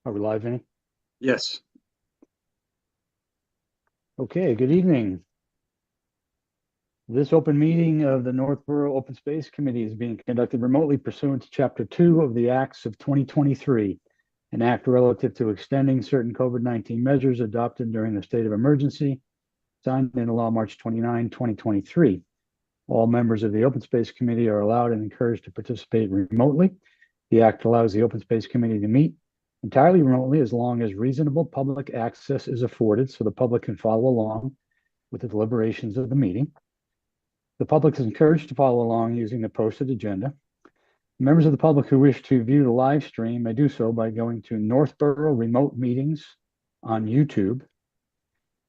Are we live, Vinny? Yes. Okay, good evening. This open meeting of the Northborough Open Space Committee is being conducted remotely pursuant to Chapter 2 of the Acts of 2023, an act relative to extending certain COVID-19 measures adopted during the state of emergency, signed into law March 29, 2023. All members of the Open Space Committee are allowed and encouraged to participate remotely. The act allows the Open Space Committee to meet entirely remotely as long as reasonable public access is afforded so the public can follow along with the deliberations of the meeting. The public is encouraged to follow along using the posted agenda. Members of the public who wish to view the live stream may do so by going to Northborough Remote Meetings on YouTube.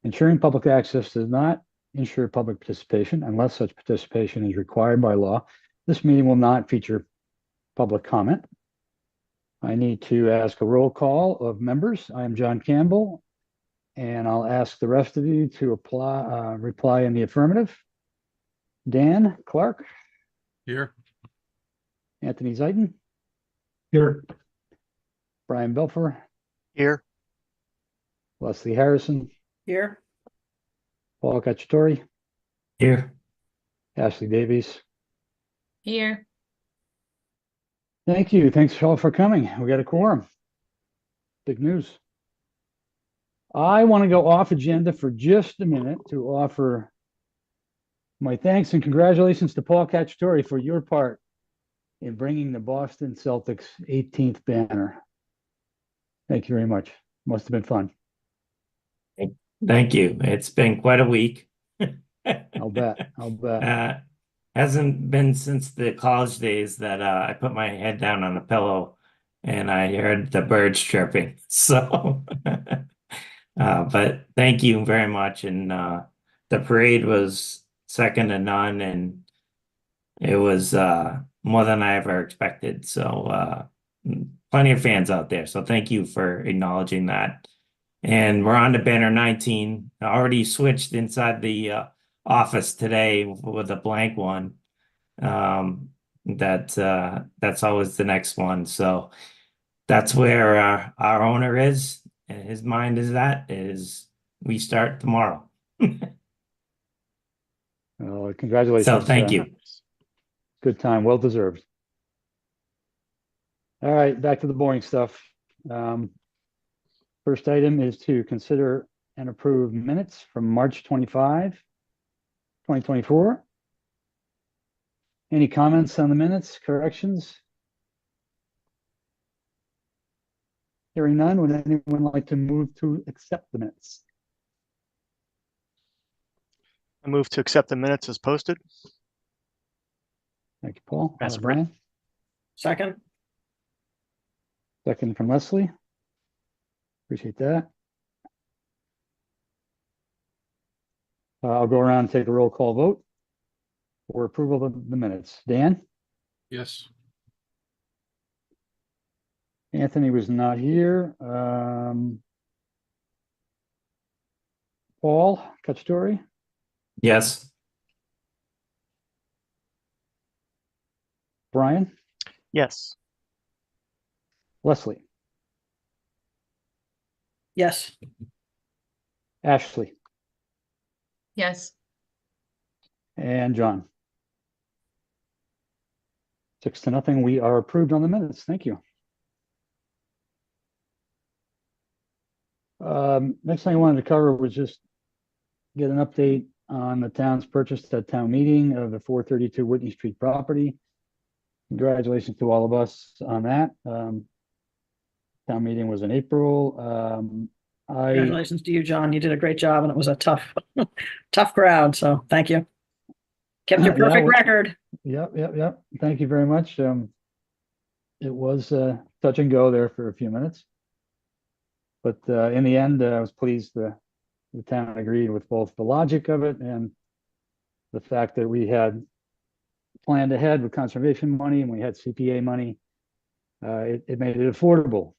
Ensuring public access does not ensure public participation unless such participation is required by law. This meeting will not feature public comment. I need to ask a roll call of members. I am John Campbell, and I'll ask the rest of you to reply in the affirmative. Dan Clark. Here. Anthony Zeiton. Here. Brian Belfer. Here. Leslie Harrison. Here. Paul Cacciatore. Here. Ashley Davies. Here. Thank you. Thanks all for coming. We got a quorum. Big news. I want to go off agenda for just a minute to offer my thanks and congratulations to Paul Cacciatore for your part in bringing the Boston Celtics 18th banner. Thank you very much. Must have been fun. Thank you. It's been quite a week. I'll bet. Hasn't been since the college days that I put my head down on a pillow and I heard the birds chirping. So, but thank you very much. And the parade was second to none, and it was more than I ever expected. So, plenty of fans out there. So thank you for acknowledging that. And we're on to banner 19. I already switched inside the office today with a blank one. That's always the next one. So that's where our owner is, and his mind is we start tomorrow. Congratulations. So thank you. Good time. Well deserved. All right, back to the boring stuff. First item is to consider and approve minutes from March 25, 2024. Any comments on the minutes, corrections? Hearing none, would anyone like to move to accept the minutes? I move to accept the minutes as posted. Thank you, Paul. As Brian? Second. Second from Leslie. Appreciate that. I'll go around and take a roll call vote for approval of the minutes. Dan? Yes. Anthony was not here. Paul Cacciatore? Yes. Brian? Yes. Leslie? Yes. Ashley? Yes. And John? 6-0. We are approved on the minutes. Thank you. Next thing I wanted to cover was just get an update on the town's purchase at town meeting of the 432 Whitney Street property. Congratulations to all of us on that. Town meeting was in April. Congratulations to you, John. You did a great job, and it was a tough, tough crowd. So thank you. Kept your perfect record. Yep. Thank you very much. It was touch and go there for a few minutes, but in the end, I was pleased the town agreed with both the logic of it and the fact that we had planned ahead with conservation money and we had CPA money. It made it affordable.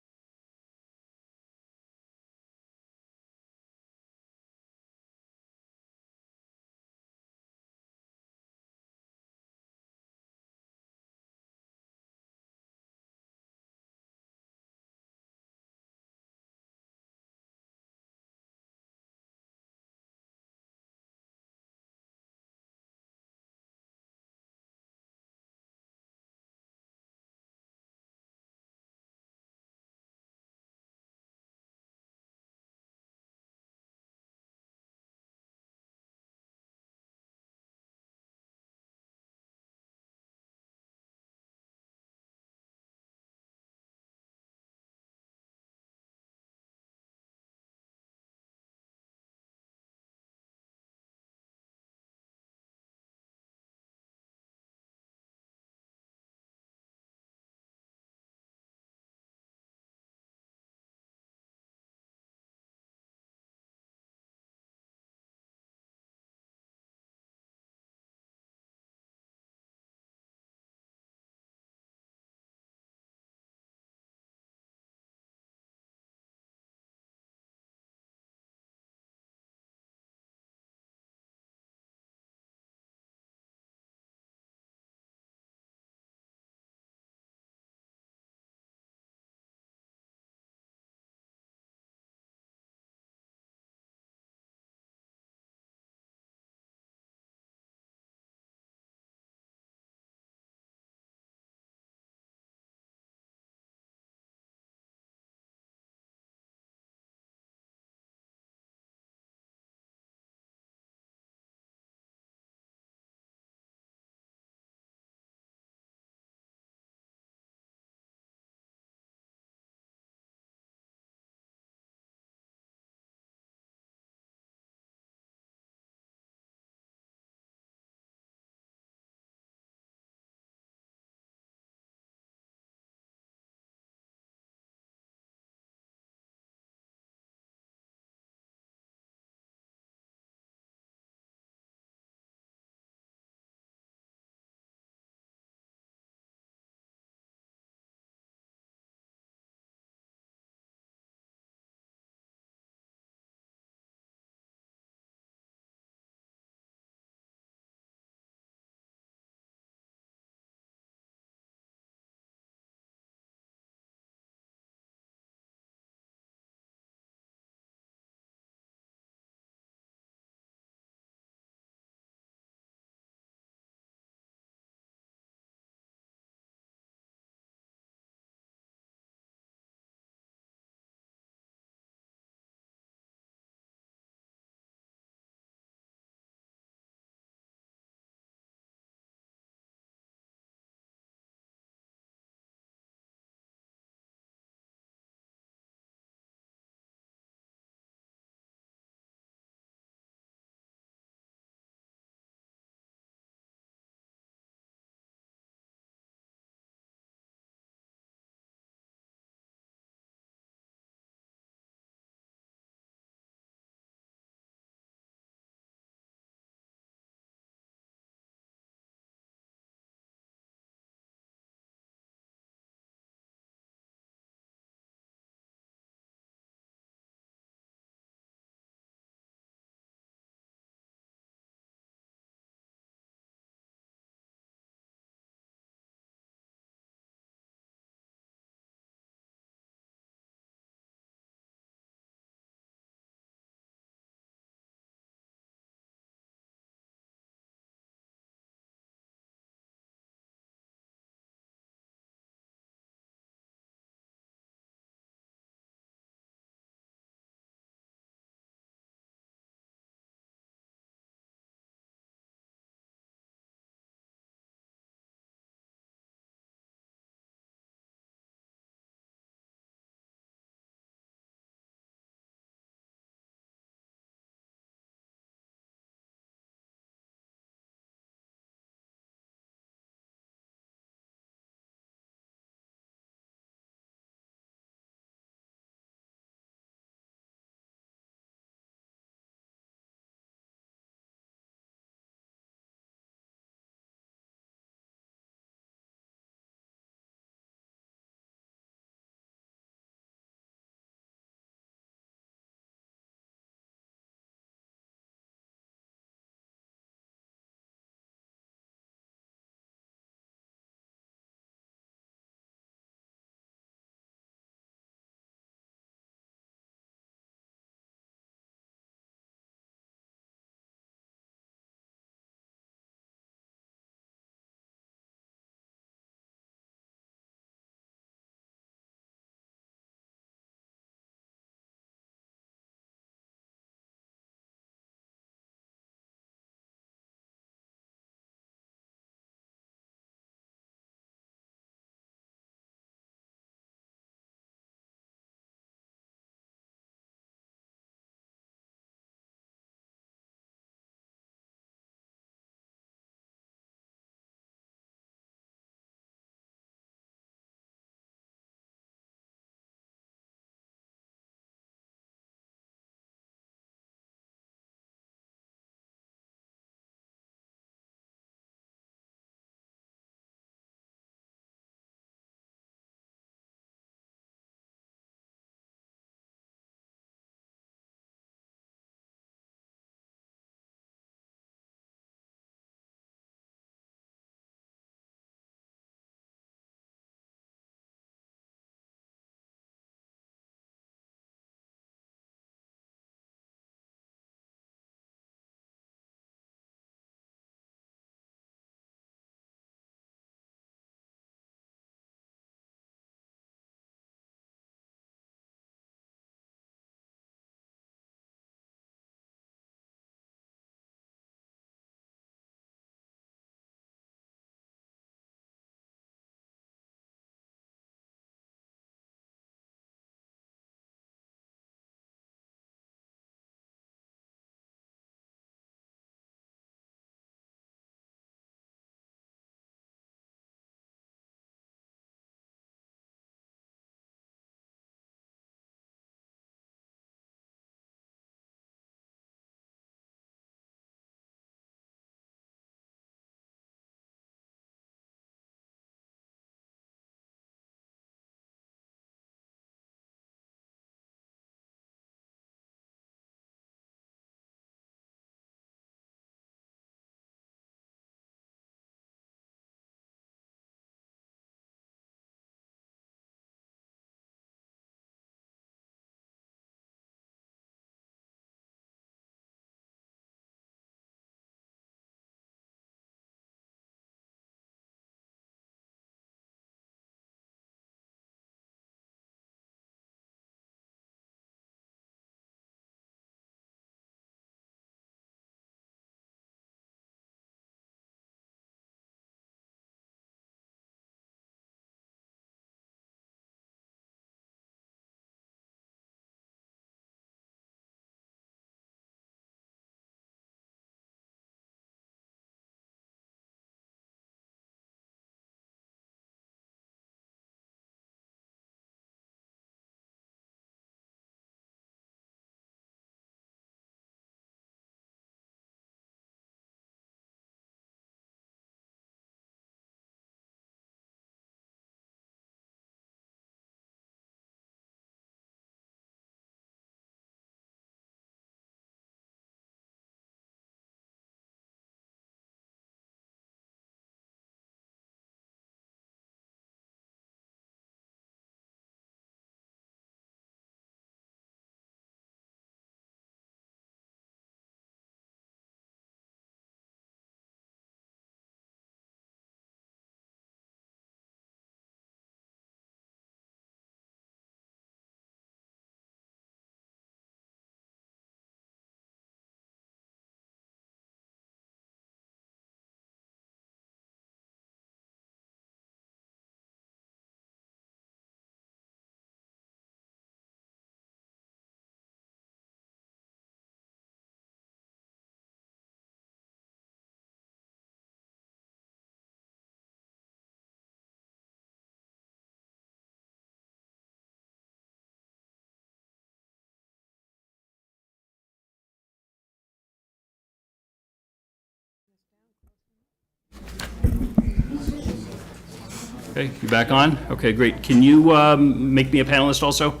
Okay, you back on? Okay, great. Can you make me a panelist also?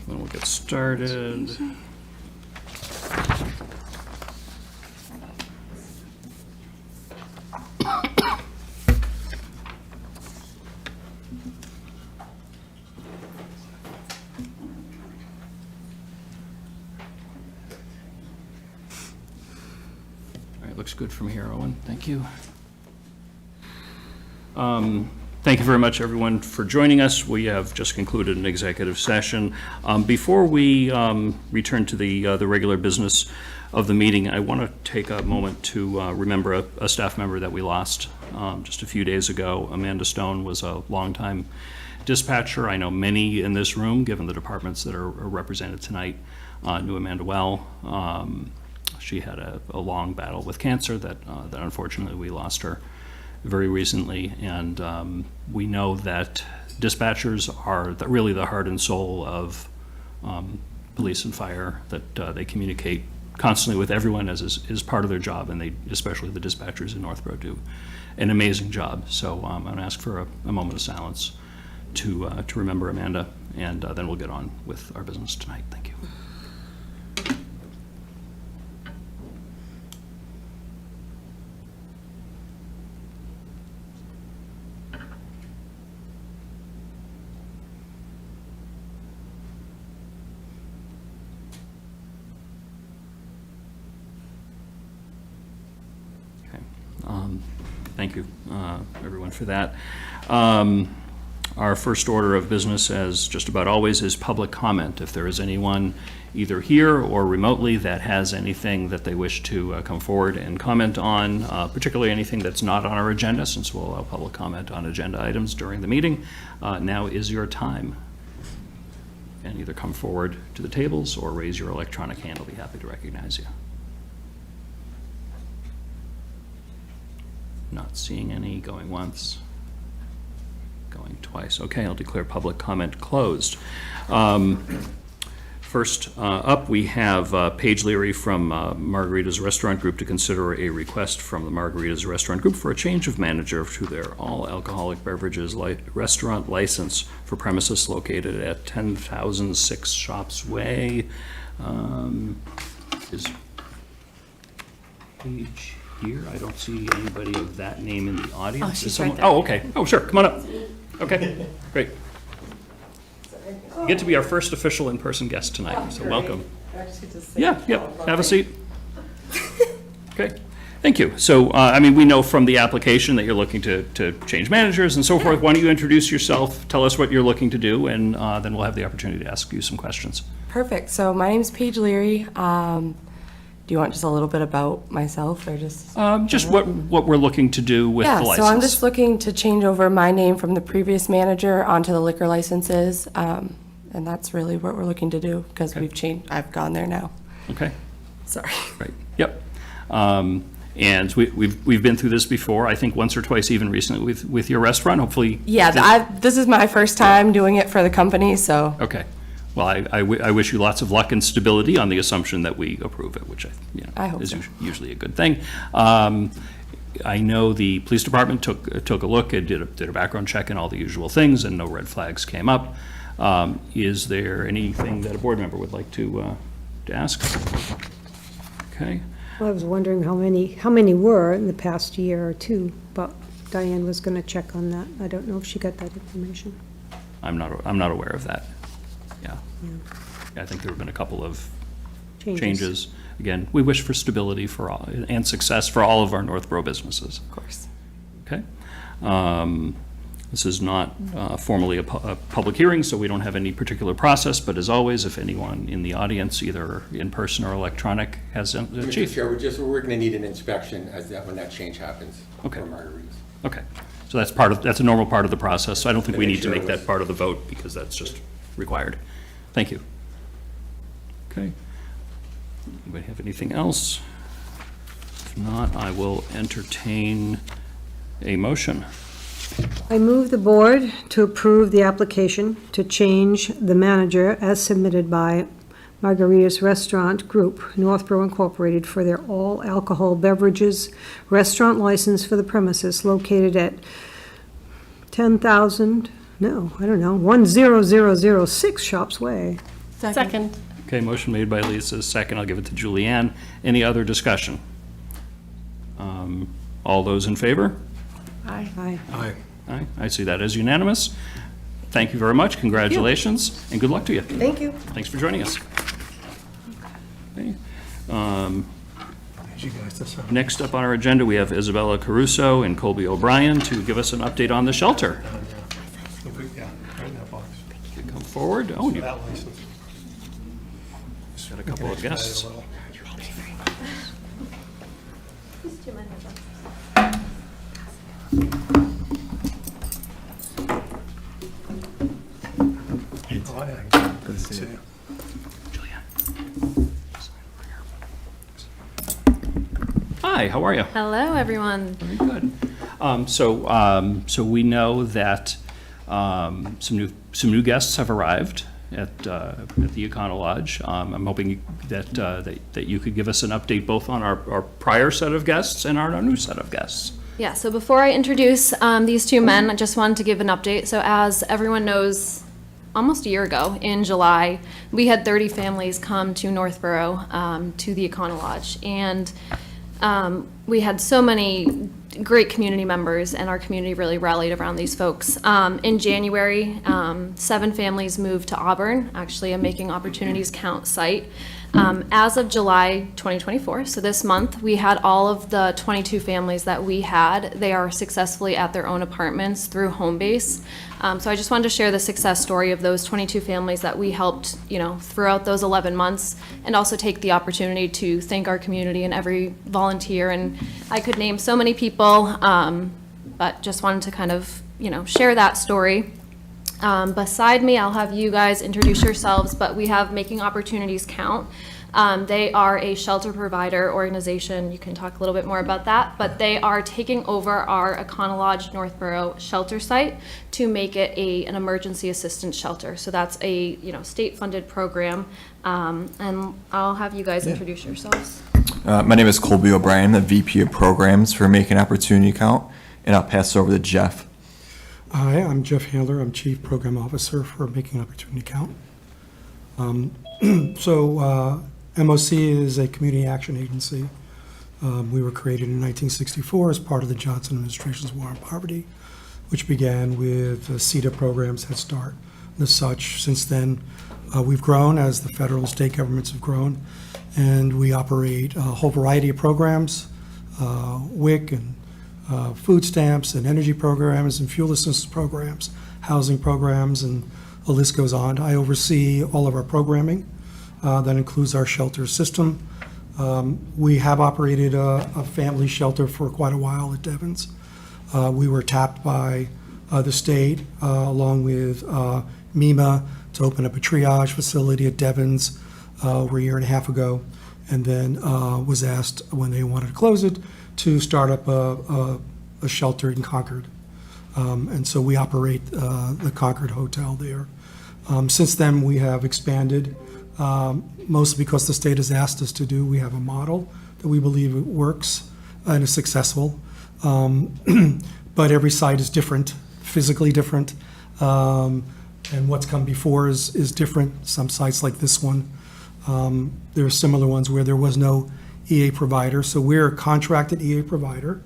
Then we'll get started. All right, looks good from here, Owen. Thank you. Thank you very much, everyone, for joining us. We have just concluded an executive session. Before we return to the regular business of the meeting, I want to take a moment to remember a staff member that we lost just a few days ago. Amanda Stone was a longtime dispatcher. I know many in this room, given the departments that are represented tonight, knew Amanda well. She had a long battle with cancer that unfortunately we lost her very recently, and we know that dispatchers are really the heart and soul of police and fire, that they communicate constantly with everyone as is part of their job, and they, especially the dispatchers in Northborough, do an amazing job. So I'm going to ask for a moment of silence to remember Amanda, and then we'll get on with our business tonight. Thank you. Thank you, everyone, for that. Our first order of business, as just about always, is public comment. If there is anyone either here or remotely that has anything that they wish to come forward and comment on, particularly anything that's not on our agenda, since we'll allow public comment on agenda items during the meeting, now is your time. And either come forward to the tables or raise your electronic hand. I'll be happy to recognize you. Not seeing any. Going once, going twice. Okay, I'll declare public comment closed. First up, we have Paige Leary from Margarita's Restaurant Group to consider a request from the Margarita's Restaurant Group for a change of manager to their all-alcoholic beverages restaurant license for premises located at 10,006 Shops Way. Is Paige here? I don't see anybody of that name in the audience. Oh, she's Is someone- right there. Oh, okay. Oh, sure. Come on up. Okay, great. You get to be our first official in-person guest tonight, so welcome. Yeah, have a seat. Okay, thank you. So, I mean, we know from the application that you're looking to change managers and so forth. Why don't you introduce yourself, tell us what you're looking to do, and then we'll have the opportunity to ask you some questions. Perfect. So my name's Paige Leary. Do you want just a little bit about myself or just? Just what we're looking to do with the Yeah, license. so I'm just looking to change over my name from the previous manager onto the liquor licenses. And that's really what we're looking to do because Okay. we've changed, I've gone there now. Okay. Sorry. Right, yep. And we've been through this before, I think once or twice even recently with your restaurant, hopefully. Yeah, this is my first time doing it for the company, so. Okay. Well, I wish you lots of luck and stability on the assumption that we approve it, which I hope is so. usually a good thing. I know the police department took a look and did a background check and all the usual things, and no red flags came up. Is there anything that a board member would like to ask? Okay. Well, I was wondering how many were in the past year or two, but Diane was going to check on that. I don't know if she got that information. I'm not aware of that. Yeah. I think there have been a couple of changes. Again, we wish for stability for all and success for all of our Northborough businesses. Of course. Okay. This is not formally a public hearing, so we don't have any particular process, but as always, if anyone in the audience, either in person or electronic, has a Mr. chief. Chair, we're going to need an inspection when that change happens. Okay. For Margaritas. Okay. So that's a normal part of the process, so I don't think we need to make that part of the vote because that's just required. Thank you. Okay. Anybody have anything else? If not, I will entertain a motion. I move the board to approve the application to change the manager as submitted by Margaritas Restaurant Group, Northborough Incorporated, for their all alcohol beverages restaurant license for the premises located at 10006 Shops Way. Second. Okay, motion made by Lisa, second. I'll give it to Julianne. Any other discussion? All those in favor? Aye. Aye. Aye. Aye, I see that as unanimous. Thank you very much. Congratulations, and good luck to you. Thank you. Thanks for joining us. Okay. You guys decide. Next up on our agenda, we have Isabella Caruso and Colby O'Brien to give us an update on the shelter. Yeah, right in that box. Come forward. Oh, you've That license. got a couple of guests. Oh, yeah. Good to see you. Hi, how are you? Hello, everyone. Very good. So we know that some new guests have arrived at the Econo Lodge. I'm hoping that you could give us an update both on our prior set of guests and our new set of guests. Yeah, so before I introduce these two men, I just wanted to give an update. So as everyone knows, almost a year ago, in July, we had 30 families come to Northborough to the Econo Lodge. And we had so many great community members, and our community really rallied around these folks. In January, 7 families moved to Auburn, actually a Making Opportunities Count site. As of July 2024, so this month, we had all of the 22 families that we had. They are successfully at their own apartments through Homebase. So I just wanted to share the success story of those 22 families that we helped, throughout those 11 months, and also take the opportunity to thank our community and every volunteer. And I could name so many people, but just wanted to kind of, share that story. Beside me, I'll have you guys introduce yourselves, but we have Making Opportunities Count. They are a shelter provider organization. You can talk a little bit more about that, but they are taking over our Econo Lodge Northborough shelter site to make it an emergency assistance shelter. So that's a state-funded program, and I'll have you guys introduce yourselves. My name is Colby O'Brien, the VP of Programs for Making Opportunity Count, and I'll pass it over to Jeff. Hi, I'm Jeff Handler. I'm Chief Program Officer for Making Opportunity Count. MOC is a community action agency. We were created in 1964 as part of the Johnson administration's War on Poverty, which began with CETA programs, Head Start, and as such. Since then, we've grown as the federal and state governments have grown, and we operate a whole variety of programs, WIC and food stamps and energy programs and fuel assistance programs, housing programs, and the list goes on. I oversee all of our programming. That includes our shelter system. We have operated a family shelter for quite a while at Devon's. We were tapped by the state along with MEMA to open up a triage facility at Devon's over a year and a half ago, and then was asked when they wanted to close it to start up a shelter in Concord. And so we operate the Concord Hotel there. Since then, we have expanded, mostly because the state has asked us to do. We have a model that we believe it works and is successful. But every site is different, physically different. And what's come before is different. Some sites like this one, there are similar ones where there was no EA provider. So we're a contracted EA provider.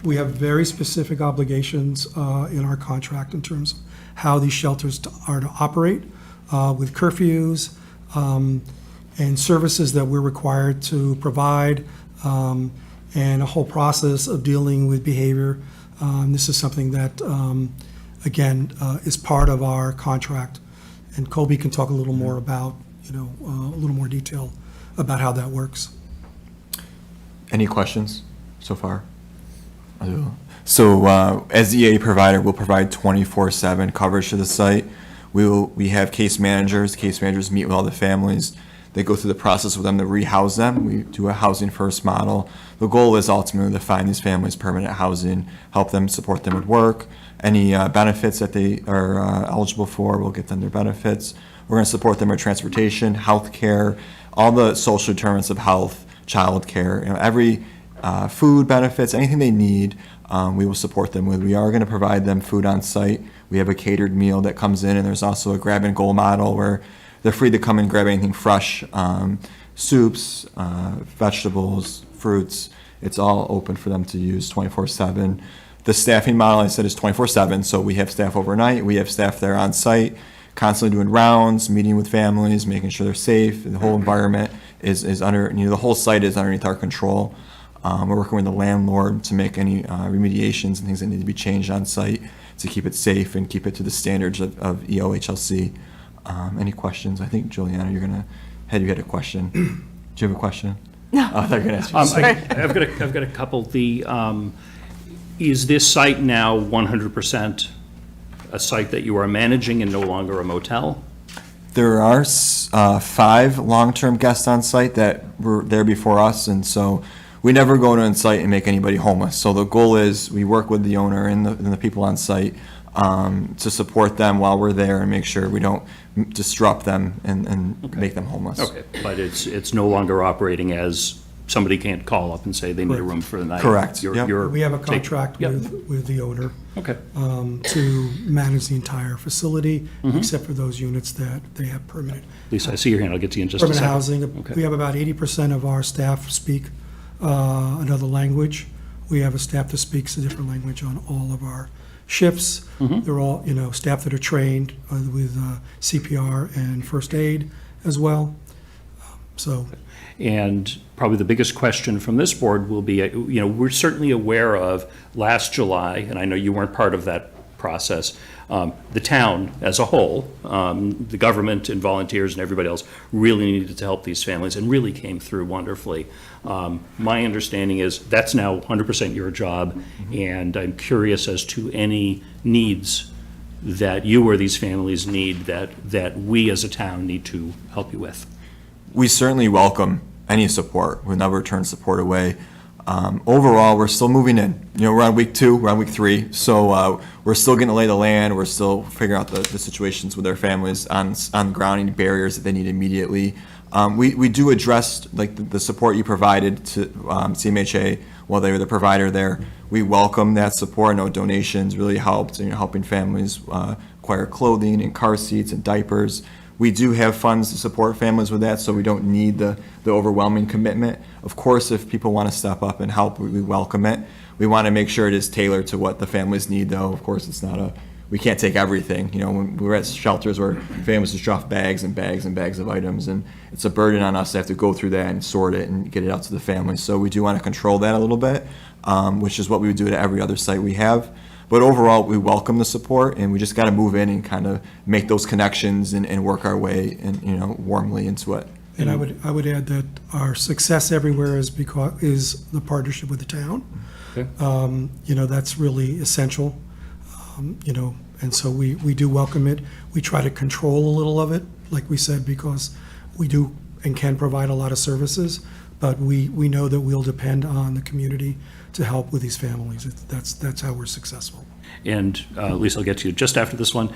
We have very specific obligations in our contract in terms of how these shelters are to operate with curfews and services that we're required to provide, and a whole process of dealing with behavior. This is something that, again, is part of our contract. And Colby can talk a little more about, a little more detail about how that works. Any questions so far? So as the EA provider, we'll provide 24/7 coverage to the site. We have case managers. Case managers meet with all the families. They go through the process with them to rehouse them. We do a housing first model. The goal is ultimately to find these families permanent housing, help them, support them at work. Any benefits that they are eligible for, we'll get them their benefits. We're going to support them with transportation, health care, all the social determinants of health, child care, every food benefits, anything they need, we will support them with. We are going to provide them food on site. We have a catered meal that comes in, and there's also a grab and go model where they're free to come and grab anything fresh, soups, vegetables, fruits. It's all open for them to use 24/7. The staffing model, I said, is 24/7, so we have staff overnight, we have staff there on site, constantly doing rounds, meeting with families, making sure they're safe. The whole environment is under, the whole site is underneath our control. We're working with the landlord to make any remediations and things that need to be changed on site to keep it safe and keep it to the standards of EOHLC. Any questions? I think, Juliana, you had a question. Do you have a question? No. Oh, they're going to ask you. I've got a couple. Is this site now 100% a site that you are managing and no longer a motel? There are 5 long-term guests on site that were there before us, and so we never go to on site and make anybody homeless. So the goal is we work with the owner and the people on site to support them while we're there and make sure we don't disrupt them and make them homeless. Okay, but it's no longer operating as somebody can't call up and say they need a room for the night. Correct. We have a contract with the owner to manage the entire facility, except for those units that they have permanent. Lisa, I see your hand. I'll get to you in just a second. Permanent housing. We have about 80% of our staff speak another language. We have a staff that speaks a different language on all of our shifts. They're all, staff that are trained with CPR and first aid as well. And probably the biggest question from this board will be, we're certainly aware of last July, and I know you weren't part of that process, the town as a whole, the government and volunteers and everybody else really needed to help these families and really came through wonderfully. My understanding is that's now 100% your job, and I'm curious as to any needs that you or these families need that we as a town need to help you with. We certainly welcome any support. We'll never turn support away. Overall, we're still moving in. We're on week 2, we're on week 3, so we're still going to lay the land. We're still figuring out the situations with their families on the ground, any barriers that they need immediately. We do address the support you provided to CMHA while they were the provider there. We welcome that support. I know donations really helped, helping families acquire clothing and car seats and diapers. We do have funds to support families with that, so we don't need the overwhelming commitment. Of course, if people want to step up and help, we welcome it. We want to make sure it is tailored to what the families need, though. Of course, it's not we can't take everything. When we're at shelters where families just drop bags and bags and bags of items, and it's a burden on us to have to go through that and sort it and get it out to the families. So we do want to control that a little bit, which is what we would do at every other site we have. But overall, we welcome the support, and we just got to move in and kind of make those connections and work our way and warmly into it. And I would add that our success everywhere is the partnership with the town. Okay. That's really essential. And so we do welcome it. We try to control a little of it, like we said, because we do and can provide a lot of services, but we know that we'll depend on the community to help with these families. That's how we're successful. And Lisa, I'll get to you just after this one.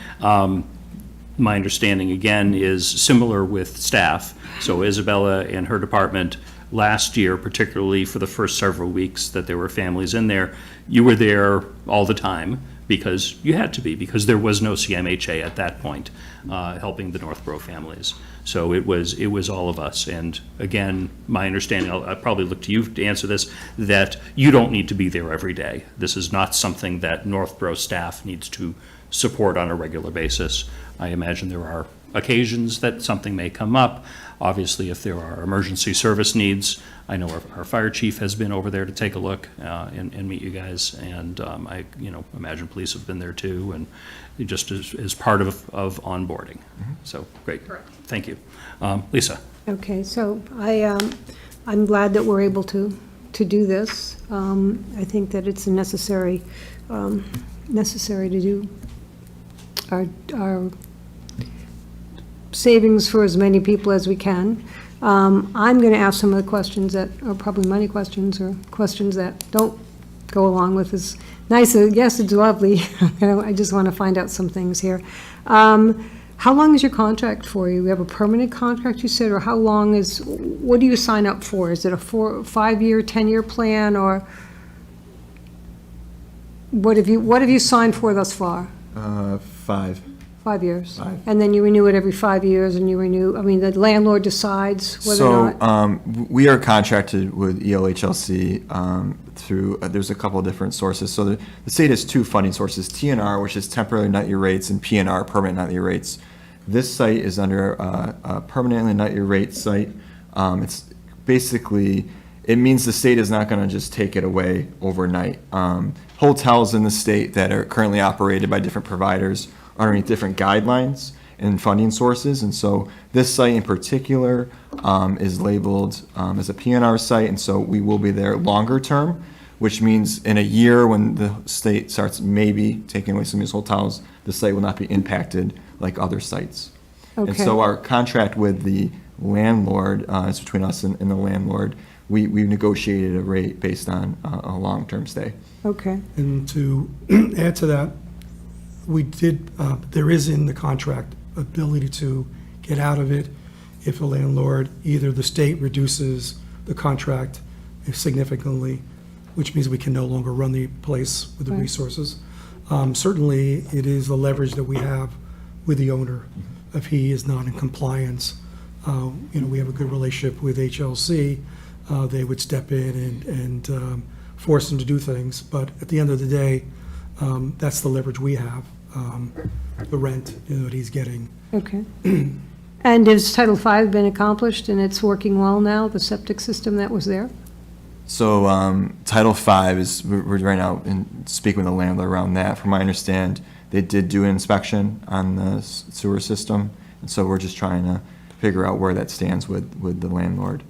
My understanding, again, is similar with staff. So Isabella and her department last year, particularly for the first several weeks that there were families in there, you were there all the time because you had to be, because there was no CMHA at that point helping the Northborough families. So it was all of us. And again, my understanding, I'll probably look to you to answer this, that you don't need to be there every day. This is not something that Northborough staff needs to support on a regular basis. I imagine there are occasions that something may come up. Obviously, if there are emergency service needs, I know our fire chief has been over there to take a look and meet you guys, and I imagine police have been there too, and just as part of onboarding. So great. Correct. Thank you. Lisa. Okay, so I'm glad that we're able to do this. I think that it's necessary to do our savings for as many people as we can. I'm going to ask some of the questions that are probably money questions or questions that don't go along with this. Nice, yes, it's lovely. I just want to find out some things here. How How long is your contract for? You have a permanent contract, you said, or how long is, what do you sign up for? Is it a 5-year, 10-year plan, or what have you signed for thus far? 5. 5 years? 5. And then you renew it every 5 years, and you renew, I mean, the landlord decides whether or So, not? we are contracted with ELHLC through, there's a couple of different sources. So the state has 2 funding sources, TNR, which is temporary net year rates, and PNR, permanent net year rates. This site is under a permanently net year rate site. It's basically, it means the state is not going to just take it away overnight. Hotels in the state that are currently operated by different providers are underneath different guidelines and funding sources. And so this site in particular is labeled as a PNR site. And so we will be there longer term, which means in a year when the state starts maybe taking away some of these hotels, the site will not be impacted like other sites. And Okay. so our contract with the landlord, it's between us and the landlord, we've negotiated a rate based on a long-term stay. Okay, And to add to that, we did, there is in the contract ability to get out of it if a landlord, either the state reduces the contract significantly, which means we can no longer run the place with the Right. resources. Certainly, it is the leverage that we have with the owner. If he is not in compliance, we have a good relationship with HLC. They would step in and force him to do things. But at the end of the day, that's the leverage we have, the rent that he's getting. okay. And has Title V been accomplished and it's working well now, the septic system that was there? So Title V is, we're right now speaking with the landlord around that. From my understand, they did do an inspection on the sewer system. And so we're just trying to figure out where that stands with the landlord.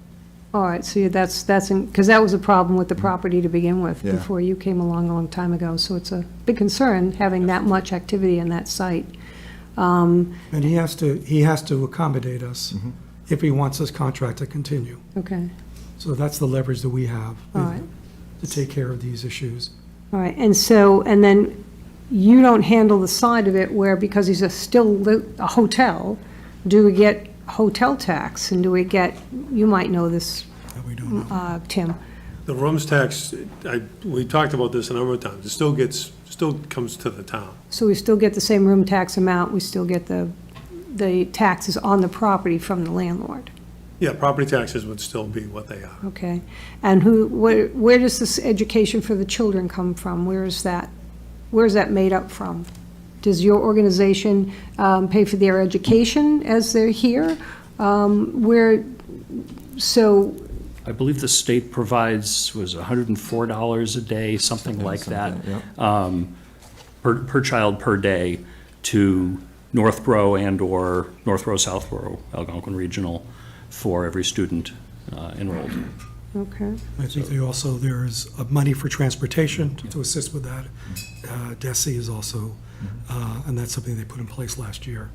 All right, so that's, because that was a problem with the property to begin with, Yeah. before you came along a long time ago. So it's a big concern, having that much activity in that site. And he has to accommodate us if he wants this contract to continue. Okay, So that's the leverage that we have all right, to take care of these issues. all right. And so, and then you don't handle the side of it where, because he's a hotel, do we get hotel tax, and do we get, you might know this, That we don't know. Tim. The rooms tax, we talked about this a number of times, it still comes to the town. So we still get the same room tax amount, we still get the taxes on the property from the landlord, Yeah, property taxes would still be what they are. okay? And where does this education for the children come from? Where is that made up from? Does your organization pay for their education as they're here? So, I believe the state provides, was $104 a day, something like that, per child per day to Northborough and/or Northborough, Southborough, Algonquin Regional for every student enrolled. okay, I think there's money for transportation to assist with that. DESI is also, and that's something they put in place last year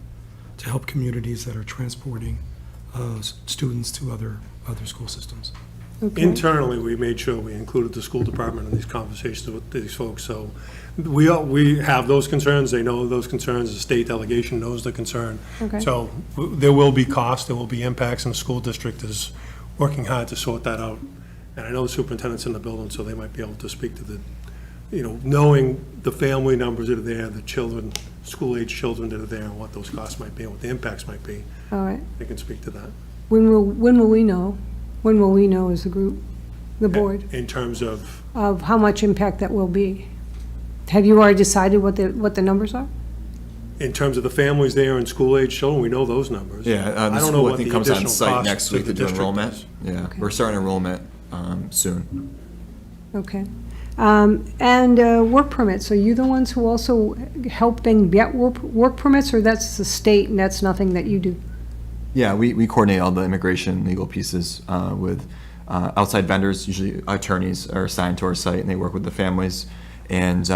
to help communities that are transporting students to other school systems. okay. Internally, we made sure we included the school department in these conversations with these folks, so we have those concerns, they know those concerns, the state delegation knows the concern. Okay. So there will be costs, there will be impacts, and the school district is working hard to sort that out. And I know the superintendent's in the building, so they might be able to speak to the, knowing the family numbers that are there, the children, school-age children that are there, and what those costs might be, and what the impacts might be. All right. They can speak to that. When will we know? When will we know as a group, the board, In terms of, of how much impact that will be? Have you already decided what the numbers are? in terms of the families there and school-age children, we know those numbers. Yeah, I the don't know school, I what think, the comes on additional site cost next to week the to do district enrollment. is. Yeah, Okay. we're starting enrollment soon. Okay. And work permits, are you the ones who also help them get work permits, or that's the state and that's nothing that you do? Yeah, we coordinate all the immigration legal pieces with outside vendors. Usually attorneys are assigned to our site and they work with the families. And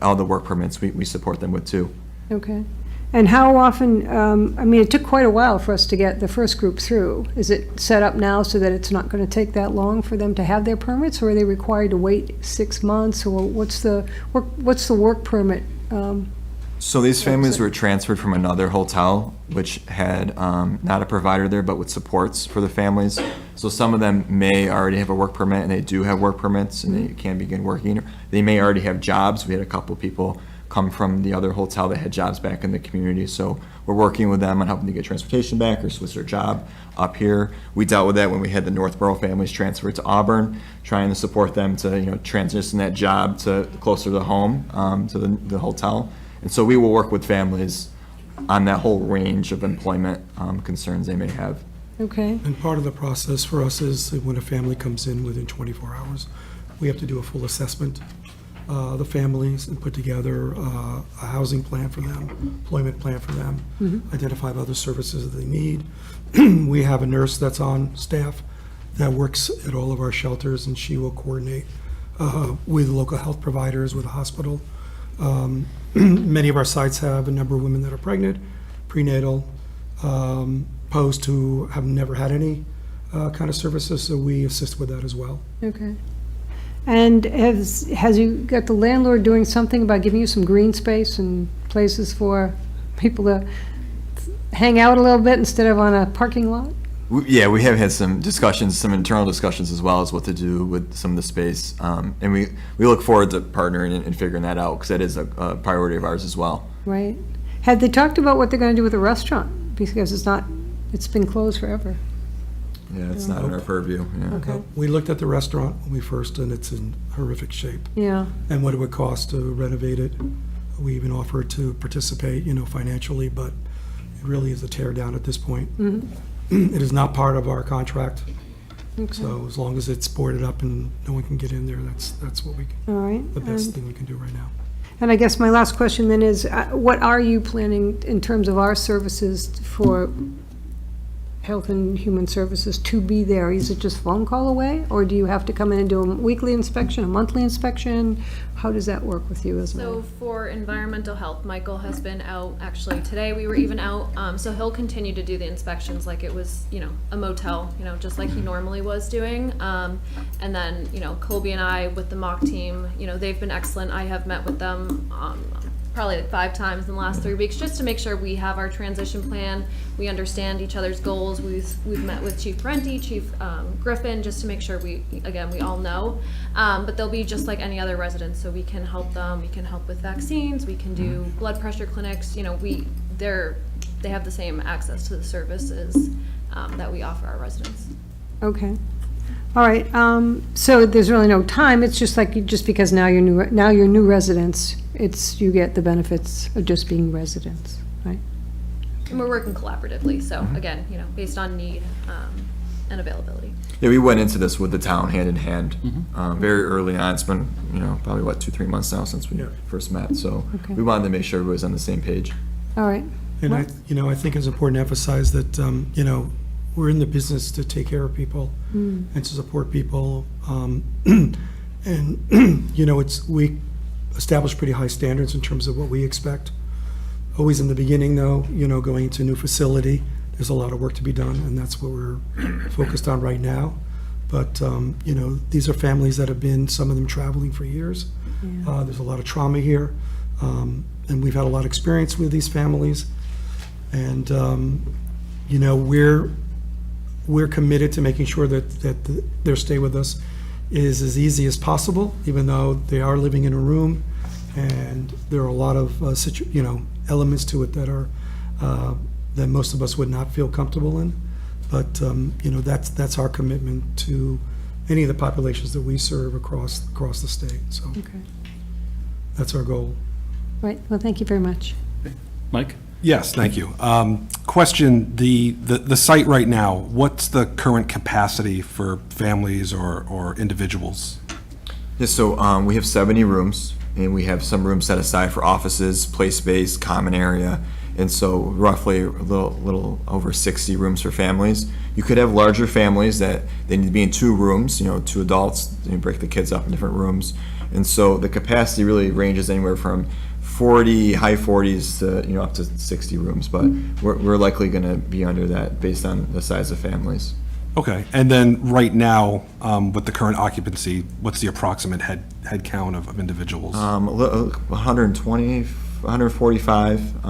all the work permits, we support them with too. Okay. And how often, I mean, it took quite a while for us to get the first group through. Is it set up now so that it's not going to take that long for them to have their permits, or are they required to wait 6 months, or what's the work permit So these families were transferred from another hotel, which had not a provider there, but with supports for the families. So some of them may already have a work permit, and they do have work permits, and they can begin working. They may already have jobs. We had a couple people come from the other hotel that had jobs back in the community. So we're working with them on helping to get transportation back or switch their job up here. We dealt with that when we had the Northborough families transferred to Auburn, trying to support them to transition that job to closer to home, to the hotel. And so we will work with families on that whole range of employment concerns they may have. Okay, And part of the process for us is that when a family comes in within 24 hours, we have to do a full assessment of the families and put together a housing plan for them, employment plan for them, identify other services that they need. We have a nurse that's on staff that works at all of our shelters, and she will coordinate with local health providers, with the hospital. Many of our sites have a number of women that are pregnant, prenatal, post, who have never had any kind of services, so we assist with that as well. okay. And has you got the landlord doing something about giving you some green space and places for people to hang out a little bit instead of on a parking lot? Yeah, we have had some discussions, some internal discussions as well as what to do with some of the space. And we look forward to partnering and figuring that out, because that is a priority of ours as well. Right. Have they talked about what they're going to do with the restaurant? Because it's been closed forever. Yeah, it's not in our purview. Yeah. Okay. We looked at the restaurant when we first, and it's in horrific shape. Yeah, And what it would cost to renovate it. We even offered to participate, financially, but it really is a tear down at this point. It is not part of our contract, so as long as it's boarded up and no one can get in there, that's what all right. the best thing we can do right now. And I guess my last question then is, what are you planning in terms of our services for Health and Human Services to be there? Is it just phone call away, or do you have to come in and do a weekly inspection, a monthly inspection? How does that work with you as well? So for environmental health, Michael has been out, actually today we were even out, so he'll continue to do the inspections like it was, a motel, just like he normally was doing. And then, Colby and I with the mock team, they've been excellent. I have met with them, probably like 5 times in the last 3 weeks, just to make sure we have our transition plan, we understand each other's goals. We've met with Chief Parenti, Chief Griffin, just to make sure we all know. But they'll be just like any other residents, so we can help them. We can help with vaccines. We can do blood pressure clinics. They have the same access to the services that we offer our residents. Okay. All right, so there's really no time, it's just like, just because now you're new residents, you get the benefits of just being residents, right? And we're working collaboratively, so again, based on need and availability. Yeah, we went into this with the town hand in hand, very early on. It's been, probably 2-3 months now since we first met. So Okay. we wanted to make sure everybody was on the same page. All right, And I think it's important to emphasize that, we're in the business to take care of people and to support people. And, we establish pretty high standards in terms of what we expect. Always in the beginning, though, going into a new facility, there's a lot of work to be done, and that's what we're focused on right now. But, these are families that have been, some of them traveling for years. There's a lot of trauma here, and we've had a lot of experience with these families. And, we're committed to making sure that their stay with us is as easy as possible, even though they are living in a room, and there are a lot of elements to it that are that most of us would not feel comfortable in. But that's our commitment to any of the populations that we serve across the state. So okay. That's our goal. Right, well, thank you very much. Mike? Yes, thank you. Question, the site right now, what's the current capacity for families or individuals? Yeah, so we have 70 rooms, and we have some rooms set aside for offices, play space, common area, and so roughly a little over 60 rooms for families. You could have larger families that they need to be in 2 rooms, 2 adults, you break the kids up in different rooms, and so the capacity really ranges anywhere from 40, high 40s to up to 60 rooms, but we're likely going to be under that based on the size of families. Okay, and then right now, with the current occupancy, what's the approximate head count of individuals? 120, 145.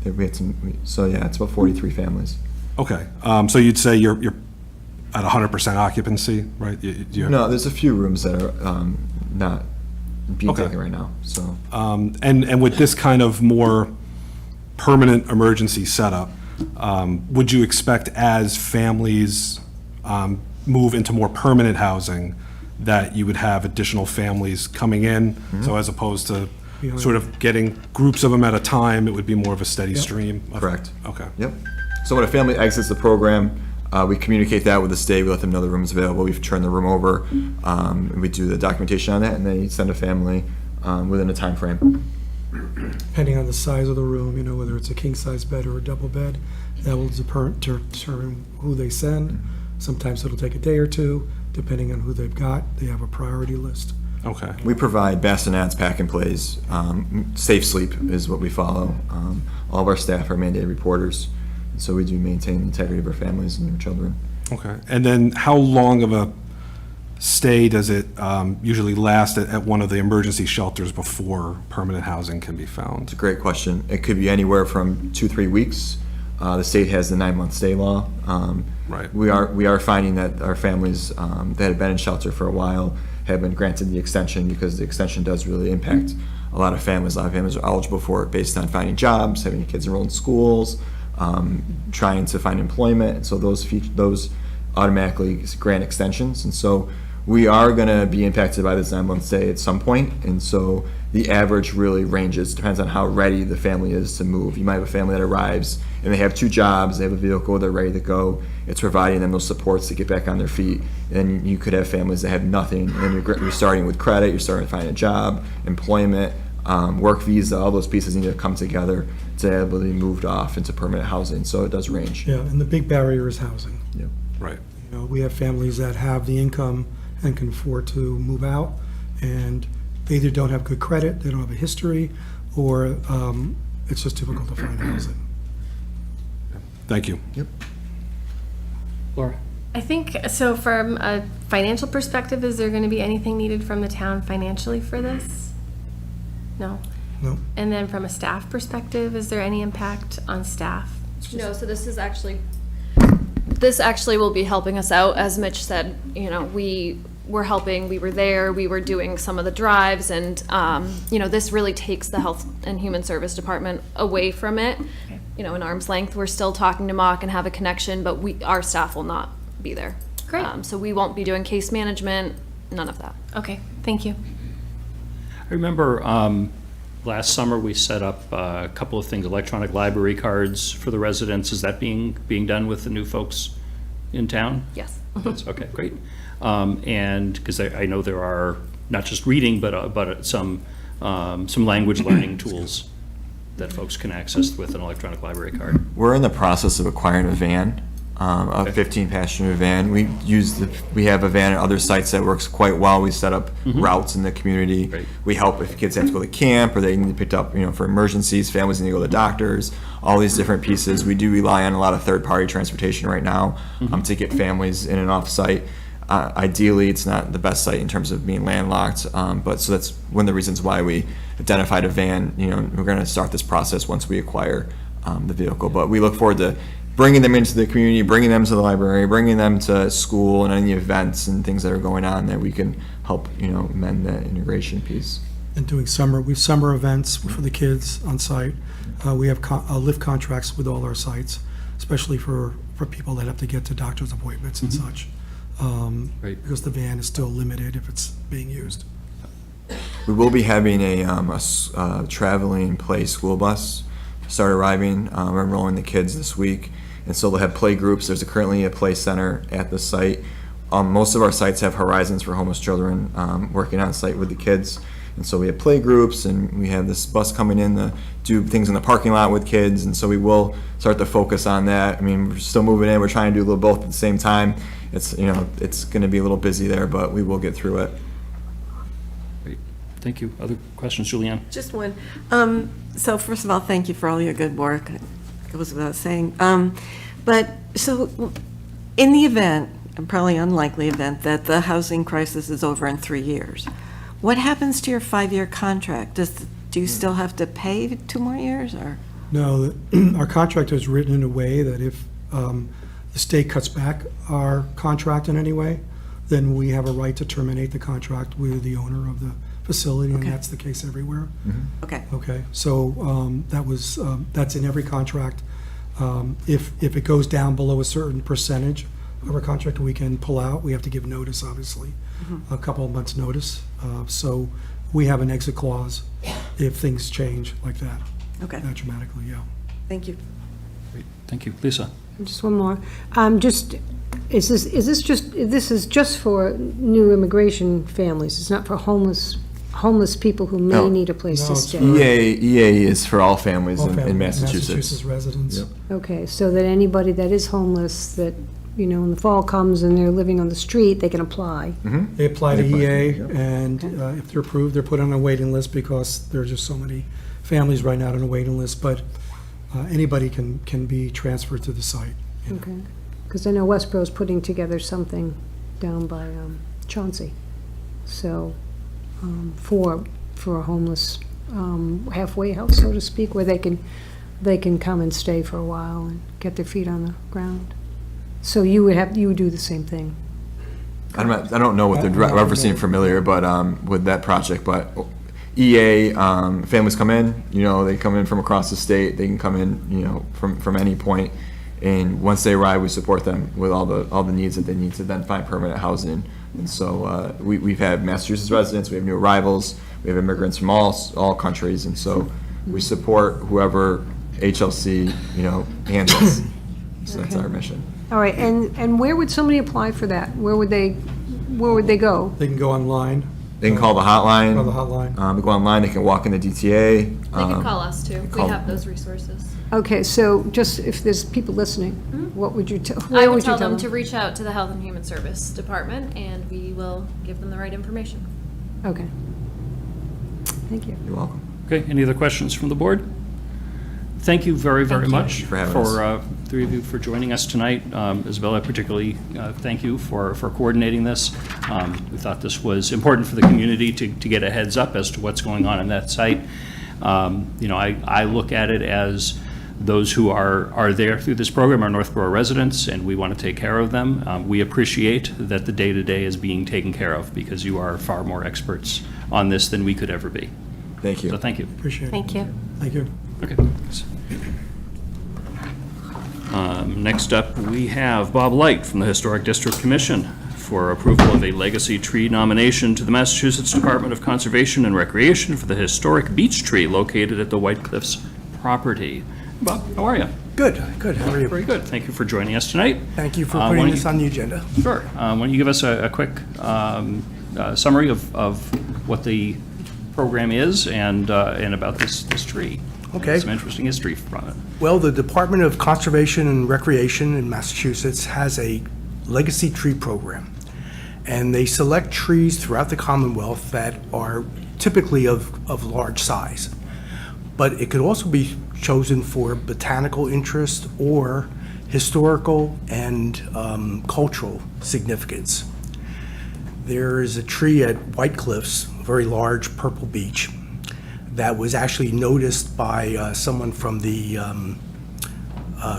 We had some, so yeah, it's about 43 families. Okay, so you'd say you're at 100% occupancy, right? You have- No, there's a few rooms that are not being Okay. taken right now, so. And with this kind of more permanent emergency setup, would you expect as families move into more permanent housing, that you would have additional families coming in? So as opposed to sort of getting groups of them at a time, it would be more of a steady stream? Correct. Okay. Yep. So when a family exits the program, we communicate that with the state, we let them know the room's available, we turn the room over, and we do the documentation on that, and then you send a family within a time frame. Depending on the size of the room, you know, whether it's a king-size bed or a double bed, that will determine who they send. Sometimes it'll take a day or two, depending on who they've got. They have a priority list. Okay. We provide bassinets, pack and plays, safe sleep is what we follow. All of our staff are mandated reporters, so we do maintain the integrity of our families and their children. Okay. And then how long of a stay does it usually last at one of the emergency shelters before permanent housing can be found? It's a great question. It could be anywhere from 2-3 weeks. The state has the 9-month stay law. Right. We are finding that our families that have been in shelter for a while have been granted the extension, because the extension does really impact a lot of families. A lot of families are eligible for it based on finding jobs, having kids enrolled in schools, trying to find employment. And so those automatically grant extensions. And so we are going to be impacted by this 9-month stay at some point. And so the average really ranges, depends on how ready the family is to move. You might have a family that arrives and they have 2 jobs, they have a vehicle, they're ready to go. It's providing them those supports to get back on their feet. And you could have families that have nothing, and you're starting with credit, you're starting to find a job, employment, work visa, all those pieces need to come together to be able to be moved off into permanent housing. So it does range. Yeah, and the big barrier is housing. Yep. Right. You know, we have families that have the income and can afford to move out, and they either don't have good credit, they don't have a history, or it's just difficult to find housing. Thank you. Yep. Laura? I think, so from a financial perspective, is there going to be anything needed from the town financially for this? No? No? And then from a staff perspective, is there any impact on staff? No, so this actually will be helping us out. As Mitch said, you know, we were helping, we were there, we were doing some of the drives, and, you know, this really takes the Health and Human Service Department away from it. Okay. You know, in arm's length, we're still talking to Mock and have a connection, but our staff will not be there. Great. So we won't be doing case management, none of that. Okay, thank you. I remember last summer, we set up a couple of things, electronic library cards for the residents. Is that being done with the new folks in town? Yes. That's okay, great. And because I know there are not just reading, but some language learning tools that folks can access with an electronic library card. We're in the process of acquiring a van, a 15-passenger van. We have a van at other sites that works quite well. We set up routes in the community. Great. We help if kids have to go to camp, or they need to be picked up, you know, for emergencies. Families need to go to doctors. All these different pieces. We do rely on a lot of third-party transportation right now to get families in and off site. Ideally, it's not the best site in terms of being landlocked, but so that's one of the reasons why we identified a van. You know, we're going to start this process once we acquire the vehicle. But we look forward to bringing them into the community, bringing them to the library, bringing them to school and any events and things that are going on that we can help, you know, mend that integration piece. And doing summer events for the kids on site. We have lift contracts with all our sites, especially for people that have to get to doctor's appointments and such. Right. Because the van is still limited if it's being used. We will be having a traveling play school bus start arriving. We're enrolling the kids this week, and so they'll have play groups. There's currently a play center at the site. Most of our sites have Horizons for Homeless Children working on site with the kids, and so we have play groups, and we have this bus coming in to do things in the parking lot with kids, and so we will start to focus on that. I mean, we're still moving in. We're trying to do a little both at the same time. It's, you know, it's going to be a little busy there, but we will get through it. Great, thank you. Other questions, Julianne? Just one. So first of all, thank you for all your good work. It goes without saying. But so in the event, and probably unlikely event, that the housing crisis is over in 3 years, what happens to your 5-year contract? Does do you still have to pay 2 more years, or? No, our contract is written in a way that if the state cuts back our contract in any way, then we have a right to terminate the contract with the owner of the facility, and Okay. that's the case everywhere. Okay, Okay, so that's in every contract. If it goes down below a certain percentage of our contract, we can pull out. We have to give notice, obviously, a couple of months' notice. So we have an exit clause if things change like that, okay, that dramatically, yeah. thank you. Great. Thank you. Lisa? Just one more. This is just for new immigration families. It's not for homeless people who may No. need a place No, to it's stay. EA is for all families All in families, Massachusetts. residents. Yep. Okay, so that anybody that is homeless, that, you know, when the fall comes and they're living on the street, they can apply. They apply to They apply, EA, yep. and if they're approved, they're put on a waiting list because there are just so many families right now on a waiting list, but anybody can be transferred to the site. Okay, because I know Westboro's putting together something down by Chauncey. So, for a homeless halfway house, so to speak, where they can come and stay for a while and get their feet on the ground. So you would do the same thing. I don't know what they're referencing familiar, but with that project, but EA, families come in, you know, they come in from across the state, they can come in, you know, from any point, and once they arrive, we support them with all the needs that they need to then find permanent housing. And so we've had Massachusetts residents, we have new arrivals, we have immigrants from all countries, and so we support whoever HLC, you know, handles. So that's our mission. All right, and where would somebody apply for that? Where would they go? They can go online. They can call the hotline. Call the hotline. They go online, they can walk in the DTA. They can call us too. We call- have those resources. Okay, so just if there's people listening, what would you tell? I Where would would you tell them to reach out to the Health and Human Service Department, and we will give them the right information. Okay. Thank you. You're welcome. Okay, any other questions from the board? Thank you very, very Thank you. much Thank you for having us. three of you for joining us tonight. Isabella, particularly, thank you for coordinating this. We thought this was important for the community to get a heads up as to what's going on in that site. You know, I look at it as those who are there through this program are Northborough residents, and we want to take care of them. We appreciate that the day-to-day is being taken care of, because you are far more experts on this than we could ever be. Thank you. So thank you. Appreciate it. Thank you. Thank you. Okay. Thanks. Next up, we have Bob Light from the Historic District Commission for approval of a legacy tree nomination to the Massachusetts Department of Conservation and Recreation for the historic beech tree located at the White Cliffs property. Bob, how are you? Good. How are you? Very good. Thank you for joining us tonight. Thank you for why putting don't this you- on the agenda. Sure. Why don't you give us a quick summary of what the program is and about this tree? Okay. Some interesting history from it. Well, the Department of Conservation and Recreation in Massachusetts has a legacy tree program. And they select trees throughout the Commonwealth that are typically of large size. But it could also be chosen for botanical interest or historical and cultural significance. There is a tree at White Cliffs, a very large purple beech, that was actually noticed by someone from the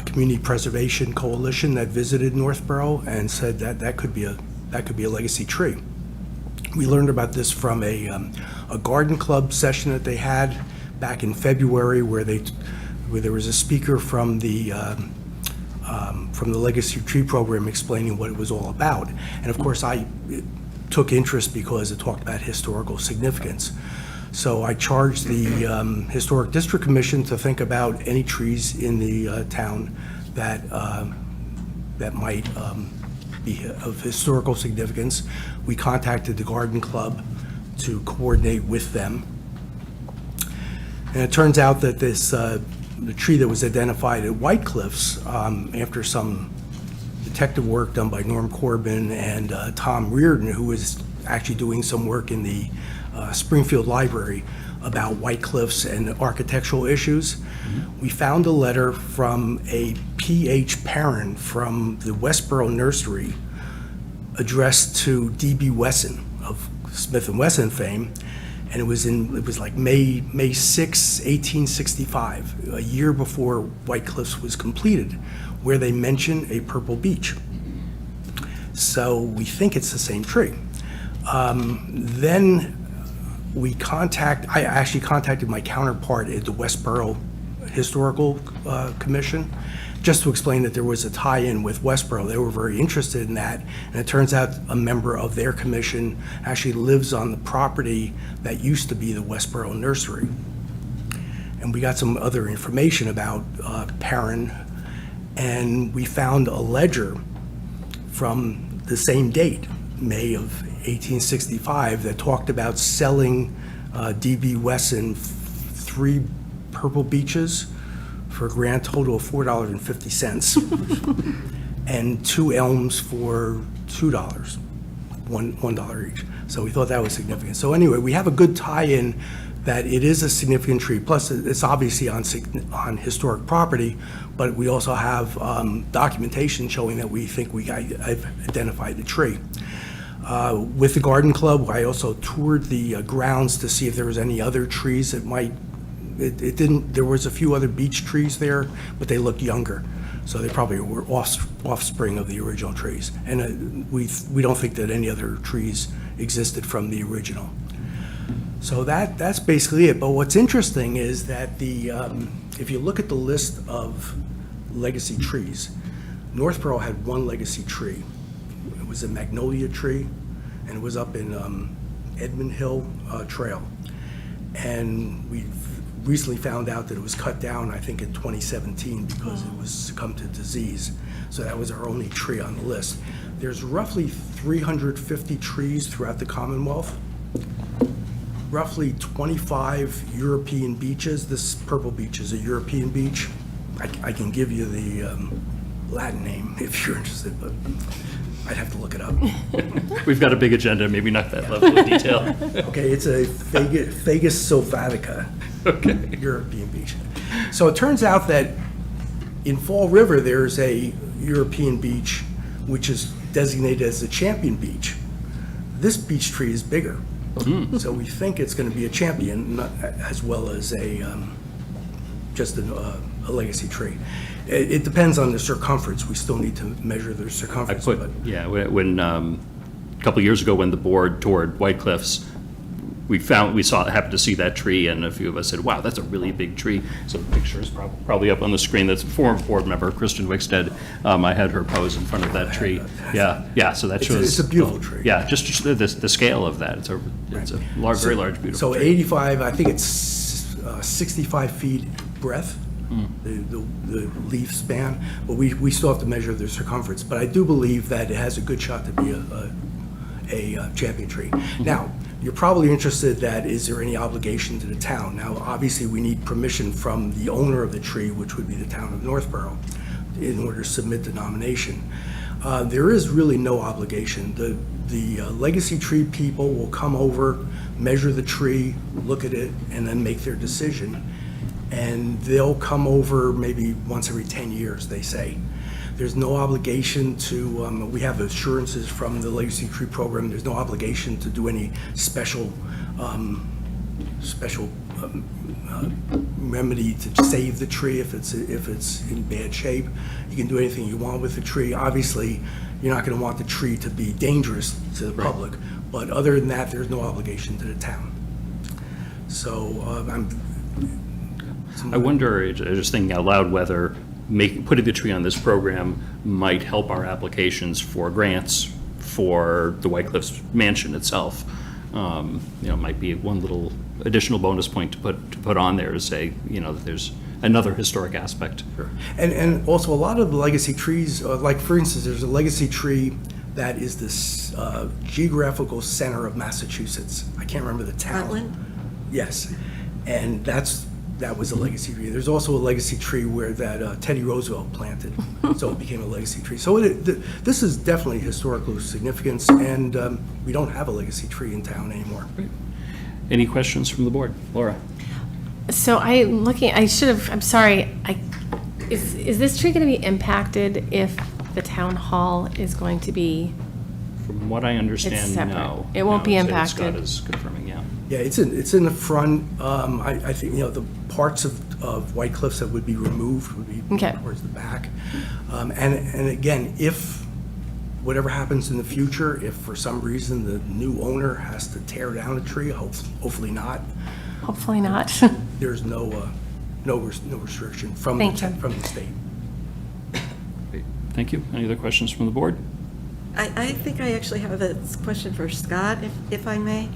Community Preservation Coalition that visited Northborough and said that that could be a legacy tree. We learned about this from a garden club session that they had back in February, where there was a speaker from the legacy tree program explaining what it was all about. And of course, I took interest because it talked about historical significance. So I charged the Historic District Commission to think about any trees in the town that might be of historical significance. We contacted the Garden Club to coordinate with them. And it turns out that the tree that was identified at White Cliffs, after some detective work done by Norm Corbin and Tom Reardon, who was actually doing some work in the Springfield Library about White Cliffs and architectural issues. We found a letter from a P.H. Perrin from the Westboro Nursery addressed to D.B. Wesson of Smith & Wesson fame, And it was like May 6, 1865, a year before White Cliffs was completed, where they mention a purple beech. So we think it's the same tree. Then I actually contacted my counterpart at the Westboro Historical Commission, just to explain that there was a tie-in with Westboro. They were very interested in that, and it turns out a member of their commission actually lives on the property that used to be the Westboro Nursery. And we got some other information about Perrin, and we found a ledger from the same date, May of 1865, that talked about selling D.B. Wesson 3 purple beeches for a grand total of $4.50, and 2 elms for $2, $1 each. So we thought that was significant. So anyway, we have a good tie-in that it is a significant tree. Plus, it's obviously on historic property, but we also have documentation showing that we think I've identified the tree. With the garden club, I also toured the grounds to see if there was any other trees that might. It didn't. There was a few other beech trees there, but they looked younger, so they probably were offspring of the original trees. And we don't think that any other trees existed from the original. So that's basically it. But what's interesting is that if you look at the list of legacy trees, Northborough had 1 legacy tree. It was a magnolia tree, and it was up in Edmund Hill Trail. And we recently found out that it was cut down, I think, in 2017 because it was succumbed to disease. So that was our only tree on the list. There's roughly 350 trees throughout the Commonwealth. Roughly 25 European beeches. This purple beech is a European beech. I can give you the Latin name if you're interested, but I'd have to look it up. We've got a big agenda, maybe not that level of detail. Okay, it's a Fagus sylvatica, European beech. So it turns out that in Fall River, there's a European beech which is designated as the champion beech. This beech tree is bigger. So we think it's going to be a champion as well as just a legacy tree. It depends on the circumference. We still need to measure the circumference. When a couple of years ago when the board toured White Cliffs, happened to see that tree, and a few of us said, wow, that's a really big tree. So the picture is probably up on the screen. That's former board member Kristen Wickstead. I had her pose in front of that tree. So that shows. It's a beautiful tree. Yeah, just the scale of that. It's a very large, beautiful tree. So 85, I think it's 65 feet breadth, the leaf span, but we still have to measure the circumference. But I do believe that it has a good shot to be a champion tree. Now, you're probably interested that is there any obligation to the town? Now, obviously, we need permission from the owner of the tree, which would be the town of Northborough, in order to submit the nomination. There is really no obligation. The legacy tree people will come over, measure the tree, look at it, and then make their decision. And they'll come over maybe once every 10 years, they say. There's no obligation to, we have assurances from the Legacy Tree Program, there's no obligation to do any special remedy to save the tree if it's in bad shape. You can do anything you want with the tree. Obviously, you're not going to want the tree to be dangerous to the public, but other than that, there's no obligation to the town. So I wonder, just thinking out loud, whether putting the tree on this program might help our applications for grants for the White Cliffs mansion itself. Might be one little additional bonus point to put on there to say, that there's another historic aspect. Sure. And also a lot of the legacy trees, like for instance, there's a legacy tree that is this geographical center of Massachusetts. I can't remember the town. Rutland? Yes, and that was a legacy tree. There's also a legacy tree where that Teddy Roosevelt planted, so it became a legacy tree. So this is definitely historical significance, and we don't have a legacy tree in town anymore. Great. Any questions from the board? Laura? So I'm sorry, is this tree going to be impacted if the town hall is going to be From what I understand, separate. no. It won't be No, it's- Scott impacted. is confirming, yeah. Yeah, it's in the front. I think, the parts of White Cliffs that would be removed would be Okay. towards the back. And again, if whatever happens in the future, if for some reason the new owner has to tear down a tree, hopefully not, Hopefully not. there's no restriction from Thank you. from the state. Great. Thank you. Any other questions from the board? I think I actually have a question for Scott, if I may.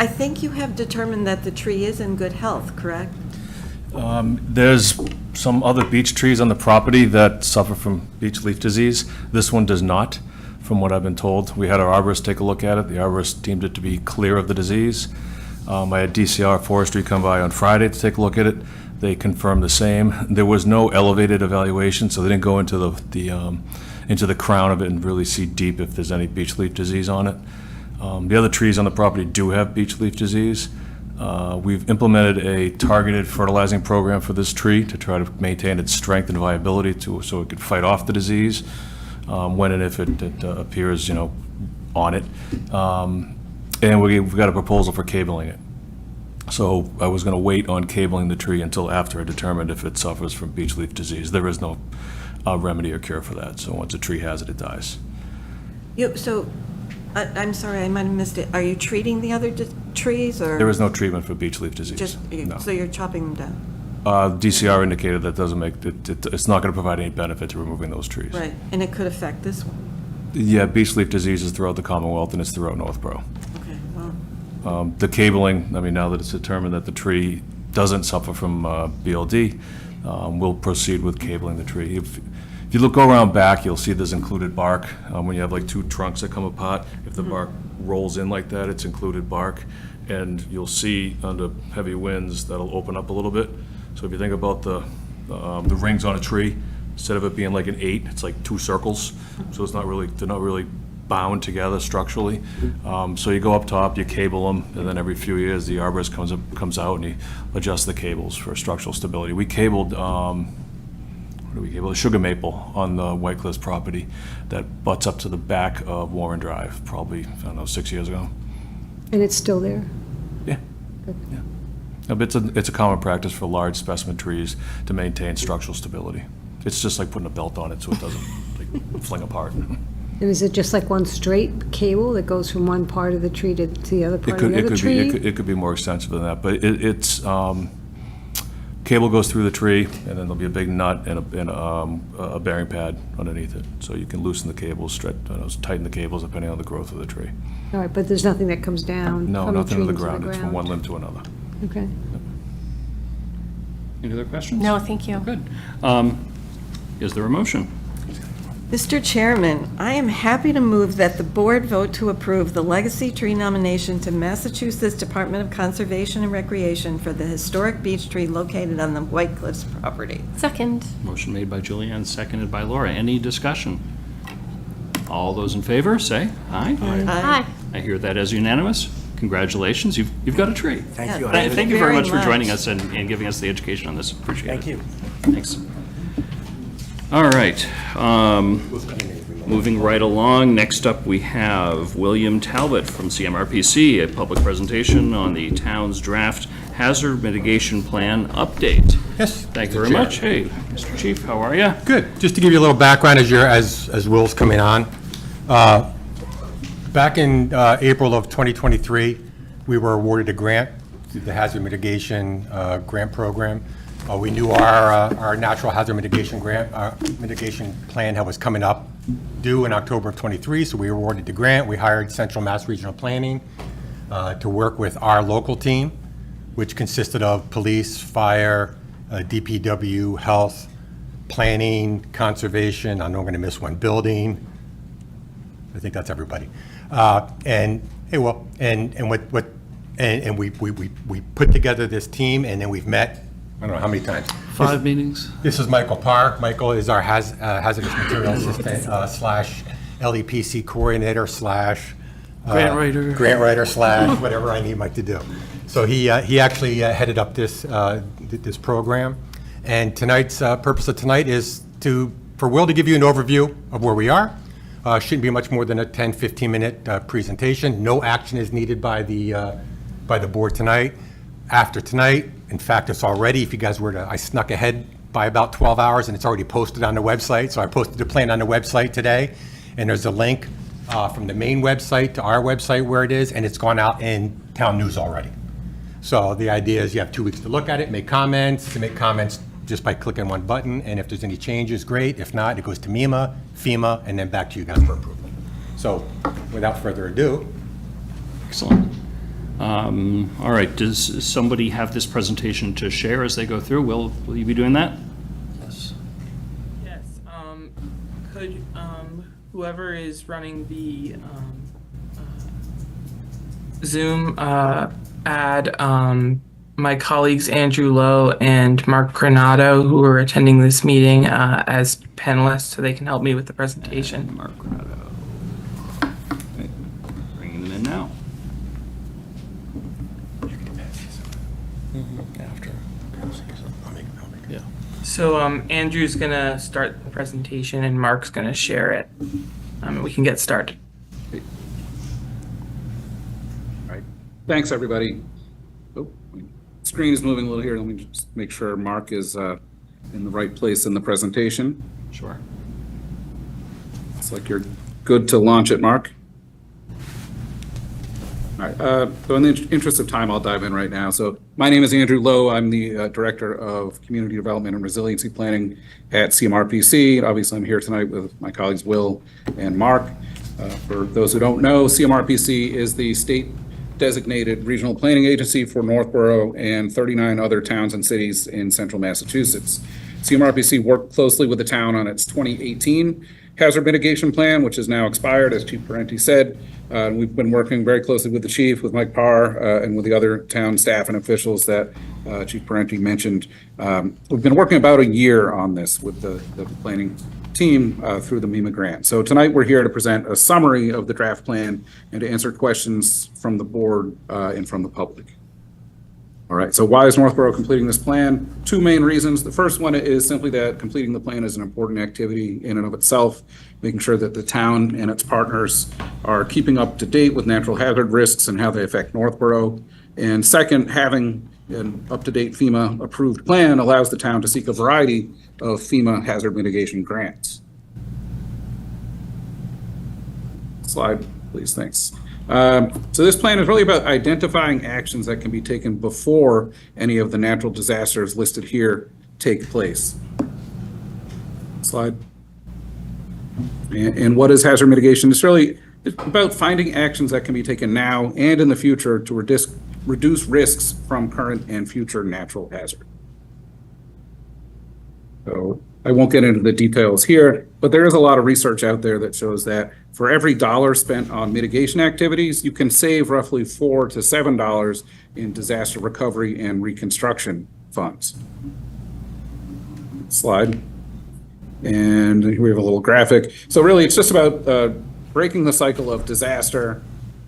I think you have determined that the tree is in good health, correct? There's some other beech trees on the property that suffer from beech leaf disease. This one does not, from what I've been told. We had our arborist take a look at it. The arborist deemed it to be clear of the disease. I had DCR Forestry come by on Friday to take a look at it. They confirmed the same. There was no elevated evaluation, so they didn't go into the crown of it and really see deep if there's any beech leaf disease on it. The other trees on the property do have beech leaf disease. We've implemented a targeted fertilizing program for this tree to try to maintain its strength and viability so it could fight off the disease when and if it appears, on it. And we've got a proposal for cabling it. So I was going to wait on cabling the tree until after I determined if it suffers from beech leaf disease. There is no remedy or cure for that. So once a tree has it, it dies. I'm sorry, I might have missed it. Are you treating the other trees, or? There is no treatment for beech leaf disease. No. So you're chopping them down? DCR indicated that doesn't make, it's not going to provide any benefit to removing those trees. Right, and it could affect this one? Yeah, beech leaf disease is throughout the Commonwealth and it's throughout Northborough. Okay, well. The cabling, now that it's determined that the tree doesn't suffer from BLD, we'll proceed with cabling the tree. If you go around back, you'll see there's included bark. When you have like two trunks that come apart, if the bark rolls in like that, it's included bark. And you'll see under heavy winds, that'll open up a little bit. So if you think about the rings on a tree, instead of it being like an 8, it's like 2 circles. So they're not really bound together structurally. So you go up top, you cable them, and then every few years, the arborist comes out and he adjusts the cables for structural stability. We cabled, the sugar maple on the White Cliffs property that butts up to the back of Warren Drive, probably, 6 years ago. And it's still there? Yeah. It's a common practice for large specimen trees to maintain structural stability. It's just like putting a belt on it so it doesn't fling apart. And is it just like one straight cable that goes from one part of the tree to the other part of the other tree? It could be more extensive than that, but it's cable goes through the tree, and then there'll be a big nut and a bearing pad underneath it. So you can loosen the cables, tighten the cables depending on the growth of the tree. All right, but there's nothing that comes down No, from the nothing tree to the into ground. It's from one limb to another. Okay. Any other questions? No, thank you. Good. Is there a motion? Mr. Chairman, I am happy to move that the board vote to approve the legacy tree nomination to Massachusetts Department of Conservation and Recreation for the historic beech tree located on the White Cliffs property. Second. Motion made by Julianne, seconded by Laura. Any discussion? All those in favor, say aye. Aye. I hear that as unanimous. Congratulations, you've got a tree. Thank you. Thank you very much for much. joining us and giving us the education on this. Appreciate it. Thank you. Thanks. All right. Moving right along, next up we have William Talbot from CMRPC, a public presentation on the town's draft hazard mitigation plan update. Yes. Thank you very much. Hey, Mr. Chief, how are you? Good. Just to give you a little background as Will's coming on. Back in April of 2023, we were awarded a grant through the Hazard Mitigation Grant Program. We knew our natural hazard mitigation plan was coming up due in October of 23, so we were awarded the grant. We hired Central Mass Regional Planning to work with our local team, which consisted of police, fire, DPW, health, planning, conservation. I know I'm going to miss one, building. I think that's everybody. And we put together this team, and then we've met, I don't know how many times. 5 meetings. This is Michael Parr. Michael is our hazardous material assistant slash LEPC coordinator slash Grant writer. Grant writer slash whatever I need Mike to do. So he actually headed up this program. And tonight's purpose of tonight is for Will to give you an overview of where we are, Shouldn't be much more than a 10, 15-minute presentation. No action is needed by the board tonight. After tonight, in fact, it's already, if you guys were to, I snuck ahead by about 12 hours and it's already posted on the website. So I posted the plan on the website today, and there's a link from the main website to our website where it is, and it's gone out in town news already. So the idea is you have 2 weeks to look at it, make comments. You make comments just by clicking one button, and if there's any changes, great. If not, it goes to MEMA, FEMA, and then back to you guys for approval. So without further ado. Excellent. All right, does somebody have this presentation to share as they go through? Will you be doing that? Yes. Yes, could, whoever is running the, Zoom, add, my colleagues Andrew Lowe and Mark Granato, who are attending this meeting, as panelists, so they can help me with the presentation. Mark Granato. Okay. Bringing them in now. After. Yeah. So, Andrew's gonna start the presentation and Mark's gonna share it. We can get started. Thanks, everybody. Oh, my screen is moving a little here. Let me just make sure Mark is in the right place in the presentation. Sure. It's like you're good to launch it, Mark. All right, so in the interest of time, I'll dive in right now. So my name is Andrew Lowe. I'm the Director of Community Development and Resiliency Planning at CMRPC. Obviously, I'm here tonight with my colleagues Will and Mark. For those who don't know, CMRPC is the state designated regional planning agency for Northborough and 39 other towns and cities in central Massachusetts. CMRPC worked closely with the town on its 2018 hazard mitigation plan, which is now expired, as Chief Parenti said. We've been working very closely with the chief, with Mike Parr, and with the other town staff and officials that Chief Parenti mentioned. We've been working about a year on this with the planning team through the MEMA grant. So tonight we're here to present a summary of the draft plan and to answer questions from the board and from the public. All right, so why is Northborough completing this plan? Two main reasons. The first one is simply that completing the plan is an important activity in and of itself, making sure that the town and its partners are keeping up to date with natural hazard risks and how they affect Northborough. And second, having an up-to-date FEMA approved plan allows the town to seek a variety of FEMA hazard mitigation grants. Slide, please, thanks. So this plan is really about identifying actions that can be taken before any of the natural disasters listed here take place. Slide. And what is hazard mitigation? It's really about finding actions that can be taken now and in the future to reduce risks from current and future natural hazard. So I won't get into the details here, but there is a lot of research out there that shows that for every dollar spent on mitigation activities, you can save roughly $4 to $7 in disaster recovery and reconstruction funds. Slide. And here we have a little graphic. So really, it's just about breaking the cycle of disaster,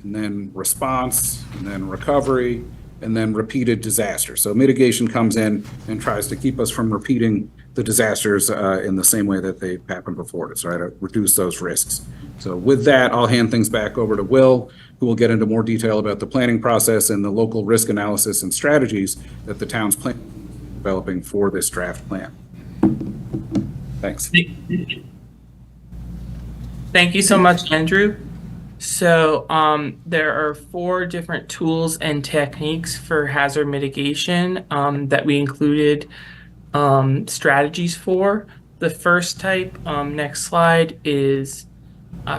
and then response, and then recovery, and then repeated disaster. So mitigation comes in and tries to keep us from repeating the disasters in the same way that they happened before, to try to reduce those risks. So with that, I'll hand things back over to Will, who will get into more detail about the planning process and the local risk analysis and strategies that the town's developing for this draft plan. Thanks. Thank you so much, Andrew. So there are 4 different tools and techniques for hazard mitigation that we included strategies for. The first type, next slide, is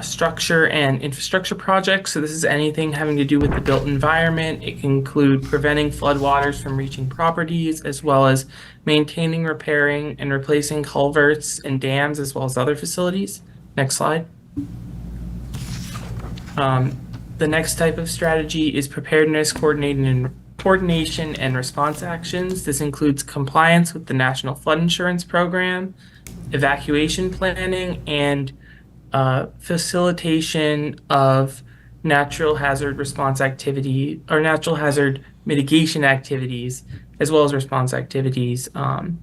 structure and infrastructure projects. So this is anything having to do with the built environment. It can include preventing floodwaters from reaching properties, as well as maintaining, repairing, and replacing culverts and dams, as well as other facilities. Next slide. The next type of strategy is preparedness, coordination, and response actions. This includes compliance with the National Flood Insurance Program, evacuation planning, and facilitation of natural hazard response activity or natural hazard mitigation activities, as well as response activities from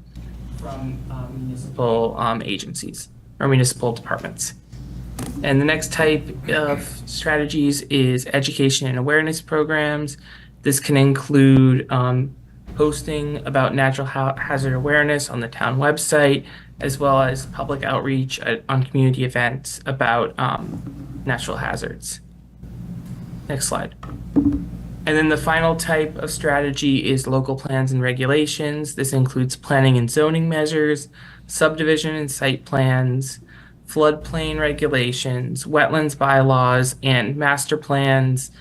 municipal agencies or municipal departments. And the next type of strategies is education and awareness programs. This can include posting about natural hazard awareness on the town website, as well as public outreach on community events about natural hazards. Next slide. And then the final type of strategy is local plans and regulations. This includes planning and zoning measures, subdivision and site plans, floodplain regulations, wetlands bylaws, and master plans,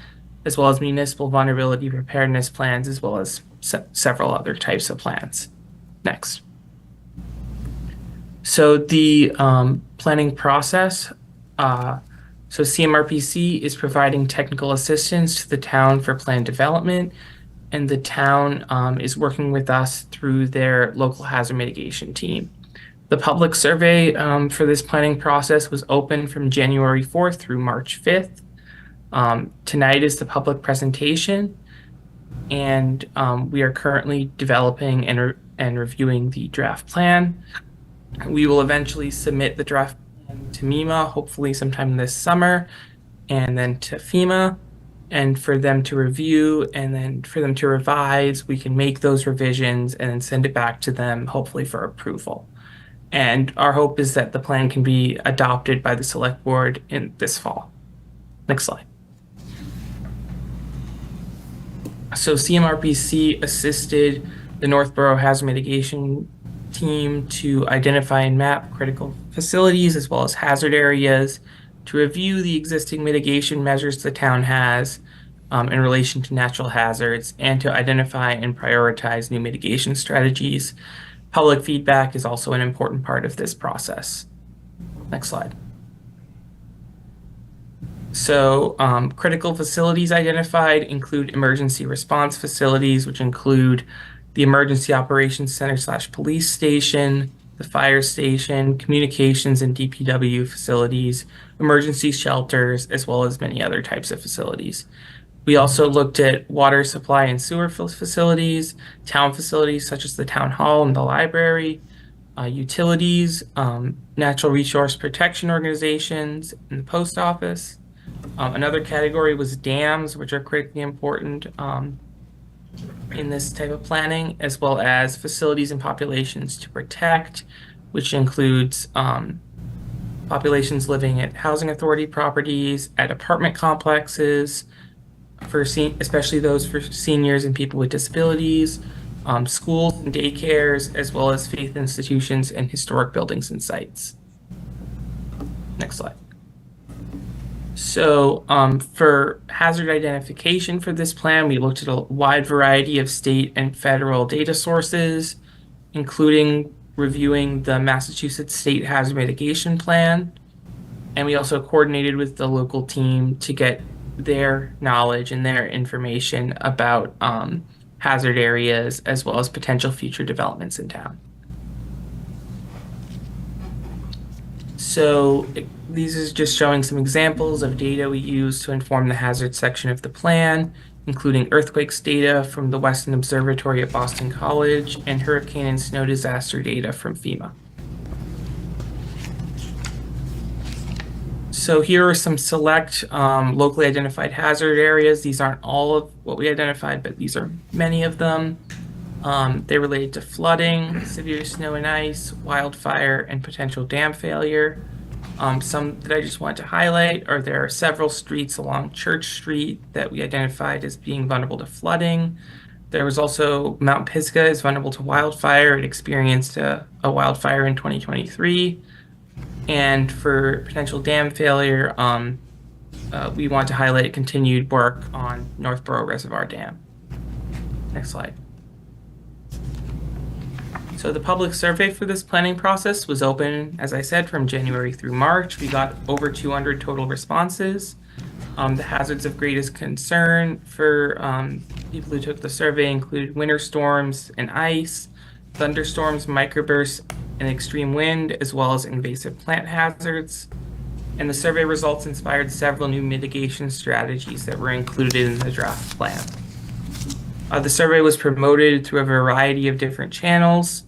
as well as municipal vulnerability preparedness plans, as well as several other types of plans. Next. So the planning process, so CMRPC is providing technical assistance to the town for plan development, and the town is working with us through their local hazard mitigation team. The public survey for this planning process was open from January 4th through March 5th. Tonight is the public presentation, and we are currently developing and reviewing the draft plan. We will eventually submit the draft plan to MEMA, hopefully sometime this summer, and then to FEMA, and for them to review, and then for them to revise. We can make those revisions and then send it back to them, hopefully for approval. And our hope is that the plan can be adopted by the select board in this fall. Next slide. So CMRPC assisted the Northborough Hazard Mitigation team to identify and map critical facilities as well as hazard areas, to review the existing mitigation measures the town has in relation to natural hazards, and to identify and prioritize new mitigation strategies. Public feedback is also an important part of this process. Next slide. So critical facilities identified include emergency response facilities, which include the Emergency Operations Center / police station, the fire station, communications and DPW facilities, emergency shelters, as well as many other types of facilities. We also looked at water supply and sewer facilities, town facilities such as the town hall and the library, utilities, natural resource protection organizations, and the post office. Another category was dams, which are critically important in this type of planning, as well as facilities and populations to protect, which includes populations living at housing authority properties, at apartment complexes, especially those for seniors and people with disabilities, schools and daycares, as well as faith institutions and historic buildings and sites. Next slide. So for hazard identification for this plan, we looked at a wide variety of state and federal data sources, including reviewing the Massachusetts State Hazard Mitigation Plan. And we also coordinated with the local team to get their knowledge and their information about hazard areas, as well as potential future developments in town. So these is just showing some examples of data we use to inform the hazard section of the plan, including earthquakes data from the Weston Observatory at Boston College and hurricane and snow disaster data from FEMA. So here are some select locally identified hazard areas. These aren't all of what we identified, but these are many of them. They relate to flooding, severe snow and ice, wildfire, and potential dam failure. Some that I just want to highlight are there are several streets along Church Street that we identified as being vulnerable to flooding. There was also Mount Pisgah is vulnerable to wildfire. It experienced a wildfire in 2023. And for potential dam failure, we want to highlight continued work on Northborough Reservoir Dam. Next slide. So the public survey for this planning process was open, as I said, from January through March. We got over 200 total responses. The hazards of greatest concern for people who took the survey included winter storms and ice, thunderstorms, microbursts, and extreme wind, as well as invasive plant hazards. And the survey results inspired several new mitigation strategies that were included in the draft plan. The survey was promoted through a variety of different channels,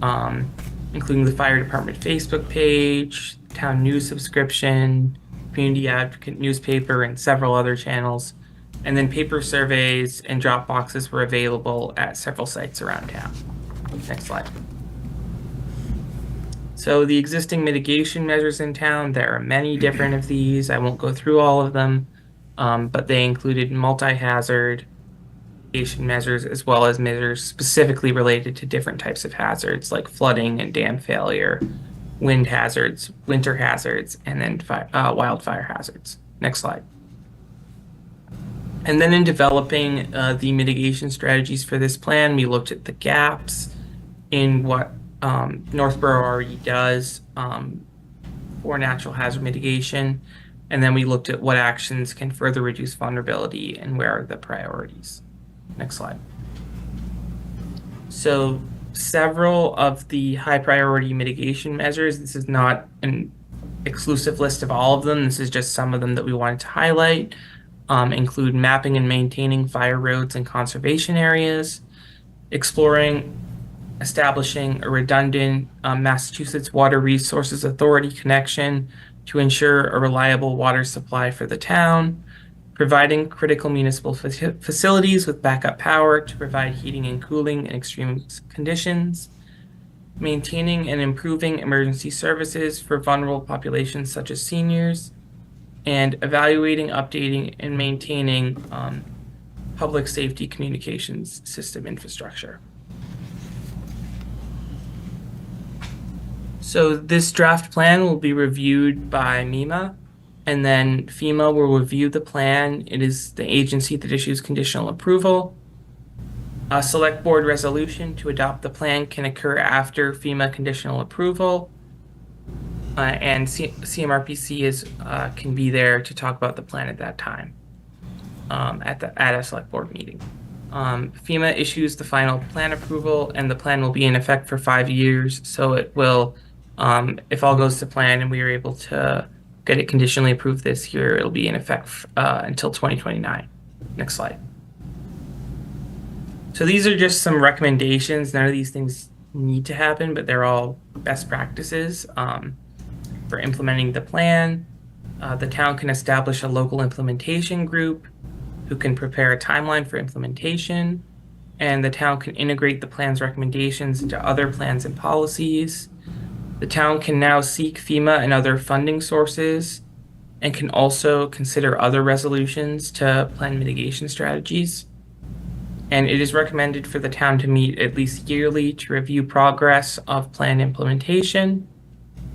including the fire department Facebook page, town news subscription, community advocate newspaper, and several other channels. And then paper surveys and drop boxes were available at several sites around town. Next slide. So the existing mitigation measures in town, there are many different of these. I won't go through all of them, but they included multi-hazard mitigation measures as well as measures specifically related to different types of hazards like flooding and dam failure, wind hazards, winter hazards, and then wildfire hazards. Next slide. And then in developing the mitigation strategies for this plan, we looked at the gaps in what Northborough already does for natural hazard mitigation. And then we looked at what actions can further reduce vulnerability and where are the priorities. Next slide. So several of the high priority mitigation measures, this is not an exclusive list of all of them, this is just some of them that we wanted to highlight, include mapping and maintaining fire roads and conservation areas, establishing a redundant Massachusetts Water Resources Authority connection to ensure a reliable water supply for the town, providing critical municipal facilities with backup power to provide heating and cooling in extreme conditions, maintaining and improving emergency services for vulnerable populations such as seniors, and evaluating, updating, and maintaining public safety communications system infrastructure. So this draft plan will be reviewed by MEMA, and then FEMA will review the plan. It is the agency that issues conditional approval. A select board resolution to adopt the plan can occur after FEMA conditional approval. And CMRPC can be there to talk about the plan at that time at a select board meeting. FEMA issues the final plan approval, and the plan will be in effect for 5 years. So it will, if all goes to plan and we are able to get it conditionally approved this year, it'll be in effect until 2029. Next slide. So these are just some recommendations. None of these things need to happen, but they're all best practices for implementing the plan. The town can establish a local implementation group who can prepare a timeline for implementation, and the town can integrate the plan's recommendations into other plans and policies. The town can now seek FEMA and other funding sources and can also consider other resolutions to plan mitigation strategies. And it is recommended for the town to meet at least yearly to review progress of plan implementation.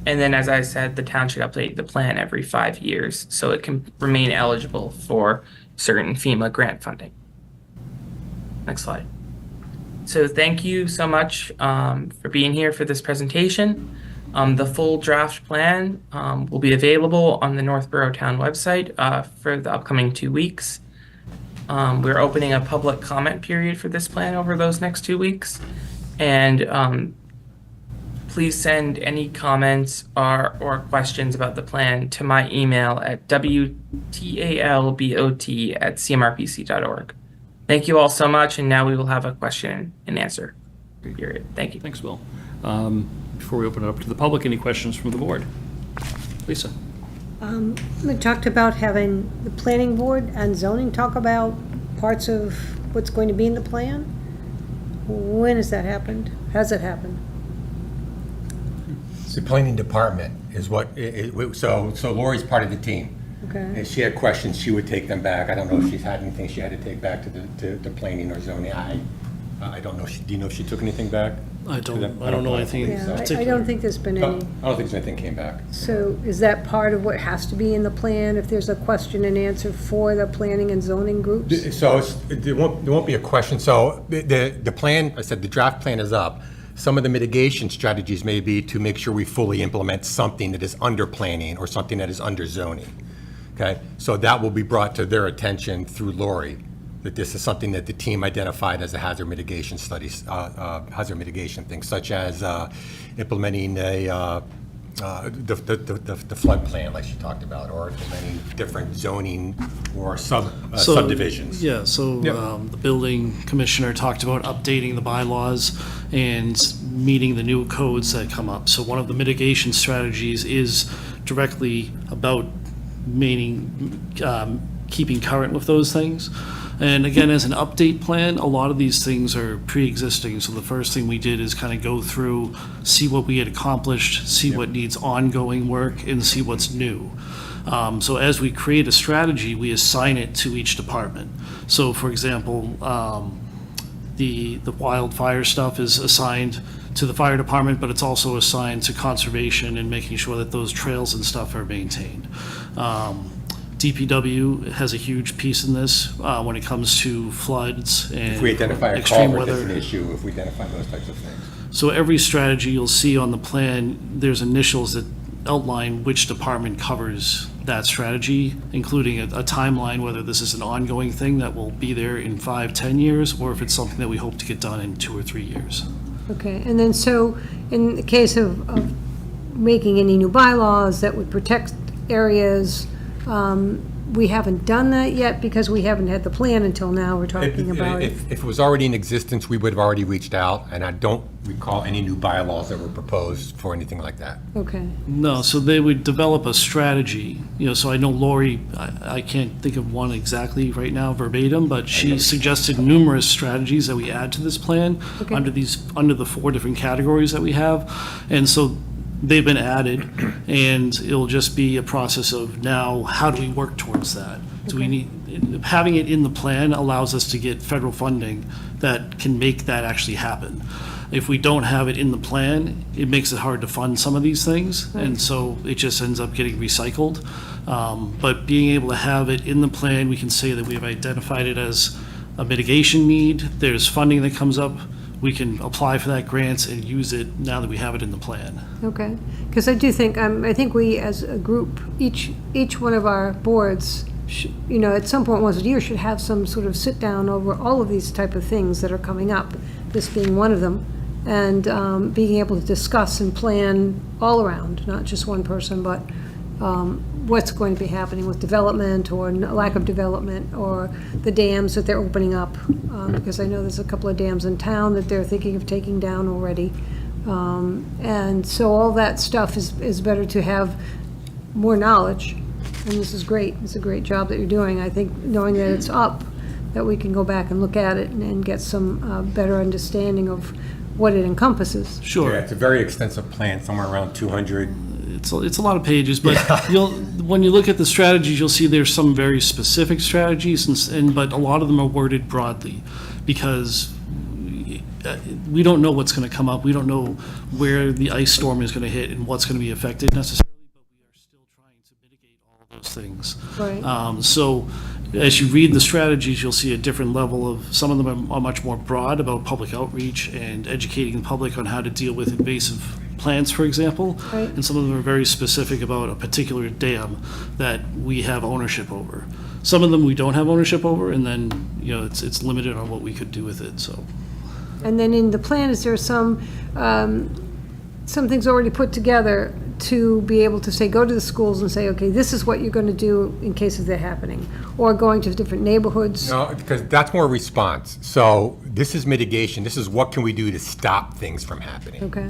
And then, as I said, the town should update the plan every 5 years so it can remain eligible for certain FEMA grant funding. Next slide. So thank you so much for being here for this presentation. The full draft plan will be available on the Northborough Town website for the upcoming 2 weeks. We're opening a public comment period for this plan over those next 2 weeks. And please send any comments or questions about the plan to my email at wtalbot@cmrpc.org. Thank you all so much, and now we will have a question and answer period. Thank you. Thanks, Will. Before we open it up to the public, any questions from the board? Lisa? We talked about having the planning board and zoning talk about parts of what's going to be in the plan. When has that happened? Has it happened? The planning department is what, so Lori's part of the team. Okay. If she had questions, she would take them back. I don't know if she's had anything she had to take back to the planning or zoning. I don't know. Do you know if she took anything back? I don't know anything. Yeah, I don't think there's been any. I don't think anything came back. So is that part of what has to be in the plan if there's a question and answer for the planning and zoning groups? So there won't be a question. So the plan, I said the draft plan is up. Some of the mitigation strategies may be to make sure we fully implement something that is under planning or something that is under zoning. Okay, so that will be brought to their attention through Lori, that this is something that the team identified as a hazard mitigation studies, hazard mitigation thing, such as implementing a the flood plan like she talked about, or the many different zoning or subdivisions. Yeah, so the building commissioner talked about updating the bylaws and meeting the new codes that come up. So one of the mitigation strategies is directly about keeping current with those things. And again, as an update plan, a lot of these things are pre-existing. So the first thing we did is kind of go through, see what we had accomplished, see what needs ongoing work, and see what's new. So as we create a strategy, we assign it to each department. So for example, the wildfire stuff is assigned to the fire department, but it's also assigned to conservation and making sure that those trails and stuff are maintained. DPW has a huge piece in this when it comes to floods and If we identify a extreme culvert, weather. that's an issue, if we identify those types of things. So every strategy you'll see on the plan, there's initials that outline which department covers that strategy, including a timeline, whether this is an ongoing thing that will be there in 5-10 years, or if it's something that we hope to get done in 2 or 3 years. Okay, and then so in the case of making any new bylaws that would protect areas, we haven't done that yet because we haven't had the plan until now. We're talking about it. If it was already in existence, we would have already reached out, and I don't recall any new bylaws that were proposed for anything like that. Okay, No, so they would develop a strategy, so I know Lori, I can't think of one exactly right now verbatim, but she suggested numerous strategies that we add to this plan Okay. under the 4 different categories that we have. And so they've been added, and it'll just be a process of now, how do we work towards that? Do we need, having it in the plan allows us to get federal funding that can make that actually happen. If we don't have it in the plan, it makes it hard to fund some of these things, and so it just ends up getting recycled. But being able to have it in the plan, we can say that we have identified it as a mitigation need, there's funding that comes up, we can apply for that grant and use it now that we have it in the plan. okay. Because I do think, I think we as a group, each one of our boards, at some point once a year should have some sort of sit down over all of these type of things that are coming up, this being one of them, and being able to discuss and plan all around, not just one person, but what's going to be happening with development or lack of development, or the dams that they're opening up, because I know there's a couple of dams in town that they're thinking of taking down already. And so all that stuff is better to have more knowledge, and this is great. It's a great job that you're doing. I think knowing that it's up, that we can go back and look at it and get some better understanding of what it encompasses. Sure. Yeah, it's a very extensive plan, somewhere around 200. It's a lot of pages, but when you look at the strategies, you'll see there's some very specific strategies, but a lot of them are worded broadly, because we don't know what's going to come up. We don't know where the ice storm is going to hit and what's going to be affected necessarily, but we are still trying to mitigate all of those things. Right. So as you read the strategies, you'll see a different level of, some of them are much more broad about public outreach and educating the public on how to deal with invasive plants, for example. Right. And some of them are very specific about a particular dam that we have ownership over. Some of them we don't have ownership over, and then, it's limited on what we could do with it, so. And then in the plan, is there some things already put together to be able to say, go to the schools and say, okay, this is what you're going to do in case of that happening, or going to different neighborhoods? No, because that's more response. So this is mitigation. This is what can we do to stop things from happening, Okay,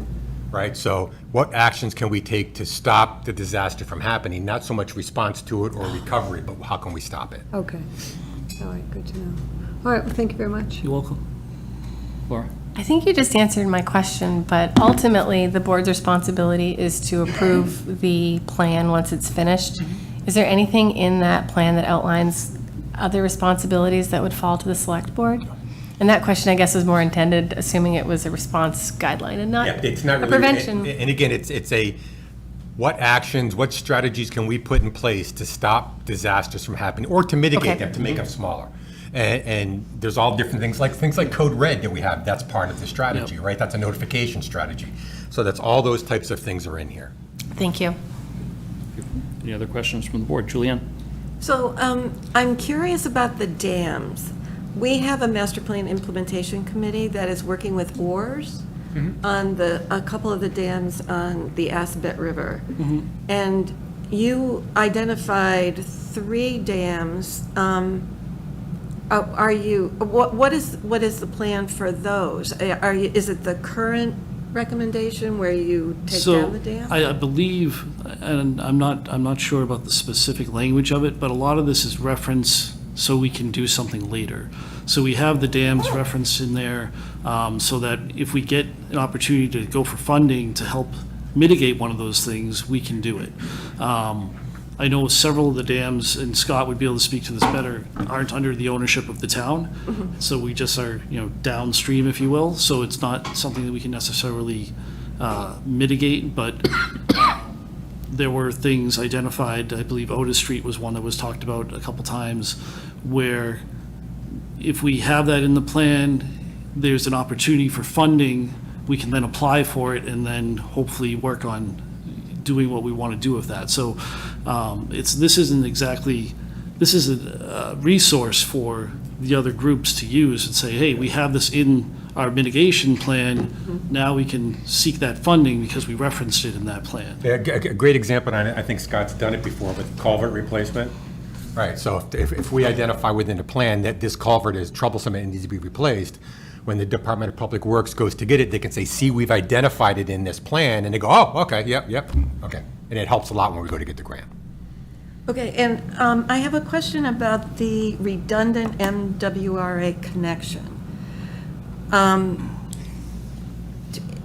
right? So what actions can we take to stop the disaster from happening? Not so much response to it or recovery, but how can we stop it? okay. All right, good to know. All right, well, thank you very much. You're welcome. Laura? I think you just answered my question, but ultimately, the board's responsibility is to approve the plan once it's finished. Is there anything in that plan that outlines other responsibilities that would fall to the select board? And that question, I guess, was more intended, assuming it was a response guideline and not Yeah, it's not a really. prevention. And again, it's a, what actions, what strategies can we put in place to stop disasters from happening or to mitigate them, to make them smaller? And there's all different things like Code Red that we have. That's part of the strategy, right? That's a notification strategy. So that's all those types of things are in here. Thank you. Any other questions from the board? Julianne? So I'm curious about the dams. We have a master plan implementation committee that is working with ORS on a couple of the dams on the Assabet River. And you identified 3 dams. What is the plan for those? Is it the current recommendation where you take down the dam? So I believe, and I'm not sure about the specific language of it, but a lot of this is reference so we can do something later. So we have the dams referenced in there, so that if we get an opportunity to go for funding to help mitigate one of those things, we can do it. I know several of the dams, and Scott would be able to speak to this better, aren't under the ownership of the town. So we just are, downstream, if you will. So it's not something that we can necessarily mitigate, but there were things identified. I believe Otis Street was one that was talked about a couple times, where if we have that in the plan, there's an opportunity for funding, we can then apply for it and then hopefully work on doing what we want to do with that. So this is a resource for the other groups to use and say, hey, we have this in our mitigation plan, now we can seek that funding because we referenced it in that plan. Yeah, a great example, and I think Scott's done it before, with culvert replacement. Right, so if we identify within the plan that this culvert is troublesome and needs to be replaced, when the Department of Public Works goes to get it, they can say, see, we've identified it in this plan, and they go, oh, okay, yep, okay. And it helps a lot when we go to get the grant. Okay, and I have a question about the redundant MWRA connection.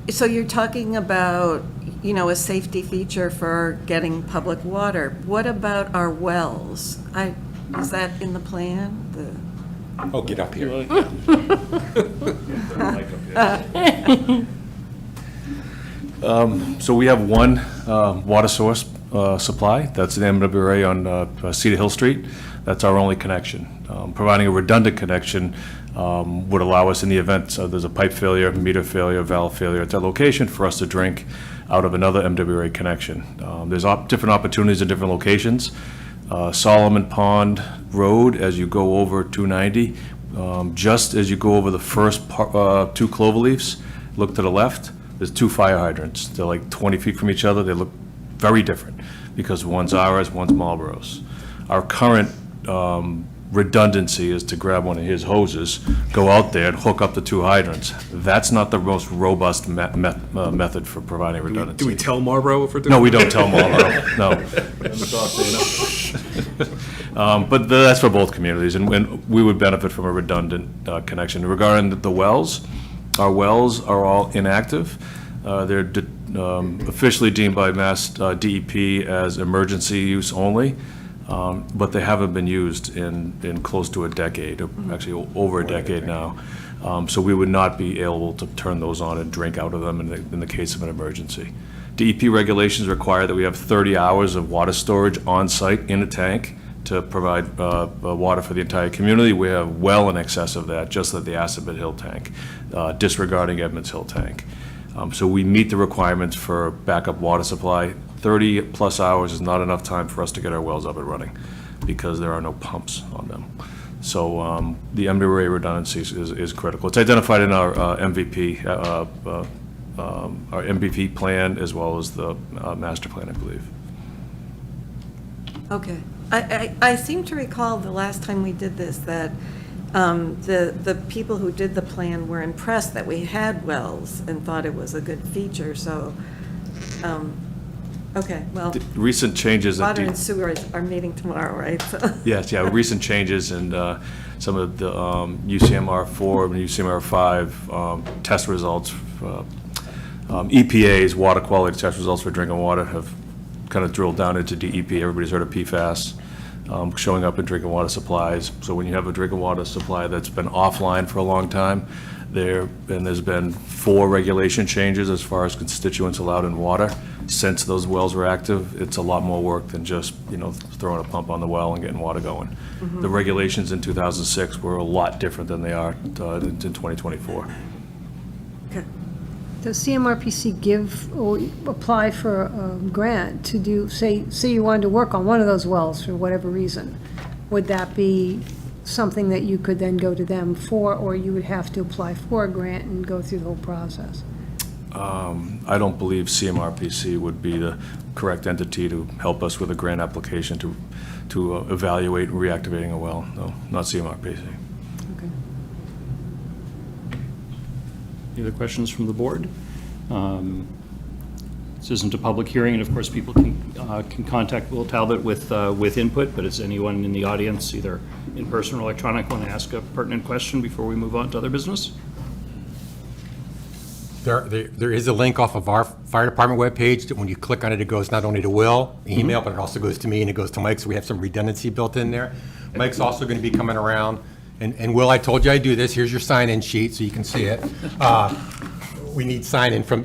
So you're talking about, a safety feature for getting public water. What about our wells? Is that in the plan? Oh, get up here. So we have one water source supply. That's an MWRA on Cedar Hill Street. That's our only connection. Providing a redundant connection would allow us, in the event there's a pipe failure, meter failure, valve failure at that location, for us to drink out of another MWRA connection. There's different opportunities in different locations. Solomon Pond Road, as you go over 290, just as you go over the first 2 cloverleafs, look to the left, there's 2 fire hydrants. They're like 20 feet from each other. They look very different because one's ours, one's Marlboro's. Our current redundancy is to grab one of his hoses, go out there and hook up the 2 hydrants. That's not the most robust method for providing redundancy. Do we tell Marlboro if we're doing? No, we don't tell Marlboro, no. But that's for both communities, and we would benefit from a redundant connection. Regarding the wells, our wells are all inactive. They're officially deemed by Mass DEP as emergency use only, but they haven't been used in close to a decade, actually over a decade now. So we would not be able to turn those on and drink out of them in the case of an emergency. DEP regulations require that we have 30 hours of water storage on site in a tank to provide water for the entire community. We have well in excess of that, just at the Assabet Hill tank, disregarding Edmonds Hill tank. So we meet the requirements for backup water supply. 30-plus hours is not enough time for us to get our wells up and running because there are no pumps on them. So the MWRA redundancy is critical. It's identified in our MVP, our MVP plan, as well as the master plan, I believe. Okay. I seem to recall the last time we did this, that the people who did the plan were impressed that we had wells and thought it was a good feature, so, okay, well. Recent changes. Water and sewer are meeting tomorrow, right? So. Yes, yeah, recent changes and some of the UCMR4 and UCMR5 test results, EPA's water quality test results for drinking water have kind of drilled down into DEP. Everybody's heard of PFAS showing up in drinking water supplies. So when you have a drinking water supply that's been offline for a long time, there's been 4 regulation changes as far as constituents allowed in water. Since those wells were active, it's a lot more work than just, throwing a pump on the well and getting water going. Mm-hmm. The regulations in 2006 were a lot different than they are in 2024. Okay. Does CMRPC give or apply for a grant to do, say you wanted to work on one of those wells for whatever reason? Would that be something that you could then go to them for, or you would have to apply for a grant and go through the whole process? I don't believe CMRPC would be the correct entity to help us with a grant application to evaluate reactivating a well. No, not CMRPC. Any other questions from the board? This isn't a public hearing, and of course, people can contact Will Talbot with input, but is anyone in the audience, either in person or electronic, want to ask a pertinent question before we move on to other business? There is a link off of our fire department webpage that when you click on it, it goes not only to Will, email, but it also goes to me and it goes to Mike, so we have some redundancy built in there. Mike's also going to be coming around. And Will, I told you I'd do this. Here's your sign-in sheet so you can see it. We need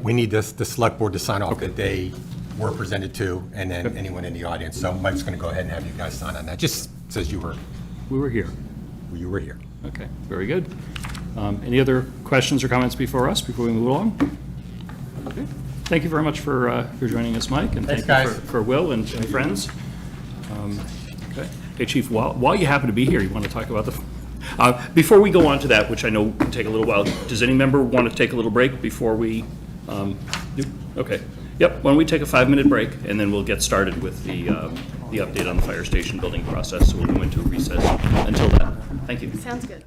we need the select board to sign off that they were presented to, and then anyone in the audience. So Mike's going to go ahead and have you guys sign on that. Just says We were here. You were here. Okay, very good. Any other questions or comments before we move along? Okay. Thank you very much for joining us, Mike, and Thanks, thank you guys. for Will and friends. Okay. Hey, Chief, while you happen to be here, you want to talk about before we go on to that, which I know can take a little while, does any member want to take a little break before we do? Okay. Yep, why don't we take a 5-minute break, and then we'll get started with the update on the fire station building process. So we'll go into a recess until then. Thank you. Sounds good.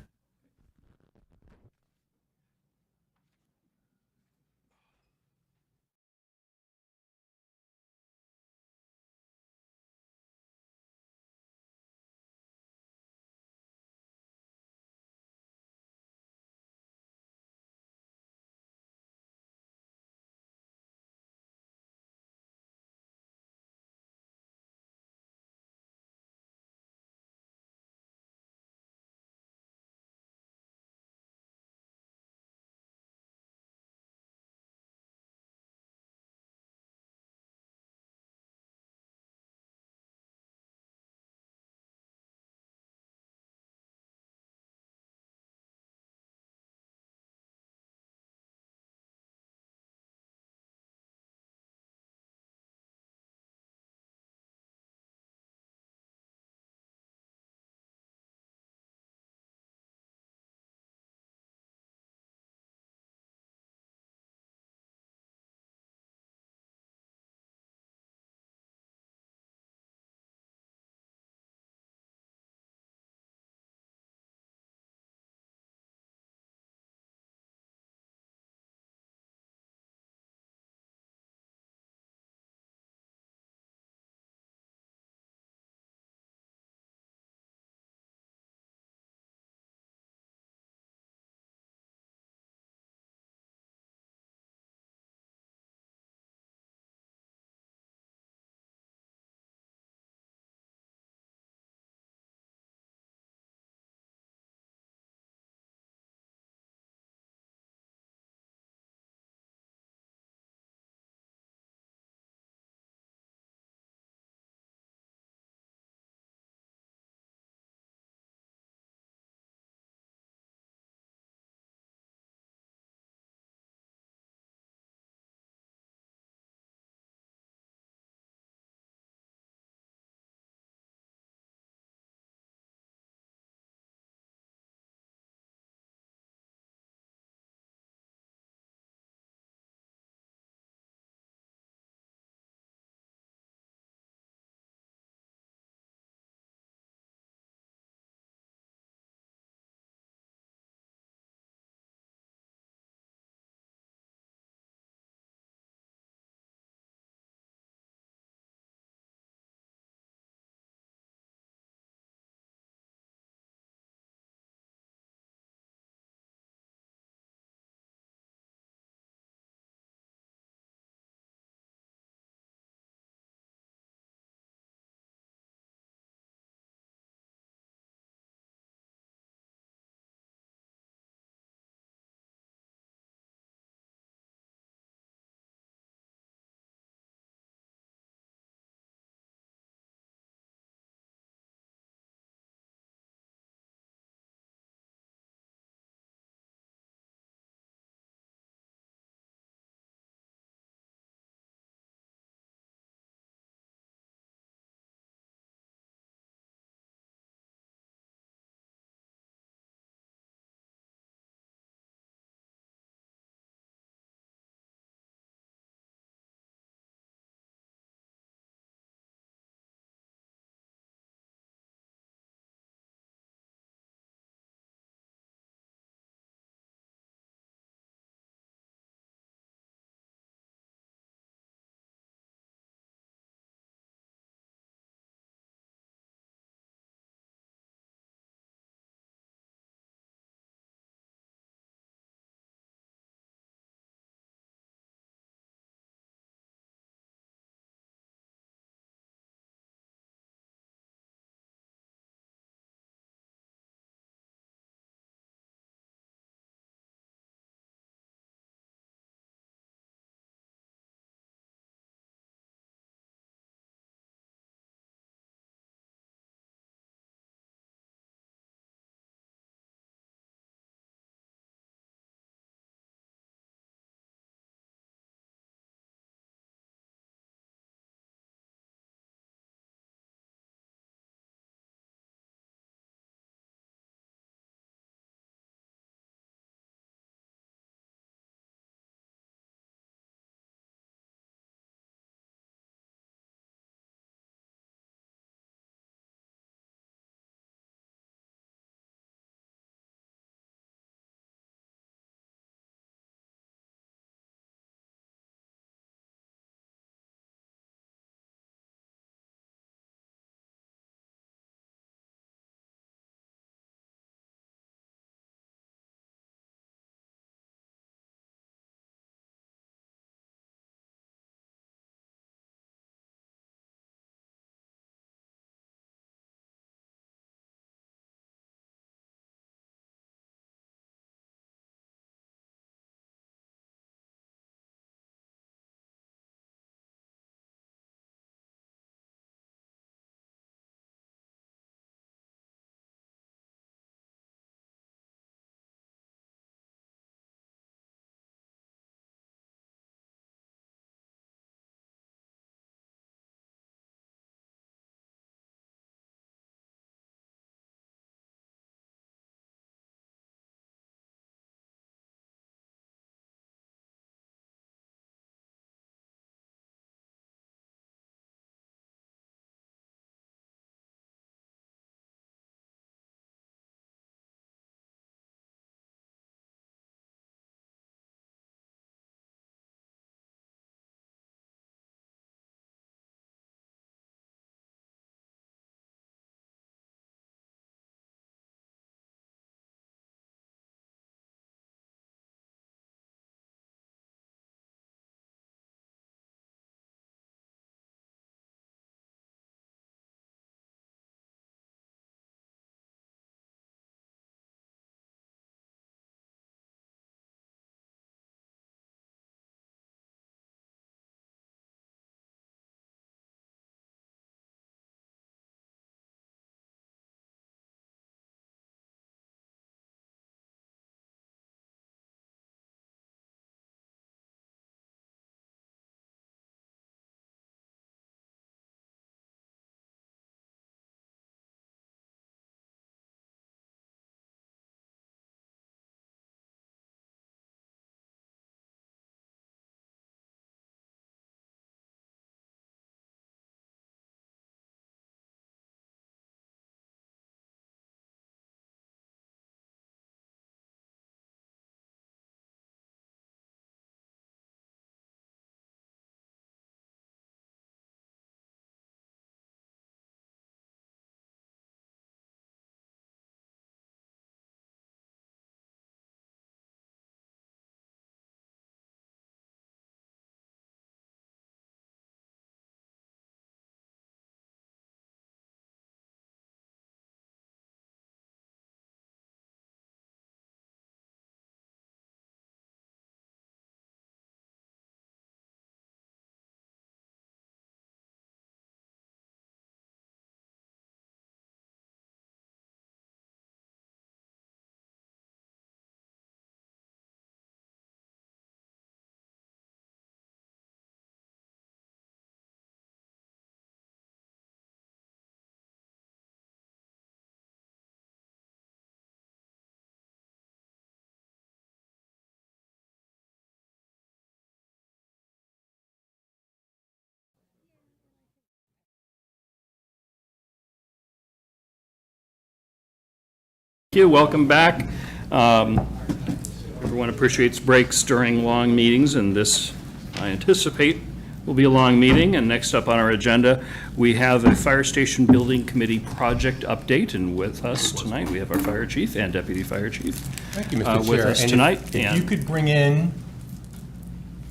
you. Welcome back. Everyone appreciates breaks during long meetings, and this, I anticipate, will be a long meeting. And next up on our agenda, we have a Fire Station Building Committee project update. And with us tonight, we have our Fire Chief and Deputy Fire Chief. Thank you, Mr. Chair. With us And tonight. If you could bring in,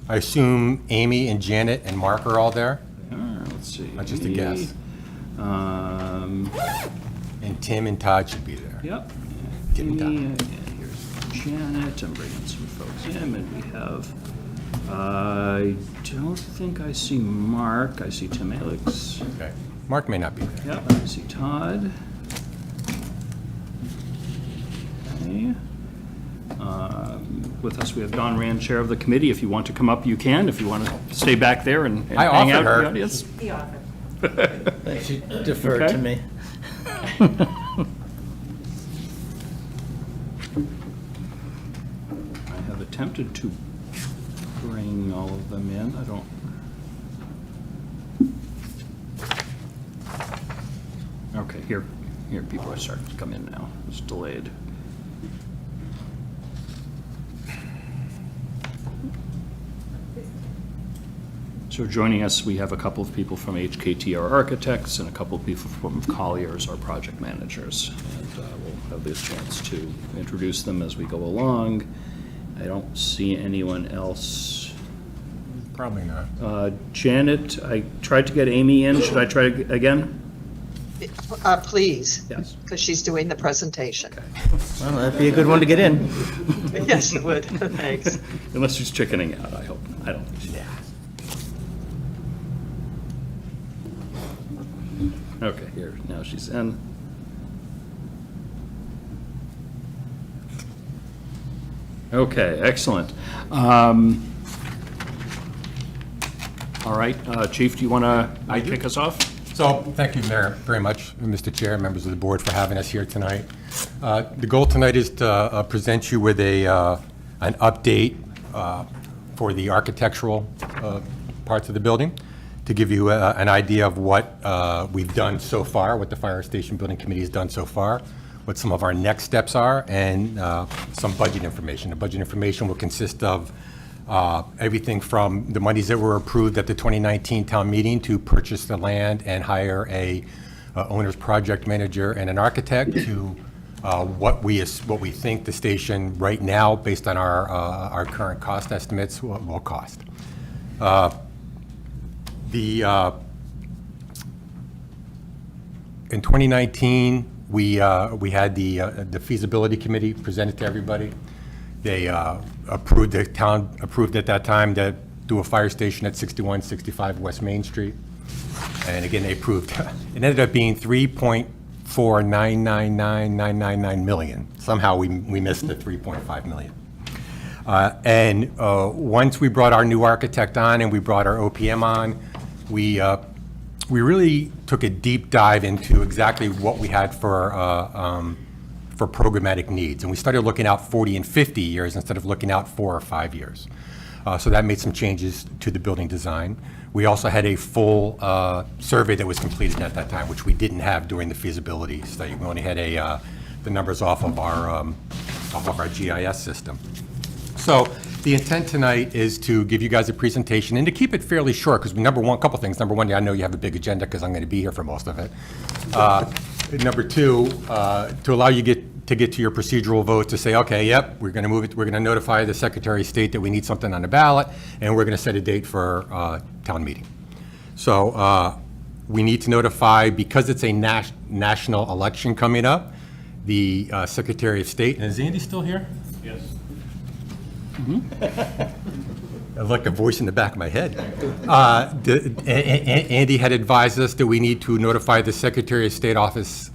I assume Amy and Janet and Mark are all there? Let's see. Not just a guess. And Tim and Todd should be there. Yep. Tim and Todd. And here's Janet. I'm bringing some folks in, and we have, I don't think I see Mark. I see Tim Alex. Okay. Mark may not be there. Yep, I see Todd. Okay. With us, we have Dawn Rand, Chair of the committee. If you want to come up, you can. If you want to stay back there and I hang out offered in the her. audience. He offered. She deferred Okay. to me. I have attempted to bring all of them in. I don't. Okay, here people are starting to come in now. It's delayed. So joining us, we have a couple of people from HKT, our architects, and a couple of people from Colliers, our project managers. And we'll have this chance to introduce them as we go along. I don't see anyone else. Probably not. Janet, I tried to get Amy in. Should I try again? Please. Yes. Because she's doing the presentation. Well, that'd be a good one to get in. Yes, it would. Thanks. Unless she's chickening out, I hope. I don't think she is. Okay, here, now she's in. Okay, excellent. All right, Chief, do you want to kick us off? So, thank you, Mayor, very much, Mr. Chair, members of the board, for having us here tonight. The goal tonight is to present you with an update for the architectural parts of the building, to give you an idea of what we've done so far, what the Fire Station Building Committee has done so far, what some of our next steps are, and some budget information. The budget information will consist of everything from the monies that were approved at the 2019 town meeting to purchase the land and hire a owner's project manager and an architect, to what we think the station right now, based on our current cost estimates, will cost. In 2019, we had the feasibility committee presented to everybody. They approved, the town approved at that time to do a fire station at 6165 West Main Street. And again, they approved. It ended up being $3.4999999 million. Somehow we missed the 3.5 million. And once we brought our new architect on and we brought our OPM on, we really took a deep dive into exactly what we had for programmatic needs. And we started looking out 40 and 50 years instead of looking out 4 or 5 years. So that made some changes to the building design. We also had a full survey that was completed at that time, which we didn't have during the feasibility study. We only had the numbers off of our GIS system. So the intent tonight is to give you guys a presentation and to keep it fairly short, because a couple things. Number one, I know you have a big agenda because I'm going to be here for most of it. Number two, to allow you to get to your procedural vote, to say, okay, yep, we're going to move it. We're going to notify the Secretary of State that we need something on the ballot, and we're going to set a date for town meeting. So we need to notify, because it's a national election coming up, the Secretary of State. And is Andy still here? Yes. I like a voice in the back of my head. Andy had advised us that we need to notify the Secretary of State office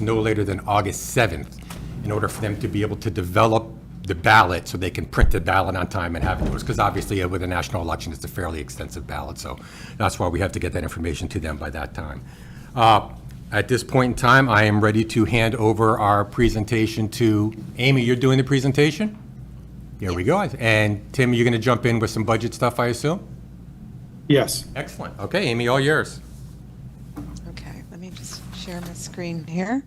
no later than August 7th in order for them to be able to develop the ballot so they can print the ballot on time and have it to us. Because obviously with a national election, it's a fairly extensive ballot. So that's why we have to get that information to them by that time. At this point in time, I am ready to hand over our presentation to Amy. You're doing the presentation? Here we go. And Tim, you're going to jump in with some budget stuff, I assume? Yes. Excellent. Okay, Amy, all yours. Okay, let me just share my screen here.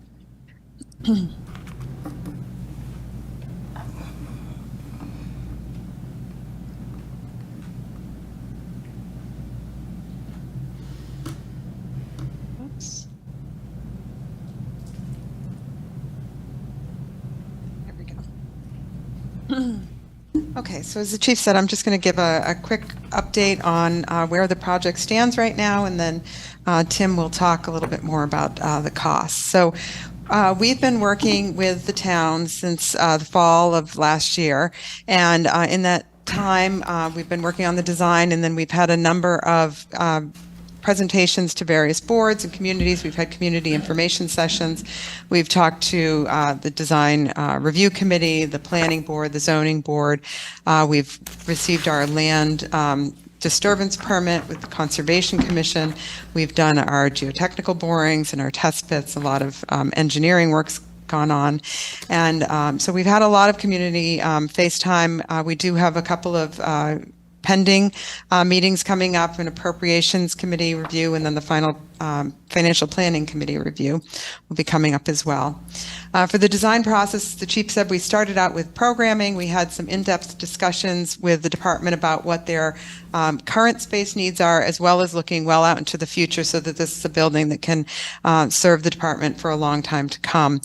Okay, so as the chief said, I'm just going to give a quick update on where the project stands right now, and then Tim will talk a little bit more about the costs. So we've been working with the town since the fall of last year, and in that time, we've been working on the design, and then we've had a number of presentations to various boards and communities. We've had community information sessions. We've talked to the design review committee, the planning board, the zoning board. We've received our land disturbance permit with the Conservation Commission. We've done our geotechnical borings and our test pits. A lot of engineering work's gone on. And so we've had a lot of community FaceTime. We do have a couple of pending meetings coming up, an appropriations committee review, and then the final financial planning committee review will be coming up as well. For the design process, the chief said we started out with programming. We had some in-depth discussions with the department about what their current space needs are, as well as looking well out into the future so that this is a building that can serve the department for a long time to come.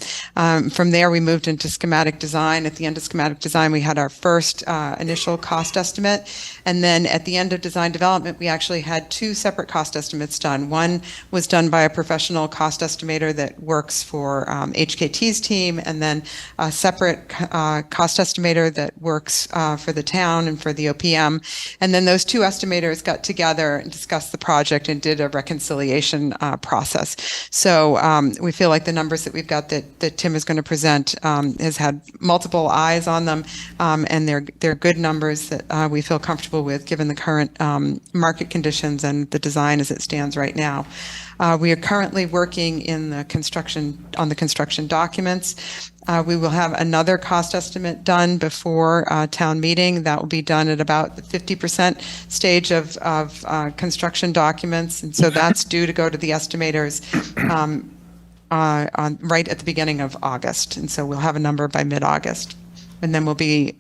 From there, we moved into schematic design. At the end of schematic design, we had our first initial cost estimate. And then at the end of design development, we actually had two separate cost estimates done. One was done by a professional cost estimator that works for HKT's team, and then a separate cost estimator that works for the town and for the OPM. And then those two estimators got together and discussed the project and did a reconciliation process. So we feel like the numbers that we've got that Tim is going to present has had multiple eyes on them, and they're good numbers that we feel comfortable with given the current market conditions and the design as it stands right now. We are currently working in the construction documents. We will have another cost estimate done before town meeting. That will be done at about the 50% stage of construction documents, and so that's due to go to the estimators right at the beginning of August. And so we'll have a number by mid-August, and then we'll be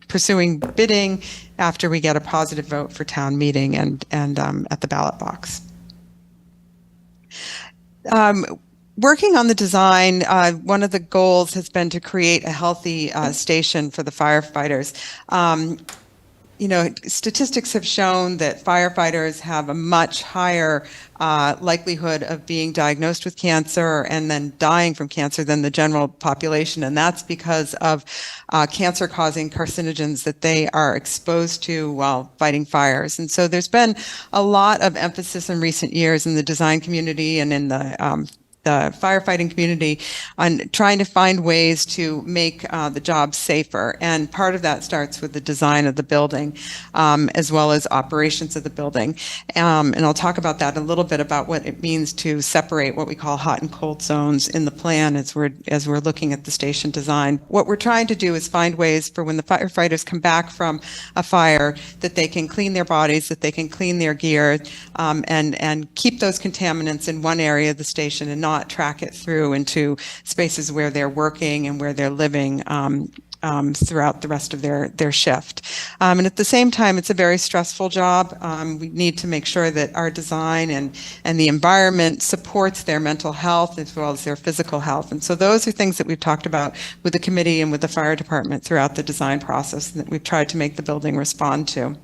pursuing bidding after we get a positive vote for town meeting and at the ballot box. Working on the design, one of the goals has been to create a healthy station for the firefighters. Statistics have shown that firefighters have a much higher likelihood of being diagnosed with cancer and then dying from cancer than the general population, and that's because of cancer-causing carcinogens that they are exposed to while fighting fires. And so there's been a lot of emphasis in recent years in the design community and in the firefighting community on trying to find ways to make the job safer. And part of that starts with the design of the building, as well as operations of the building. And I'll talk about that a little bit, about what it means to separate what we call hot and cold zones in the plan as we're looking at the station design. What we're trying to do is find ways for when the firefighters come back from a fire that they can clean their bodies, that they can clean their gear, and keep those contaminants in one area of the station and not track it through into spaces where they're working and where they're living throughout the rest of their shift. And at the same time, it's a very stressful job. We need to make sure that our design and the environment supports their mental health as well as their physical health. And so those are things that we've talked about with the committee and with the fire department throughout the design process, and that we've tried to make the building respond to.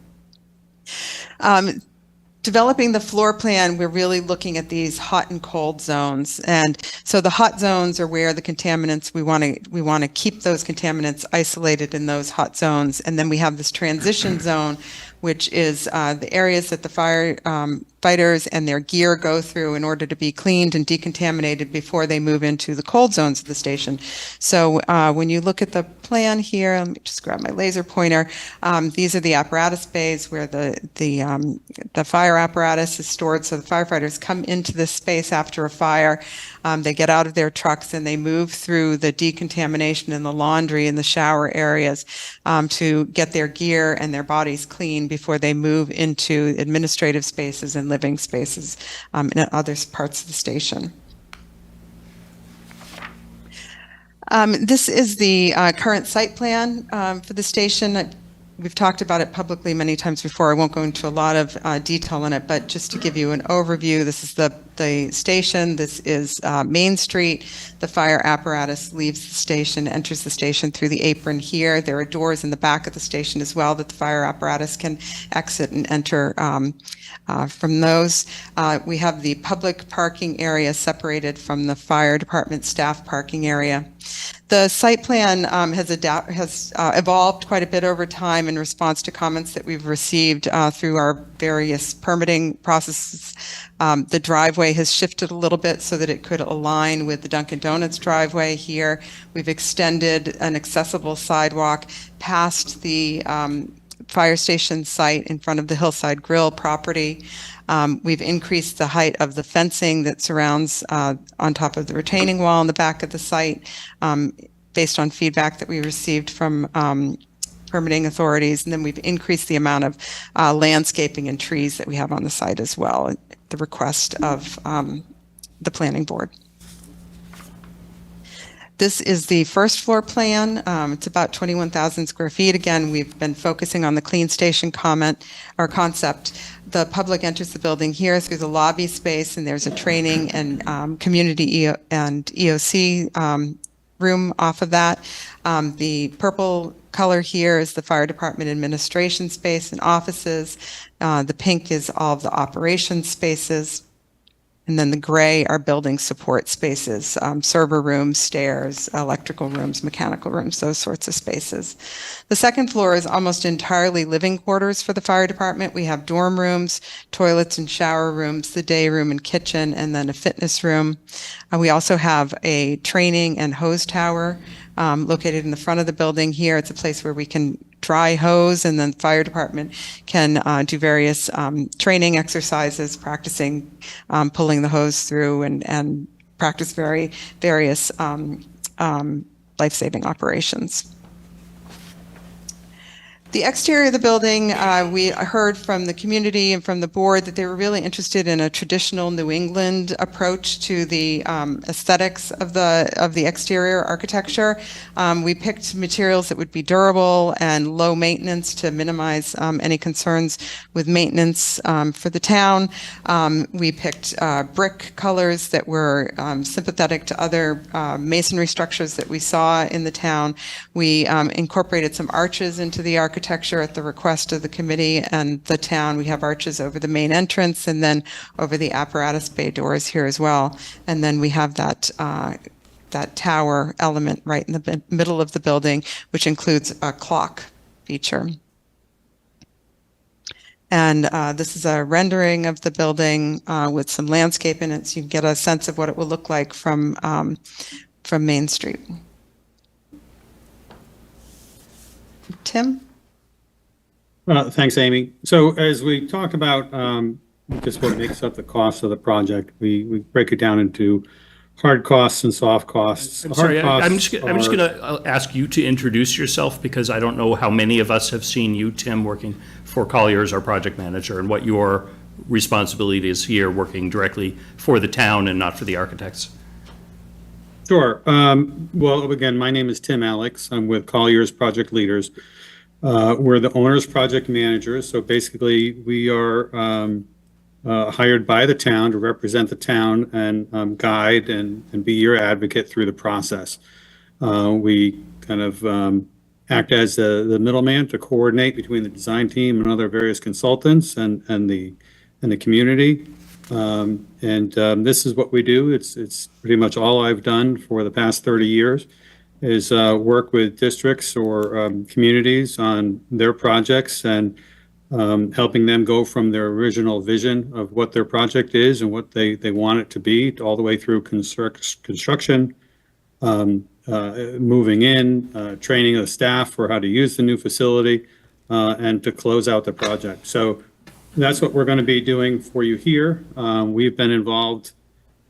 Developing the floor plan, we're really looking at these hot and cold zones. And so the hot zones are where the contaminants, we want to keep those contaminants isolated in those hot zones. And then we have this transition zone, which is the areas that the firefighters and their gear go through in order to be cleaned and decontaminated before they move into the cold zones of the station. So when you look at the plan here, let me just grab my laser pointer. These are the apparatus bays where the fire apparatus is stored. So the firefighters come into this space after a fire. They get out of their trucks and they move through the decontamination and the laundry and the shower areas to get their gear and their bodies clean before they move into administrative spaces and living spaces in other parts of the station. This is the current site plan for the station. we've talked about it publicly many times before. I won't go into a lot of detail on it, but just to give you an overview, this is the station. This is Main Street. The fire apparatus leaves the station, enters the station through the apron here. There are doors in the back of the station as well that the fire apparatus can exit and enter from those. We have the public parking area separated from the fire department staff parking area. The site plan has evolved quite a bit over time in response to comments that we've received through our various permitting processes. The driveway has shifted a little bit so that it could align with the Dunkin' Donuts driveway here. We've extended an accessible sidewalk past the fire station site in front of the Hillside Grill property. We've increased the height of the fencing that surrounds on top of the retaining wall in the back of the site based on feedback that we received from permitting authorities. And then we've increased the amount of landscaping and trees that we have on the site as well, at the request of the planning board. This is the first floor plan. It's about 21,000 square feet. Again, we've been focusing on the clean station concept. The public enters the building here through the lobby space, and there's a training and community and EOC room off of that. The purple color here is the fire department administration space and offices. The pink is all of the operations spaces. And then the gray are building support spaces, server rooms, stairs, electrical rooms, mechanical rooms, those sorts of spaces. The second floor is almost entirely living quarters for the fire department. We have dorm rooms, toilets and shower rooms, the day room and kitchen, and then a fitness room. We also have a training and hose tower located in the front of the building here. It's a place where we can dry hose, and then the fire department can do various training exercises, practicing pulling the hose through and practice various life-saving operations. The exterior of the building, we heard from the community and from the board that they were really interested in a traditional New England approach to the aesthetics of the exterior architecture. We picked materials that would be durable and low maintenance to minimize any concerns with maintenance for the town. We picked brick colors that were sympathetic to other masonry structures that we saw in the town. We incorporated some arches into the architecture at the request of the committee and the town. We have arches over the main entrance and then over the apparatus bay doors here as well. And then we have that tower element right in the middle of the building, which includes a clock feature. And this is a rendering of the building with some landscape in it, so you can get a sense of what it will look like from Main Street. Tim? Thanks, Amy. So as we talk about just what makes up the cost of the project, we break it down into hard costs and soft costs. I'm sorry, I'm just going to ask you to introduce yourself, because I don't know how many of us have seen you, Tim, working for Colliers, our project manager, and what your responsibility is here, working directly for the town and not for the architects. Sure. Well, again, my name is Tim Alex. I'm with Colliers Project Leaders. We're the owner's project managers. So basically, we are hired by the town to represent the town and guide and be your advocate through the process. We kind of act as the middleman to coordinate between the design team and other various consultants and the community. This is what we do. It's pretty much all I've done for the past 30 years. Is work with districts or communities on their projects and helping them go from their original vision of what their project is and what they want it to be, all the way through construction, moving in, training the staff for how to use the new facility, and to close out the project. So that's what we're going to be doing for you here. We've been involved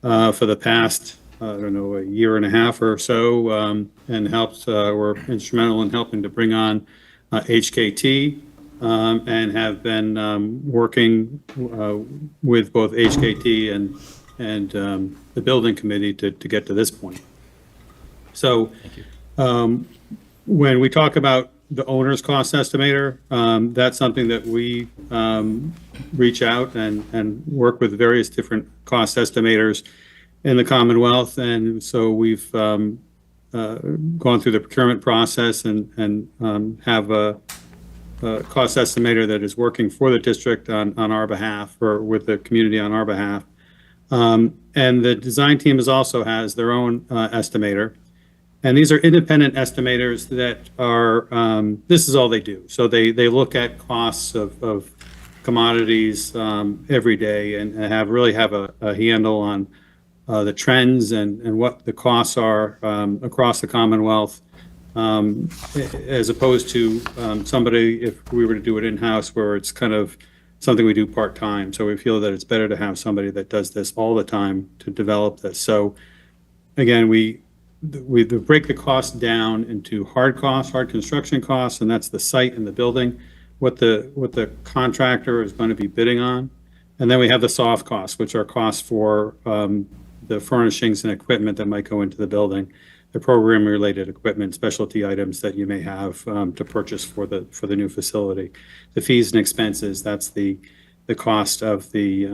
for the past I don't know, a year and a half or so, and were instrumental in helping to bring on HKT, and have been working with both HKT and the building committee to get to this point. So when we talk about the owner's cost estimator. That's something that we reach out and work with various different cost estimators in the Commonwealth. And so we've gone through the procurement process and have a cost estimator that is working for the district on our behalf or with the community on our behalf. And the design team also has their own estimator. And these are independent estimators that are, this is all they do. So they look at costs of commodities every day and really have a handle on the trends and what the costs are across the Commonwealth, as opposed to somebody, if we were to do it in-house, where it's kind of something we do part-time. So we feel that it's better to have somebody that does this all the time to develop this. So again, we break the cost down into hard costs, hard construction costs, and that's the site and the building, what the contractor is going to be bidding on. And then we have the soft costs, which are costs for the furnishings and equipment that might go into the building, the program-related equipment, specialty items that you may have to purchase for the new facility. The fees and expenses, that's the cost of the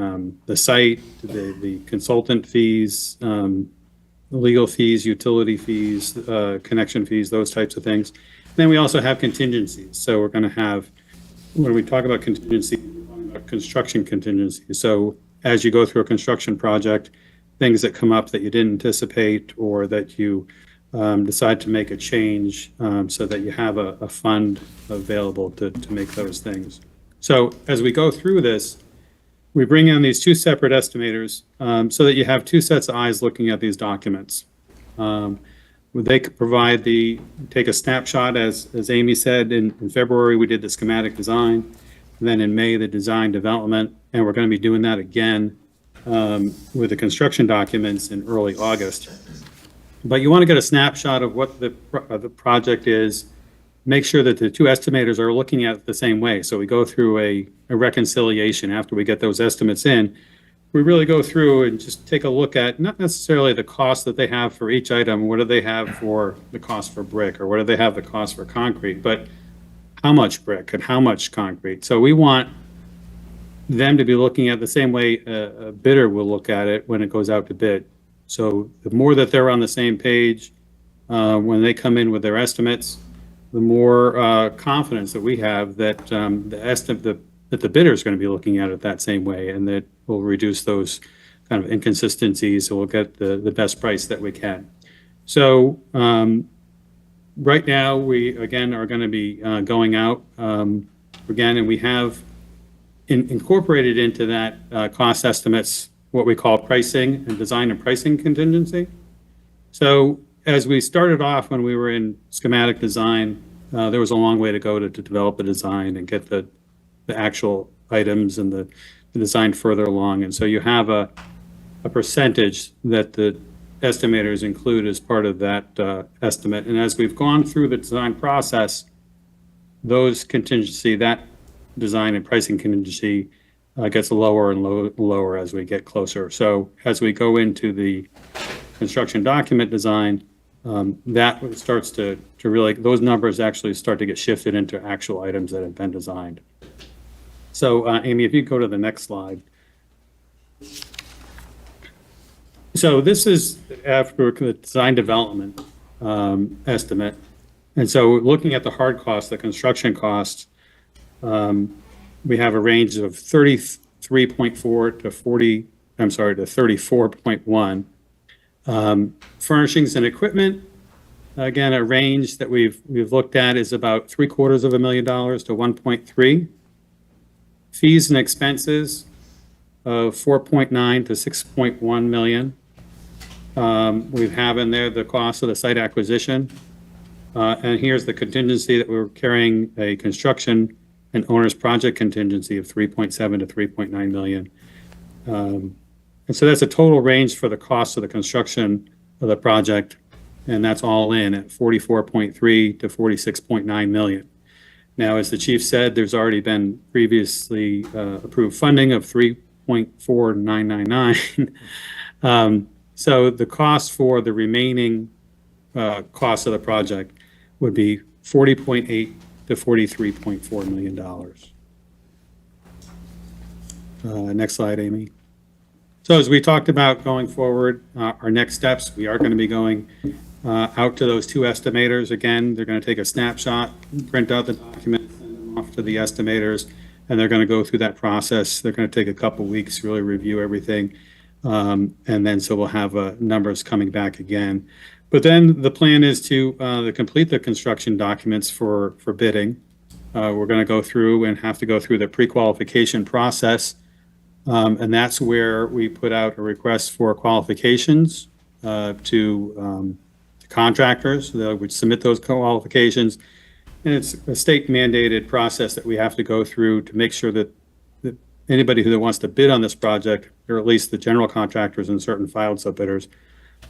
site, the consultant fees, legal fees, utility fees, connection fees, those types of things. Then we also have contingencies. So we're going to have, when we talk about contingency, we're talking about construction contingency. So as you go through a construction project, things that come up that you didn't anticipate or that you decide to make a change so that you have a fund available to make those things. So as we go through this, we bring in these two separate estimators so that you have two sets of eyes looking at these documents. They could provide take a snapshot, as Amy said, in February we did the schematic design, and then in May the design development, and we're going to be doing that again with the construction documents in early August. But you want to get a snapshot of what the project is, make sure that the two estimators are looking at it the same way. So we go through a reconciliation after we get those estimates in. We really go through and just take a look at not necessarily the cost that they have for each item, what do they have for the cost for brick, or what do they have the cost for concrete, but how much brick and how much concrete. So we want them to be looking at the same way a bidder will look at it when it goes out to bid. So the more that they're on the same page when they come in with their estimates, the more confidence that we have that that the bidder is going to be looking at it that same way, and that will reduce those kind of inconsistencies, so we'll get the best price that we can. So right now, we again are going to be going out again, and we have incorporated into that cost estimates what we call pricing and design and pricing contingency. So as we started off when we were in schematic design, there was a long way to go to develop a design and get the actual items and the design further along. And so you have a percentage that the estimators include as part of that estimate. And as we've gone through the design process, those contingency, that design and pricing contingency gets lower and lower as we get closer. So as we go into the construction document design, that starts to really, those numbers actually start to get shifted into actual items that have been designed. So Amy, if you go to the next slide. So this is after the design development estimate. And so looking at the hard costs, the construction costs, we have a range of 33.4 to 34.1. Furnishings and equipment, again, a range that we've looked at is about $750,000 to 1.3. Fees and expenses of 4.9 to 6.1 million. We have in there the cost of the site acquisition. And here's the contingency that we're carrying, a construction and owner's project contingency of 3.7 to 3.9 million. And so that's a total range for the cost of the construction of the project, and that's all in at 44.3 to 46.9 million. Now, as the chief said, there's already been previously approved funding of 3.4999. So the cost for the remaining cost of the project would be 40.8 to $43.4 million. Next slide, Amy. So as we talked about going forward, our next steps, we are going to be going out to those two estimators. Again, they're going to take a snapshot, print out the documents, send them off to the estimators, and they're going to go through that process. They're going to take a couple weeks, really review everything. And then so we'll have numbers coming back again. But then the plan is to complete the construction documents for bidding. We're going to go through and have to go through the pre-qualification process. And that's where we put out a request for qualifications to contractors. They would submit those qualifications. And it's a state mandated process that we have to go through to make sure that anybody who wants to bid on this project, or at least the general contractors and certain filed subbidders,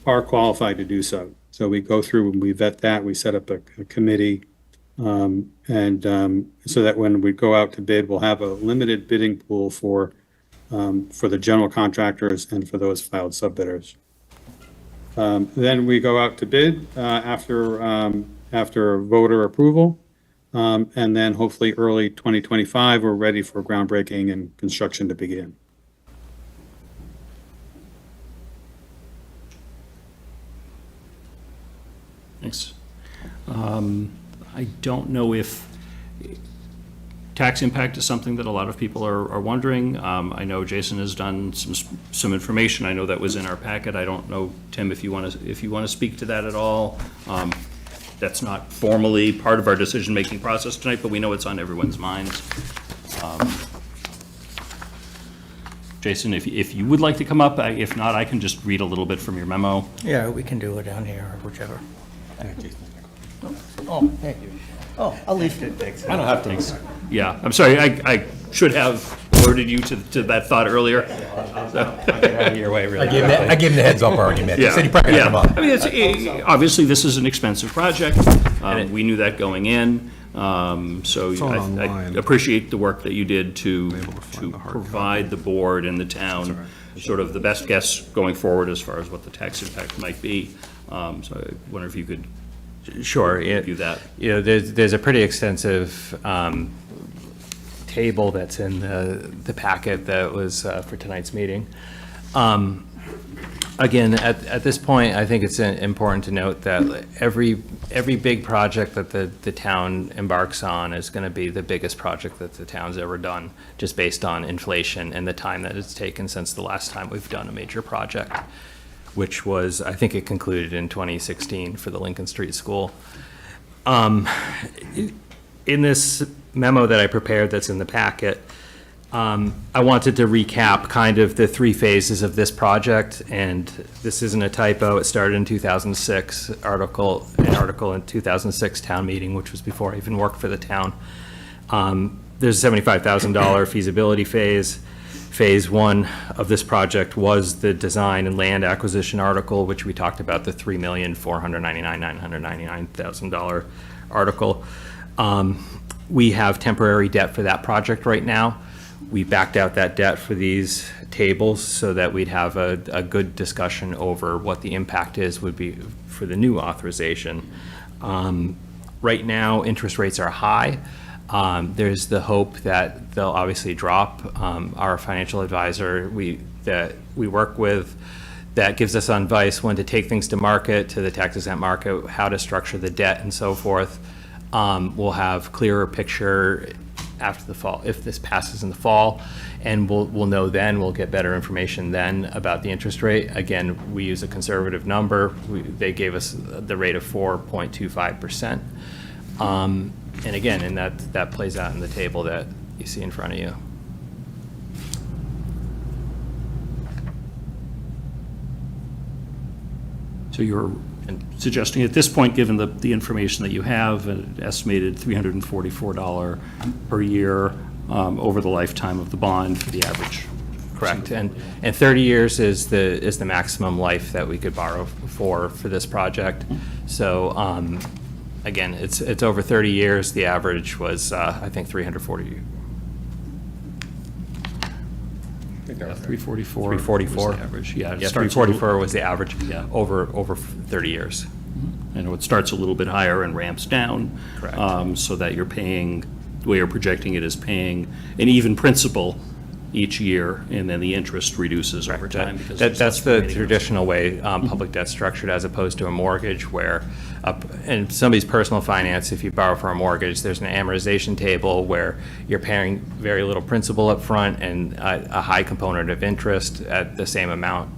are qualified to do so. So we go through and we vet that. We set up a committee. So that when we go out to bid, we'll have a limited bidding pool for the general contractors and for those filed subbidders. Then we go out to bid after voter approval. And then hopefully early 2025, we're ready for groundbreaking and construction to begin. Thanks. I don't know if tax impact is something that a lot of people are wondering. I know Jason has done some information. I know that was in our packet. I don't know, Tim, if you want to speak to that at all. That's not formally part of our decision-making process tonight, but we know it's on everyone's minds. Jason, if you would like to come up, if not, I can just read a little bit from your memo. Yeah, we can do it down here, or whichever. Oh, thank you. Oh, I'll leave it. Thanks. I don't have to. Yeah, I'm sorry, I should have alerted you to that thought earlier. I'll get out of your way really quickly. I gave him the heads up already, man. He said he probably gonna come up. I mean, obviously, this is an expensive project. We knew that going in. So I appreciate the work that you did to provide the board and the town sort of the best guess going forward as far as what the tax impact might be. So I wonder if you could Sure. do that. You know, there's a pretty extensive table that's in the packet that was for tonight's meeting. Again, at this point, I think it's important to note that every big project that the town embarks on is going to be the biggest project that the town's ever done, just based on inflation and the time that it's taken since the last time we've done a major project, which was, I think it concluded in 2016 for the Lincoln Street School. In this memo that I prepared that's in the packet, I wanted to recap kind of the three phases of this project, and this isn't a typo. It started in 2006, an article in 2006 town meeting, which was before I even worked for the town. There's a $75,000 feasibility phase. Phase one of this project was the design and land acquisition article, which we talked about, the $3,499,999,000 article. We have temporary debt for that project right now. We backed out that debt for these tables so that we'd have a good discussion over what the impact would be for the new authorization. Right now, interest rates are high. There's the hope that they'll obviously drop. Our financial advisor that we work with that gives us advice when to take things to market, to the tax-exempt market, how to structure the debt and so forth. We'll have clearer picture after the fall, if this passes in the fall, and we'll know then, we'll get better information then about the interest rate. Again, we use a conservative number. They gave us the rate of 4.25%. And again, and that plays out in the table that you see in front of you. So you're suggesting at this point, given the information that you have, an estimated $344 per year over the lifetime of the bond for the average. Correct, and 30 years is the maximum life that we could borrow for this project. So again, it's over 30 years. The average was I think 340. 344. 344. Was the average. Yeah, Yeah, 344 was the average over 30 years. I know it starts a little bit higher and ramps down. Correct. So that you're paying, the way you're projecting it is paying an even principal each year, and then the interest reduces over time. because there's That's less the remaining. traditional way public debt's structured, as opposed to a mortgage where, in somebody's personal finance, if you borrow for a mortgage, there's an amortization table where you're paying very little principal up front and a high component of interest at the same amount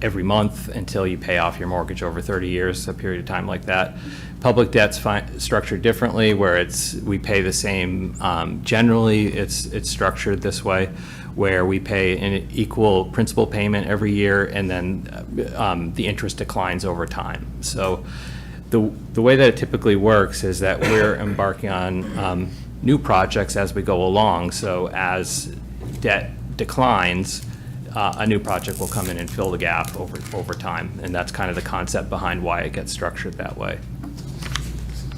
every month until you pay off your mortgage over 30 years, a period of time like that. Public debt's structured differently, where we pay the same, generally it's structured this way, where we pay an equal principal payment every year, and then the interest declines over time. So the way that it typically works is that we're embarking on new projects as we go along. So as debt declines, a new project will come in and fill the gap over time. And that's kind of the concept behind why it gets structured that way.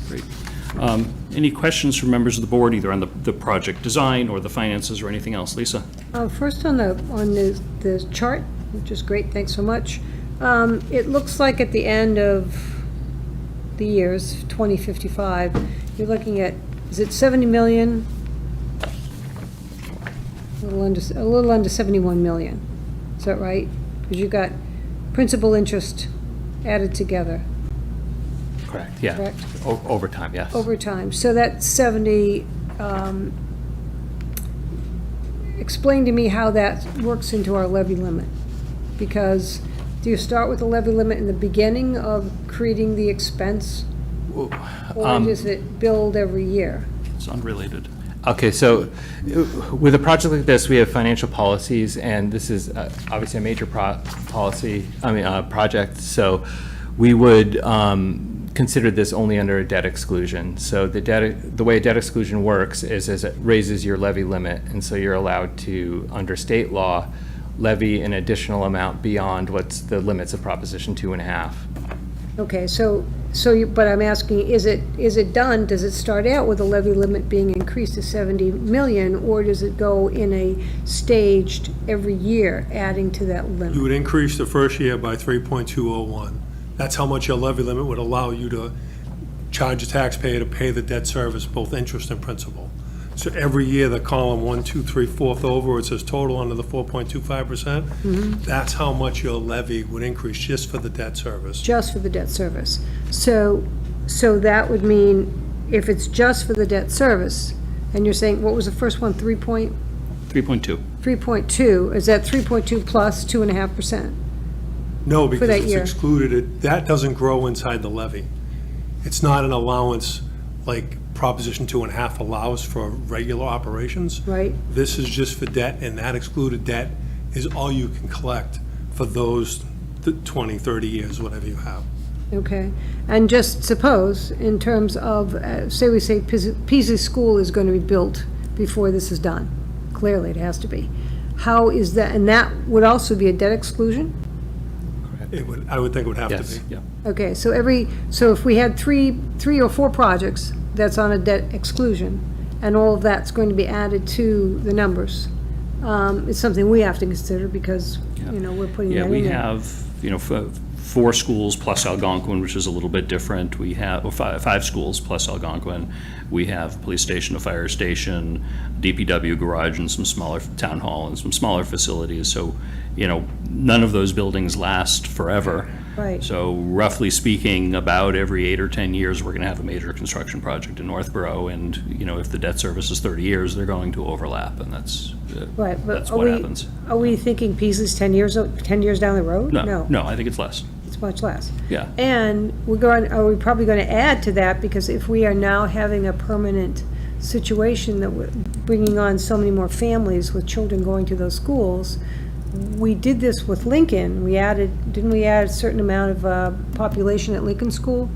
Great. Any questions from members of the board, either on the project design or the finances or anything else? Lisa? First on the chart, which is great, thanks so much. It looks like at the end of the years, 2055, you're looking at, is it 70 million? A little under 71 million. Is that right? Because you've got principal interest added together. Correct, yeah. Correct. Over time, yes. Over time. So that 70, explain to me how that works into our levy limit. Because do you start with the levy limit in the beginning of creating the expense? Or does it build every year? It's unrelated. Okay, so with a project like this, we have financial policies, and this is obviously a major project. So we would consider this only under a debt exclusion. So the way a debt exclusion works is it raises your levy limit, and so you're allowed to, under state law, levy an additional amount beyond what's the limits of Proposition 2.5. Okay, but I'm asking, is it done, does it start out with a levy limit being increased to 70 million, or does it go in a staged every year, adding to that You limit? would increase the first year by 3.201. That's how much your levy limit would allow you to charge a taxpayer to pay the debt service, both interest and principal. So every year, the column 1, 2, 3, 4th over, it says total under the 4.25%. That's how much your levy would increase just for the debt service. Just for the debt service. So that would mean, if it's just for the debt service, and you're saying, what was the first one, 3.2. 3.2, is that 3.2 plus 2.5%? No, because that it's year. excluded. That doesn't grow inside the levy. It's not an allowance like Proposition 2.5 allows for regular operations. Right. This is just for debt, and that excluded debt is all you can collect for those 20, 30 years, whatever you have. Okay, and just suppose, in terms of, say we say Peaslee School is going to be built before this is done. Clearly, it has to be. How is that, and that would also be a debt exclusion? I would think it would have to Yes. be. Yeah. Okay, so if we had three or four projects that's on a debt exclusion, and all of that's going to be added to the numbers, it's something we have to consider, because, we're putting that Yeah, in we there. have, 4 schools plus Algonquin, which is a little bit different. We have, or 5 schools plus Algonquin. We have police station, a fire station, DPW garage, and some smaller town hall, and some smaller facilities. So, none of those buildings last forever. Right. So roughly speaking, about every 8 or 10 years, we're going to have a major construction project in Northborough, and, if the debt service is 30 years, they're going to overlap, and that's Right, but that's what happens. Are we thinking Peasley's 10 years down the road? No, I think it's less. It's much less. Yeah. And are we probably going to add to that, because if we are now having a permanent situation that we're bringing on so many more families with children going to those schools, we did this with Lincoln. Didn't we add a certain amount of population at Lincoln School?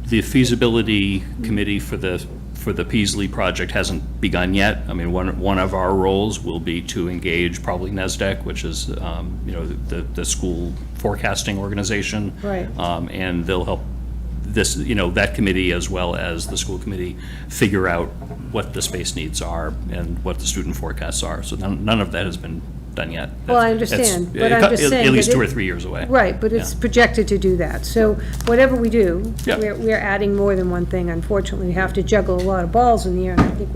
The feasibility committee for the Peaslee project hasn't begun yet. I mean, one of our roles will be to engage probably NESDEC, which is, the school forecasting organization. Right. And they'll help that committee, as well as the school committee, figure out what the space needs are and what the student forecasts are. So none of that has been done yet. Well, I That's- understand, that's but I'm just saying At least that 2 or it- 3 years away. Right, but it's projected to do that. So whatever we do, Yeah. we're adding more than one thing. Unfortunately, we have to juggle a lot of balls in the air, and I think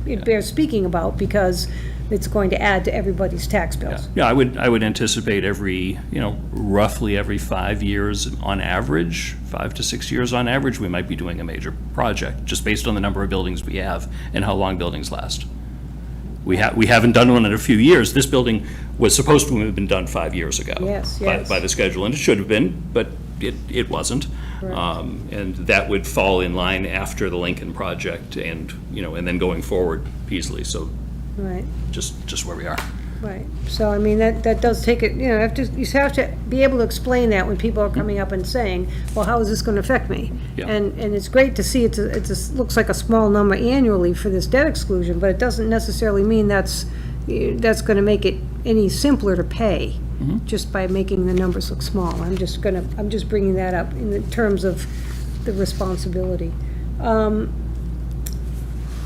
it bears speaking about because it's going to add to everybody's tax bills. Yeah, I would anticipate every, roughly every 5 years on average, 5 to 6 years on average, we might be doing a major project, just based on the number of buildings we have and how long buildings last. We haven't done one in a few years. This building was supposed to have been done 5 years ago. Yes, by- yes. By the schedule, and it should have been, but it wasn't. And that would fall in line after the Lincoln project and, and then going forward easily, so Right. just where we are. Right, so I mean, that does take it, you have to be able to explain that when people are coming up and saying, well, how is this gonna affect me? Yeah. And it's great to see looks like a small number annually for this debt exclusion, but it doesn't necessarily mean that's gonna make it any simpler to pay, just by making the numbers look small. I'm just bringing that up in the terms of the responsibility. And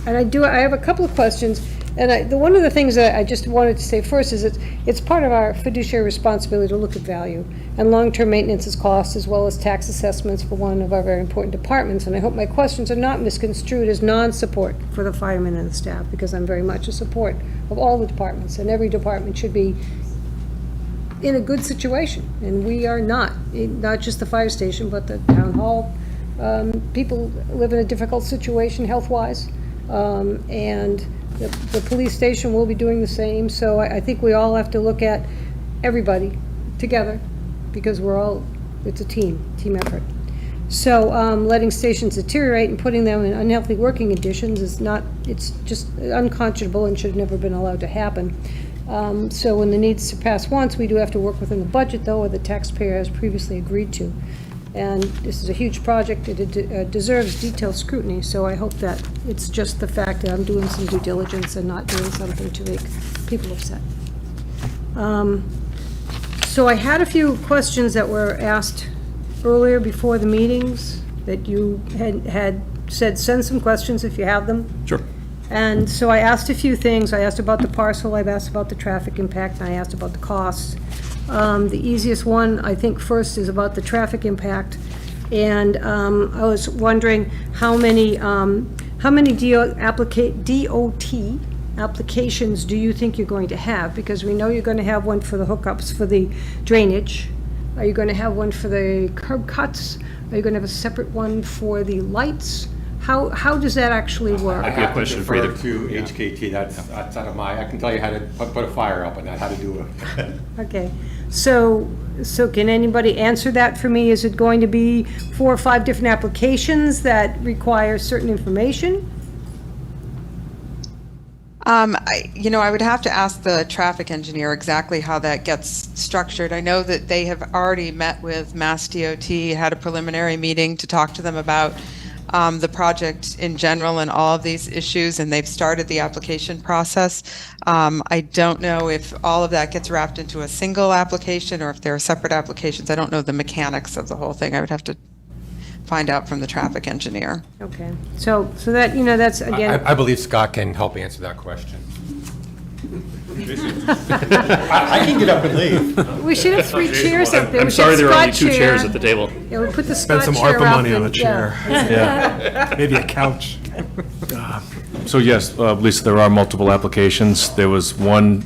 I have a couple of questions. And one of the things that I just wanted to say first is it's part of our fiduciary responsibility to look at value and long-term maintenance is cost, as well as tax assessments for one of our very important departments. And I hope my questions are not misconstrued as non-support for the firemen and the staff, because I'm very much a support of all the departments, and every department should be in a good situation. And we are not just the fire station, but the town hall. People live in a difficult situation health-wise, and the police station will be doing the same, so I think we all have to look at everybody together, because it's a team effort. So, letting stations deteriorate and putting them in unhealthy working conditions it's just unconscionable and should have never been allowed to happen. So when the needs surpass wants, we do have to work within the budget, though, or the taxpayer has previously agreed to. And this is a huge project, it deserves detailed scrutiny, so I hope that it's just the fact that I'm doing some due diligence and not doing something to make people upset. So I had a few questions that were asked earlier before the meetings, that you had said, send some questions if you have them. Sure. And so I asked a few things. I asked about the parcel, I've asked about the traffic impact, and I asked about the costs. The easiest one, I think, first is about the traffic impact. And I was wondering how many DOT applications do you think you're going to have? Because we know you're going to have one for the hookups for the drainage. Are you going to have one for the curb cuts? Are you going to have a separate one for the lights? How does that actually work? Might be a question for either. To HKT, that's out of I can tell you how to put a fire up and not how to do it. Okay, so can anybody answer that for me? Is it going to be 4 or 5 different applications that require certain information? I would have to ask the traffic engineer exactly how that gets structured. I know that they have already met with Mass DOT, had a preliminary meeting to talk to them about the project in general and all of these issues, and they've started the application process. I don't know if all of that gets wrapped into a single application or if there are separate applications. I don't know the mechanics of the whole thing. I would have to find out from the traffic engineer. Okay, so that, that's again. I believe Scott can help answer that question. I can get up and leave. We should have 3 chairs up there. I'm We should sorry have there are only Scott 2 chairs at the table. Yeah, we put the Spend Scott some chair ARPA up money on a and- chair. Yeah. Maybe a couch. So yes, Lisa, there are multiple applications. There was one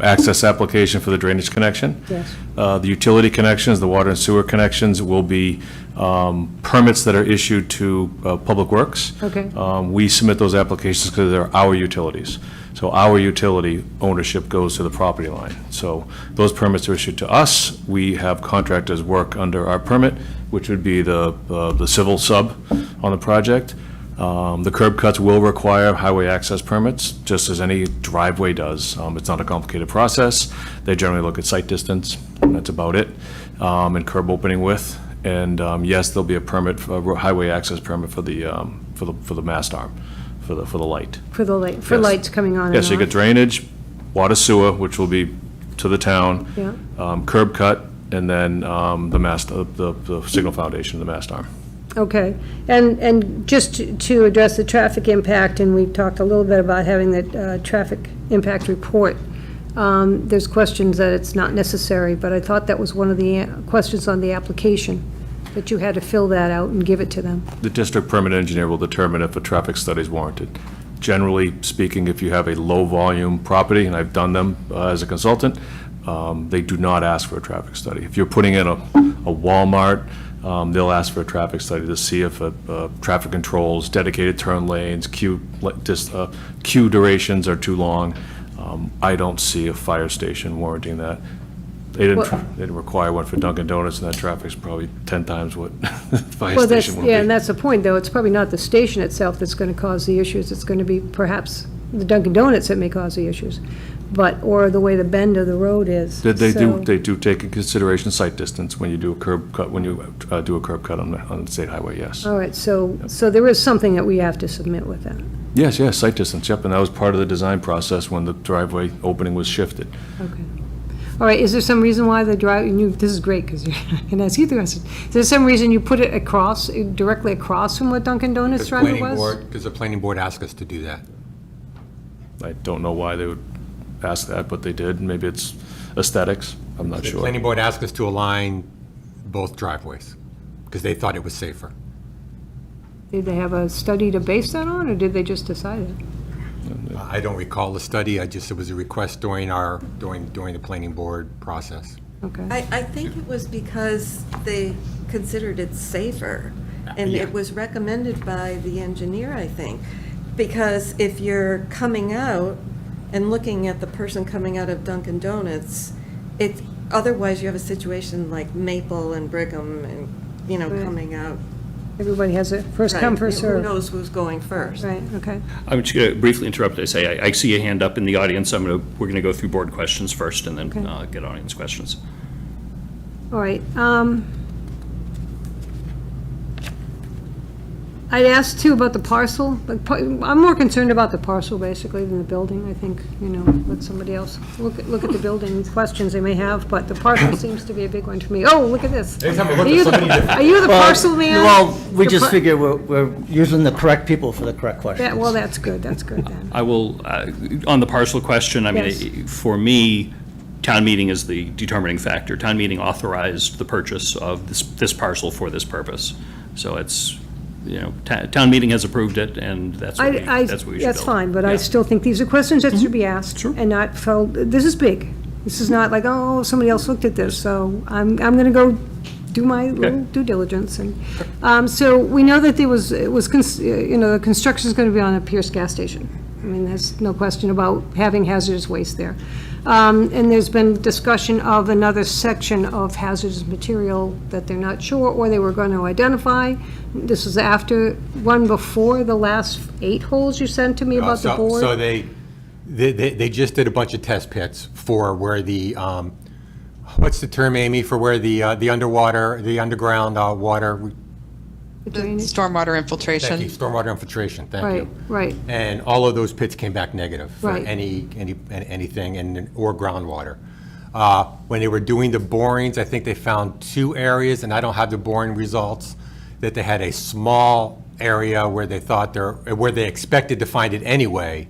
access application for the drainage connection. Yes. The utility connections, the water and sewer connections will be permits that are issued to Public Works. Okay. We submit those applications because they're our utilities. So our utility ownership goes to the property line. So those permits are issued to us. We have contractors work under our permit, which would be the civil sub on the project. The curb cuts will require highway access permits, just as any driveway does. It's not a complicated process. They generally look at site distance, and that's about it, and curb opening width. And yes, there'll be a permit, a highway access permit for the mast arm, for the light. For the light, for Yes. lights coming on and Yes, you off. get drainage, water sewer, which will be to the town. Yeah. Curb cut, and then the mast, the signal foundation, the mast arm. Okay, and just to address the traffic impact, and we've talked a little bit about having the traffic impact report There's questions that it's not necessary, but I thought that was one of the questions on the application, that you had to fill that out and give it to them. The district permit engineer will determine if a traffic study is warranted. Generally speaking, if you have a low-volume property, and I've done them as a consultant, they do not ask for a traffic study. If you're putting in a Walmart, they'll ask for a traffic study to see if traffic controls, dedicated turn lanes, queue durations are too long. I don't see a fire station warranting that. They didn't require one for Dunkin' Donuts, and that traffic's probably 10 times what the fire Well, that's, station would be. yeah, and that's the point, though. It's probably not the station itself that's going to cause the issues. It's going to be perhaps the Dunkin' Donuts that may cause the issues, or the way the bend of the road is. They So- do take in consideration site distance when you do a curb cut, when you do a curb cut on the state highway, yes. All right, so there is something that we have to submit with that. Yes, site distance, yep, and that was part of the design process when the driveway opening was shifted. Okay. All right, is there some reason why the this is great, because I can ask you the question. Is there some reason you put it directly across from what Dunkin' Donuts driveway was? Because the planning board asked us to do that. I don't know why they would ask that, but they did. Maybe it's aesthetics, I'm not The sure. planning board asked us to align both driveways, because they thought it was safer. Did they have a study to base that on, or did they just decide it? I don't recall the study, it was a request during the planning board process. Okay. I think it was because they considered it safer, and Yeah. it was recommended by the engineer, I think. Because if you're coming out and looking at the person coming out of Dunkin' Donuts, otherwise you have a situation like Maple and Brigham and, Right. coming out. Everybody has a first come, Right. first Who serve. knows who's going first? Right, okay. I'm just going to briefly interrupt. I say, I see a hand up in the audience. We're going to go through board questions first and then Okay. get audience questions. All right. I'd asked too about the parcel. I'm more concerned about the parcel basically than the building. I think, let somebody else look at the building questions they may have, but the parcel seems to be a big one for me. Oh, look at this. Anytime I look Are at you somebody different- are you the parcel man? Well, we The just par- figure we're using the correct people for the correct questions. Well, that's good then. I will, on the parcel question, I mean, Yes. for me, town meeting is the determining factor. Town meeting authorized the purchase of this parcel for this purpose. So it's, town meeting has approved it, and that's what we should build. That's fine, but I Yeah. still think these are questions that should be asked. And not felt, this is big. This is not like, oh, somebody else looked at this, so I'm going to go do my little due diligence. And so we know that the construction's going to be on a Pierce gas station. I mean, there's no question about having hazardous waste there. And there's been discussion of another section of hazardous material that they're not sure, or they were going to identify. This was after, one before the last 8 holes you sent to me about the board. So they just did a bunch of test pits for where the, what's the term, Amy, for where the underground water. Stormwater infiltration. Thank you, stormwater infiltration, thank you. Right. And all of those pits came back negative for Right. anything or groundwater. When they were doing the borings, I think they found 2 areas, and I don't have the boring results, that they had a small area where they thought where they expected to find it anyway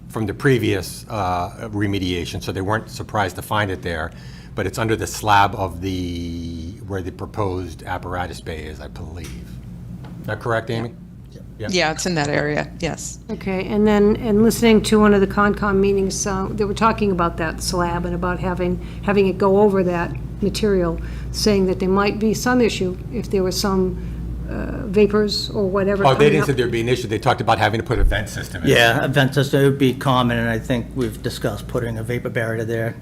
from the previous remediation, so they weren't surprised to find it there. But it's under the slab of where the proposed apparatus bay is, I believe. Is that correct, Amy? Yeah, it's in that area, yes. Okay, and then, listening to one of the Concom meetings, they were talking about that slab and about having it go over that material, saying that there might be some issue if there was some vapors or whatever. Oh, they coming didn't up. say there'd be an issue, they talked about having to put a vent system in. Yeah, a vent system would be common, and I think we've discussed putting a vapor barrier there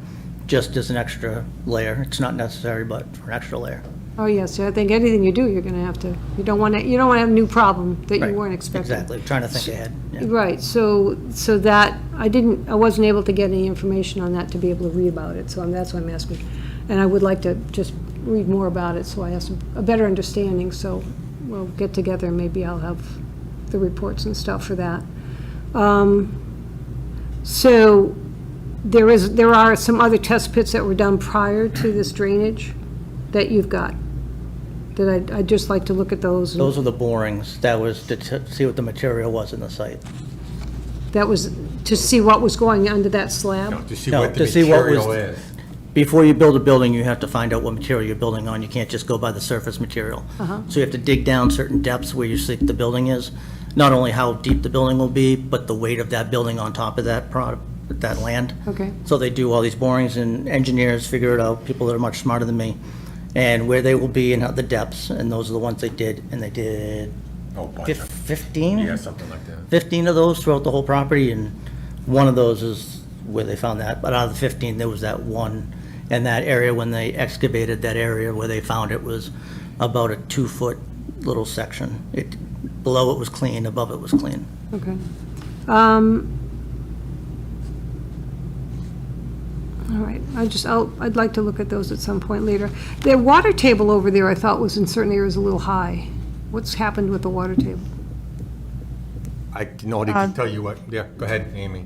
just as an extra layer. It's not necessary, but for an extra layer. Oh, yes, I think anything you do, you're going to have to, you don't want to have a new problem that you Right, weren't expecting. Exactly, trying to think ahead. Yeah. Right, so that, I wasn't able to get any information on that to be able to read about it, so that's why I'm asking. And I would like to just read more about it, so I have a better understanding, so we'll get together, and maybe I'll have the reports and stuff for that. So there are some other test pits that were done prior to this drainage that you've got, that I'd just like to look at those. Those are the borings. That was to see what the material was in the site. That was to see what was going under that slab? To see No, what the to see what was- material is. Before you build a building, you have to find out what material you're building on. You can't just go by the surface material. So you have to dig down certain depths where you think the building is. Not only how deep the building will be, but the weight of that building on top of that that land. Okay. So they do all these borings, and engineers figure it out, people that are much smarter than me, and where they will be and the depths, and those are the ones they did, and they did Oh, bunch of- 15? Yeah, something like that. 15 of those throughout the whole property, and one of those is where they found that. But out of the 15, there was that one, and that area, when they excavated that area where they found it, was about a 2-foot little section. Below it was clean, above it was clean. Okay. All right, I'd like to look at those at some point later. The water table over there, I thought was in certain areas a little high. What's happened with the water table? I can only tell you what, yeah, go ahead, Amy.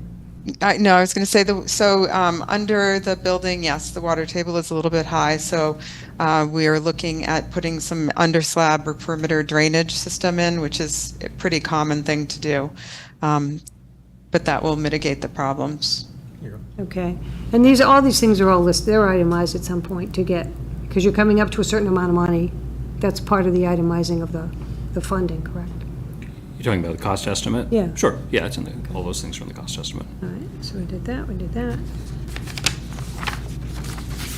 No, I was going to say, under the building, yes, the water table is a little bit high, so we are looking at putting some under slab or perimeter drainage system in, which is a pretty common thing to do. But that will mitigate the problems. Okay, and all these things are all listed, they're itemized at some point to get, because you're coming up to a certain amount of money. That's part of the itemizing of the funding, correct? You're talking about the cost estimate? Yeah. Sure, yeah, it's all those things are in the cost estimate. All right, so we did that.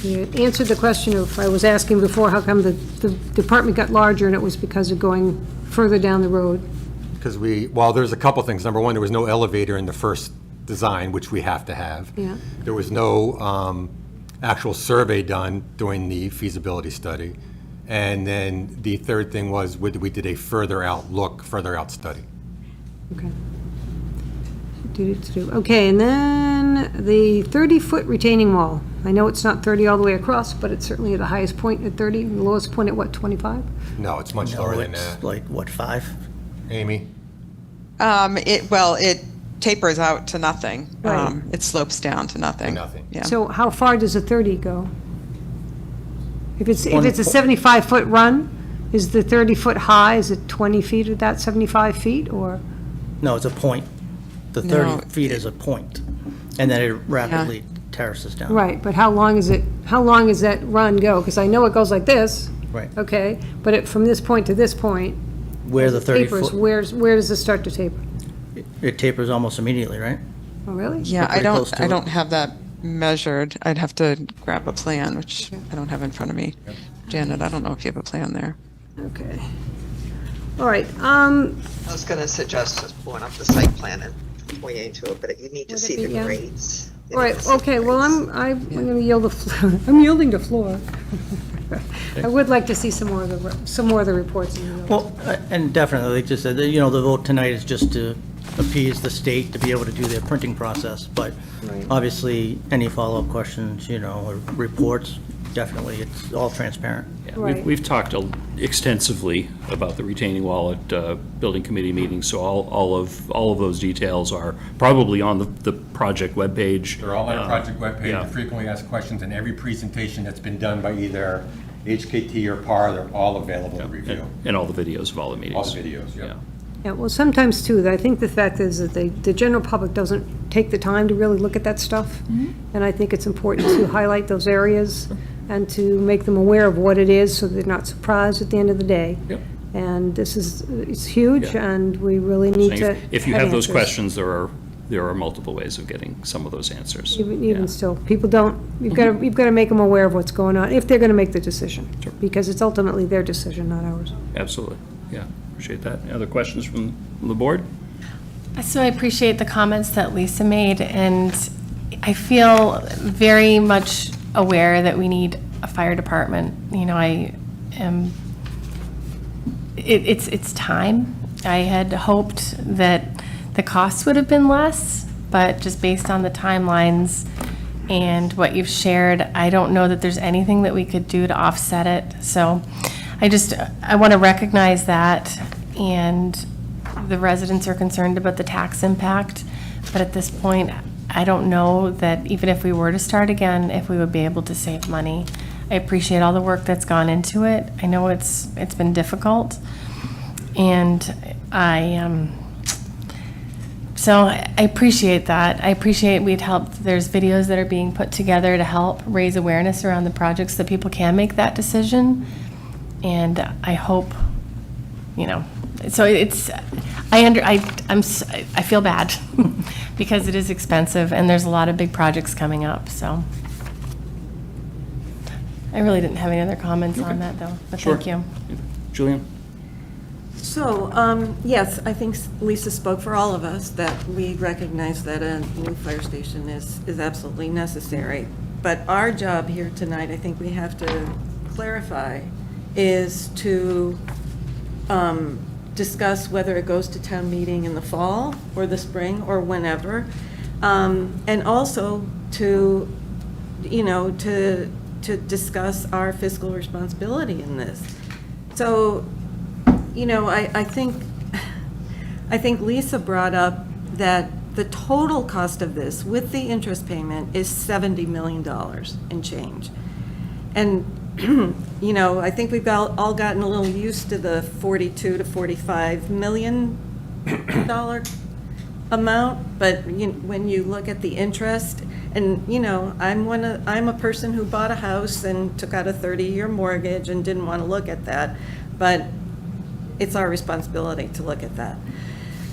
You answered the question of, I was asking before, how come the department got larger, and it was because of going further down the road. Because well, there's a couple things. Number one, there was no elevator in the first design, which we have to have. Yeah. There was no actual survey done during the feasibility study. And then the third thing was we did a further out study. Okay. Okay, and then the 30-foot retaining wall. I know it's not 30 all the way across, but it's certainly at the highest point at 30, and the lowest point at what, 25? No, it's much lower than that. Like, what, 5? Amy? It tapers out to nothing. Right. It slopes down to nothing. Yeah. So how far does a 30 go? If it's a 75-foot run, is the 30-foot high, is it 20 feet at that 75 feet, or? No, it's a point. The No, 30 feet is a point, and then it rapidly terraces down. Right, but how long does that run go? Because I know it goes like this. Right. Okay, but from this point to this point. Where the 30 tapers, foot, where does it start to taper? it tapers almost immediately, right? Oh, really? Yeah, Pretty close to I it. don't have that measured. I'd have to grab a plan, which I don't have in front of me. Janet, I don't know if you have a plan there. Okay. All right, I was going to suggest just pulling up the site plan and pointing into it, but you need to Would it see be- the yeah. grades. You all need right, to see the okay, well, grades. I'm going to yield the floor. I'm yielding the floor. I would like to see some more of the reports. Well, and definitely, like you said, the vote tonight is just to appease the state to be able to do their printing process, but Right. obviously, any follow-up questions, or reports, definitely, it's all transparent. Yeah, Right. We've talked extensively about the retaining wall at building committee meetings, so all of those details are probably on the project webpage. They're all on our project webpage, yeah. the frequently asked questions, and every presentation that's been done by either HKT or PAR, they're all available to review. And all the videos of all the meetings. All the videos, yeah. Yeah, well, sometimes too, I think the fact is that the general public doesn't take the time to really look at that stuff. And I think it's important to highlight those areas and to make them aware of what it is so they're not surprised at the end of the day. Yep. And it's huge, Yeah. and we really need to. If you have those answers. questions, there are multiple ways of getting some of those answers. Even Yeah. still, people don't, you've got to make them aware of what's going on, if they're going to make the decision. Sure. Because it's ultimately their decision, not ours. Absolutely, yeah, appreciate that. Any other questions from the board? So I appreciate the comments that Lisa made, and I feel very much aware that we need a fire department. It's time. I had hoped that the costs would have been less, but just based on the timelines and what you've shared, I don't know that there's anything that we could do to offset it. So I want to recognize that, and the residents are concerned about the tax impact, but at this point, I don't know that even if we were to start again, if we would be able to save money. I appreciate all the work that's gone into it. I know it's So I appreciate that. I appreciate we'd helped, there's videos that are being put together to help raise awareness around the project so that people can make that decision. And I hope, so it's, I feel bad because it is expensive and there's a lot of big projects coming up, so. I really didn't have any other comments on that though, but Sure. thank you. Julian? So, yes, I think Lisa spoke for all of us that we recognize that a new fire station is absolutely necessary. But our job here tonight, I think we have to clarify, is to discuss whether it goes to town meeting in the fall or the spring or whenever. And also to, to discuss our fiscal responsibility in this. So, I think Lisa brought up that the total cost of this with the interest payment is $70 million and change. And, I think we've all gotten a little used to the $42 to $45 million amount, but when you look at the interest, and I'm a person who bought a house and took out a 30-year mortgage and didn't want to look at that, but it's our responsibility to look at that.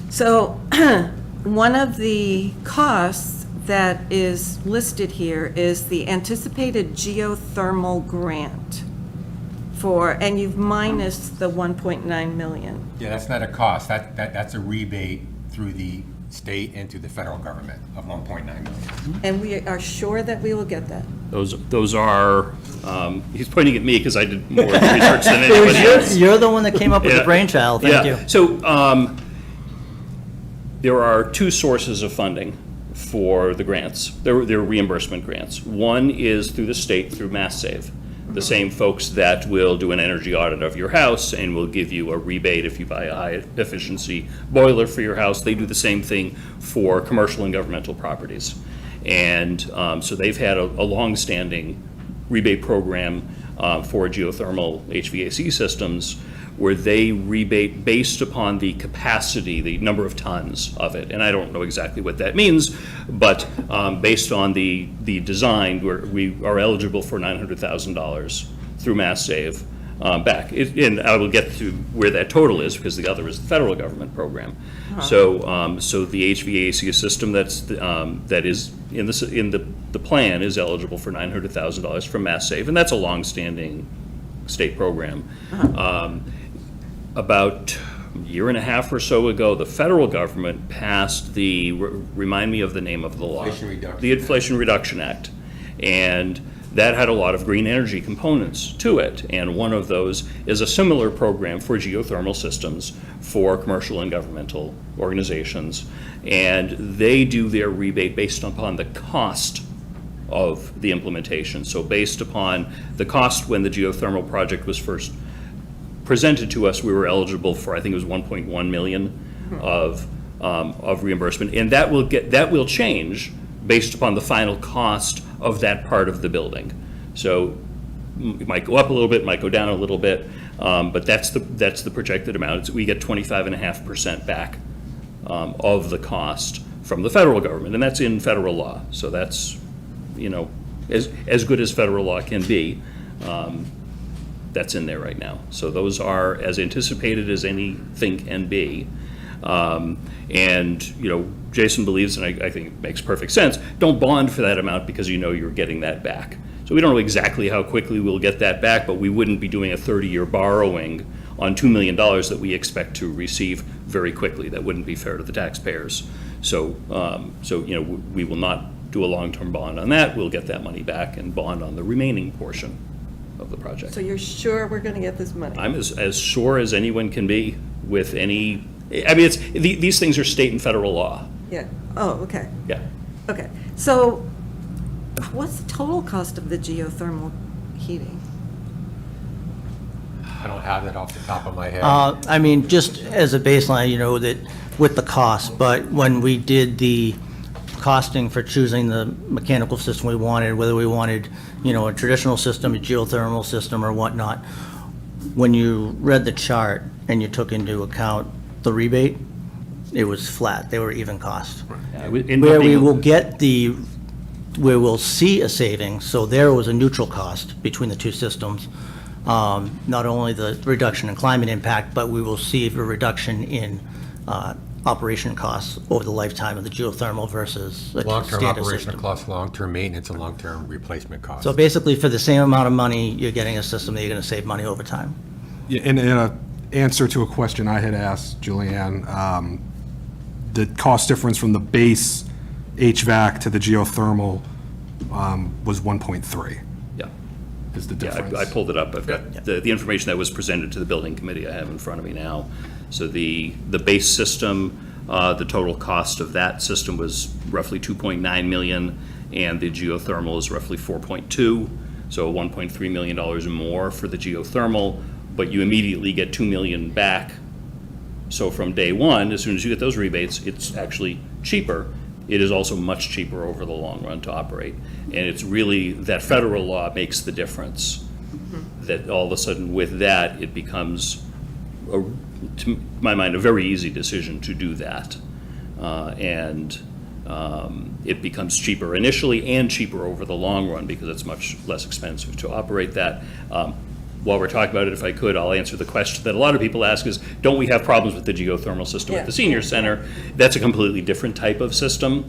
So one of the costs that is listed here is the anticipated geothermal grant and you've minus the 1.9 million. Yeah, that's not a cost. That's a rebate through the state and to the federal government of 1.9 million. And we are sure that we will get that. Those are, he's pointing at me because I did more research than anybody else. You're the one that came up with the brainchild, thank you. So there are two sources of funding for the grants. They're reimbursement grants. One is through the state, through Mass Save. The same folks that will do an energy audit of your house and will give you a rebate if you buy a high efficiency boiler for your house. They do the same thing for commercial and governmental properties. And so they've had a long-standing rebate program for geothermal HVAC systems where they rebate based upon the capacity, the number of tons of it. And I don't know exactly what that means, but based on the design, we are eligible for $900,000 through Mass Save back. And I will get to where that total is because the other is the federal government program. So the HVAC system that is in the plan is eligible for $900,000 from Mass Save, and that's a long-standing state program. About a year and a half or so ago, the federal government passed remind me of the name of the law. The Inflation Reduction Act. And that had a lot of green energy components to it. And one of those is a similar program for geothermal systems for commercial and governmental organizations. And they do their rebate based upon the cost of the implementation. So based upon the cost when the geothermal project was first presented to us, we were eligible for, I think it was 1.1 million of reimbursement, and that will change based upon the final cost of that part of the building. So it might go up a little bit, might go down a little bit, but that's the projected amount. We get 25.5% back of the cost from the federal government, and that's in federal law. So that's as good as federal law can be. That's in there right now. So those are as anticipated as anything can be. And Jason believes, and I think it makes perfect sense, don't bond for that amount because you're getting that back. So we don't know exactly how quickly we'll get that back, but we wouldn't be doing a 30-year borrowing on $2 million that we expect to receive very quickly. That wouldn't be fair to the taxpayers. So we will not do a long-term bond on that. We'll get that money back and bond on the remaining portion of the project. So you're sure we're going to get this money? I'm as sure as anyone can be with any. I mean, these things are state and federal law. Yeah. Oh, okay. Yeah. Okay. So what's the total cost of the geothermal heating? I don't have that off the top of my head. I mean, just as a baseline, that with the cost, but when we did the costing for choosing the mechanical system we wanted, whether we wanted, a traditional system, a geothermal system or whatnot, when you read the chart and you took into account the rebate, it was flat. They were even cost. Yeah, it ended up Where we being- will get where we'll see a savings, so there was a neutral cost between the two systems. Not only the reduction in climate impact, but we will see a reduction in operation costs over the lifetime of the geothermal versus a Long-term standard operational system. costs, long-term maintenance, and long-term replacement costs. So basically, for the same amount of money, you're getting a system that you're going to save money over time. Yeah, in an answer to a question I had asked Julianne, the cost difference from the base HVAC to the geothermal was 1.3. Yeah. Is the Yeah, difference. I pulled it up. I've got the information that was presented to the building committee I have in front of me now. So the base system, the total cost of that system was roughly 2.9 million, and the geothermal is roughly 4.2, so $1.3 million more for the geothermal, but you immediately get 2 million back. So from day one, as soon as you get those rebates, it's actually cheaper. It is also much cheaper over the long run to operate. And it's really that federal law makes the difference. That all of a sudden with that, it becomes, to my mind, a very easy decision to do that. It becomes cheaper initially and cheaper over the long run because it's much less expensive to operate that. While we're talking about it, if I could, I'll answer the question that a lot of people ask is, don't we have problems with the geothermal system at the senior center? That's a completely different type of system.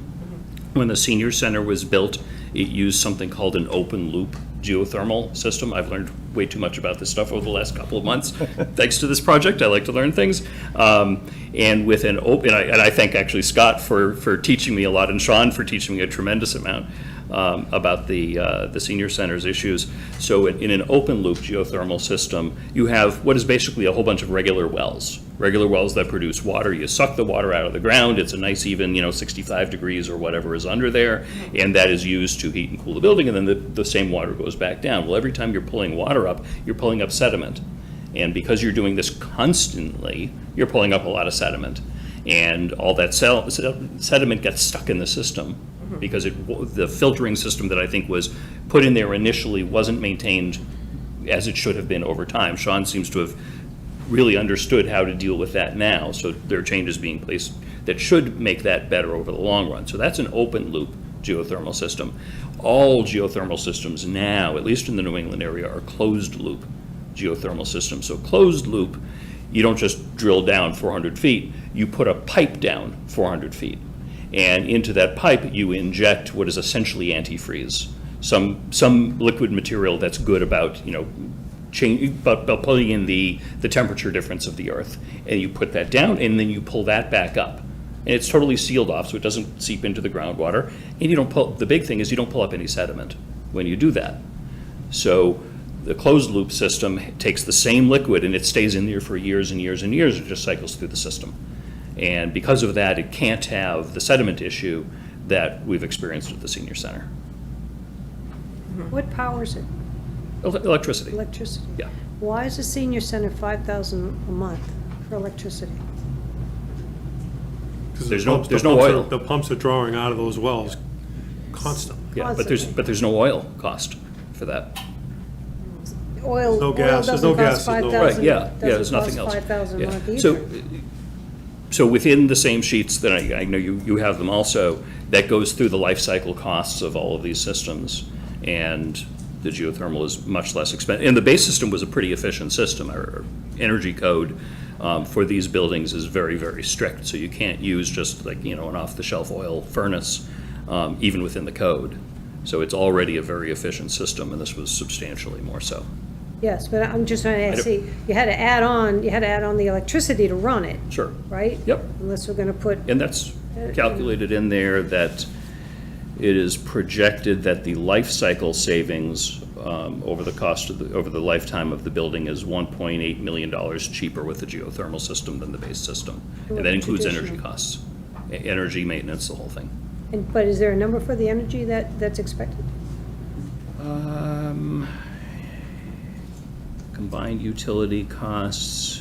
When the senior center was built, it used something called an open loop geothermal system. I've learned way too much about this stuff over the last couple of months. Thanks to this project, I like to learn things. And with an open, and I thank actually Scott for teaching me a lot, and Sean for teaching me a tremendous amount about the senior center's issues. So in an open loop geothermal system, you have what is basically a whole bunch of regular wells that produce water. You suck the water out of the ground. It's a nice even, 65 degrees or whatever is under there, and that is used to heat and cool the building, and then the same water goes back down. Well, every time you're pulling water up, you're pulling up sediment. And because you're doing this constantly, you're pulling up a lot of sediment. And all that sediment gets stuck in the system because the filtering system that I think was put in there initially wasn't maintained as it should have been over time. Sean seems to have really understood how to deal with that now, so there are changes being placed that should make that better over the long run. So that's an open loop geothermal system. All geothermal systems now, at least in the New England area, are closed loop geothermal systems. So closed loop, you don't just drill down 400 feet, you put a pipe down 400 feet. And into that pipe, you inject what is essentially antifreeze, some liquid material that's good about, about pulling in the temperature difference of the earth. And you put that down, and then you pull that back up. And it's totally sealed off, so it doesn't seep into the groundwater. And the big thing is you don't pull up any sediment when you do that. So the closed loop system takes the same liquid, and it stays in there for years and years and years. It just cycles through the system. And because of that, it can't have the sediment issue that we've experienced at the senior center. What powers it? Electricity. Electricity? Yeah. Why is the senior center $5,000 a month for electricity? Because There's no oil. The pumps are drawing out of those wells constantly. Yeah, but there's no oil cost for that. Oil, no gas, there's no oil gas, doesn't there's cost no- 5,000. Right, yeah, there's doesn't nothing cost else. 5,000 a Yeah. month either. So within the same sheets that I know you have them also, that goes through the life cycle costs of all of these systems. And the geothermal is much less expensive. And the base system was a pretty efficient system. Our energy code for these buildings is very, very strict. So you can't use just like, an off-the-shelf oil furnace, even within the code. So it's already a very efficient system, and this was substantially more so. Yes, but I'm just trying to see, you had to add on the electricity to run it, Sure. right? Yep. Unless we're going to put, And that's calculated in there that it is projected that the life cycle savings over the lifetime of the building is $1.8 million cheaper with the geothermal system than the base system. And that includes energy Traditional. costs, energy maintenance, the whole thing. but is there a number for the energy that's expected? Combined utility costs,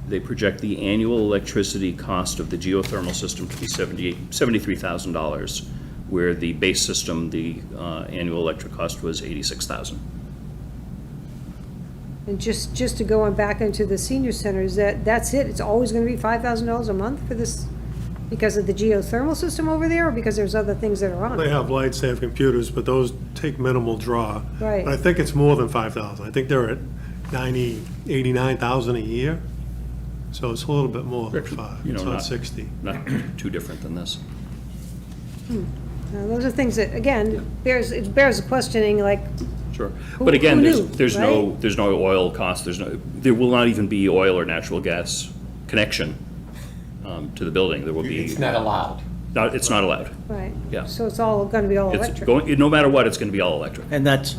they project the annual electricity cost of the geothermal system to be $73,000, where the base system, the annual electric cost was $86,000. And just to go on back into the senior centers, that's it? It's always gonna be $5,000 a month for this, because of the geothermal system over there, or because there's other things that are on They it? have lights, they have computers, but those take minimal draw. Right. But I think it's more than 5,000. I think they're at 89,000 a year. So it's a little bit more than five. You know, It's not 60. Not too different than this. Now, those are things that, again, it bears questioning, like, Sure. Who- But again, who there's, knew, there's no, right? there's no oil cost, there will not even be oil or natural gas connection to the building. There will be. It's not allowed. It's not allowed. right? Yeah. So it's all gonna be all It's electric? going, no matter what, it's going to be all electric. And that's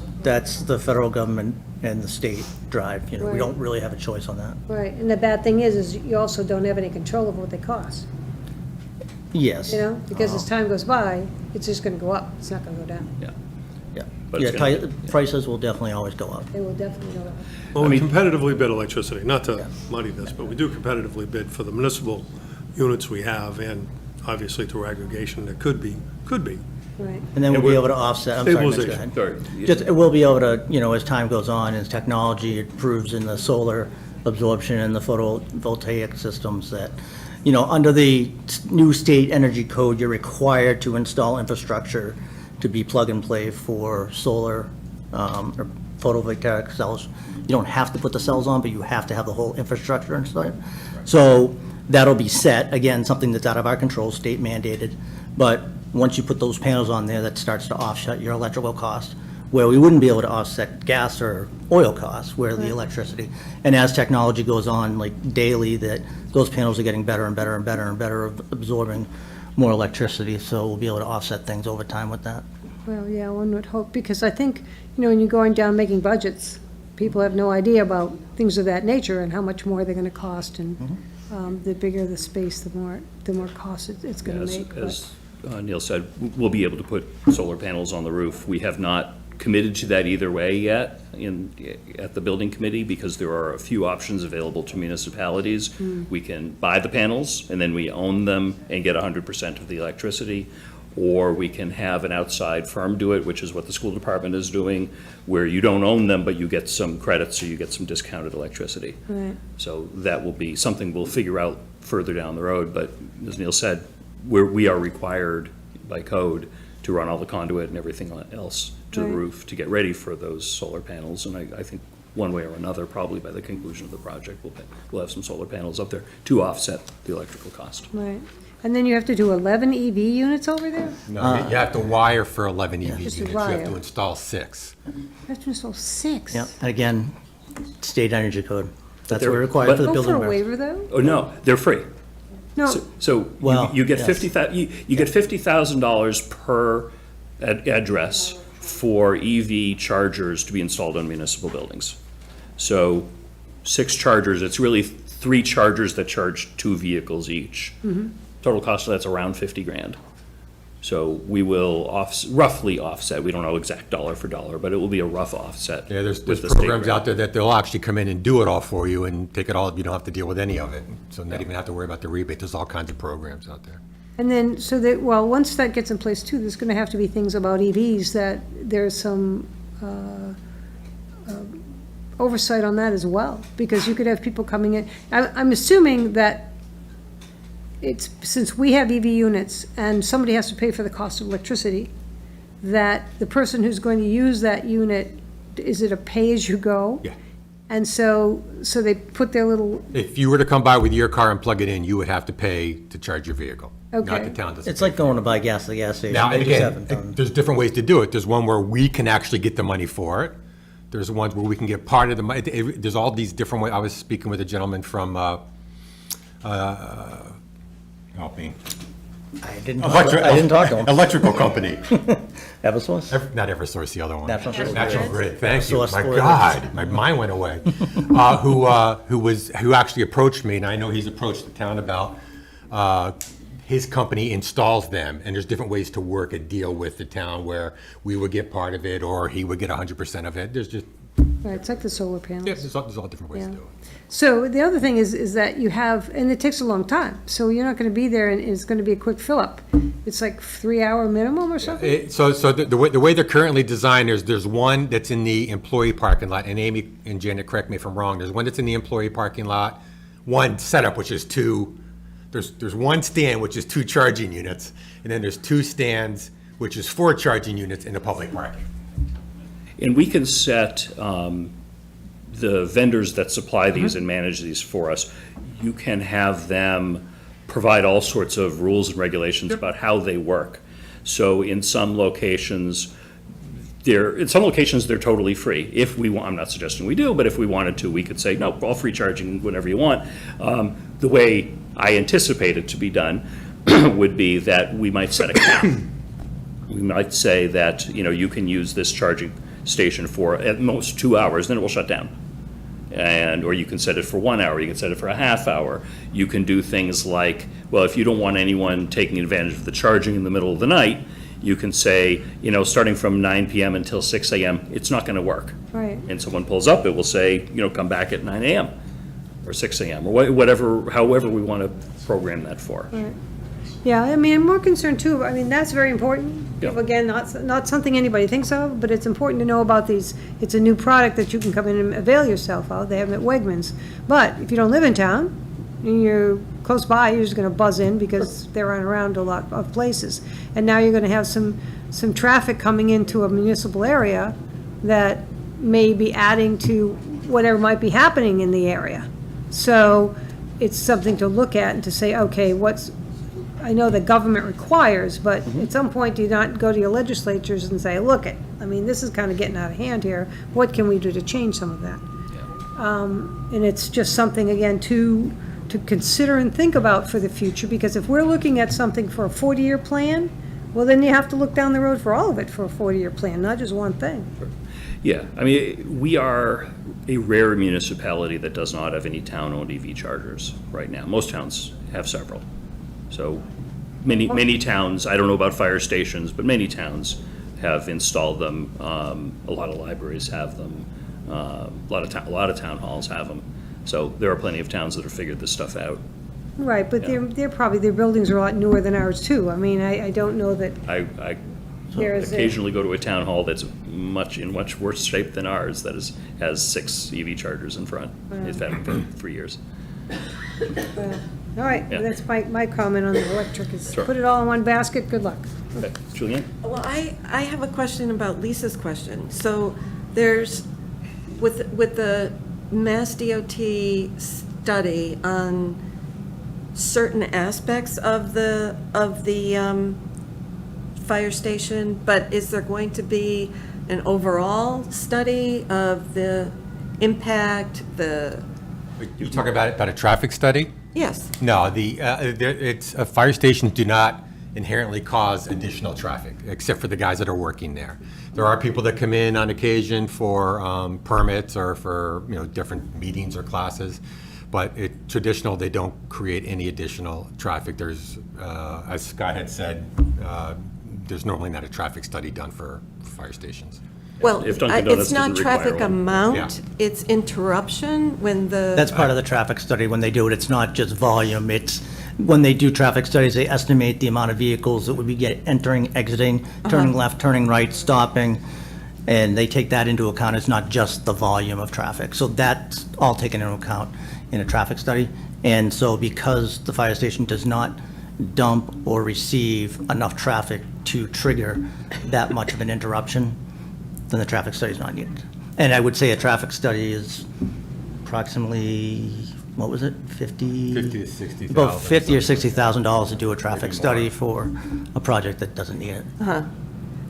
the federal government and the state drive, you know, we Right. don't really have a choice on that. Right, and the bad thing is you also don't have any control of what they cost, Yes. you know? Because as time goes by, it's just gonna go up, it's not gonna go down. Yeah. Yeah, But yeah, it's gonna- prices will definitely always go up. They will definitely go up. Well, we competitively bid electricity, not to muddy this, but we do competitively bid for the municipal units we have, and obviously through aggregation, there could be. Right. And then we'll be able to offset, I'm sorry, Mitch, go Stabilization. ahead. Sorry. Just, we'll be able to, you know, as time goes on, as technology improves in the solar absorption and the photovoltaic systems that, you know, under the new state energy code, you're required to install infrastructure to be plug and play for solar or photovoltaic cells. You don't have to put the cells on, but you have to have the whole infrastructure installed. So that'll be set, again, something that's out of our control, state mandated. But once you put those panels on there, that starts to offset your electrical cost, where we wouldn't be able to offset gas or oil costs, where the electricity. And as technology goes on, like daily, that those panels are getting better and better and better and better, absorbing more electricity, so we'll be able to offset things over time with that. Well, yeah, one would hope, because I think, you know, when you're going down making budgets, people have no idea about things of that nature and how much more they're gonna cost, and the bigger the space, the more cost it's gonna As, make. as Neil said, we'll be able to put solar panels on the roof. We have not committed to that either way yet at the building committee, because there are a few options available to municipalities. We can buy the panels and then we own them and get 100% of the electricity, or we can have an outside firm do it, which is what the school department is doing, where you don't own them, but you get some credits, so you get some discounted electricity. Right. So that will be something we'll figure out further down the road, but as Neil said, we are required by code to run all the conduit and everything else to the Right. roof to get ready for those solar panels, and I think one way or another, probably by the conclusion of the project, we'll have some solar panels up there to offset the electrical cost. Right, and then you have to do 11 EV units over there? No, you have to wire for 11 EV Just units. a You have wire. to install 6. You have to install 6? Yep, and again, state energy code. That's they're- what we're required for the Go building. for a permits. waiver, though? Oh, no, they're free. No, So Well, you get yes. you get $50,000 per address for EV chargers to be installed on municipal buildings. So 6 chargers, it's really 3 chargers that charge 2 vehicles each. Total cost of that's around 50 grand. So we will roughly offset, we don't know exact dollar for dollar, but it will be a rough offset. Yeah, there's with the state programs grant. out there that they'll actually come in and do it all for you and take it all, you don't have to deal with any of it. So not even have to worry about the rebate. There's all kinds of programs out there. and then, so that, well, once that gets in place too, there's gonna have to be things about EVs that there's some oversight on that as well, because you could have people coming in. I'm assuming that it's, since we have EV units and somebody has to pay for the cost of electricity, that the person who's going to use that unit, is it a pay-as-you-go? Yeah. And so they put their little, If you were to come by with your car and plug it in, you would have to pay to charge your vehicle. Not Okay. the town doesn't. It's like going to buy gas at the gas station. Now, They and just haven't again, done- there's different ways to do it. There's one where we can actually get the money for it. There's ones where we can get part of the money. There's all these different ways. I was speaking with a gentleman from, help me. I didn't talk to him. Electrical company. Eversource? Not Eversource, the other one. National Grid. National Grid, thank you. Eversource My for God, my mind went away. Who actually approached me, and I know he's approached the town about, his company installs them, and there's different ways to work a deal with the town where we would get part of it, or he would get 100% of it. There's just Right, it's like the solar panels. Yeah, there's all different ways to do it. So the other thing is that you have, and it takes a long time, so you're not gonna be there and it's gonna be a quick fill-up. It's like 3-hour minimum or something? So the way they're currently designed, there's one that's in the employee parking lot, and Amy and Janet, correct me if I'm wrong, there's one that's in the employee parking lot, one setup, which is two, there's one stand, which is 2 charging units, and then there's 2 stands, which is 4 charging units in the public parking. And we can set the vendors that supply these and manage these for us, you can have them provide all sorts of rules and regulations about how they work. So in some locations, they're totally free. If we want, I'm not suggesting we do, but if we wanted to, we could say, no, all free charging whenever you want. The way I anticipate it to be done would be that we might set a cap. We might say that, you can use this charging station for at most 2 hours, then it will shut down. Or you can set it for 1 hour, you can set it for a half hour. You can do things like, well, if you don't want anyone taking advantage of the charging in the middle of the night, you can say, starting from 9 p.m. until 6 a.m., it's not going to work. Right. And someone pulls up, it will say, come back at 9 a.m. or 6 a.m. or whatever, however we want to program that for. Right. Yeah, I mean, I'm more concerned too, that's very important. Yeah. Again, not something anybody thinks of, but it's important to know about these. It's a new product that you can come in and avail yourself of. They have them at Wegmans. But if you don't live in town, and you're close by, you're just gonna buzz in because they're around a lot of places. And now you're gonna have some traffic coming into a municipal area that may be adding to whatever might be happening in the area. So it's something to look at and to say, okay, I know the government requires, but at some point, do you not go to your legislatures and say, look, this is kind of getting out of hand here. What can we do to change some of that? And it's just something, again, to consider and think about for the future, because if we're looking at something for a 40-year plan, well, then you have to look down the road for all of it for a 40-year plan, not just one thing. Yeah, we are a rare municipality that does not have any town-owned EV chargers right now. Most towns have several. So many towns, I don't know about fire stations, but many towns have installed them. A lot of libraries have them. A lot of town halls have them. So there are plenty of towns that have figured this stuff out. Right, but they're probably, their buildings are a lot newer than ours too. I don't know that. I There's occasionally go to a town hall that's in much worse shape than ours that has 6 EV chargers in front. It's had them for 3 years. All right, Yeah. that's my comment on the electric, is Sure. put it all in one basket, good luck. Okay, Julianne? Well, I have a question about Lisa's question. So there's, with the Mass DOT study on certain aspects of the fire station, but is there going to be an overall study of the impact, You're talking about a traffic study? Yes. No, fire stations do not inherently cause additional traffic, except for the guys that are working there. There are people that come in on occasion for permits or for, different meetings or classes, but traditional, they don't create any additional traffic. There's, as Scott had said, there's normally not a traffic study done for fire stations. well, If Dunkin' Donuts it's not doesn't require traffic one. amount, Yeah. it's interruption when the. That's part of the traffic study. When they do it, it's not just volume. It's, when they do traffic studies, they estimate the amount of vehicles that would be entering, exiting, turning left, turning right, stopping, and they take that into account. It's not just the volume of traffic. So that's all taken into account in a traffic study. And so because the fire station does not dump or receive enough traffic to trigger that much of an interruption, then the traffic study is not needed. And I would say a traffic study is approximately, what was it, 50 to 60,000. About $50,000 or $60,000 to do a traffic study for a project that doesn't need it.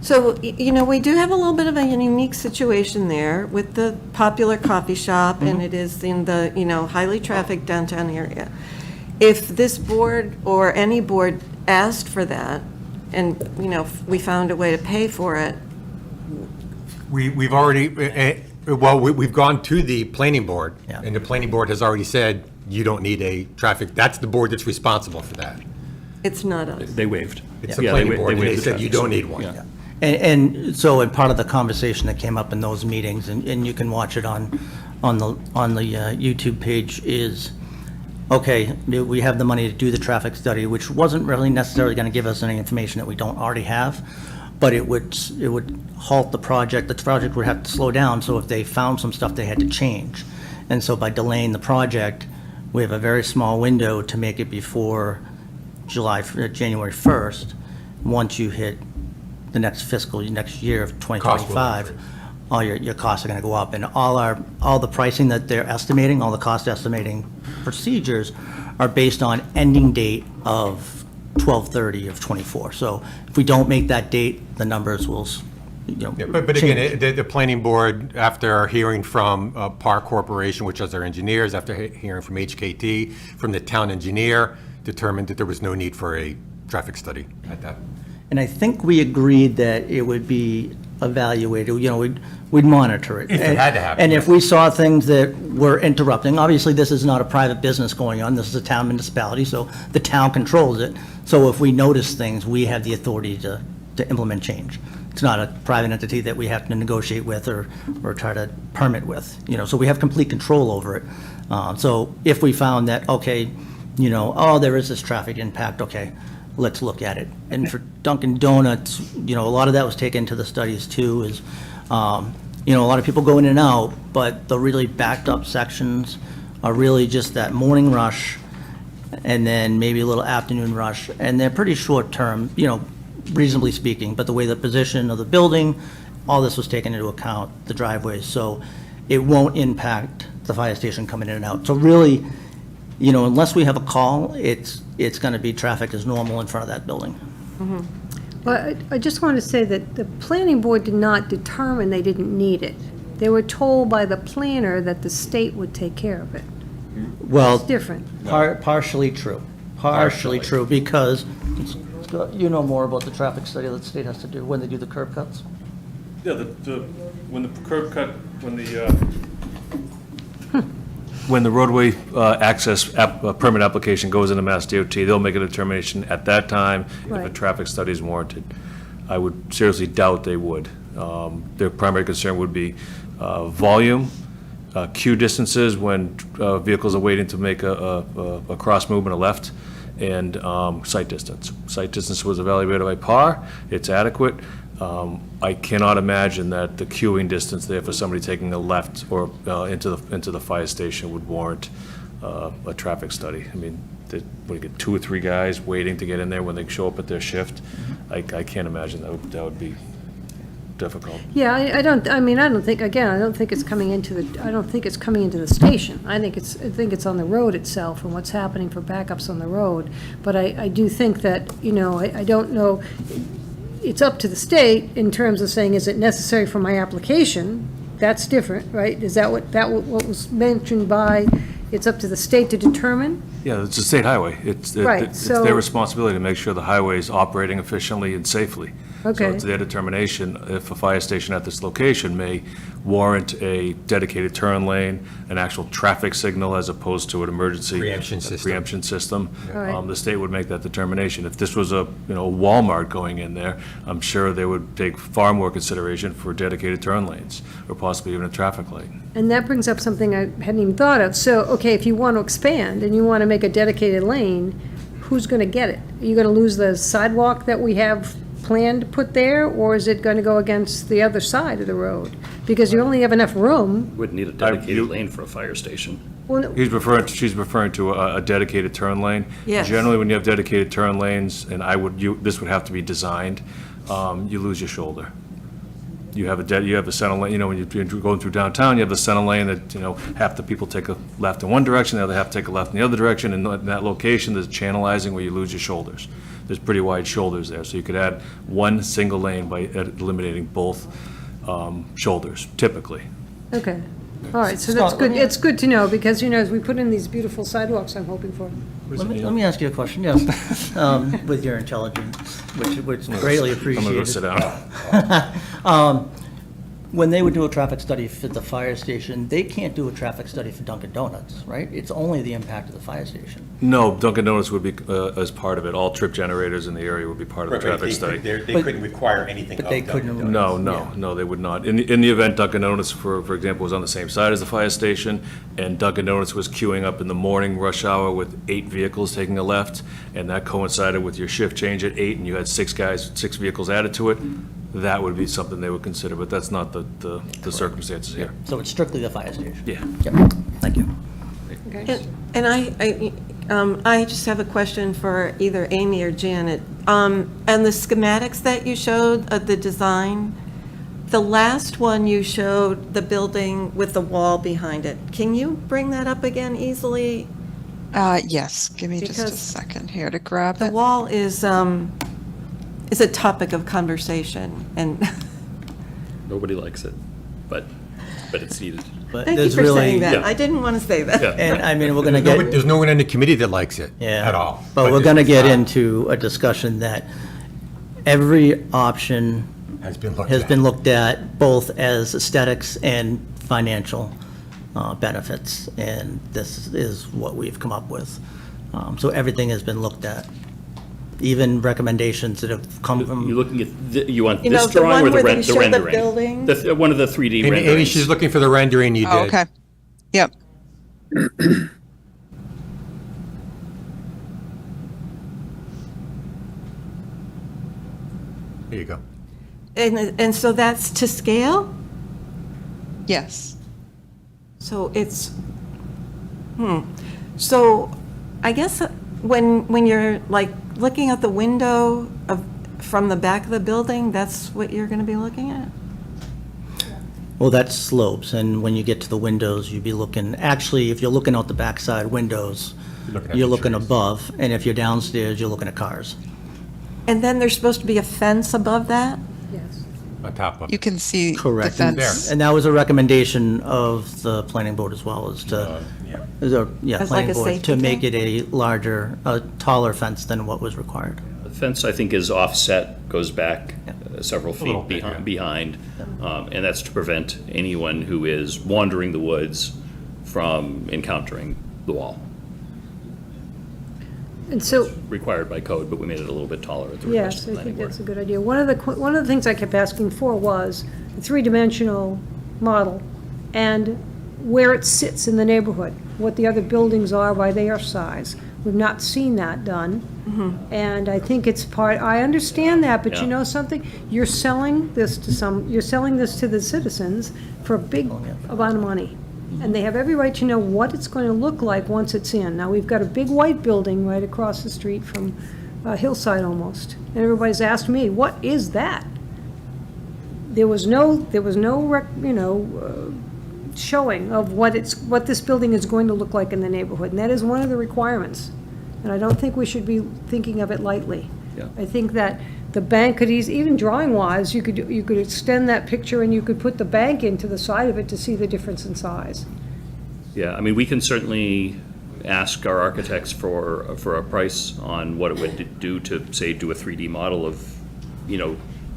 So, we do have a little bit of a unique situation there with the popular coffee shop, and it is in the, highly trafficked downtown area. If this board or any board asked for that, and, we found a way to pay for it, We've already, we've gone to the planning board, Yeah. and the planning board has already said, you don't need a traffic, that's the board that's responsible for that. it's not us. They waived. It's the Yeah, planning wa- board, and waived they the said you traffic don't study. need one. Yeah. And so, and part of the conversation that came up in those meetings, and you can watch it on the YouTube page, is, okay, we have the money to do the traffic study, which wasn't really necessarily going to give us any information that we don't already have, but it would halt the project. The project would have to slow down, so if they found some stuff, they had to change. And so by delaying the project, we have a very small window to make it before January 1st. Once you hit the next year of 2025, all your costs are going to go up, and all the pricing that they're estimating, all the cost estimating procedures are based on ending date of 12/30 of '24. So if we don't make that date, the numbers will, But again, the planning board, after hearing from Par Corporation, which is our engineers, after hearing from HKT, from the town engineer, determined that there was no need for a traffic study at that. And I think we agreed that it would be evaluated, we'd monitor it. If it had to happen, And if we saw things that were interrupting, obviously, this is not a private business going on, this is a town municipality, so the town controls it. So if we notice things, we have the authority to implement change. It's not a private entity that we have to negotiate with or try to permit with, so we have complete control over it. So if we found that, okay, there is this traffic impact, okay, let's look at it. And for Dunkin' Donuts, a lot of that was taken into the studies too, is, a lot of people go in and out, but the really backed up sections are really just that morning rush and then maybe a little afternoon rush, and they're pretty short term, reasonably speaking, but the way the position of the building, all this was taken into account, the driveways, so it won't impact the fire station coming in and out. So really, unless we have a call, it's going to be traffic as normal in front of that building. Well, I just want to say that the planning board did not determine they didn't need it. They were told by the planner that the state would take care of it. Well, It's different. Partially true. Partially true, because you know more about the traffic study that the state has to do when they do the curb cuts. Yeah, when the curb cut, when the roadway access permit application goes into Mass DOT, they'll make a determination at that time if a Right. traffic study is warranted. I would seriously doubt they would. Their primary concern would be volume, queue distances when vehicles are waiting to make a cross movement, a left, and sight distance. Sight distance was evaluated by Par. It's adequate. I cannot imagine that the queuing distance there for somebody taking a left or into the fire station would warrant a traffic study. I mean, what do you get, 2 or 3 guys waiting to get in there when they show up at their shift? I can't imagine that would be difficult. Yeah, I don't think it's coming into the station. I think it's on the road itself and what's happening for backups on the road. But I do think that, I don't know, it's up to the state in terms of saying, is it necessary for my application? That's different, right? Is that what was mentioned by, it's up to the state to determine? Yeah, it's a state highway. It's their responsibility to make sure the highway is operating efficiently and safely. Okay. So it's their determination if a fire station at this location may warrant a dedicated turn lane, an actual traffic signal as opposed to an emergency Preemption system. All right. The state would make that determination. If this was a Walmart going in there, I'm sure they would take far more consideration for dedicated turn lanes or possibly even a traffic light. And that brings up something I hadn't even thought of. So, okay, if you want to expand and you want to make a dedicated lane, who's going to get it? Are you going to lose the sidewalk that we have planned to put there, or is it going to go against the other side of the road? Because you only have enough room. Would need a dedicated lane for a fire station. Well, no- She's referring to a dedicated turn lane. Yes. Generally, when you have dedicated turn lanes, and this would have to be designed, you lose your shoulder. You have a center lane, when you're going through downtown, you have the center lane that, half the people take a left in one direction, the other half take a left in the other direction, and in that location, there's channelizing where you lose your shoulders. There's pretty wide shoulders there, so you could add one single lane by eliminating both shoulders, typically. Okay, all right, so that's good, it's good to know, because, as we put in these beautiful sidewalks I'm hoping for. Let me ask you a question, yes, with your intelligence, which greatly appreciated. I'm going to go sit down. When they would do a traffic study for the fire station, they can't do a traffic study for Dunkin' Donuts, right? It's only the impact of the fire station. No, Dunkin' Donuts would be as part of it. All trip generators in the area would be part of the traffic study. They couldn't require anything But of they Dunkin' couldn't- Donuts. No, they would not. In the event Dunkin' Donuts, for example, was on the same side as the fire station, and Dunkin' Donuts was queuing up in the morning rush hour with 8 vehicles taking a left, and that coincided with your shift change at 8, and you had 6 vehicles added to it, that would be something they would consider, but that's not the circumstances here. So it's strictly the fire station? Yeah. Yep. Thank you. And I just have a question for either Amy or Janet. And the schematics that you showed of the design, the last one you showed the building with the wall behind it. Can you bring that up again easily? Yes, give me just a Because second here to grab The it. wall is a topic of conversation, and Nobody likes it, but it's needed. But thank you there's for really, saying that. Yeah. I didn't want to say that. Yeah. and I mean, we're going to get. There's no one in the committee that likes it at all. But we're this going to is get not- into a discussion that every option Has been looked has at. been looked at, both as aesthetics and financial benefits, and this is what we've come up with. So everything has been looked at, even recommendations that have come from. You're looking at, you want You know, this the drawing one or the where they show the rendering? building? One of the 3D Amy, renderings. she's looking for the rendering you did. Oh, okay. Yep. Here you go. And so that's to scale? Yes. So it's, So I guess when you're like looking out the window from the back of the building, that's what you're going to be looking at? Well, that's slopes, and when you get to the windows, you'd be looking, actually, if you're looking out the backside windows, you're looking above, and if you're downstairs, you're looking at cars. And then there's supposed to be a fence above that? Yes. On top of You can see the Correct. fence. And that was a recommendation of the planning board as well, is to, As like planning a board, safety to make thing? it a larger, a taller fence than what was required. The fence, I think, is offset, goes back several little feet bit, behind, and that's to prevent anyone who is wandering the woods from encountering the wall. And so, Required by code, but we made it a little bit taller at the request yes, of the I planning think board. that's a good idea. One of the things I kept asking for was a three-dimensional model and where it sits in the neighborhood, what the other buildings are by their size. We've not seen that done. And I think it's I understand that, but you Yeah. know something? You're selling this to the citizens for a big amount of money. And they have every right to know what it's going to look like once it's in. Now, we've got a big white building right across the street from Hillside almost. And everybody's asked me, what is that? There was no showing of what this building is going to look like in the neighborhood. And that is one of the requirements. And I don't think we should be thinking of it lightly. Yeah. I think that the bank could even drawing-wise, you could extend that picture and you could put the bank into the side of it to see the difference in size. Yeah, I mean, we can certainly ask our architects for a price on what it would do to, say, do a 3D model of,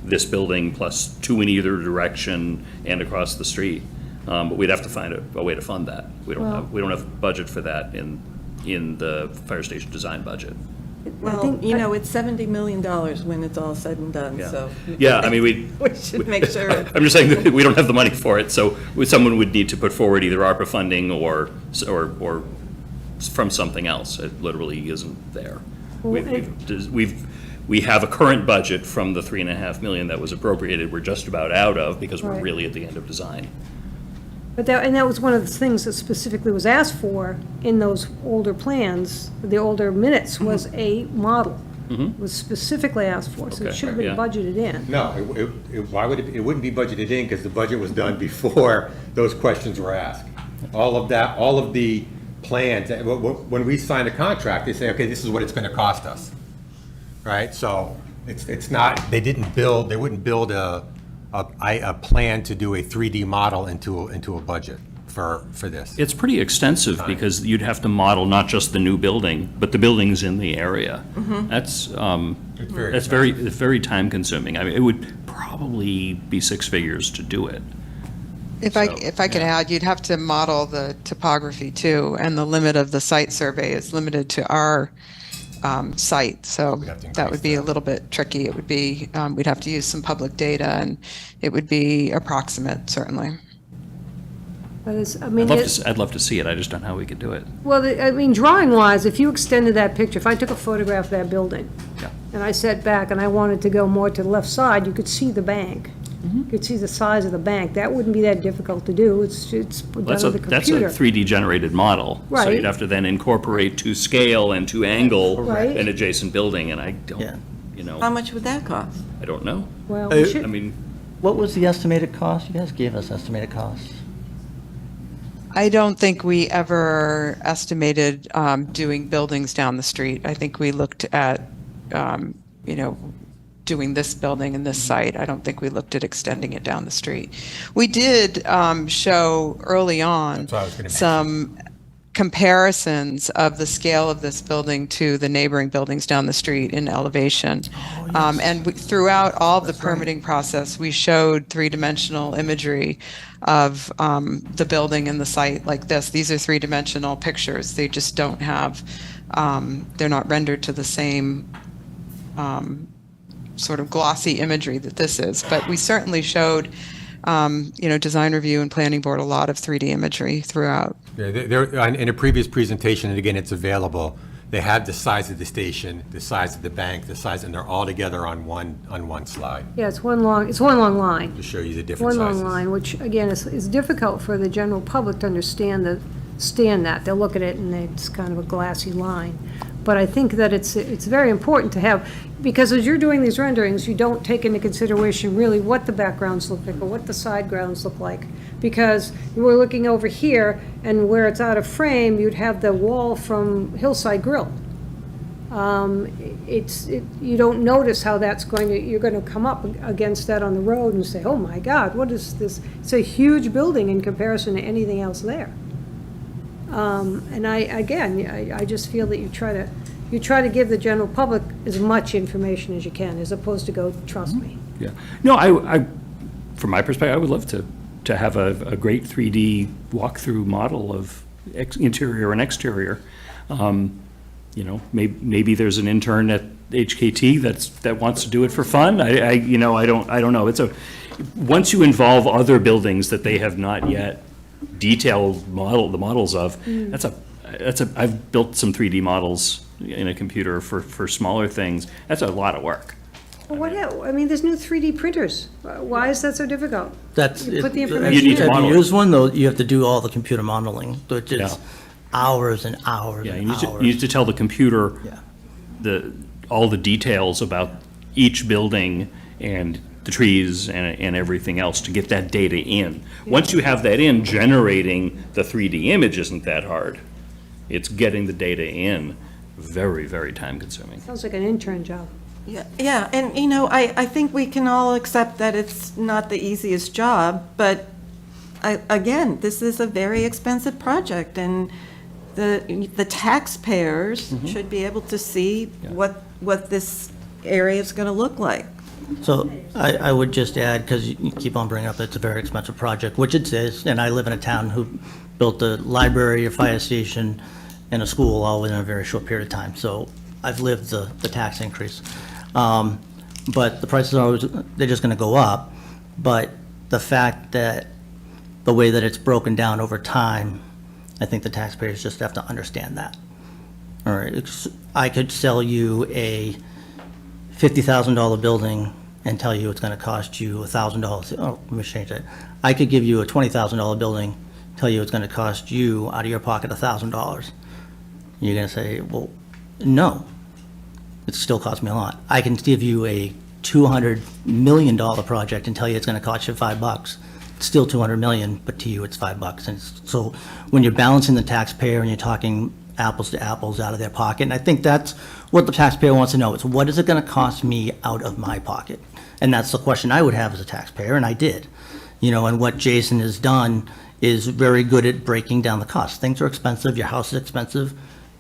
this building plus 2 in either direction and across the street. But we'd have to find a way to fund that. We don't have budget for that in the fire station design budget. Well, it's $70 million when it's all said and done, Yeah. so. Yeah, I mean, we should make sure. I'm just saying that we don't have the money for it, so someone would need to put forward either ARPA funding or from something else. It literally isn't there. We have a current budget from the $3.5 million that was appropriated. We're just about out of because we're Right. really at the end of design. But that was one of the things that specifically was asked for in those older plans, the older minutes, was a model. Was specifically asked for, so it Okay, should have been yeah. budgeted in. No, why would it wouldn't be budgeted in, because the budget was done before those questions were asked. All of the plans, when we sign a contract, they say, okay, this is what it's gonna cost us, right? So it's not, they wouldn't build a plan to do a 3D model into a budget for this. It's pretty extensive because you'd have to model not just the new building, but the buildings in the area. That's very time consuming. I mean, it would probably be 6 figures to do it. If I could add, you'd have to model the topography too, and the limit of the site survey is limited to our site, so that would be a little bit tricky. It would be, we'd have to use some public data, and it would be approximate, certainly. But it's, I mean, I'd love to see it, I just don't know how we could do it. well, I mean, drawing-wise, if you extended that picture, if I took a photograph of that building, Yeah. and I sat back and I wanted to go more to the left side, you could see the bank. Mm-hmm. You could see the size of the bank. That wouldn't be that difficult to do. It's done That's on a, the that's a computer. 3D generated model. So Right. you'd have to then incorporate to scale and to angle Right. an adjacent building, and I don't, you How know, much would that cost? I don't know. Well, we should, I mean, What was the estimated cost? You guys gave us estimated costs. I don't think we ever estimated doing buildings down the street. I think we looked at, you know, doing this building and this site. I don't think we looked at extending it down the street. We did show early on That's what I was gonna some comparisons of the scale of this building to the neighboring buildings down the street in elevation. And throughout all of the permitting process, we showed three-dimensional imagery of the building and the site like this. These are three-dimensional pictures. They just don't have, they're not rendered to the same sort of glossy imagery that this is. But we certainly showed, you know, design review and planning board a lot of 3D imagery throughout. Yeah, in a previous presentation, and again, it's available, they have the size of the station, the size of the bank, the size, and they're all together on one slide yeah, it's one long line. to show you the different One sizes. long line, which again is difficult for the general public to understand that. They'll look at it and it's kind of a glassy line. But I think that it's very important to have, because as you're doing these renderings, you don't take into consideration really what the backgrounds look like or what the side grounds look like. Because you were looking over here, and where it's out of frame, you'd have the wall from Hillside Grill. You don't notice how that's you're going to come up against that on the road and say, oh my God, what is this? It's a huge building in comparison to anything else there. And I just feel that you try to give the general public as much information as you can, as opposed to go, trust me. yeah. No, I, from my perspective, I would love to have a great 3D walkthrough model of interior and exterior. You know, maybe there's an intern at HKT that wants to do it for fun. I don't know. Once you involve other buildings that they have not yet detailed the models of, I've built some 3D models in a computer for smaller things. That's a lot of work. Well, I mean, there's new 3D printers. Why is that so difficult? You put the Have information in. you used one, though? You have to do all the computer modeling, which is Yeah. hours and hours Yeah, and you hours. need to tell the computer Yeah. all the details about each building and the trees and everything else to get that data in. Once you have that in, generating the 3D image isn't that hard. It's getting the data in, very, very time consuming. Sounds like an intern job. Yeah, and you know, I think we can all accept that it's not the easiest job, but again, this is a very expensive project, and the taxpayers should be able to see what this area is going to look like. So I would just add, because you keep on bringing up it's a very expensive project, which it is, and I live in a town who built a library, a fire station, and a school all within a very short period of time. So I've lived the tax increase. But the prices are always, they're just going to go up. But the fact that the way that it's broken down over time, I think the taxpayers just have to understand that. All right, I could sell you a $50,000 building and tell you it's going to cost you $1,000. Oh, let me change that. I could give you a $20,000 building, tell you it's going to cost you out of your pocket $1,000. You're going to say, well, no, it still costs me a lot. I can give you a $200 million project and tell you it's going to cost you $5. It's still $200 million, but to you it's $5. And so when you're balancing the taxpayer and you're talking apples to apples out of their pocket, and I think that's what the taxpayer wants to know, is what is it going to cost me out of my pocket? And that's the question I would have as a taxpayer, and I did. You know, and what Jason has done is very good at breaking down the costs. Things are expensive, your house is expensive.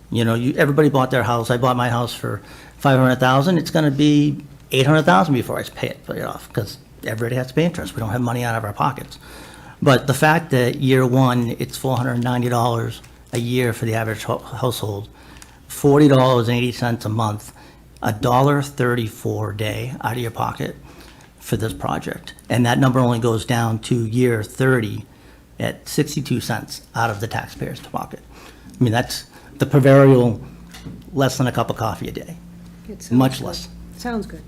You know, everybody bought their house. I bought my house for $500,000. It's going to be $800,000 before I pay it off, because everybody has to pay interest. We don't have money out of our pockets. But the fact that year one, it's $490 a year for the average household, $40.80 a month, $1.34 a day out of your pocket for this project. And that number only goes down to year 30 at 62 cents out of the taxpayer's pocket. I mean, that's the proverbial less than a cup of coffee a day, It sounds much good. less. Sounds good.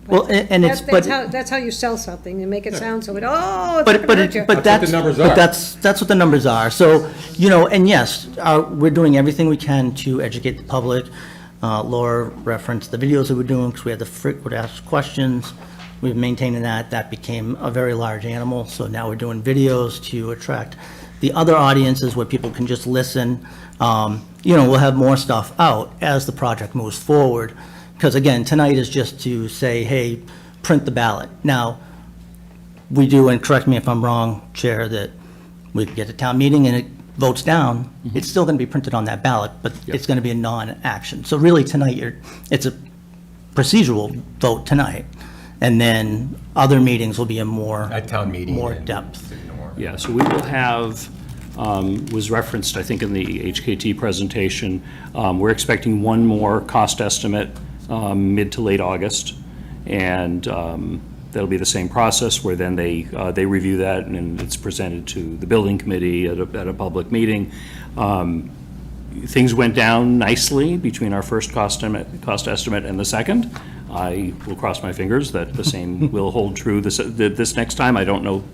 Well, and it's, but. That's how you sell something, and make it sound so, it's not But gonna hurt you. that's what the numbers are. So, and yes, we're doing everything we can to educate the public. Laura referenced the videos that we're doing because we had the frequent asked questions. We've maintained that. That became a very large animal. So now we're doing videos to attract the other audiences where people can just listen. We'll have more stuff out as the project moves forward. Because again, tonight is just to say, hey, print the ballot. Now, we do, and correct me if I'm wrong, Chair, that we get a town meeting and it votes down, it's still going to be printed on that ballot, but it's going to be a non-action. So really tonight, it's a procedural vote tonight. And then other meetings will be a more. At town meeting. More depth. Yeah, so we will have, was referenced, I think, in the HKT presentation, we're expecting one more cost estimate mid to late August, and that'll be the same process where then they review that and it's presented to the building committee at a public meeting. Things went down nicely between our first cost estimate and the second. I will cross my fingers that the same will hold true this next time. I don't know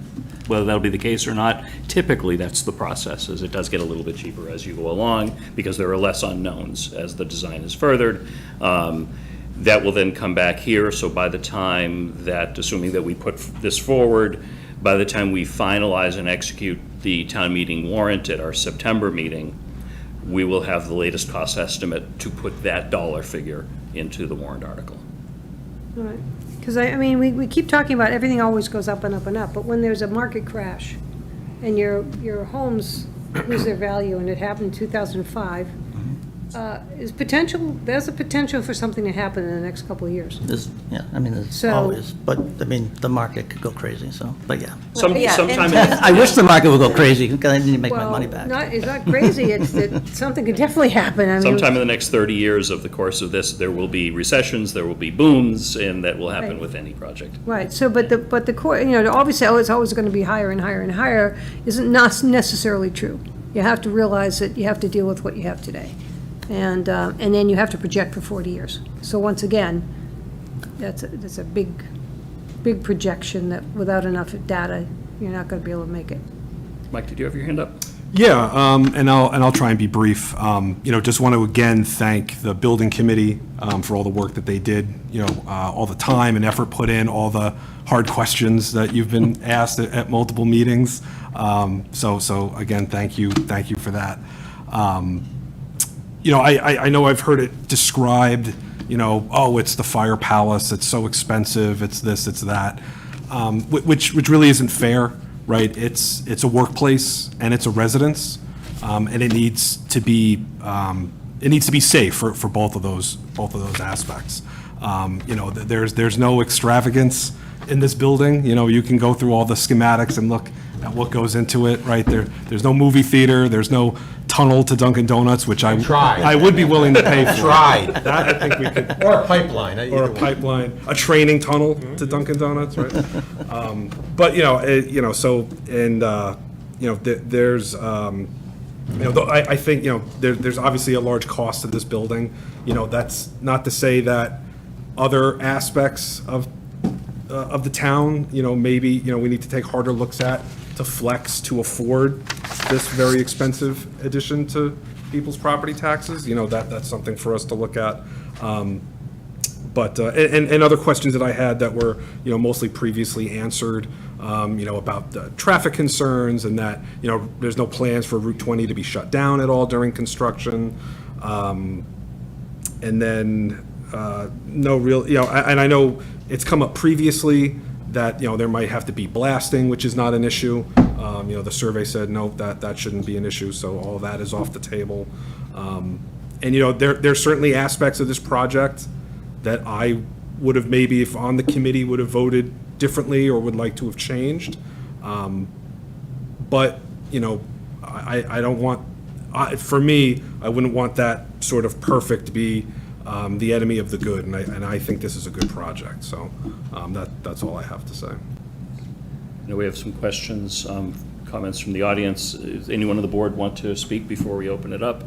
whether that'll be the case or not. Typically, that's the process, as it does get a little bit cheaper as you go along because there are less unknowns as the design is furthered. That will then come back here, so by the time that, assuming that we put this forward, by the time we finalize and execute the town meeting warrant at our September meeting, we will have the latest cost estimate to put that dollar figure into the warrant article. All right. Because we keep talking about everything always goes up and up and up, but when there's a market crash and your homes lose their value, and it happened in 2005, there's a potential for something to happen in the next couple of years. There's So- always, but the market could go crazy, but yeah. Sometime I wish the market would go crazy because I need to make my money back. It's not crazy, it's that something could definitely happen. Sometime in the next 30 years of the course of this, there will be recessions, there will be booms, and that will happen Right. with any project. Right, so, but the core, obviously, it's always gonna be higher and higher and higher, isn't not necessarily true. You have to realize that you have to deal with what you have today. And then you have to project for 40 years. So once again, that's a big projection that without enough data, you're not gonna be able to make it. Mike, did you have your hand up? Yeah, and I'll try and be brief. Just want to again thank the building committee for all the work that they did, all the time and effort put in, all the hard questions that you've been asked at multiple meetings. So again, thank you for that. I know I've heard it described, it's the fire palace, it's so expensive, it's this, it's that, which really isn't fair, right? It's a workplace and it's a residence, and it needs to be safe for both of those aspects. There's no extravagance in this building. You can go through all the schematics and look at what goes into it, right? There's no movie theater, there's no tunnel to Dunkin' Donuts, which I would be willing to pay for. Tried. That I think we could. Or a pipeline. Or a pipeline, a training tunnel to Dunkin' Donuts, right? But, there's, I think, there's obviously a large cost to this building. That's not to say that other aspects of the town, maybe, we need to take harder looks at to flex to afford this very expensive addition to people's property taxes. That's something for us to look at. But other questions that I had that were, mostly previously answered, about the traffic concerns and that, there's no plans for Route 20 to be shut down at all during construction. And then, no real, and I know it's come up previously that, there might have to be blasting, which is not an issue. The survey said, no, that shouldn't be an issue, so all that is off the table. And, there's certainly aspects of this project that I would have maybe, if on the committee, would have voted differently or would like to have changed. But, you know, I don't want, for me, I wouldn't want that sort of perfect to be the enemy of the good, and I think this is a good project, so that's all I have to say. I know we have some questions, comments from the audience. Does anyone on the board want to speak before we open it up?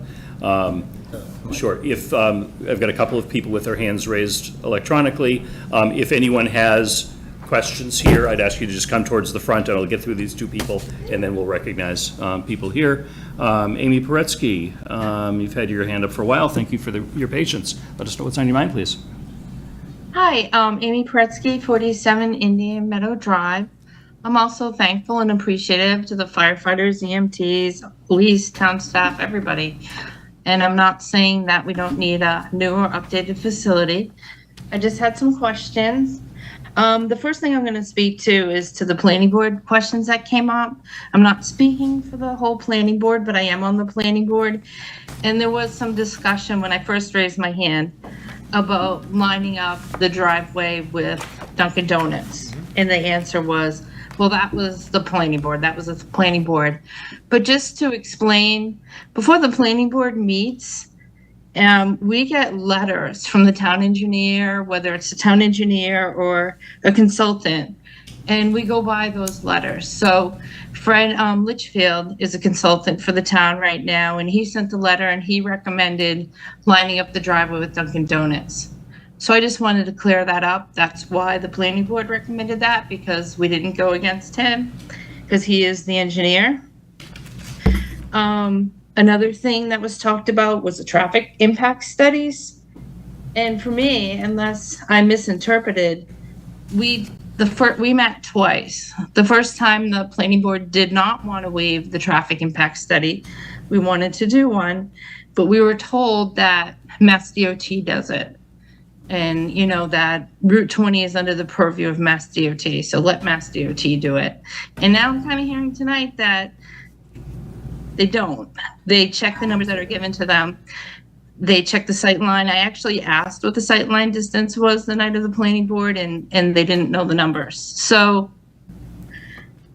Sure. If I've got a couple of people with their hands raised electronically. If anyone has questions here, I'd ask you to just come towards the front, and I'll get through these two people, and then we'll recognize people here. Amy Paretsky, you've had your hand up for a while. Thank you for your patience. Let us know what's on your mind, please. Hi, Amy Paretsky, 47 Indian Meadow Drive. I'm also thankful and appreciative to the firefighters, EMTs, police, town staff, everybody. And I'm not saying that we don't need a new or updated facility. I just had some questions. The first thing I'm going to speak to is to the planning board questions that came up. I'm not speaking for the whole planning board, but I am on the planning board. And there was some discussion when I first raised my hand about lining up the driveway with Dunkin' Donuts. And the answer was, well, that was the planning board. That was the planning board. But just to explain, before the planning board meets, we get letters from the town engineer, whether it's a town engineer or a consultant, and we go by those letters. So Fred Litchfield is a consultant for the town right now, and he sent a letter and he recommended lining up the driveway with Dunkin' Donuts. So I just wanted to clear that up. That's why the planning board recommended that, because we didn't go against him, because he is the engineer. Another thing that was talked about was the traffic impact studies. And for me, unless I misinterpreted, we met twice. The first time the planning board did not want to waive the traffic impact study. We wanted to do one, but we were told that Mass DOT does it. And you know that Route 20 is under the purview of Mass DOT, so let Mass DOT do it. And now I'm kind of hearing tonight that they don't. They check the numbers that are given to them. They check the sight line. I actually asked what the sight line distance was the night of the planning board, and they didn't know the numbers. So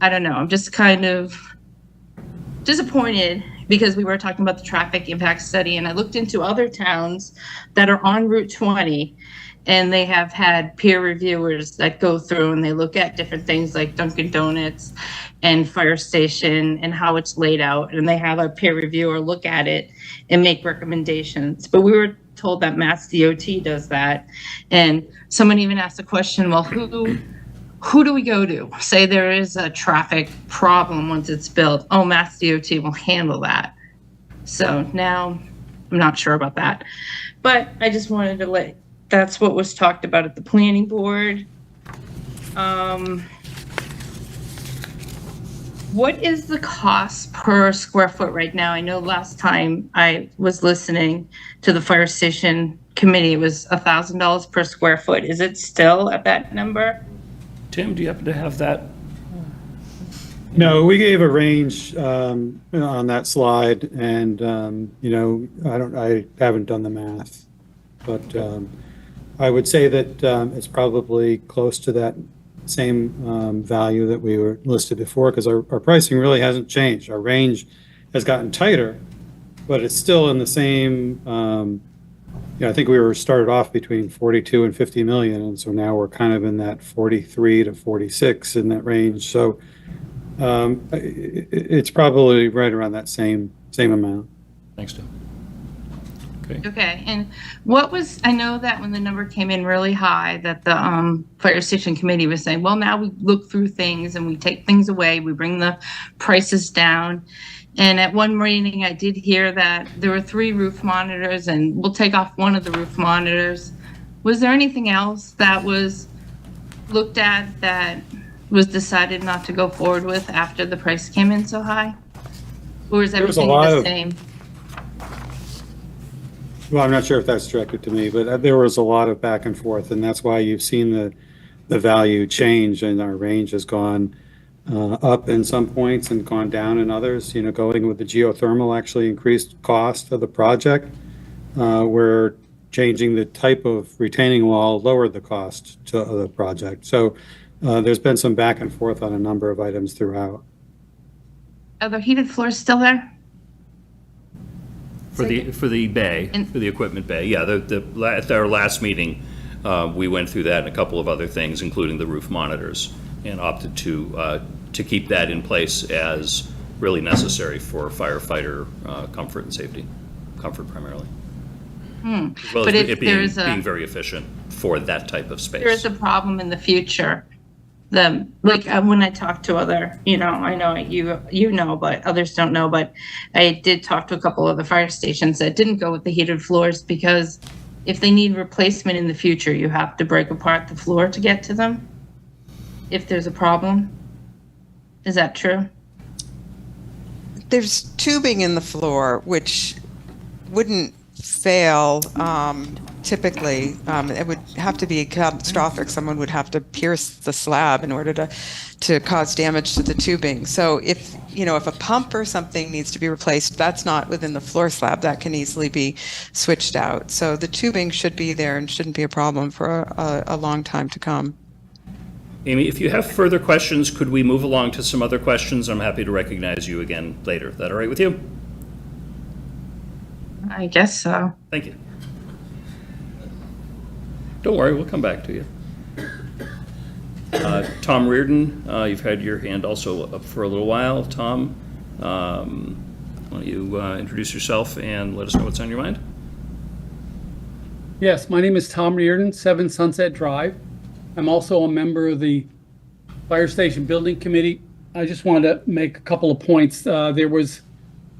I don't know. I'm just kind of disappointed, because we were talking about the traffic impact study, and I looked into other towns that are on Route 20, and they have had peer reviewers that go through and they look at different things like Dunkin' Donuts and fire station and how it's laid out, and they have a peer reviewer look at it and make recommendations. But we were told that Mass DOT does that. And someone even asked the question, well, who do we go to? Say there is a traffic problem once it's built. Oh, Mass DOT will handle that. So now I'm not sure about that. But I just wanted to that's what was talked about at the planning board. What is the cost per square foot right now? I know last time I was listening to the fire station committee, it was $1,000 per square foot. Is it still at that number? Tim, do you happen to have that? No, we gave a range on that slide, and I haven't done the math, but I would say that it's probably close to that same value that we were listed before, because our pricing really hasn't changed. Our range has gotten tighter, but it's still in the same. I think we were started off between 42 and 50 million, and so now we're kind of in that 43 to 46 in that range. So it's probably right around that same amount. Thanks, Tim. Okay, and I know that when the number came in really high, that the fire station committee was saying, well, now we look through things and we take things away, we bring the prices down. And at one meeting, I did hear that there were 3 roof monitors, and we'll take off one of the roof monitors. Was there anything else that was looked at that was decided not to go forward with after the price came in so high? Or is everything the same? Well, I'm not sure if that's directed to me, but there was a lot of back and forth, and that's why you've seen the value change, and our range has gone up in some points and gone down in others. Going with the geothermal actually increased cost of the project, where changing the type of retaining wall lowered the cost to the project. So there's been some back and forth on a number of items throughout. Are the heated floors still there? For the bay, for the equipment bay, yeah, at our last meeting, we went through that and a couple of other things, including the roof monitors, and opted to keep that in place as really necessary for firefighter comfort and safety, comfort primarily. As well But as if it there's being very efficient for that type of space. There is a problem in the future. When I talk to other, I know you know, but others don't know, but I did talk to a couple of the fire stations that didn't go with the heated floors because if they need replacement in the future, you have to break apart the floor to get to them if there's a problem. Is that true? There's tubing in the floor, which wouldn't fail typically. It would have to be catastrophic. Someone would have to pierce the slab in order to cause damage to the tubing. So if a pump or something needs to be replaced, that's not within the floor slab. That can easily be switched out. So the tubing should be there and shouldn't be a problem for a long time to come. Amy, if you have further questions, could we move along to some other questions? I'm happy to recognize you again later. Is that all right with you? I guess so. Thank you. Don't worry, we'll come back to you. Tom Reardon, you've had your hand also up for a little while. Tom, why don't you introduce yourself and let us know what's on your mind? Yes, my name is Tom Reardon, 7 Sunset Drive. I'm also a member of the Fire Station Building Committee. I just wanted to make a couple of points. There was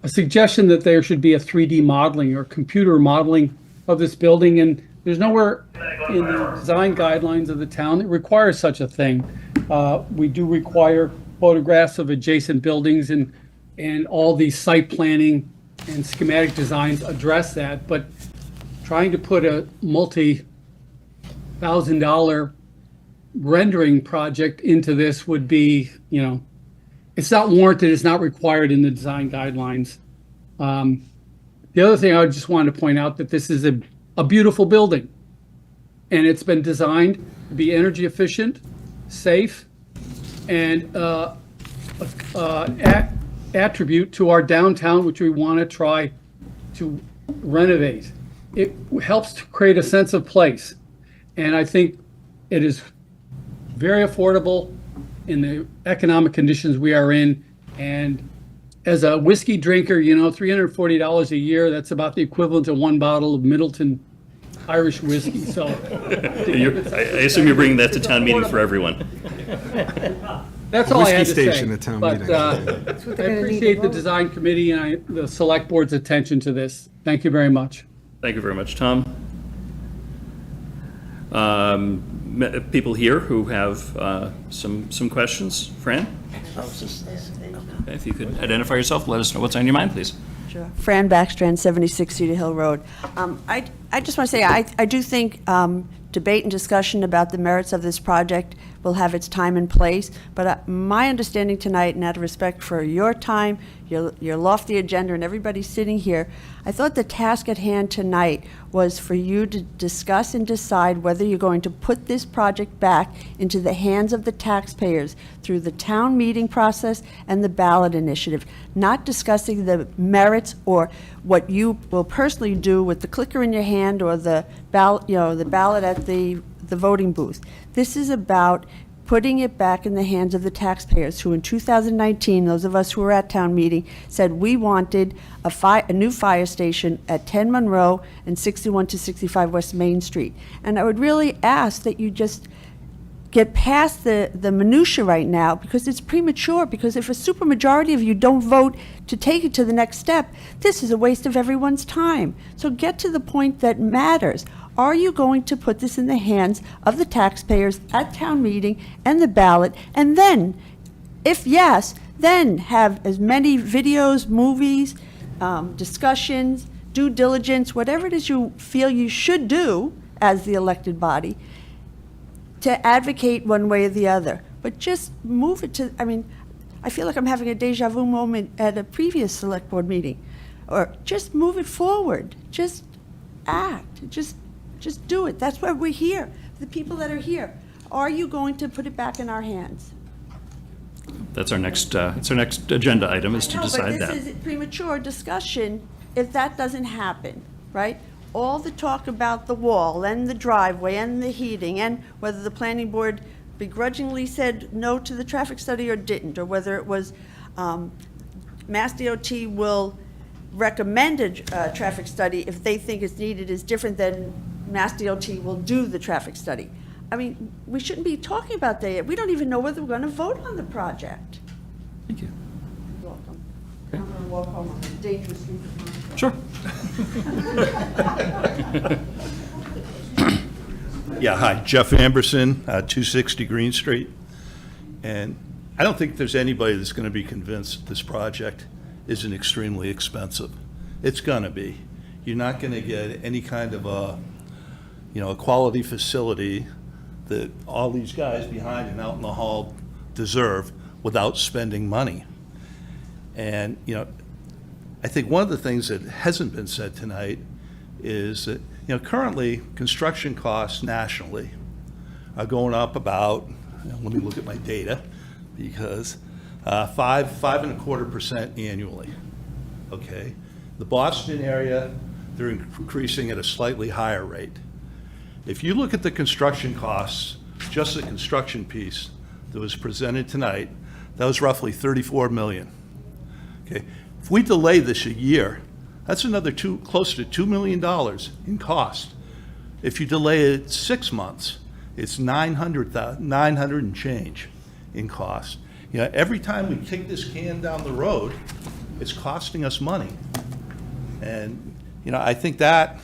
a suggestion that there should be a 3D modeling or computer modeling of this building, and there's nowhere in the design guidelines of the town that requires such a thing. We do require photographs of adjacent buildings, and all the site planning and schematic designs address that, but trying to put a multi-$1,000 rendering project into this would be, it's not warranted, it's not required in the design guidelines. The other thing I just wanted to point out that this is a beautiful building, and it's been designed to be energy efficient, safe, and attribute to our downtown, which we want to try to renovate. It helps to create a sense of place, and I think it is very affordable in the economic conditions we are in. And as a whiskey drinker, $340 a year, that's about the equivalent of one bottle of Middleton Irish whiskey. So I assume you're bringing that to town meeting for everyone. That's all I had to Whiskey station say. at town But meeting. I appreciate the design committee and the select board's attention to this. Thank you very much. Thank you very much, Tom. People here who have some questions? Fran? Okay, if you could identify yourself, let us know what's on your mind, please. Sure. Fran Backstrand, 76 Cedar Hill Road. I just want to say, I do think debate and discussion about the merits of this project will have its time and place, but my understanding tonight, and out of respect for your time, your lofty agenda, and everybody sitting here, I thought the task at hand tonight was for you to discuss and decide whether you're going to put this project back into the hands of the taxpayers through the town meeting process and the ballot initiative, not discussing the merits or what you will personally do with the clicker in your hand or the ballot, the ballot at the voting booth. This is about putting it back in the hands of the taxpayers who in 2019, those of us who were at town meeting, said we wanted a new fire station at 10 Monroe and 61 to 65 West Main Street. And I would really ask that you just get past the minutia right now, because it's premature, because if a supermajority of you don't vote to take it to the next step, this is a waste of everyone's time. So get to the point that matters. Are you going to put this in the hands of the taxpayers at town meeting and the ballot? And then, if yes, then have as many videos, movies, discussions, due diligence, whatever it is you feel you should do as the elected body to advocate one way or the other. But just move it to, I feel like I'm having a deja vu moment at a previous select board meeting. Or just move it forward. Just act. Just do it. That's why we're here. The people that are here. Are you going to put it back in our hands? That's our next, it's our next agenda item, is to No, decide but that. this is premature discussion if that doesn't happen, right? All the talk about the wall and the driveway and the heating and whether the planning board begrudgingly said no to the traffic study or didn't, or whether it was Mass DOT will recommend a traffic study if they think it's needed is different than Mass DOT will do the traffic study. I mean, we shouldn't be talking about that yet. We don't even know whether we're going to vote on the project. Thank you. You're welcome. I'm going to walk home on a dangerous street. Sure. Yeah, hi, Jeff Amberson, 260 Green Street. And I don't think there's anybody that's going to be convinced this project isn't extremely expensive. It's going to be. You're not going to get any kind of a quality facility that all these guys behind and out in the hall deserve without spending money. And, I think one of the things that hasn't been said tonight is that, currently construction costs nationally are going up about, let me look at my data, because 5.25% annually, okay? The Boston area, they're increasing at a slightly higher rate. If you look at the construction costs, just the construction piece that was presented tonight, that was roughly $34 million, okay? If we delay this a year, that's another close to $2 million in cost. If you delay it 6 months, it's 900 and change in cost. Every time we kick this can down the road, it's costing us money. And, I think that,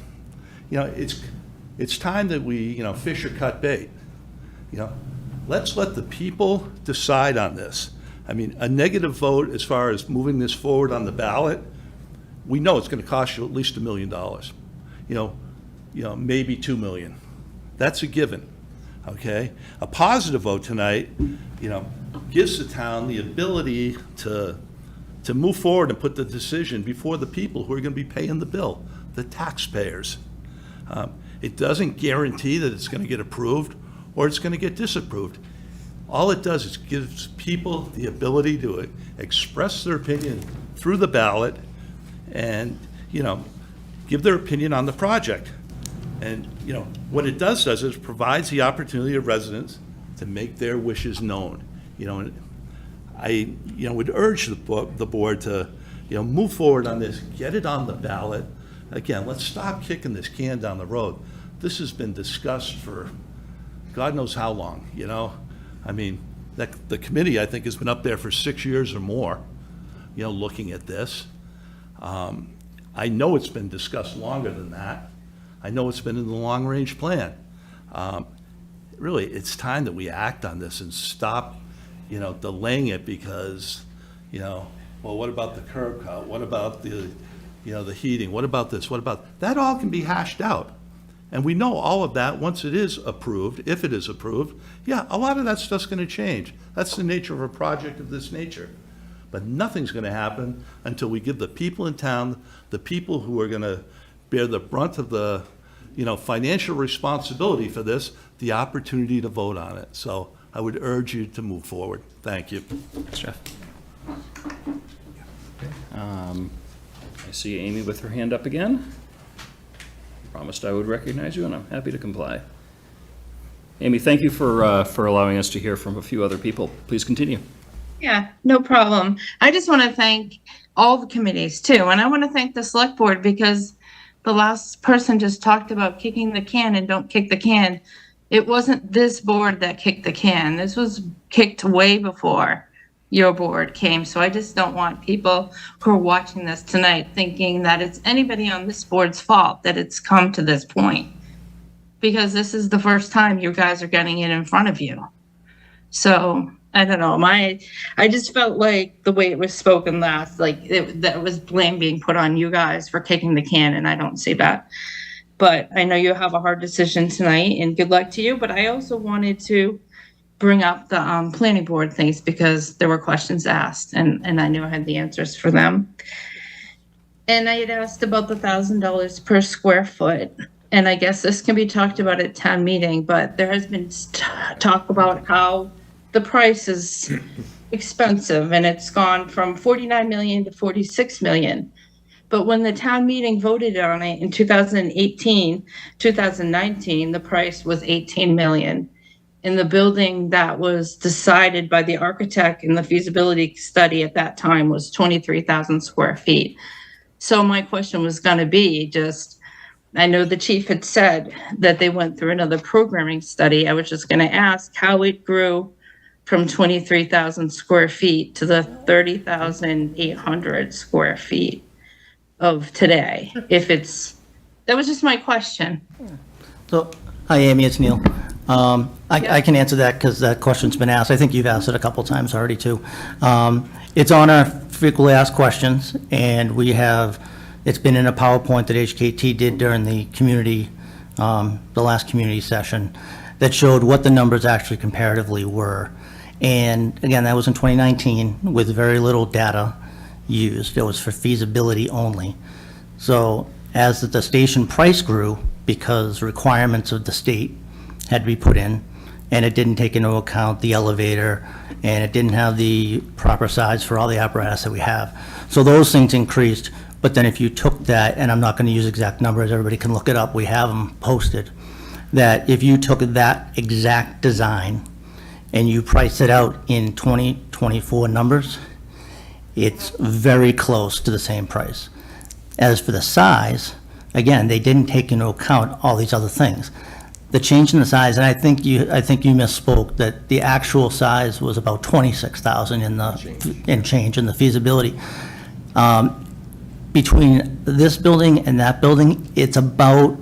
it's time that we, fish or cut bait. Let's let the people decide on this. I mean, a negative vote as far as moving this forward on the ballot, we know it's going to cost you at least $1 million. Maybe $2 million. That's a given, okay? A positive vote tonight, gives the town the ability to move forward and put the decision before the people who are going to be paying the bill, the taxpayers. It doesn't guarantee that it's going to get approved or it's going to get disapproved. All it does is gives people the ability to express their opinion through the ballot and, give their opinion on the project. And, what it does is it provides the opportunity of residents to make their wishes known. And I, would urge the board to, move forward on this, get it on the ballot. Again, let's stop kicking this can down the road. This has been discussed for God knows how long, I mean, the committee, I think, has been up there for 6 years or more, looking at this. I know it's been discussed longer than that. I know it's been in the long-range plan. Really, it's time that we act on this and stop, delaying it because, well, what about the curb cut? What about the heating? What about this? What about, that all can be hashed out. And we know all of that once it is approved, if it is approved. Yeah, a lot of that stuff's going to change. That's the nature of a project of this nature. But nothing's going to happen until we give the people in town, the people who are going to bear the brunt of the, financial responsibility for this, the opportunity to vote on it. So I would urge you to move forward. Thank you. Thanks, Jeff. I see Amy with her hand up again. Promised I would recognize you, and I'm happy to comply. Amy, thank you for allowing us to hear from a few other people. Please continue. Yeah, no problem. I just want to thank all the committees too. And I want to thank the select board because the last person just talked about kicking the can and don't kick the can. It wasn't this board that kicked the can. This was kicked way before your board came. So I just don't want people who are watching this tonight thinking that it's anybody on this board's fault that it's come to this point. Because this is the first time you guys are getting it in front of you. So I don't know, I just felt like the way it was spoken last, that was blame being put on you guys for kicking the can, and I don't see that. But I know you have a hard decision tonight, and good luck to you. But I also wanted to bring up the planning board things because there were questions asked, and I knew I had the answers for them. And I had asked about the $1,000 per square foot. And I guess this can be talked about at town meeting, but there has been talk about how the price is expensive, and it's gone from 49 million to 46 million. But when the town meeting voted on it in 2018, 2019, the price was 18 million. And the building that was decided by the architect in the feasibility study at that time was 23,000 square feet. So my question was going to be just, I know the chief had said that they went through another programming study. I was just going to ask how it grew from 23,000 square feet to the 30,800 square feet of today. That was just my question. So, hi, Amy, it's Neil. I can answer that because that question's been asked. I think you've asked it a couple times already, too. It's on our frequently asked questions, and it's been in a PowerPoint that HKT did during the last community session that showed what the numbers actually comparatively were. And again, that was in 2019 with very little data used. It was for feasibility only. So as the station price grew, because requirements of the state had to be put in, and it didn't take into account the elevator, and it didn't have the proper size for all the apparatus that we have. So those things increased, but then if you took that, and I'm not going to use exact numbers, everybody can look it up, we have them posted, that if you took that exact design and you price it out in 2024 numbers, it's very close to the same price. As for the size, again, they didn't take into account all these other things. The change in the size, and I think you misspoke, that the actual size was about 26,000 in change in the feasibility. Between this building and that building, it's about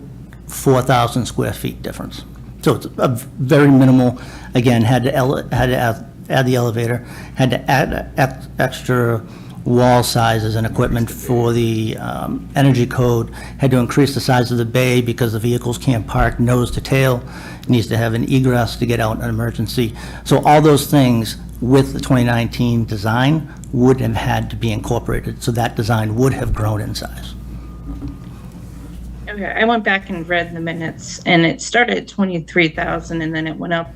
4,000 square feet difference. So it's a very minimal, again, had to add the elevator, had to add extra wall sizes and equipment for the energy code, had to increase the size of the bay because the vehicles can't park nose to tail, needs to have an egress to get out in an emergency. So all those things with the 2019 design would have had to be incorporated, so that design would have grown in size. Okay, I went back and read the minutes, and it started at 23,000, and then it went up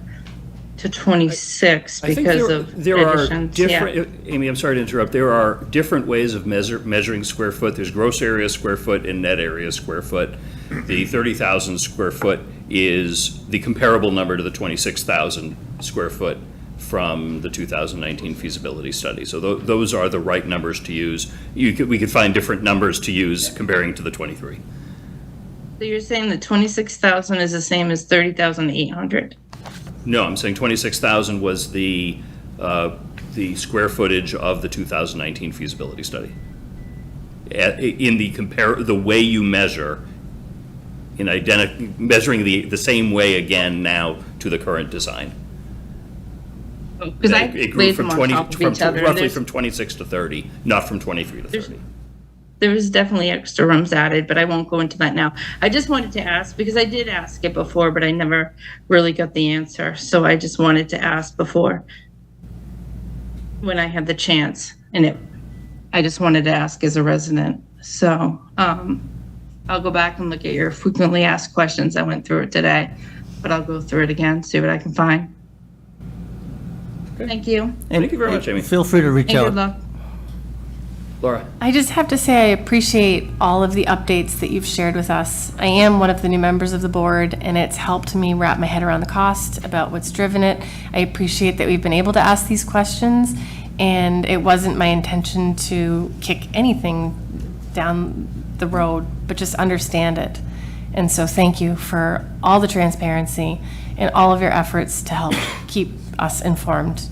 to 26 because of there are additions. different, Amy, I'm sorry to interrupt. There are different ways of measuring square foot. There's gross area square foot and net area square foot. The 30,000 square foot is the comparable number to the 26,000 square foot from the 2019 feasibility study. So those are the right numbers to use. We could find different numbers to use comparing to the 23. So you're saying that 26,000 is the same as 30,800? No, I'm saying 26,000 was the square footage of the 2019 feasibility study. In the way you measure, measuring the same way again now to the current design. Because I It grew laid from them on top of each other. roughly from 26 to 30, not from 23 to 30. There was definitely extra rooms added, but I won't go into that now. I just wanted to ask, because I did ask it before, but I never really got the answer. So I just wanted to ask before when I had the chance, and I just wanted to ask as a resident. So I'll go back and look at your frequently asked questions. I went through it today, but I'll go through it again, see what I can find. Thank you. Thank you very much, Amy. Feel free to reach And out. good luck. Laura? I just have to say I appreciate all of the updates that you've shared with us. I am one of the new members of the board, and it's helped me wrap my head around the cost, about what's driven it. I appreciate that we've been able to ask these questions, and it wasn't my intention to kick anything down the road, but just understand it. And so thank you for all the transparency and all of your efforts to help keep us informed.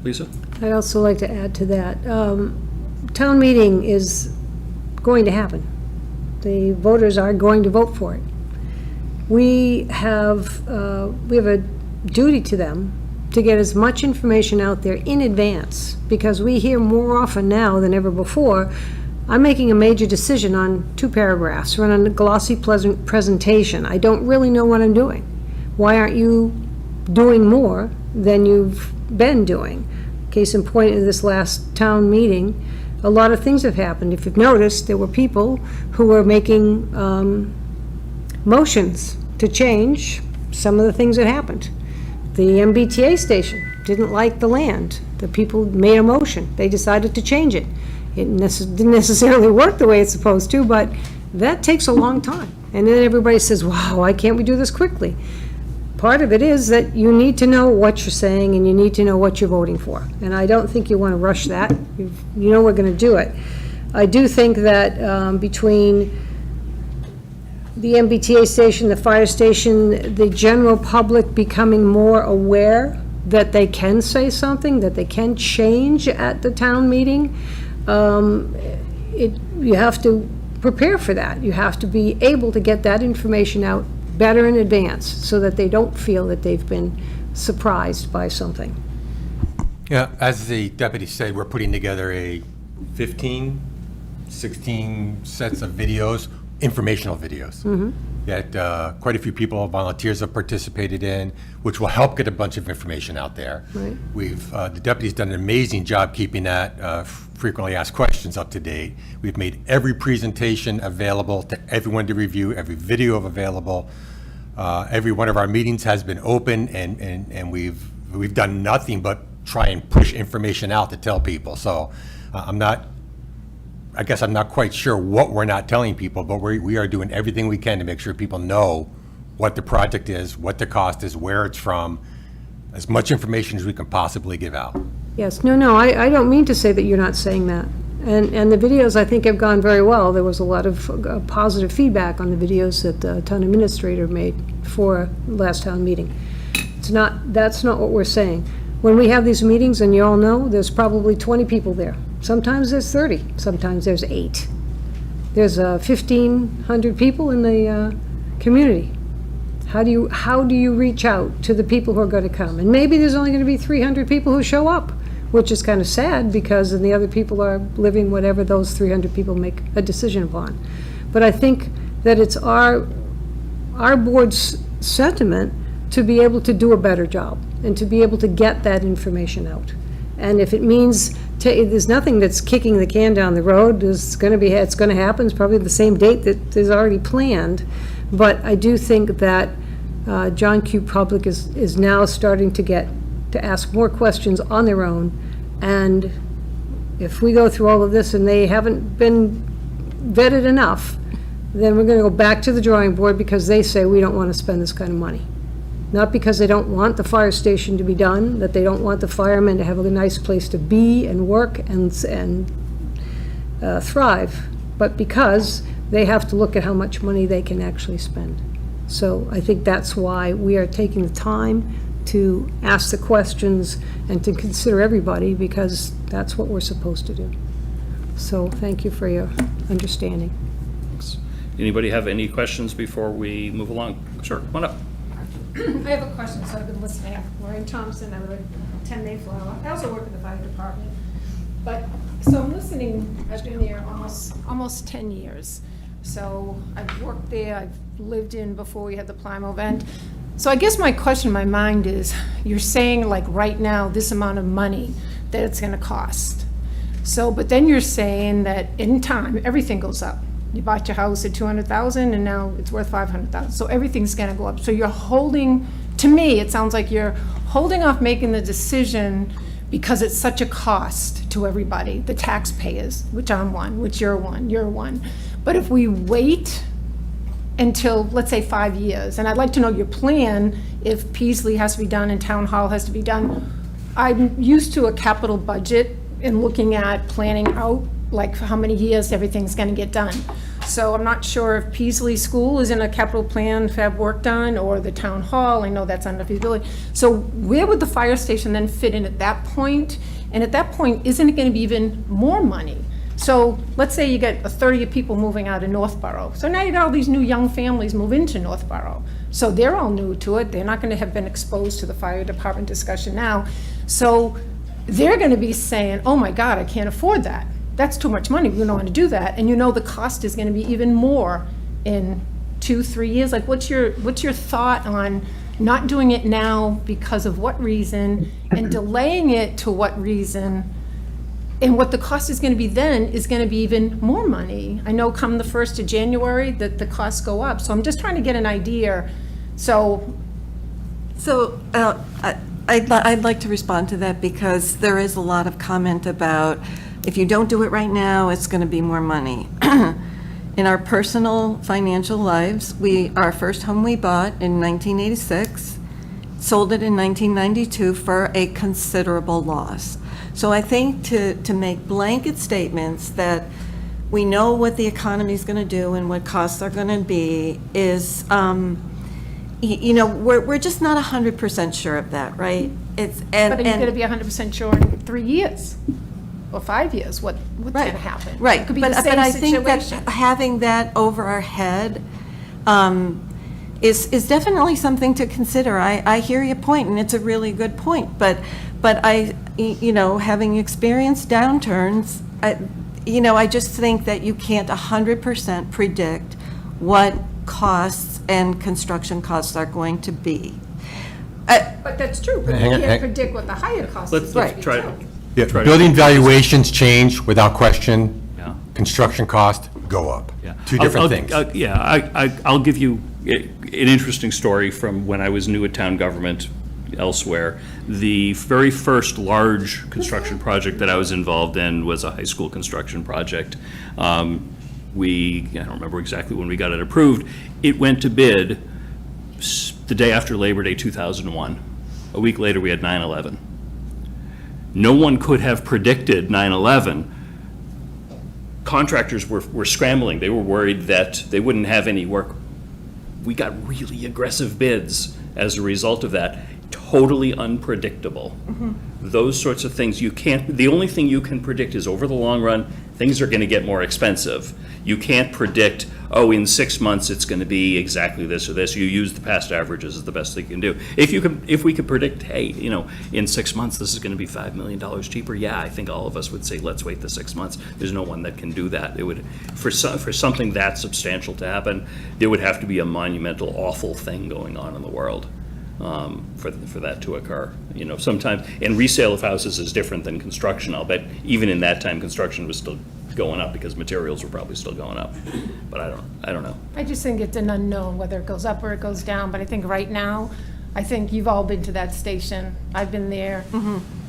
Lisa? I'd also like to add to that. Town meeting is going to happen. The voters are going to vote for it. We have a duty to them to get as much information out there in advance, because we hear more often now than ever before, I'm making a major decision on 2 paragraphs, run on a glossy, pleasant presentation. I don't really know what I'm doing. Why aren't you doing more than you've been doing? Case in point, in this last town meeting, a lot of things have happened. If you've noticed, there were people who were making motions to change some of the things that happened. The MBTA station didn't like the land. The people made a motion. They decided to change it. It didn't necessarily work the way it's supposed to, but that takes a long time. And then everybody says, wow, why can't we do this quickly? Part of it is that you need to know what you're saying and you need to know what you're voting for. And I don't think you want to rush that. You know we're going to do it. I do think that between the MBTA station, the fire station, the general public becoming more aware that they can say something, that they can change at the town meeting, you have to prepare for that. You have to be able to get that information out better in advance so that they don't feel that they've been surprised by something. Yeah, as the deputy said, we're putting together a 15, 16 sets of videos, informational videos, that quite a few people, volunteers have participated in, which will help get a bunch of information out there. Right. The deputy's done an amazing job keeping that frequently asked questions up to date. We've made every presentation available to everyone to review, every video available. Every one of our meetings has been open, and we've done nothing but try and push information out to tell people. So I guess I'm not quite sure what we're not telling people, but we are doing everything we can to make sure people know what the project is, what the cost is, where it's from, as much information as we can possibly give out. Yes, no, I don't mean to say that you're not saying that. And the videos, I think, have gone very well. There was a lot of positive feedback on the videos that the town administrator made for last town meeting. That's not what we're saying. When we have these meetings, and you all know, there's probably 20 people there. Sometimes there's 30, sometimes there's 8. There's 1,500 people in the community. How do you reach out to the people who are going to come? And maybe there's only going to be 300 people who show up, which is kind of sad because then the other people are living whatever those 300 people make a decision upon. But I think that it's our board's sentiment to be able to do a better job and to be able to get that information out. And if it means there's nothing that's kicking the can down the road, it's going to happen. It's probably the same date that is already planned. But I do think that John Q. Public is now starting to ask more questions on their own. And if we go through all of this and they haven't been vetted enough, then we're going to go back to the drawing board because they say we don't want to spend this kind of money. Not because they don't want the fire station to be done, that they don't want the firemen to have a nice place to be and work and thrive, but because they have to look at how much money they can actually spend. So I think that's why we are taking the time to ask the questions and to consider everybody, because that's what we're supposed to do. So thank you for your understanding. Thanks. Anybody have any questions before we move along? Sure, come on up. I have a question, so I've been listening. Maureen Thompson, I live at 10 Mayflower. I also work in the fire department. But, so I'm listening, I've been there almost 10 years. So I've worked there, I've lived in before we had the Plymouth event. So I guess my question in my mind is, you're saying like right now, this amount of money that it's gonna cost. So, but then you're saying that in time, everything goes up. You bought your house at 200,000 and now it's worth 500,000. So everything's gonna go up. So you're holding, to me, it sounds like you're holding off making the decision because it's such a cost to everybody, the taxpayers, which I'm one, which you're one. But if we wait until, let's say, 5 years, and I'd like to know your plan if Peasley has to be done and Town Hall has to be done. I'm used to a capital budget and looking at planning out like how many years everything's gonna get done. So I'm not sure if Peasley School is in a capital plan to have work done, or the town hall, I know that's under feasibility. So where would the fire station then fit in at that point? And at that point, isn't it gonna be even more money? So let's say you get 30 people moving out of Northborough. So now you got all these new young families move into Northborough. So they're all new to it. They're not gonna have been exposed to the fire department discussion now. So they're gonna be saying, oh my God, I can't afford that. That's too much money, we don't want to do that. And you know the cost is going to be even more in 2-3 years. Like what's your thought on not doing it now because of what reason, and delaying it to what reason, and what the cost is going to be then is going to be even more money. I know come the 1st of January that the costs go up. So I'm just trying to get an idea. So So I'd like to respond to that because there is a lot of comment about if you don't do it right now, it's going to be more money. In our personal financial lives, our first home we bought in 1986, sold it in 1992 for a considerable loss. So I think to make blanket statements that we know what the economy is going to do and what costs are going to be is, we're just not 100% sure of that, right? But are you going to be 100% sure in 3 years or 5 years what's going to happen? Right, It could be but the same I think that situation. having that over our head is definitely something to consider. I hear your point, and it's a really good point, but having experienced downturns, I just think that you can't 100% predict what costs and construction costs are going to be. But that's true, but you can't predict what the higher cost is going to be. Try too. Yeah, Try to- building valuations change without question. Yeah. Construction costs go up. Yeah. Two different things. I'll give you an interesting story from when I was new at town government elsewhere. The very first large construction project that I was involved in was a high school construction project. I don't remember exactly when we got it approved. It went to bid the day after Labor Day 2001. A week later, we had 9/11. No one could have predicted 9/11. Contractors were scrambling. They were worried that they wouldn't have any work. We got really aggressive bids as a result of that. Totally unpredictable. Those sorts of things the only thing you can predict is over the long run, things are going to get more expensive. You can't predict, in 6 months it's going to be exactly this or this. You use the past averages is the best thing you can do. If we could predict, hey, in 6 months this is going to be $5 million cheaper, yeah, I think all of us would say, let's wait the 6 months. There's no one that can do that. It would, for something that substantial to happen, there would have to be a monumental, awful thing going on in the world. For that to occur, sometimes, and resale of houses is different than construction. I'll bet even in that time, construction was still going up because materials were probably still going up. But I don't know. I just think it's an unknown whether it goes up or it goes down, but I think right now, I think you've all been to that station. I've been there.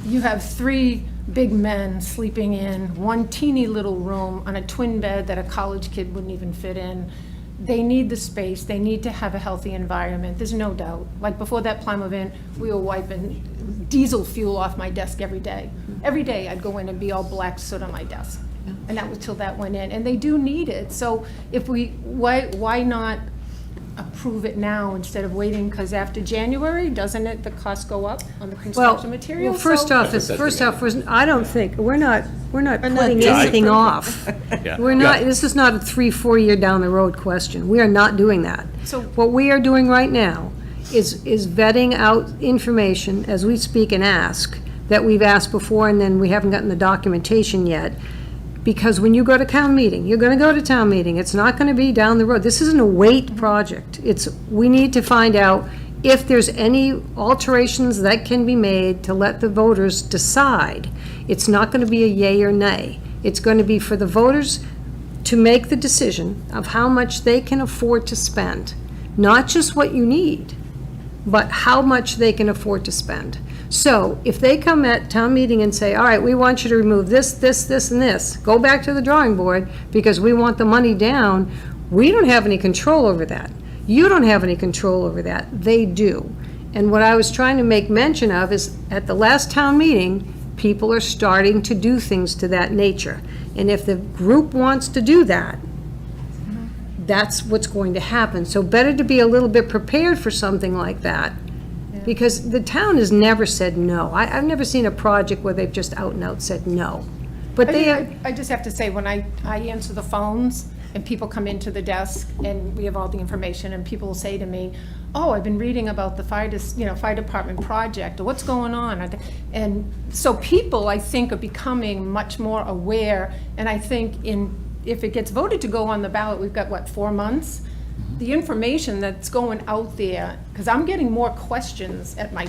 You have 3 big men sleeping in one teeny little room on a twin bed that a college kid wouldn't even fit in. They need the space, they need to have a healthy environment, there's no doubt. Like before that Plymouth event, we were wiping diesel fuel off my desk every day. Every day I'd go in and be all black soot on my desk. And that was till that went in, and they do need it. So if why not approve it now instead of waiting, because after January, doesn't the cost go up on the construction materials? Well, first off, I don't think, we're not putting Yeah, anything off. Yeah. We're not, this is not a 3-4 year down the road question. We are not doing that. So- What we are doing right now is vetting out information as we speak and ask, that we've asked before, and then we haven't gotten the documentation yet. Because when you go to town meeting, you're gonna go to town meeting, it's not gonna be down the road. This isn't a wait project. We need to find out if there's any alterations that can be made to let the voters decide. It's not gonna be a yay or nay. It's gonna be for the voters to make the decision of how much they can afford to spend. Not just what you need, but how much they can afford to spend. So if they come at town meeting and say, all right, we want you to remove this, this, this, and this, go back to the drawing board because we want the money down, we don't have any control over that. You don't have any control over that. They do. And what I was trying to make mention of is at the last town meeting, people are starting to do things to that nature. And if the group wants to do that, that's what's going to happen. So better to be a little bit prepared for something like that. Because the town has never said no. I've never seen a project where they've just out and out said no. But I just have to say, when I answer the phones and people come into the desk and we have all the information and people will say to me, oh, I've been reading about the fire department project, or what's going on? And so people, I think, are becoming much more aware, and I think if it gets voted to go on the ballot, we've got, 4 months? The information that's going out there, because I'm getting more questions at my,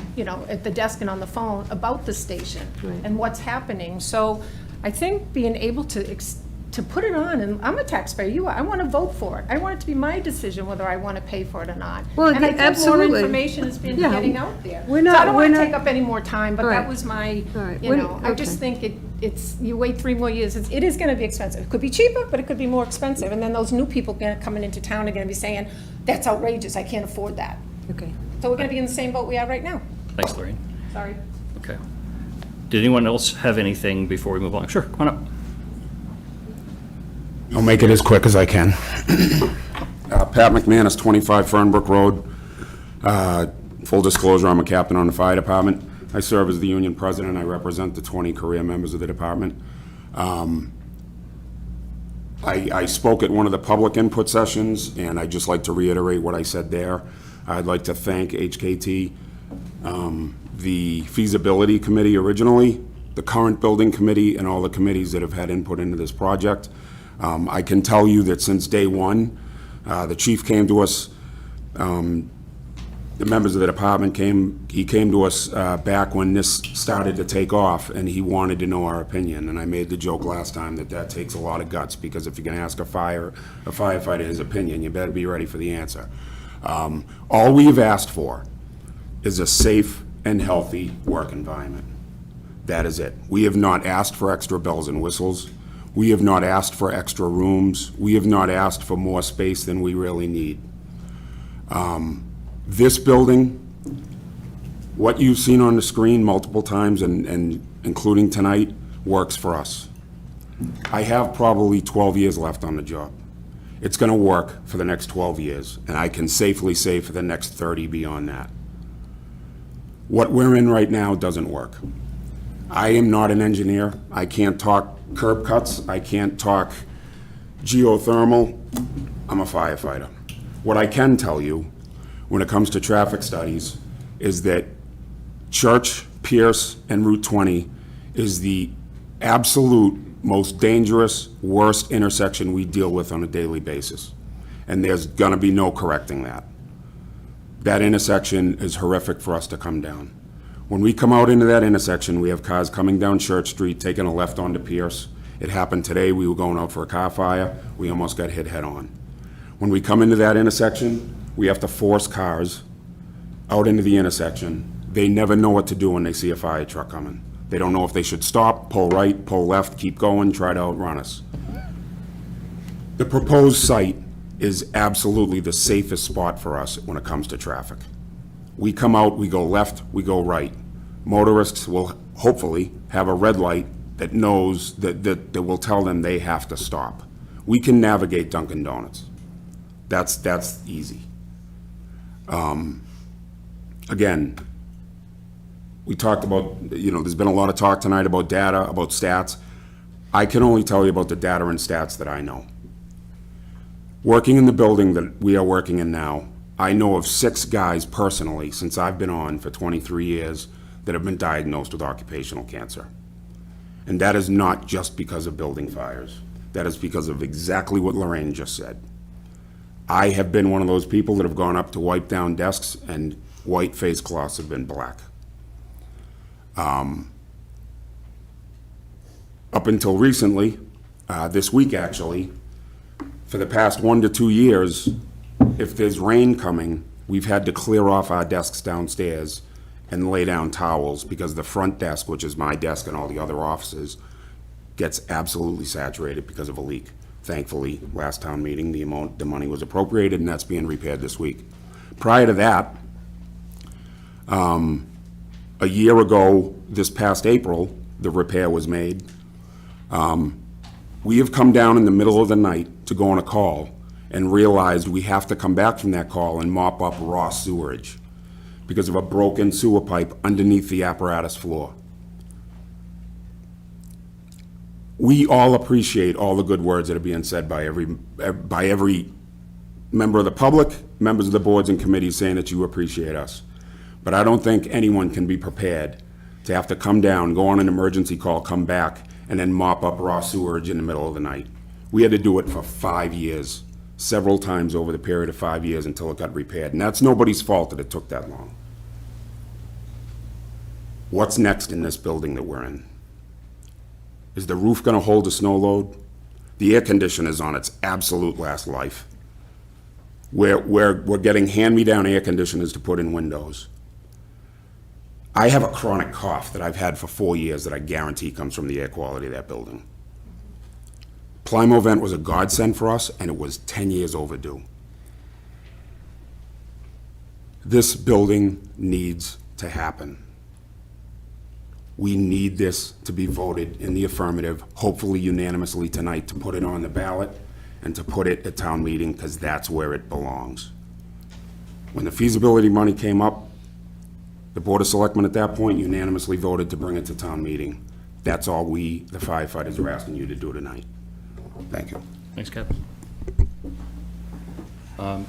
at the desk and on the phone about the station and what's happening. So I think being able to to put it on, and I'm a taxpayer, you are, I want to vote for it. I want it to be my decision whether I want to pay for it or not. Well, And I think more absolutely. information has been Yeah. getting out there. We're So not- I don't want we're to not- take up any more time, but All that right. was my, All right. you know, I just think it's, you wait 3 more years, it is going to be expensive. It could be cheaper, but it could be more expensive. And then those new people coming into town are going to be saying, that's outrageous, I can't afford that. Okay. So we're going to be in the same boat we are right now. Thanks, Lorraine. Sorry. Okay. Did anyone else have anything before we move on? Sure, come on up. I'll make it as quick as I can. Pat McManus, 25 Fernbrook Road. Full disclosure, I'm a captain on the fire department. I serve as the union president. I represent the 20 career members of the department. I spoke at one of the public input sessions, and I'd just like to reiterate what I said there. I'd like to thank HKT, the feasibility committee originally, the current building committee, and all the committees that have had input into this project. I can tell you that since day one, the chief came to us, the members of the department came to us back when this started to take off, and he wanted to know our opinion. And I made the joke last time that takes a lot of guts, because if you're gonna ask a firefighter his opinion, you better be ready for the answer. All we've asked for is a safe and healthy work environment. That is it. We have not asked for extra bells and whistles. We have not asked for extra rooms. We have not asked for more space than we really need. This building, what you've seen on the screen multiple times, and including tonight, works for us. I have probably 12 years left on the job. It's going to work for the next 12 years, and I can safely say for the next 30 beyond that. What we're in right now doesn't work. I am not an engineer. I can't talk curb cuts. I can't talk geothermal. I'm a firefighter. What I can tell you when it comes to traffic studies is that Church, Pierce, and Route 20 is the absolute most dangerous, worst intersection we deal with on a daily basis. And there's gonna be no correcting that. That intersection is horrific for us to come down. When we come out into that intersection, we have cars coming down Church Street, taking a left onto Pierce. It happened today. We were going out for a car fire. We almost got hit head on. When we come into that intersection, we have to force cars out into the intersection. They never know what to do when they see a fire truck coming. They don't know if they should stop, pull right, pull left, keep going, try to outrun us. The proposed site is absolutely the safest spot for us when it comes to traffic. We come out, we go left, we go right. Motorists will hopefully have a red light that knows that will tell them they have to stop. We can navigate Dunkin' Donuts. That's easy. Again, we talked about, there's been a lot of talk tonight about data, about stats. I can only tell you about the data and stats that I know. Working in the building that we are working in now, I know of 6 guys personally, since I've been on for 23 years, that have been diagnosed with occupational cancer. And that is not just because of building fires. That is because of exactly what Lorraine just said. I have been one of those people that have gone up to wipe down desks and white face cloths have been black. Up until recently, this week actually, for the past 1 to 2 years, if there's rain coming, we've had to clear off our desks downstairs and lay down towels because the front desk, which is my desk and all the other offices, gets absolutely saturated because of a leak. Thankfully, last town meeting, the money was appropriated, and that's being repaired this week. Prior to that, a year ago, this past April, the repair was made. We have come down in the middle of the night to go on a call and realized we have to come back from that call and mop up raw sewerage because of a broken sewer pipe underneath the apparatus floor. We all appreciate all the good words that are being said by every member of the public, members of the boards and committees saying that you appreciate us. But I don't think anyone can be prepared to have to come down, go on an emergency call, come back, and then mop up raw sewerage in the middle of the night. We had to do it for 5 years, several times over the period of 5 years until it got repaired. And that's nobody's fault that it took that long. What's next in this building that we're in? Is the roof going to hold a snow load? The air conditioner is on its absolute last life. We're getting hand-me-down air conditioners to put in windows. I have a chronic cough that I've had for 4 years that I guarantee comes from the air quality of that building. Plimo vent was a godsend for us, and it was 10 years overdue. This building needs to happen. We need this to be voted in the affirmative, hopefully unanimously tonight, to put it on the ballot and to put it at town meeting, because that's where it belongs. When the feasibility money came up, the Board of Selectmen at that point unanimously voted to bring it to town meeting. That's all we, the firefighters, are asking you to do tonight. Thank you. Thanks, Kevin.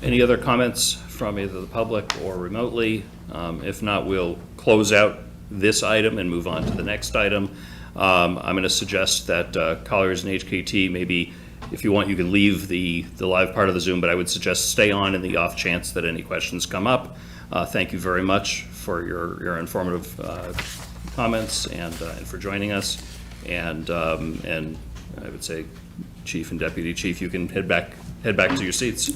Any other comments from either the public or remotely? If not, we'll close out this item and move on to the next item. I'm going to suggest that Colliers and HKT, maybe if you want, you can leave the live part of the Zoom, but I would suggest stay on in the off chance that any questions come up. Thank you very much for your informative comments and for joining us. And I would say, Chief and Deputy Chief, you can head back to your seats.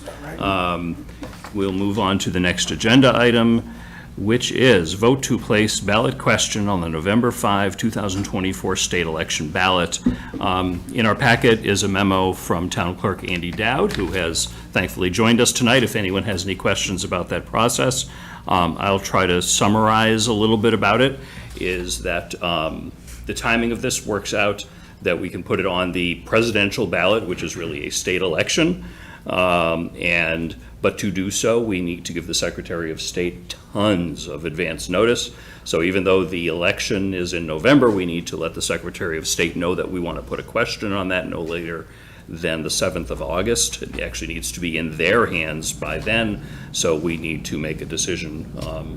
We'll move on to the next agenda item, which is vote to place ballot question on the November 5, 2024 state election ballot. In our packet is a memo from Town Clerk Andy Dowd, who has thankfully joined us tonight. If anyone has any questions about that process, I'll try to summarize a little bit about it, is that the timing of this works out that we can put it on the presidential ballot, which is really a state election. But to do so, we need to give the Secretary of State tons of advance notice. So even though the election is in November, we need to let the Secretary of State know that we want to put a question on that no later than the 7th of August. It actually needs to be in their hands by then. So we need to make a decision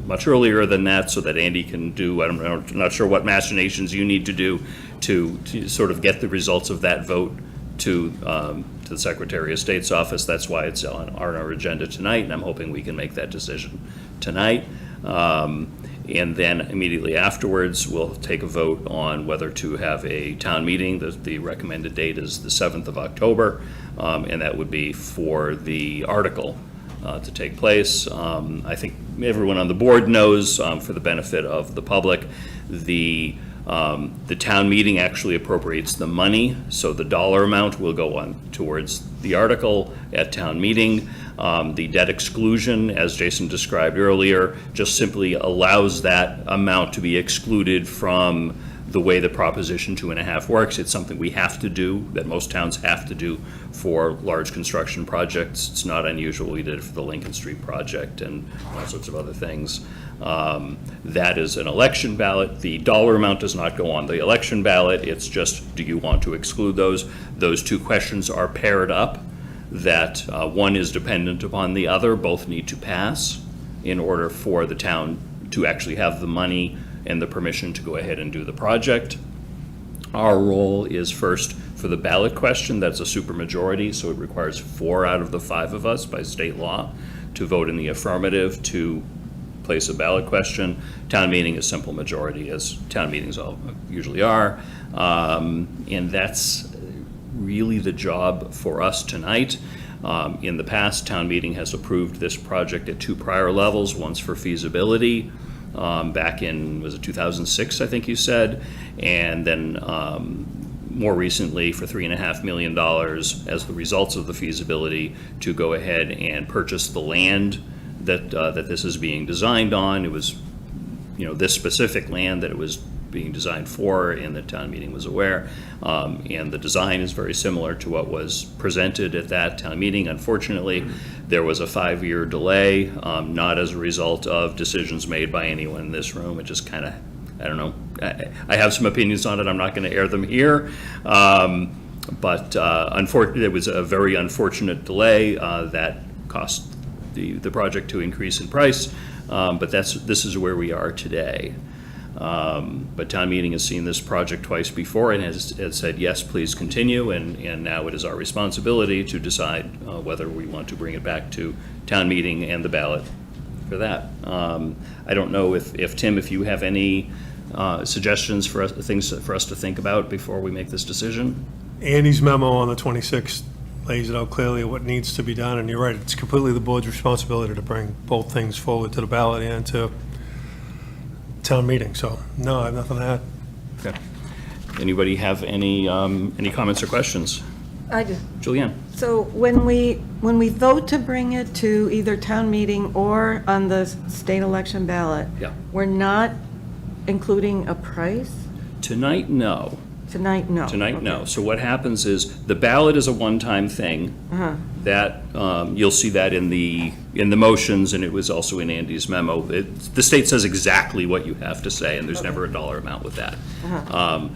much earlier than that so that Andy can do, I'm not sure what machinations you need to do to sort of get the results of that vote to the Secretary of State's office. That's why it's on our agenda tonight, and I'm hoping we can make that decision tonight. And then immediately afterwards, we'll take a vote on whether to have a town meeting. The recommended date is the 7th of October, and that would be for the article to take place. I think everyone on the board knows, for the benefit of the public, the town meeting actually appropriates the money, so the dollar amount will go on towards the article at town meeting. The debt exclusion, as Jason described earlier, just simply allows that amount to be excluded from the way the Proposition 2.5 works. It's something we have to do, that most towns have to do for large construction projects. It's not unusual. We did it for the Lincoln Street project and all sorts of other things. That is an election ballot. The dollar amount does not go on the election ballot. It's just, do you want to exclude those? Those two questions are paired up, that one is dependent upon the other. Both need to pass in order for the town to actually have the money and the permission to go ahead and do the project. Our role is first for the ballot question. That's a supermajority, so it requires 4 out of the 5 of us by state law to vote in the affirmative to place a ballot question. Town meeting is simple majority, as town meetings all usually are. And that's really the job for us tonight. In the past, town meeting has approved this project at 2 prior levels, once for feasibility, back in, was it 2006, I think you said, and then more recently for $3.5 million as the results of the feasibility to go ahead and purchase the land that this is being designed on. It was, this specific land that it was being designed for, and the town meeting was aware. And the design is very similar to what was presented at that town meeting. Unfortunately, there was a 5-year delay, not as a result of decisions made by anyone in this room. It just kind of, I don't know. I have some opinions on it. I'm not going to air them here. But unfortunately, it was a very unfortunate delay that cost the project to increase in price. But this is where we are today. But town meeting has seen this project twice before and has said, yes, please continue, and now it is our responsibility to decide whether we want to bring it back to town meeting and the ballot for that. I don't know if Tim, if you have any suggestions for us, things for us to think about before we make this decision? Andy's memo on the 26th lays it out clearly what needs to be done, and you're right, it's completely the board's responsibility to bring both things forward to the ballot and to town meeting, so, no, I have nothing to add. Okay. Anybody have any comments or questions? I do. Julianne? So when we vote to bring it to either town meeting or on the state election ballot, Yeah. we're not including a price? Tonight, no. Tonight, no. Tonight, no. So what happens is, the ballot is a one-time thing. Uh-huh. That, you'll see that in the motions, and it was also in Andy's memo. The state says exactly what you have to say, and there's never a dollar amount with that. Uh-huh.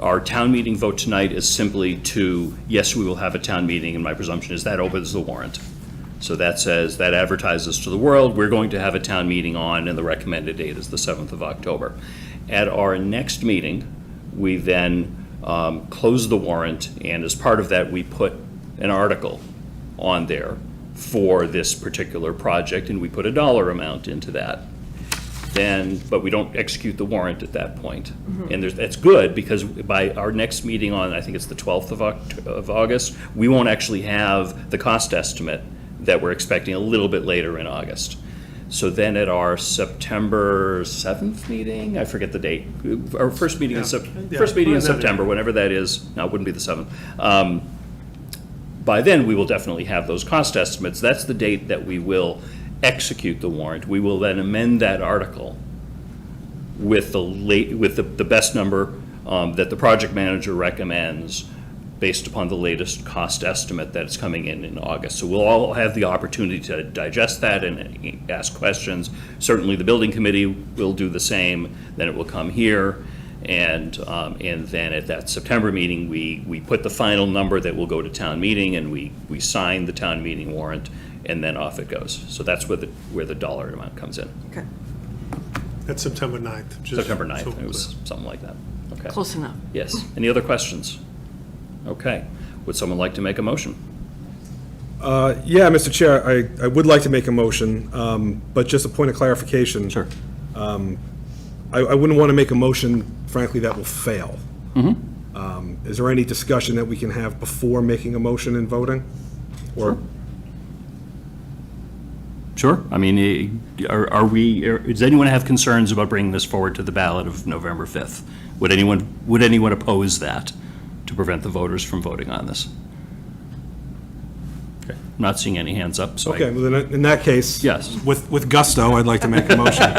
Our town meeting vote tonight is simply to, yes, we will have a town meeting, and my presumption is that opens the warrant. So that says, that advertises to the world, we're going to have a town meeting on, and the recommended date is the 7th of October. At our next meeting, we then close the warrant, and as part of that, we put an article on there for this particular project, and we put a dollar amount into that. Then, but we don't execute the warrant at that point. And that's good, because by our next meeting on, I think it's the 12th of August, we won't actually have the cost estimate that we're expecting a little bit later in August. So then at our September 7th meeting, I forget the date, our first meeting in September, whenever that is, no, it wouldn't be the 7th. By then, we will definitely have those cost estimates. That's the date that we will execute the warrant. We will then amend that article with the best number that the project manager recommends, based upon the latest cost estimate that's coming in August. So we'll all have the opportunity to digest that and ask questions. Certainly, the building committee will do the same. Then it will come here, and then at that September meeting, we put the final number that will go to town meeting, and we sign the town meeting warrant, and then off it goes. So that's where the dollar amount comes in. Okay. That's September 9th. September 9th, it was something like that. Okay. Close enough. Yes. Any other questions? Okay. Would someone like to make a motion? Yeah, Mr. Chair, I would like to make a motion, but just a point of clarification. Sure. I wouldn't want to make a motion, frankly, that will fail. Is there any discussion that we can have before making a motion and voting? Or? Sure. I mean, does anyone have concerns about bringing this forward to the ballot of November 5th? Would anyone oppose that to prevent the voters from voting on this? Okay. I'm not seeing any hands up, so Okay, well, then in that case. Yes. With gusto, I'd like to make a motion.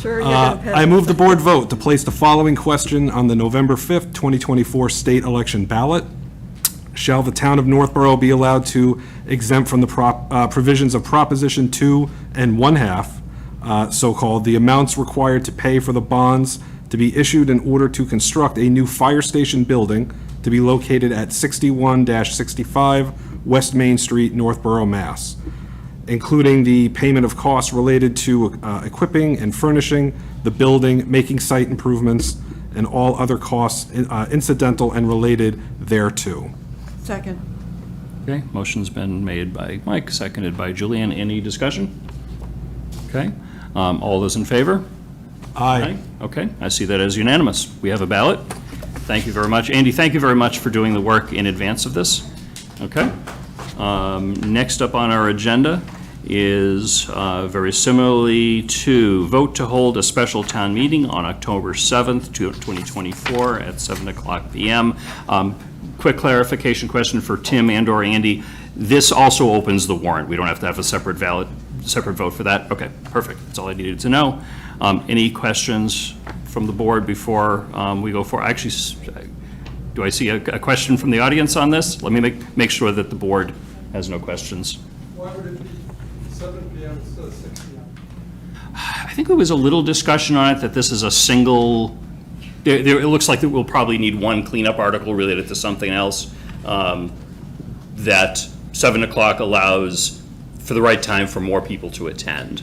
Sure, you're gonna pass I move the board vote to place the following question on the November 5th, 2024 state election ballot. Shall the town of Northborough be allowed to exempt from the provisions of Proposition 2 and 1/2, so-called, the amounts required to pay for the bonds to be issued in order to construct a new fire station building to be located at 61-65 West Main Street, Northborough, Mass., including the payment of costs related to equipping and furnishing the building, making site improvements, and all other costs incidental and related thereto. Second. Okay, motion's been made by Mike, seconded by Julianne. Any discussion? Okay, all those in favor? Aye. Okay, I see that as unanimous. We have a ballot. Thank you very much. Andy, thank you very much for doing the work in advance of this. Okay. Next up on our agenda is very similarly to vote to hold a special town meeting on October 7th, 2024 at 7:00 p.m. Quick clarification question for Tim and/or Andy. This also opens the warrant. We don't have to have a separate vote for that? Okay, perfect. That's all I needed to know. Any questions from the board before we go forward? Actually, do I see a question from the audience on this? Let me make sure that the board has no questions. Why would it be 7 p.m. instead of 6 p.m.? I think there was a little discussion on it that this is a single, it looks like that we'll probably need one cleanup article related to something else. That 7 o'clock allows for the right time for more people to attend.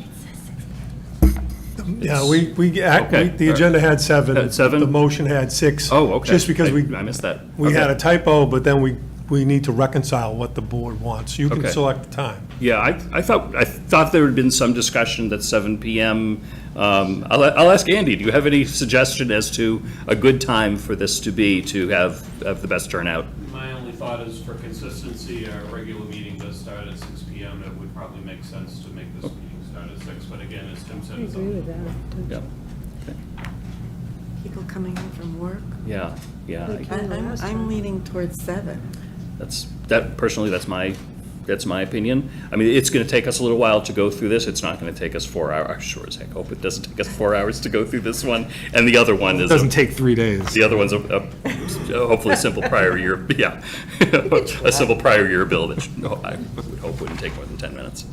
Yeah, the agenda had 7. Had 7? The motion had 6. Oh, okay. Just because I missed that. we Okay. had a typo, but then we we need to reconcile what the board wants. You can Okay. select the time. Yeah, I thought there had been some discussion that 7 PM. I'll ask Andy, do you have any suggestion as to a good time for this to be, to have the best turnout? My only thought is for consistency, our regular meeting does start at 6 PM. It would probably make sense to make this meeting start at 6, but again, as Tim said, I it's agree on with that. Yeah, People coming in from work. yeah, yeah. I'm leaning towards 7. Personally, that's my opinion. I mean, it's going to take us a little while to go through this. It's not going to take us 4 hours. I sure as heck hope it doesn't take us 4 hours to go through this one. And the other one It is. doesn't take 3 days. The other one's hopefully a simple prior year, yeah. A simple prior year bill that I would hope wouldn't take more than 10 minutes.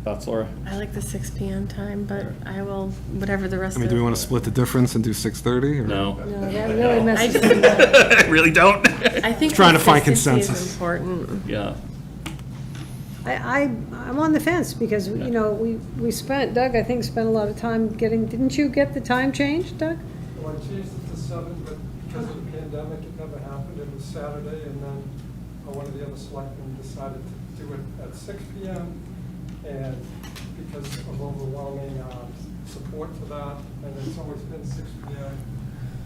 Thoughts, Laura? I like the 6 PM time, but I will, whatever the rest I of. mean, do we want to split the difference and do 6:30? or- No. No, that really messes things up. I really don't. I think Trying to find consistency is consensus. important. Yeah. I'm on the fence because, you know, we spent, Doug, I think, spent a lot of time didn't you get the time changed, Doug? Well, I changed it to 7, but because of the pandemic, it never happened. It was Saturday, and then one of the other selectmen decided to do it at 6 PM. And because of overwhelming support for that, and it's always been 6 PM.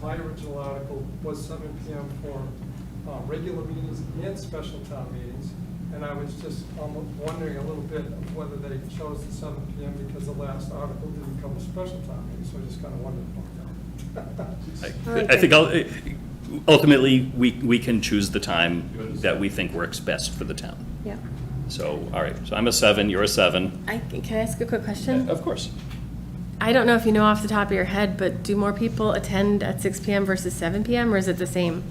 My original article was 7 PM for regular meetings and special town meetings. And I was just wondering a little bit of whether they chose the 7 PM because the last article didn't come to special town meeting, so I just kind of wondered about that. I think ultimately, we can choose the time that we think works best for the town. Yeah. So, all right, so I'm a 7, you're a 7. Can I ask a quick question? Of course. I don't know if you know off the top of your head, but do more people attend at 6 PM versus 7 PM, or is it the same?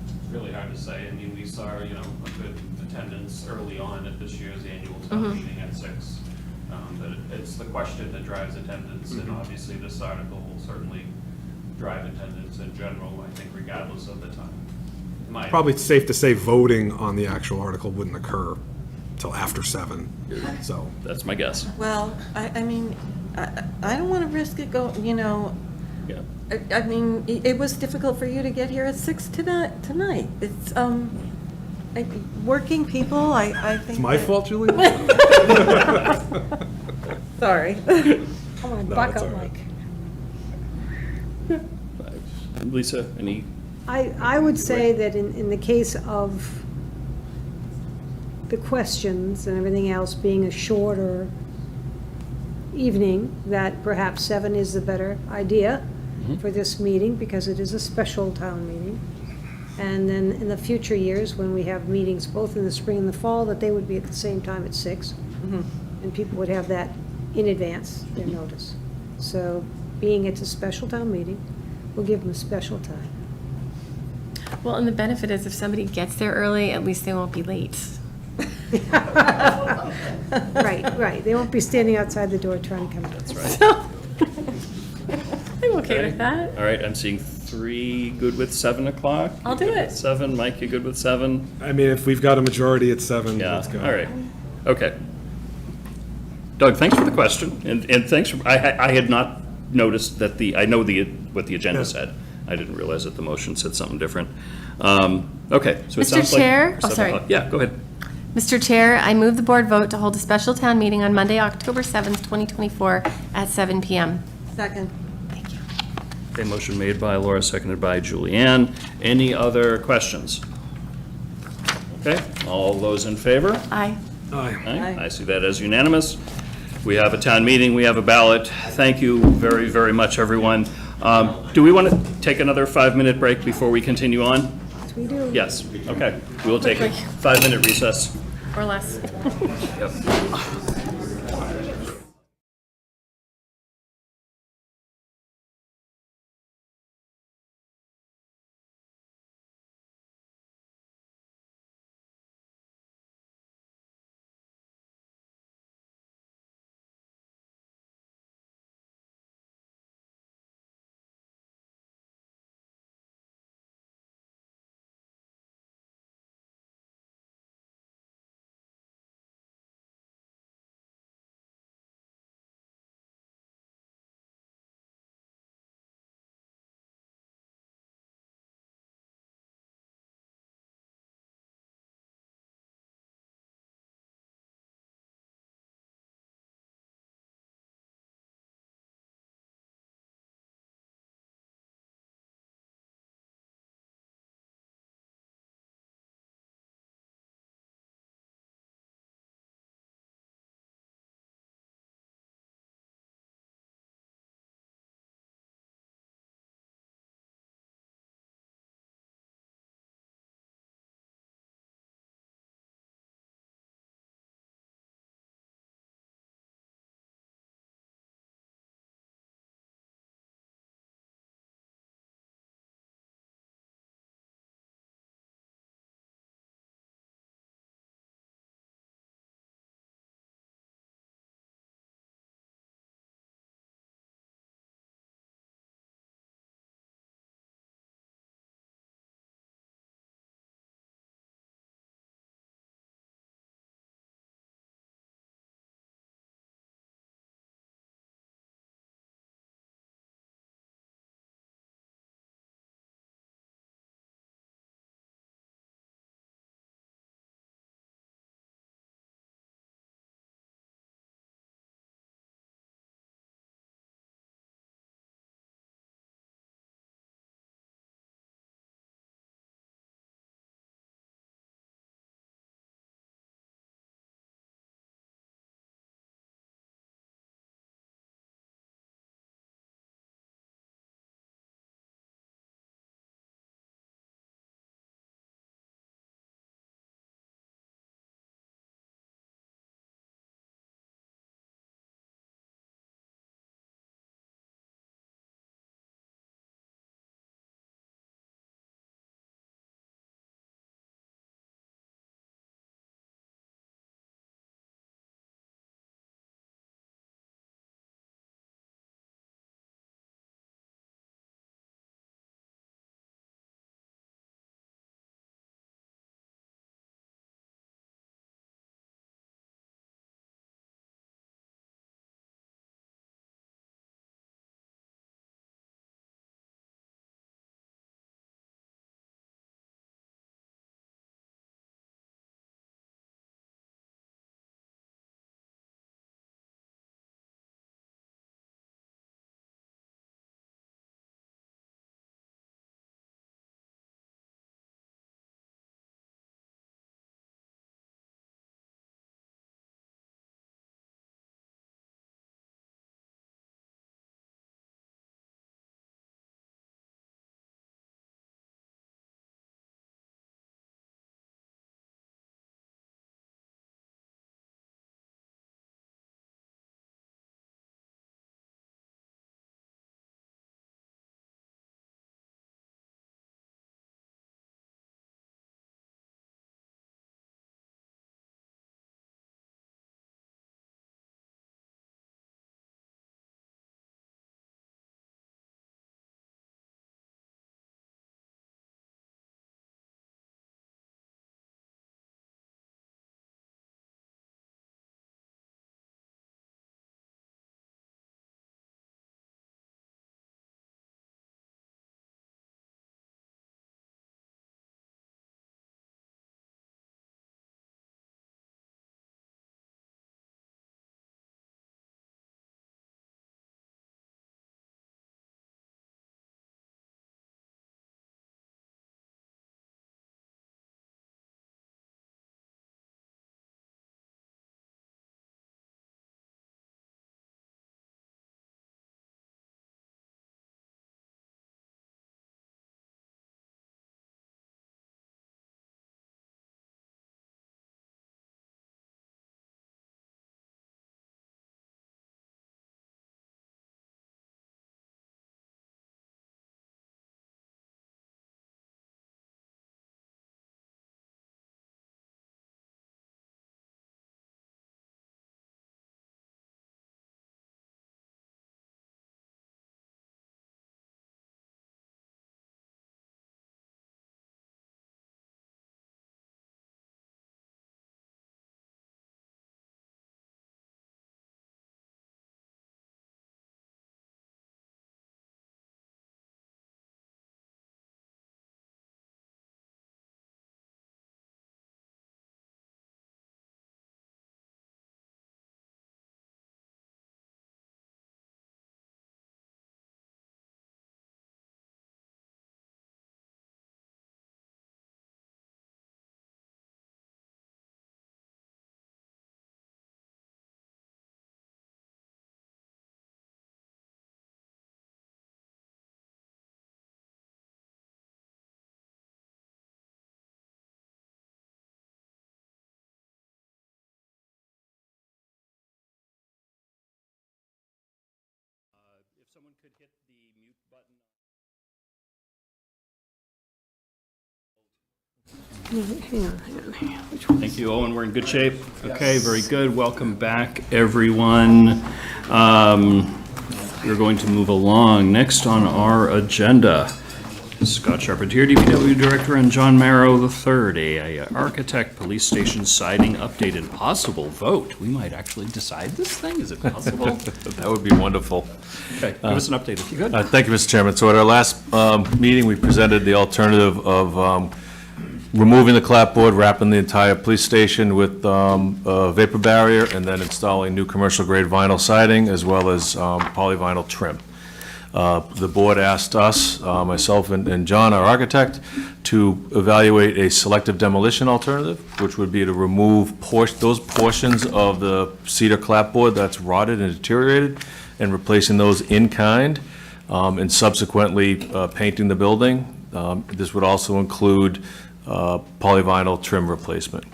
It's really hard to say. I mean, we saw, a good attendance early on at this year's annual town meeting at 6. But it's the question that drives attendance, and obviously this article will certainly drive attendance in general, I think, regardless of the time. Probably safe to say voting on the actual article wouldn't occur till after 7, so. That's my guess. Well, I mean, I don't want to risk it Yeah. I mean, it was difficult for you to get here at 6 tonight. It's, working people, I think. It's my fault, Julie? Sorry. Come on, No, buck it's up, all right. Mike. Lisa, any? I would say that in the case of the questions and everything else being a shorter evening, that perhaps 7 is the better idea for this meeting, because it is a special town meeting. And then in the future years, when we have meetings both in the spring and the fall, that they would be at the same time at 6. And people would have that in advance, their notice. So being it's a special town meeting, we'll give them a special time. Well, and the benefit is if somebody gets there early, at least they won't be late. Right. They won't be standing outside the door trying to come in. That's right. I'm okay with that. All right, I'm seeing 3 good with 7 o'clock. I'll do it. 7, Mike, you good with 7? I mean, if we've got a majority at 7, Yeah, let's go. all right, okay. Doug, thanks for the question, and thanks for, I had not noticed that what the agenda Yeah. said. I didn't realize that the motion said something different. Okay, so it Mr. sounds like. Chair? Oh, 7 sorry. o'clock. Yeah, go ahead. Mr. Chair, I move the board vote to hold a special town meeting on Monday, October 7th, 2024, at 7 PM. Second. Thank you. Okay, motion made by Laura, seconded by Julianne. Any other questions? Okay, all those in favor? Aye. Aye. I see that as unanimous. We have a town meeting, we have a ballot. Thank you very, very much, everyone. Do we want to take another 5-minute break before we continue on? Yes, we do. Yes, okay. We will take a 5-minute recess. Or less. Yep. Hang on. Which one? Thank you, Owen. We're in good shape. Okay, very good. Welcome back, everyone. We're going to move along. Next on our agenda, Scott Charpentier, DPW Director, and John Marrow III, a architect, police station siding update and possible vote. We might actually decide this thing. Is it possible? That would be wonderful. Okay, give us an update if you could. Thank you, Mr. Chairman. So at our last meeting, we presented the alternative of removing the clapboard, wrapping the entire police station with a vapor barrier, and then installing new commercial-grade vinyl siding, as well as polyvinyl trim. The board asked us, myself and John, our architect, to evaluate a selective demolition alternative, which would be to remove those portions of the cedar clapboard that's rotted and deteriorated, and replacing those in kind, and subsequently painting the building. This would also include polyvinyl trim replacement.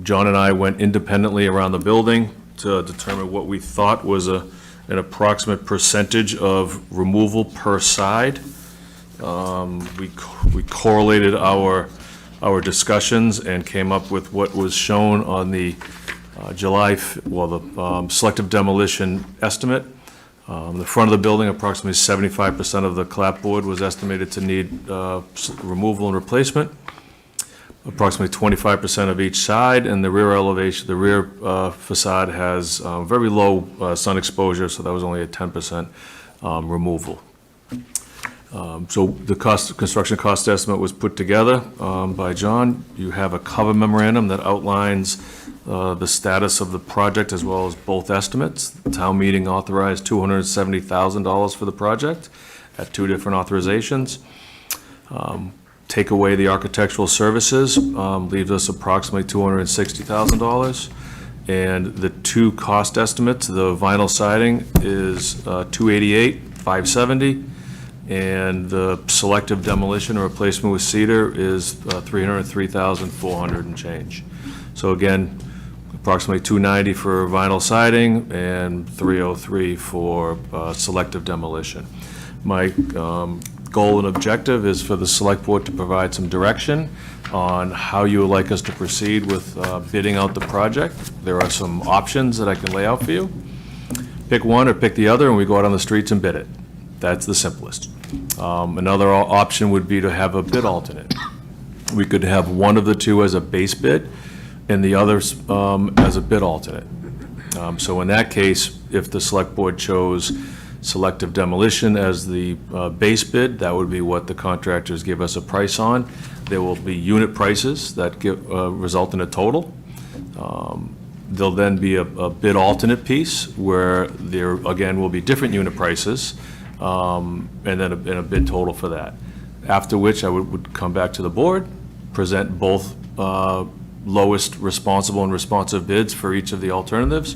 John and I went independently around the building to determine what we thought was an approximate percentage of removal per side. We correlated our discussions and came up with what was shown on the selective demolition estimate. The front of the building, approximately 75% of the clapboard was estimated to need removal and replacement. Approximately 25% of each side, and the rear elevation, the rear facade has very low sun exposure, so that was only a 10% removal. So the construction cost estimate was put together by John. You have a cover memorandum that outlines the status of the project as well as both estimates. The town meeting authorized $270,000 for the project at 2 different authorizations. Take away the architectural services, leaves us approximately $260,000. And the two cost estimates, the vinyl siding is $288,570, and the selective demolition or replacement with cedar is $303,400 and change. So again, approximately $290 for vinyl siding and $303 for selective demolition. My goal and objective is for the select board to provide some direction on how you would like us to proceed with bidding out the project. There are some options that I can lay out for you. Pick one or pick the other, and we go out on the streets and bid it. That's the simplest. Another option would be to have a bid alternate. We could have one of the two as a base bid and the others as a bid alternate. So in that case, if the select board chose selective demolition as the base bid, that would be what the contractors give us a price on. There will be unit prices that result in a total. There'll then be a bid alternate piece where there, again, will be different unit prices, and then a bid total for that. After which I would come back to the board, present both lowest responsible and responsive bids for each of the alternatives,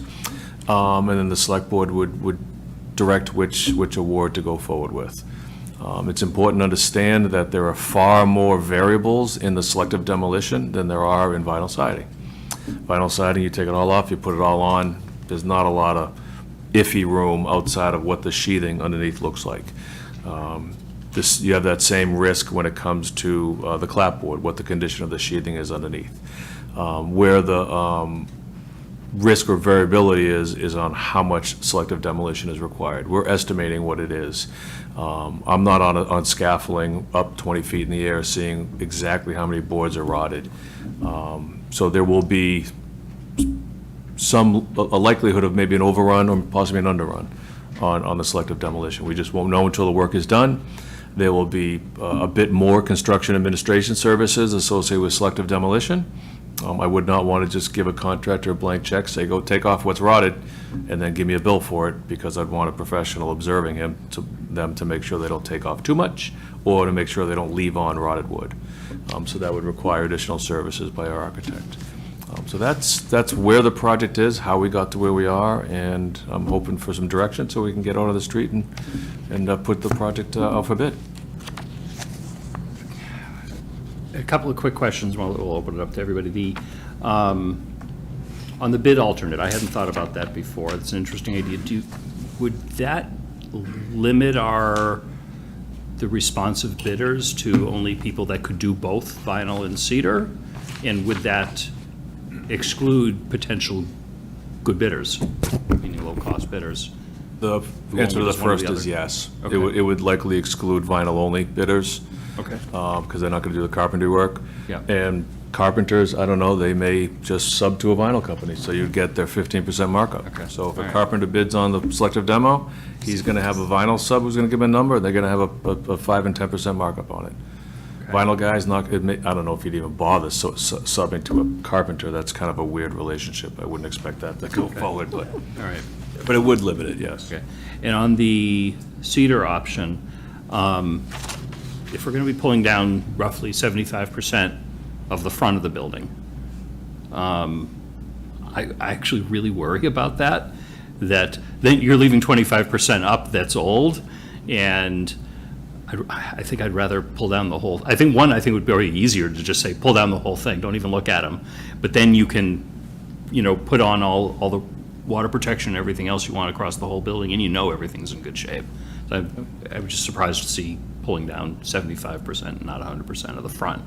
and then the select board would direct which award to go forward with. It's important to understand that there are far more variables in the selective demolition than there are in vinyl siding. Vinyl siding, you take it all off, you put it all on, there's not a lot of iffy room outside of what the sheathing underneath looks like. You have that same risk when it comes to the clapboard, what the condition of the sheathing is underneath. Where the risk or variability is on how much selective demolition is required. We're estimating what it is. I'm not on scaffolding up 20 feet in the air seeing exactly how many boards are rotted. So there will be a likelihood of maybe an overrun or possibly an underrun on the selective demolition. We just won't know until the work is done. There will be a bit more construction administration services associated with selective demolition. I would not want to just give a contractor a blank check, say, go take off what's rotted, and then give me a bill for it, because I'd want a professional observing them to make sure they don't take off too much, or to make sure they don't leave on rotted wood. So that would require additional services by our architect. So that's where the project is, how we got to where we are, and I'm hoping for some direction so we can get out on the street and put the project out for bid. A couple of quick questions, we'll open it up to everybody. On the bid alternate, I hadn't thought about that before. It's an interesting idea. Would that limit the responsive bidders to only people that could do both vinyl and cedar? And would that exclude potential good bidders, meaning low-cost bidders? The Who answer to only the does one or first the is other? yes. Okay. It would likely exclude vinyl-only bidders. Okay. Because they're not going to do the carpentry work. Yeah. And carpenters, I don't know, they may just sub to a vinyl company, so you'd get their 15% markup. Okay. So if a All right. carpenter bids on the selective demo, he's going to have a vinyl sub who's going to give him a number, and they're going to have a 5 and 10% markup on it. Vinyl guy's not, I don't know if you'd even bother subbing to a carpenter. That's kind of a weird relationship. I wouldn't expect that to go forward, but. All right. But it would limit it, yes. Okay. And on the cedar option, if we're going to be pulling down roughly 75% of the front of the building, I actually really worry about that then you're leaving 25% up that's old, and I think I'd rather pull down the whole, I think it would be very easier to just say, pull down the whole thing, don't even look at them. But then you can, put on all the water protection and everything else you want across the whole building, and everything's in good shape. So I was just surprised to see pulling down 75%, not 100% of the front.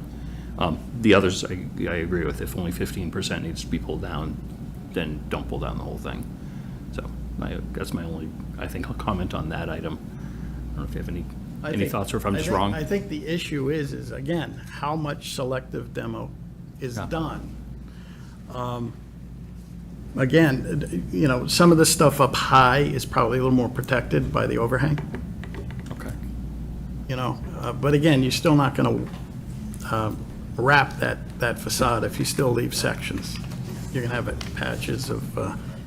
The others, I agree with. If only 15% needs to be pulled down, then don't pull down the whole thing. So that's my only, I think, comment on that item. I don't know if you have any thoughts, or if I'm just wrong. I think the issue is again, how much selective demo is done. Again, some of the stuff up high is probably a little more protected by the overhang. Okay. But again, you're still not going to wrap that facade if you still leave sections. You're going to have patches of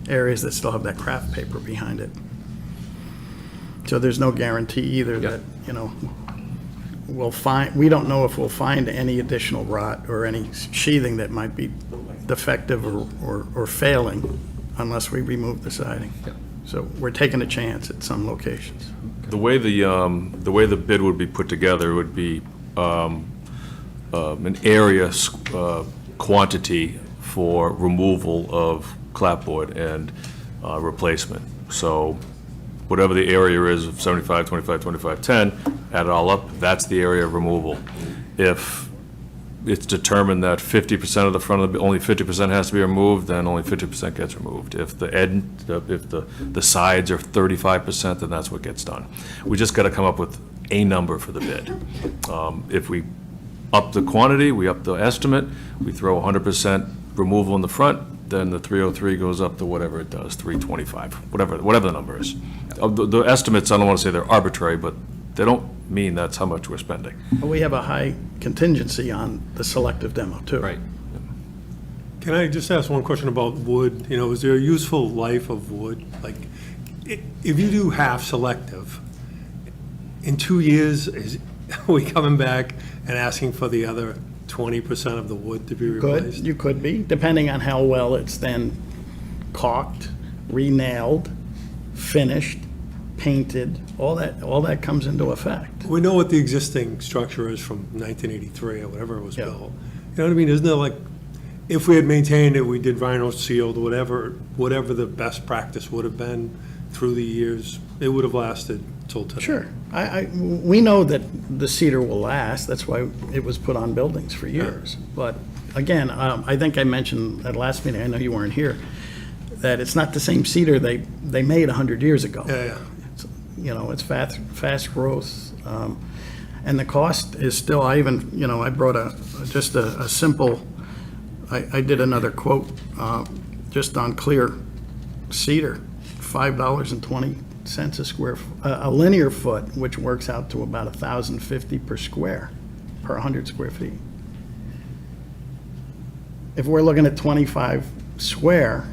areas that still have that craft paper behind it. So there's no guarantee either that, we don't know if we'll find any additional rot or any sheathing that might be defective or failing unless we remove the siding. So we're taking a chance at some locations. The way the bid would be put together would be an area quantity for removal of clapboard and replacement. So whatever the area is of 75, 25, 25, 10, add it all up, that's the area of removal. If it's determined that 50% of the front of the, only 50% has to be removed, then only 50% gets removed. If the sides are 35%, then that's what gets done. We just got to come up with a number for the bid. If we up the quantity, we up the estimate, we throw 100% removal in the front, then the 303 goes up to whatever it does, 325, whatever the number is. The estimates, I don't want to say they're arbitrary, but they don't mean that's how much we're spending. But we have a high contingency on the selective demo too. Right. Can I just ask one question about wood? Is there a useful life of wood? Like, if you do half selective, in 2 years, are we coming back and asking for the other 20% of the wood to be replaced? You could be, depending on how well it's then caulked, re-nailed, finished, painted, all that comes into effect. We know what the existing structure is from 1983 or whatever it was built. You know what I mean? Isn't there like, if we had maintained it, we did vinyl sealed, whatever the best practice would have been through the years, it would have lasted till today. Sure. We know that the cedar will last. That's why it was put on buildings for years. But again, I think I mentioned at last meeting, I know you weren't here, that it's not the same cedar they made 100 years ago. Yeah. It's fast growth. And the cost is still, I brought just a simple, I did another quote just on clear cedar, $5.20 a linear foot, which works out to about $1,050 per 100 square feet. If we're looking at 25 square,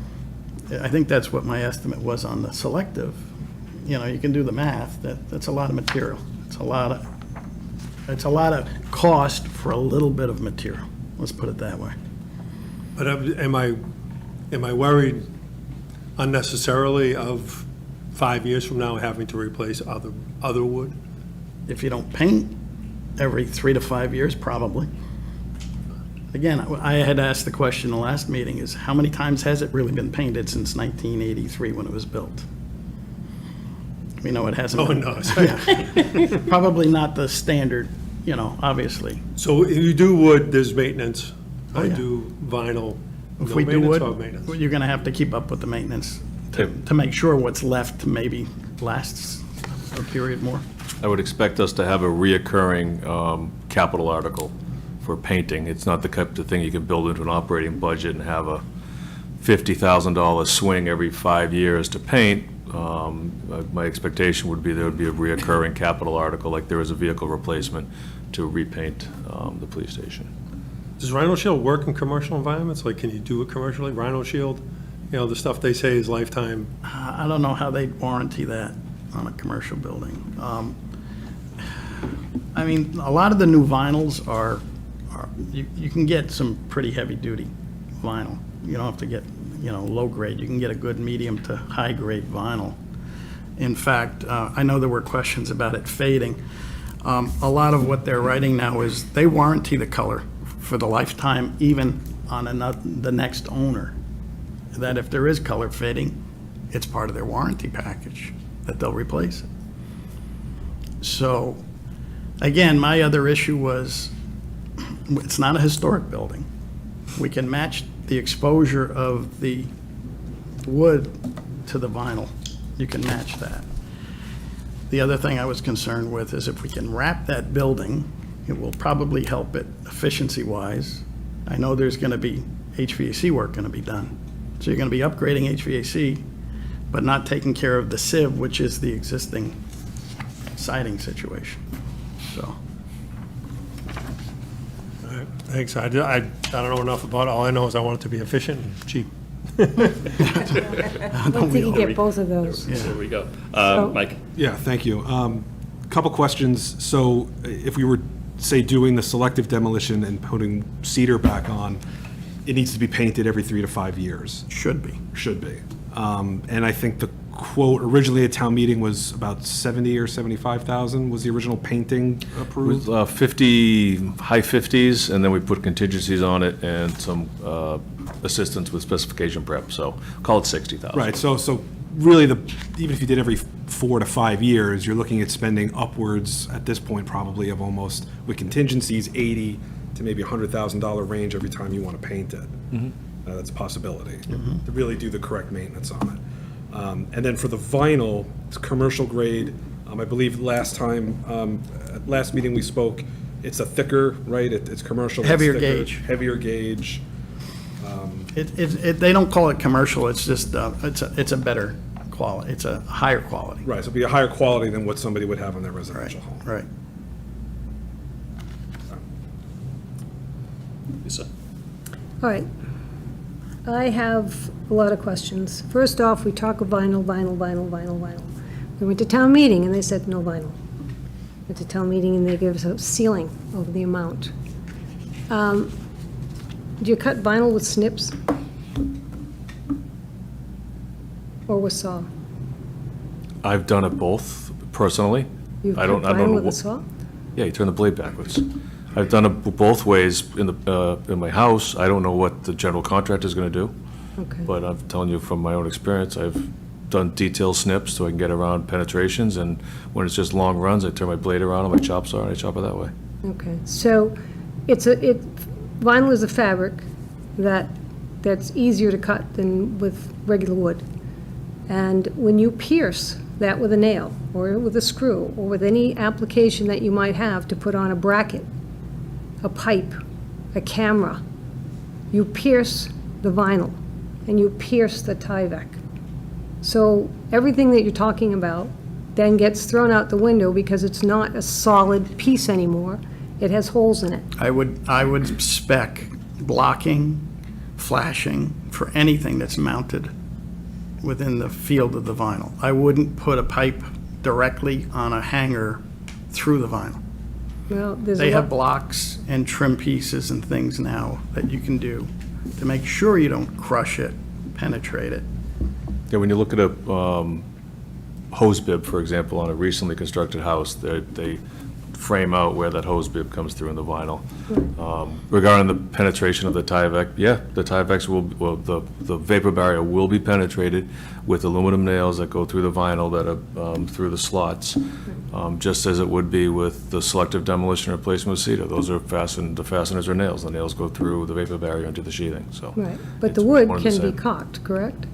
I think that's what my estimate was on the selective. You can do the math. That's a lot of material. It's a lot of cost for a little bit of material. Let's put it that way. But am I worried unnecessarily of 5 years from now having to replace other wood? If you don't paint every 3 to 5 years, probably. Again, I had asked the question in the last meeting is how many times has it really been painted since 1983 when it was built? We know it hasn't Oh, been. no. Probably not the standard, obviously. So if you do wood, there's maintenance. Oh, I yeah. do vinyl. If No we do maintenance or wood, maintenance? you're going to have to keep up with the maintenance to make sure what's left maybe lasts a period more. I would expect us to have a reoccurring capital article for painting. It's not the type of thing you can build into an operating budget and have a $50,000 swing every 5 years to paint. My expectation would be there would be a reoccurring capital article, like there is a vehicle replacement to repaint the police station. Does Rhino Shield work in commercial environments? Like, can you do it commercially? Rhino Shield, the stuff they say is lifetime. I don't know how they'd warranty that on a commercial building. I mean, a lot of the new vinyls are you can get some pretty heavy-duty vinyl. You don't have to get, low grade. You can get a good medium to high-grade vinyl. In fact, I know there were questions about it fading. A lot of what they're writing now is they warranty the color for the lifetime, even on the next owner. That if there is color fading, it's part of their warranty package, that they'll replace it. So, again, my other issue was, it's not a historic building. We can match the exposure of the wood to the vinyl. You can match that. The other thing I was concerned with is if we can wrap that building, it will probably help it efficiency-wise. I know there's going to be HVAC work going to be done. So you're going to be upgrading HVAC, but not taking care of the sieve, which is the existing siding situation. So, All right, thanks. I don't know enough about it. All I know is I want it to be efficient and cheap. I think you get both of those. There we go. So- Mike? Yeah, thank you. Couple questions. So if we were, say, doing the selective demolition and putting cedar back on, it needs to be painted every 3 to 5 years. should be. Should be. And I think the quote originally at town meeting was about 70 or 75,000 was the original painting approved? With 50, high 50s, and then we put contingencies on it and some assistance with specification prep, so call it 60,000. Right, so really, even if you did every 4 to 5 years, you're looking at spending upwards, at this point, probably of almost, with contingencies, 80 to maybe $100,000 range every time you want to paint it. That's a possibility, to really do the correct maintenance on it. And then for the vinyl, it's commercial grade. I believe last meeting we spoke, it's a thicker, right? It's commercial. it's Heavier thicker, gauge. Heavier gauge. They don't call it commercial, it's just, it's a better quality, it's a higher quality. Right, so it'd be a higher quality than what somebody would have in their residential home. Right. Lisa? All right. I have a lot of questions. First off, we talk of vinyl. We went to town meeting and they said no vinyl. Went to town meeting and they gave us a ceiling over the amount. Do you cut vinyl with snips? Or with saw? I've done it both, personally. You've I cut don't vinyl know with a what- saw? Yeah, you turn the blade backwards. I've done it both ways in my house. I don't know what the general contractor's gonna do, Okay. but I'm telling you from my own experience, I've done detail snips so I can get around penetrations, and when it's just long runs, I turn my blade around on my chop saw and I chop it that way. Okay, so vinyl is a fabric that's easier to cut than with regular wood. And when you pierce that with a nail, or with a screw, or with any application that you might have to put on a bracket, a pipe, a camera, you pierce the vinyl, and you pierce the Tyvek. So everything that you're talking about then gets thrown out the window because it's not a solid piece anymore. It has holes in it. I would spec blocking, flashing for anything that's mounted within the field of the vinyl. I wouldn't put a pipe directly on a hanger through the vinyl. Well, there's They a have lot, blocks and trim pieces and things now that you can do to make sure you don't crush it, penetrate it. Yeah, when you look at a hose bib, for example, on a recently constructed house, they frame out where that hose bib comes through in the vinyl. Regarding the penetration of the Tyvek, yeah, the Tyvex the vapor barrier will be penetrated with aluminum nails that go through the vinyl that are through the slots, just as it would be with the selective demolition replacement with cedar. Those are fastened, the fasteners are nails. The nails go through the vapor barrier into the sheathing, so. Right, but it's the wood one and the can be same. caulked, correct?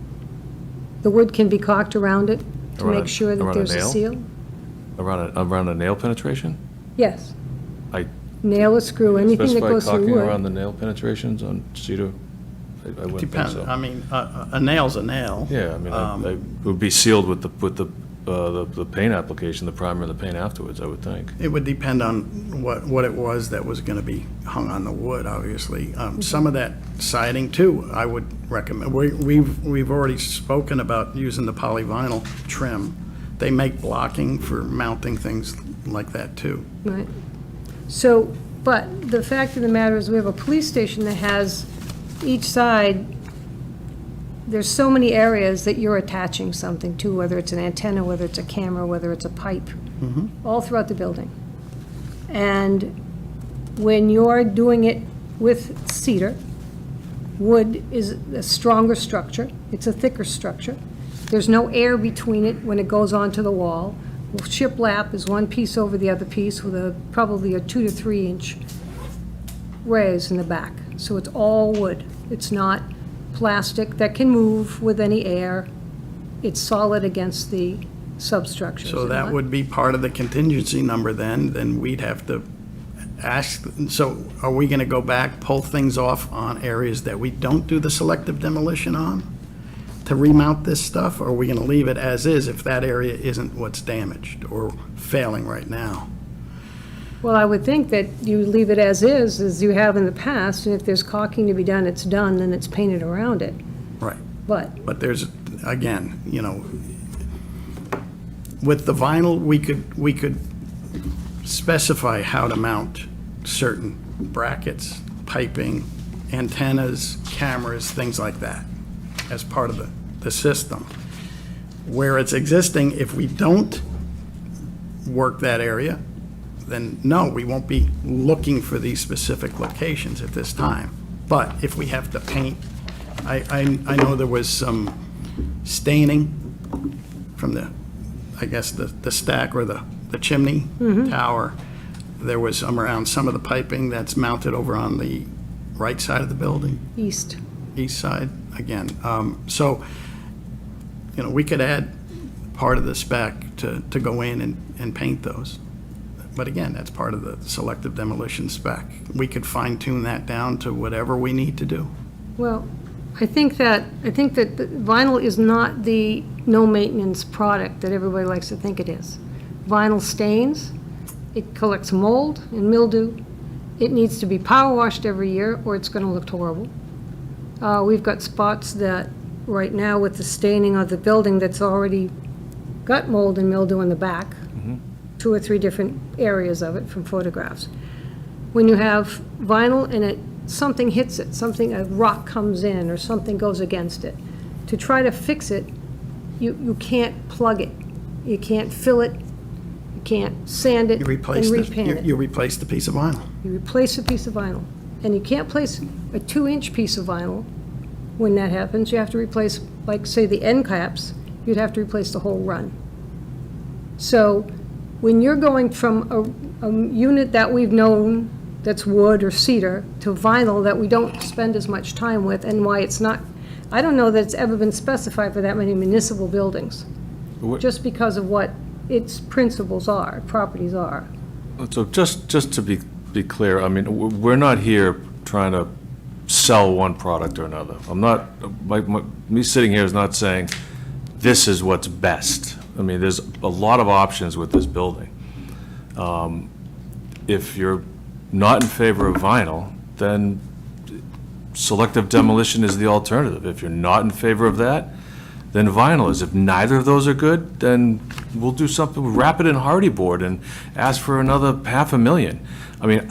The wood can be caulked around it to Around make a- sure that around a there's a nail? seal? Around a nail penetration? Yes, I nail or screw, anything that specify goes through caulking around wood. the nail penetrations on cedar? I wouldn't think Depends, so. I mean, a nail's a nail. Yeah, I mean, it would be sealed with the paint application, the primer and the paint afterwards, I would think. It would depend on what it was that was going to be hung on the wood, obviously. Some of that siding, too, I would recommend. We've already spoken about using the polyvinyl trim. They make blocking for mounting things like that, too. Right. So, but the fact of the matter is, we have a police station that has each side, there's so many areas that you're attaching something to, whether it's an antenna, whether it's a camera, whether it's a pipe, all throughout the building. And when you're doing it with cedar, wood is a stronger structure, it's a thicker structure. There's no air between it when it goes onto the wall. Shiplap is one piece over the other piece with probably a 2 to 3 inch raise in the back. So it's all wood. It's not plastic that can move with any air. It's solid against the substructure. So is it that not? would be part of the contingency number then we'd have to ask, so are we going to go back, pull things off on areas that we don't do the selective demolition on to remount this stuff? Or are we going to leave it as is if that area isn't what's damaged or failing right now? Well, I would think that you leave it as you have in the past, and if there's caulking to be done, it's done, and it's painted around it. Right. But There's, again, with the vinyl, we could specify how to mount certain brackets, piping, antennas, cameras, things like that, as part of the system. Where it's existing, if we don't work that area, then no, we won't be looking for these specific locations at this time. But if we have to paint, I know there was some staining from the stack or the chimney tower. There was some around some of the piping that's mounted over on the right side of the building. east. East side, again. So, we could add part of the spec to go in and paint those. But again, that's part of the selective demolition spec. We could fine tune that down to whatever we need to do. Well, I think that the vinyl is not the no-maintenance product that everybody likes to think it is. Vinyl stains, it collects mold and mildew. It needs to be power washed every year, or it's going to look horrible. We've got spots that, right now, with the staining of the building that's already got mold and mildew in the back, 2 or 3 different areas of it from photographs. When you have vinyl and something hits it, a rock comes in or something goes against it, to try to fix it, you can't plug it. You can't fill it. You can't sand it You and replace repaint it. you replace the piece of vinyl. You replace a piece of vinyl. And you can't place a 2-inch piece of vinyl when that happens. You have to replace, like, say, the end caps, you'd have to replace the whole run. So when you're going from a unit that we've known that's wood or cedar to vinyl that we don't spend as much time with, and why it's not, I don't know that it's ever been specified for that many municipal buildings, just because of what its principles are, properties are. So just to be clear, I mean, we're not here trying to sell one product or another. I'm not, me sitting here is not saying this is what's best. I mean, there's a lot of options with this building. If you're not in favor of vinyl, then selective demolition is the alternative. If you're not in favor of that, then vinyl is. If neither of those are good, then we'll do something, wrap it in hardy board and ask for another $500,000. I mean,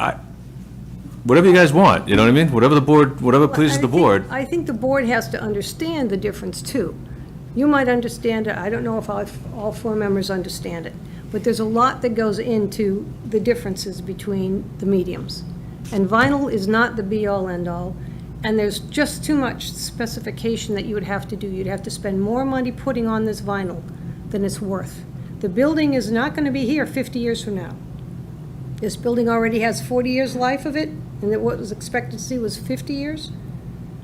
whatever you guys want, you know what I mean? Whatever the board, whatever pleases the board. I think the board has to understand the difference, too. You might understand it, I don't know if all 4 members understand it, but there's a lot that goes into the differences between the mediums. And vinyl is not the be-all, end-all, and there's just too much specification that you would have to do. You'd have to spend more money putting on this vinyl than it's worth. The building is not going to be here 50 years from now. This building already has 40 years life of it, and that what was expected to see was 50 years.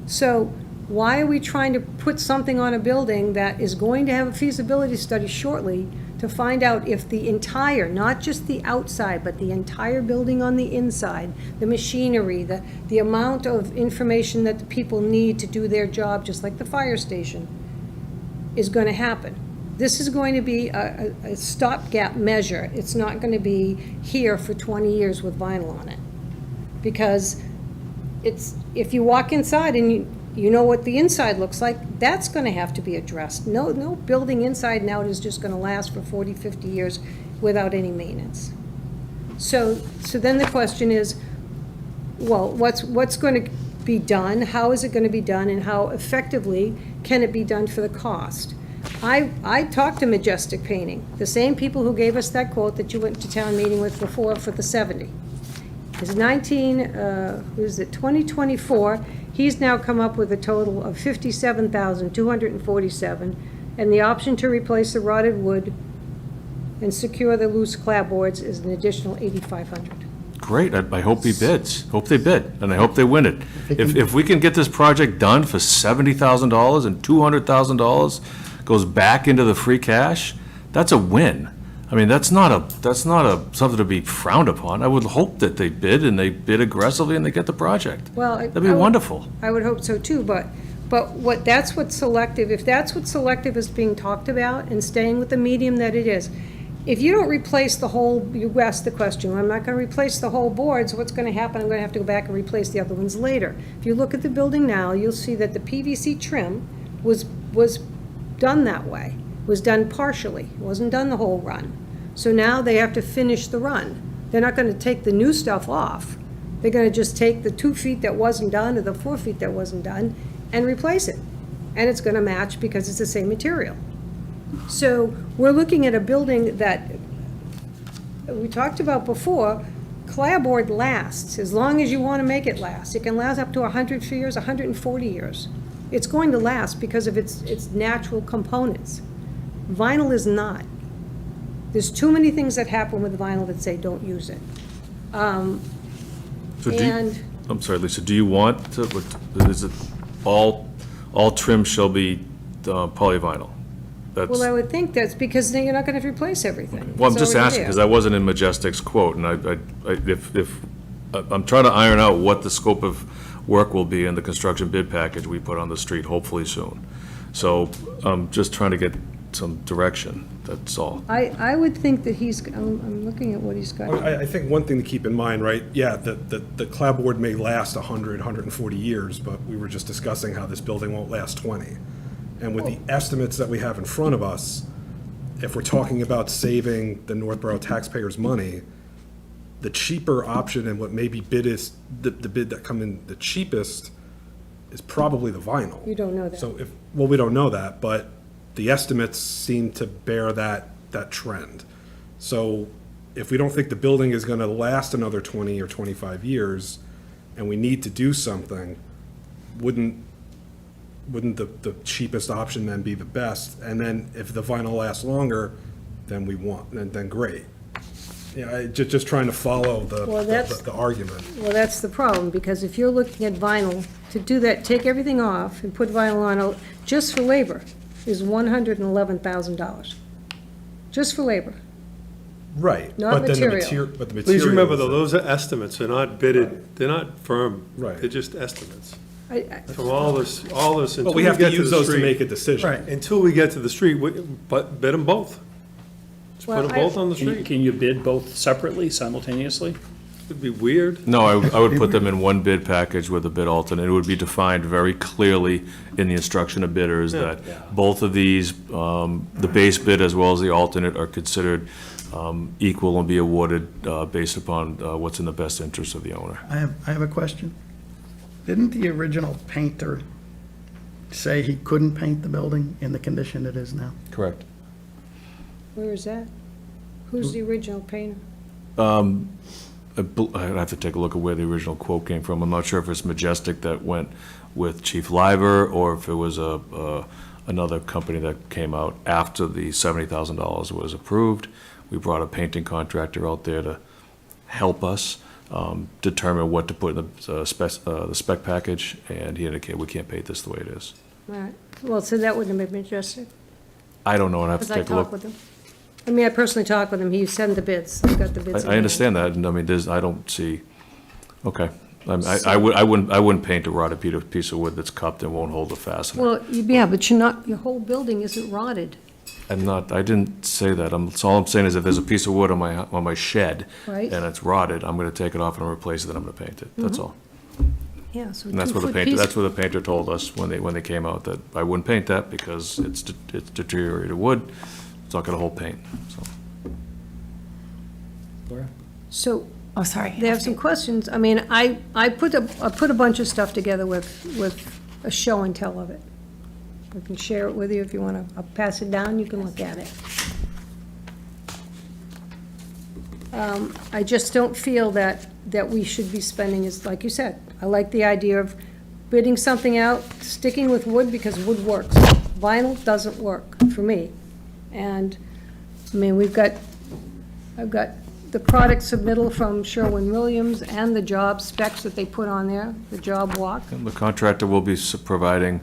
So why are we trying to put something on a building that is going to have a feasibility study shortly to find out if the entire, not just the outside, but the entire building on the inside, the machinery, the amount of information that the people need to do their job, just like the fire station, is going to happen? This is going to be a stopgap measure. It's not going to be here for 20 years with vinyl on it. Because it's, if you walk inside and you know what the inside looks like, that's going to have to be addressed. No building inside and out is just going to last for 40, 50 years without any maintenance. So then the question is, well, what's going to be done? How is it going to be done? And how effectively can it be done for the cost? I talked to Majestic Painting, the same people who gave us that quote that you went to town meeting with before for the 70. It's 2024, he's now come up with a total of $57,247, and the option to replace the rotted wood and secure the loose clapboards is an additional $8,500. Great, I hope he bids, hope they bid, and I hope they win it. If we can get this project done for $70,000 and $200,000 goes back into the free cash, that's a win. I mean, that's not something to be frowned upon. I would hope that they bid, and they bid aggressively, and they get the project. Well, That'd be wonderful. I would hope so too, but that's what selective, if that's what selective is being talked about and staying with the medium that it is, if you don't replace the whole, you asked the question, I'm not going to replace the whole board, so what's going to happen? I'm going to have to go back and replace the other ones later. If you look at the building now, you'll see that the PVC trim was done that way, was done partially, it wasn't done the whole run. So now they have to finish the run. They're not going to take the new stuff off. They're going to just take the 2 feet that wasn't done or the 4 feet that wasn't done and replace it. And it's going to match because it's the same material. So we're looking at a building that we talked about before. Clapboard lasts as long as you want to make it last. It can last up to 100 years, 140 years. It's going to last because of its natural components. Vinyl is not. There's too many things that happen with vinyl that say don't use it. So I'm sorry, Lisa, do you want to, is it all trim shall be polyvinyl? Well, I would think that's because then you're not going to replace everything. Well, I'm It's just already asking, there. because I wasn't in Majestic's quote, and I'm trying to iron out what the scope of work will be in the construction bid package we put on the street, hopefully soon. So I'm just trying to get some direction, that's all. I would think that I'm looking at what he's got. I think one thing to keep in mind, right, yeah, the clapboard may last 100, 140 years, but we were just discussing how this building won't last 20. And with the estimates that we have in front of us, if we're talking about saving the Northborough taxpayers' money, the cheaper option and what maybe bid is, the bid that come in the cheapest is probably the vinyl. You don't know that. So we don't know that, but the estimates seem to bear that trend. So if we don't think the building is going to last another 20 or 25 years, and we need to do something, wouldn't the cheapest option then be the best? And then if the vinyl lasts longer, then then great. Yeah, just trying to follow the argument. Well, that's the problem, because if you're looking at vinyl, to do that, take everything off and put vinyl on, just for labor, is $111,000. Just for labor. Right. Not material. But the material. Please remember, though, those are estimates, they're not bidded, they're not firm. Right. They're just estimates. From all this, until But we we have get to to use the those to street. make a decision. Right, until we get to the street, but bid them both. Just put Well, them both on the Can you- street. Can you bid both separately, simultaneously? It'd be weird. No, I would put them in one bid package with a bid alternate. It would be defined very clearly in the instruction of bidders that both of these, the base bid as well as the alternate, are considered equal and be awarded based upon what's in the best interest of the owner. I have a question. Didn't the original painter say he couldn't paint the building in the condition it is now? Correct. Where is that? Who's the original painter? I'd have to take a look at where the original quote came from. I'm not sure if it's Majestic that went with Chief Liver, or if it was another company that came out after the $70,000 was approved. We brought a painting contractor out there to help us determine what to put in the spec package, and he indicated we can't paint this the way it is. All right. Well, so that wouldn't have been Majestic. I don't know, and I have to Because I take a look. talked with him. I mean, I personally talked with him. He sent the bids. I've got the bids. in I hand. understand that, and I mean, I don't see, okay. I wouldn't paint a rotted piece of wood that's cupped and won't hold the fastener. Well, yeah, but you're not, your whole building isn't rotted. I didn't say that. All I'm saying is if there's a piece of wood on my shed Right. and it's rotted, I'm gonna take it off and replace it, then I'm gonna paint it. That's all. Yeah, so And that's what the 2-foot painter, piece. that's what the painter told us when they came out, that I wouldn't paint that because it's deteriorated wood. It's not gonna hold paint, so. Laura? So, Oh, sorry. they have some questions. I mean, I put a bunch of stuff together with a show and tell of it. I can share it with you if you want to. I'll pass it down, you can look at it. I just don't feel that we should be spending, is like you said, I like the idea of bidding something out, sticking with wood because wood works. Vinyl doesn't work for me. And, I mean, I've got the product submittal from Sherwin-Williams and the job specs that they put on there, the job walk. And the contractor will be providing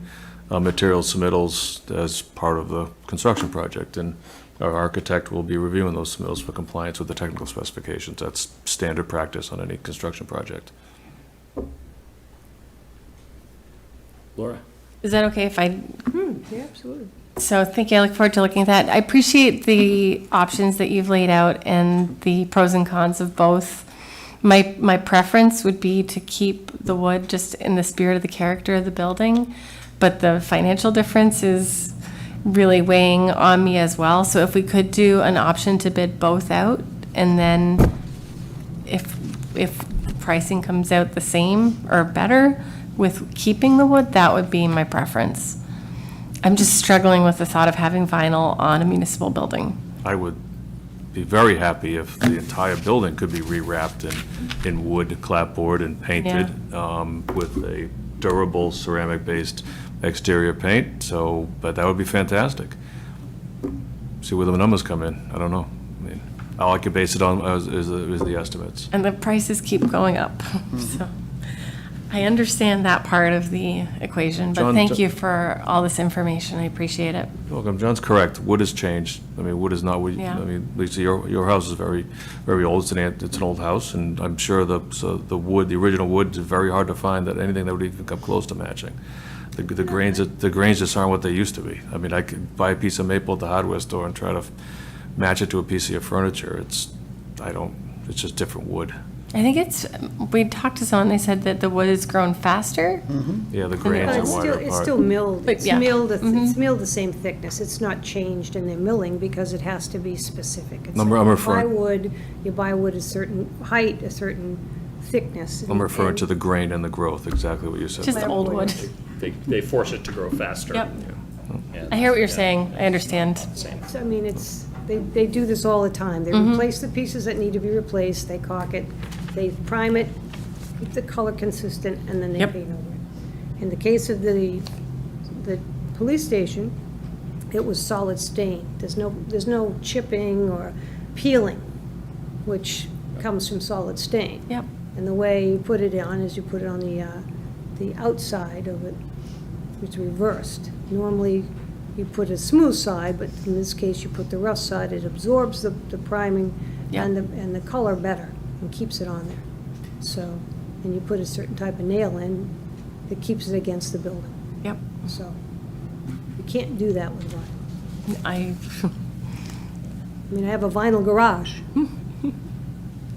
material submittals as part of the construction project, and our architect will be reviewing those submittals for compliance with the technical specifications. That's standard practice on any construction project. Laura? Is that okay if I Yeah, absolutely. So thank you. I look forward to looking at that. I appreciate the options that you've laid out and the pros and cons of both. My preference would be to keep the wood just in the spirit of the character of the building, but the financial difference is really weighing on me as well. So if we could do an option to bid both out, and then if the pricing comes out the same or better with keeping the wood, that would be my preference. I'm just struggling with the thought of having vinyl on a municipal building. I would be very happy if the entire building could be rewrapped in wood clapboard and painted with a durable ceramic-based exterior paint, but that would be fantastic. See where the numbers come in, I don't know. I mean, all I can base it on is the estimates. And the prices keep going up. So I understand that part of the equation, but thank you for all this information. I appreciate it. You're welcome. John's correct. Wood has changed. I mean, wood is not, Yeah. I mean, Lisa, your house is very, very old. It's an old house, and I'm sure the wood, the original wood, is very hard to find that anything that would even come close to matching. The grains just aren't what they used to be. I mean, I could buy a piece of maple at the hardware store and try to match it to a piece of your furniture. It's just different wood. I think we talked to someone, they said that the wood has grown faster. Yeah, the But grains are it's wider still, it's apart. still milled. But It's yeah. milled, it's milled the same thickness. It's not changed in their milling because it has to be specific. It's I'm like you referring- buy wood, you buy wood a certain height, a certain thickness. I'm referring to the grain and the growth, exactly what you said. Just old wood. They force it to grow faster. Yep. Yeah. I hear what you're saying. I understand. Same. So, I mean, they do this all the time. They replace the pieces that need to be replaced, they caulk it, they prime it, keep the color consistent, and then they Yep. paint over it. In the case of the police station, it was solid stain. There's no chipping or peeling, which comes from solid stain. Yep. And the way you put it on is you put it on the outside of it, it's reversed. Normally, you put a smooth side, but in this case, you put the rough side. It absorbs the priming and the color better and keeps it on there. So, and you put a certain type of nail in that keeps it against the building. Yep. So, you can't do that with vinyl. I mean, I have a vinyl garage.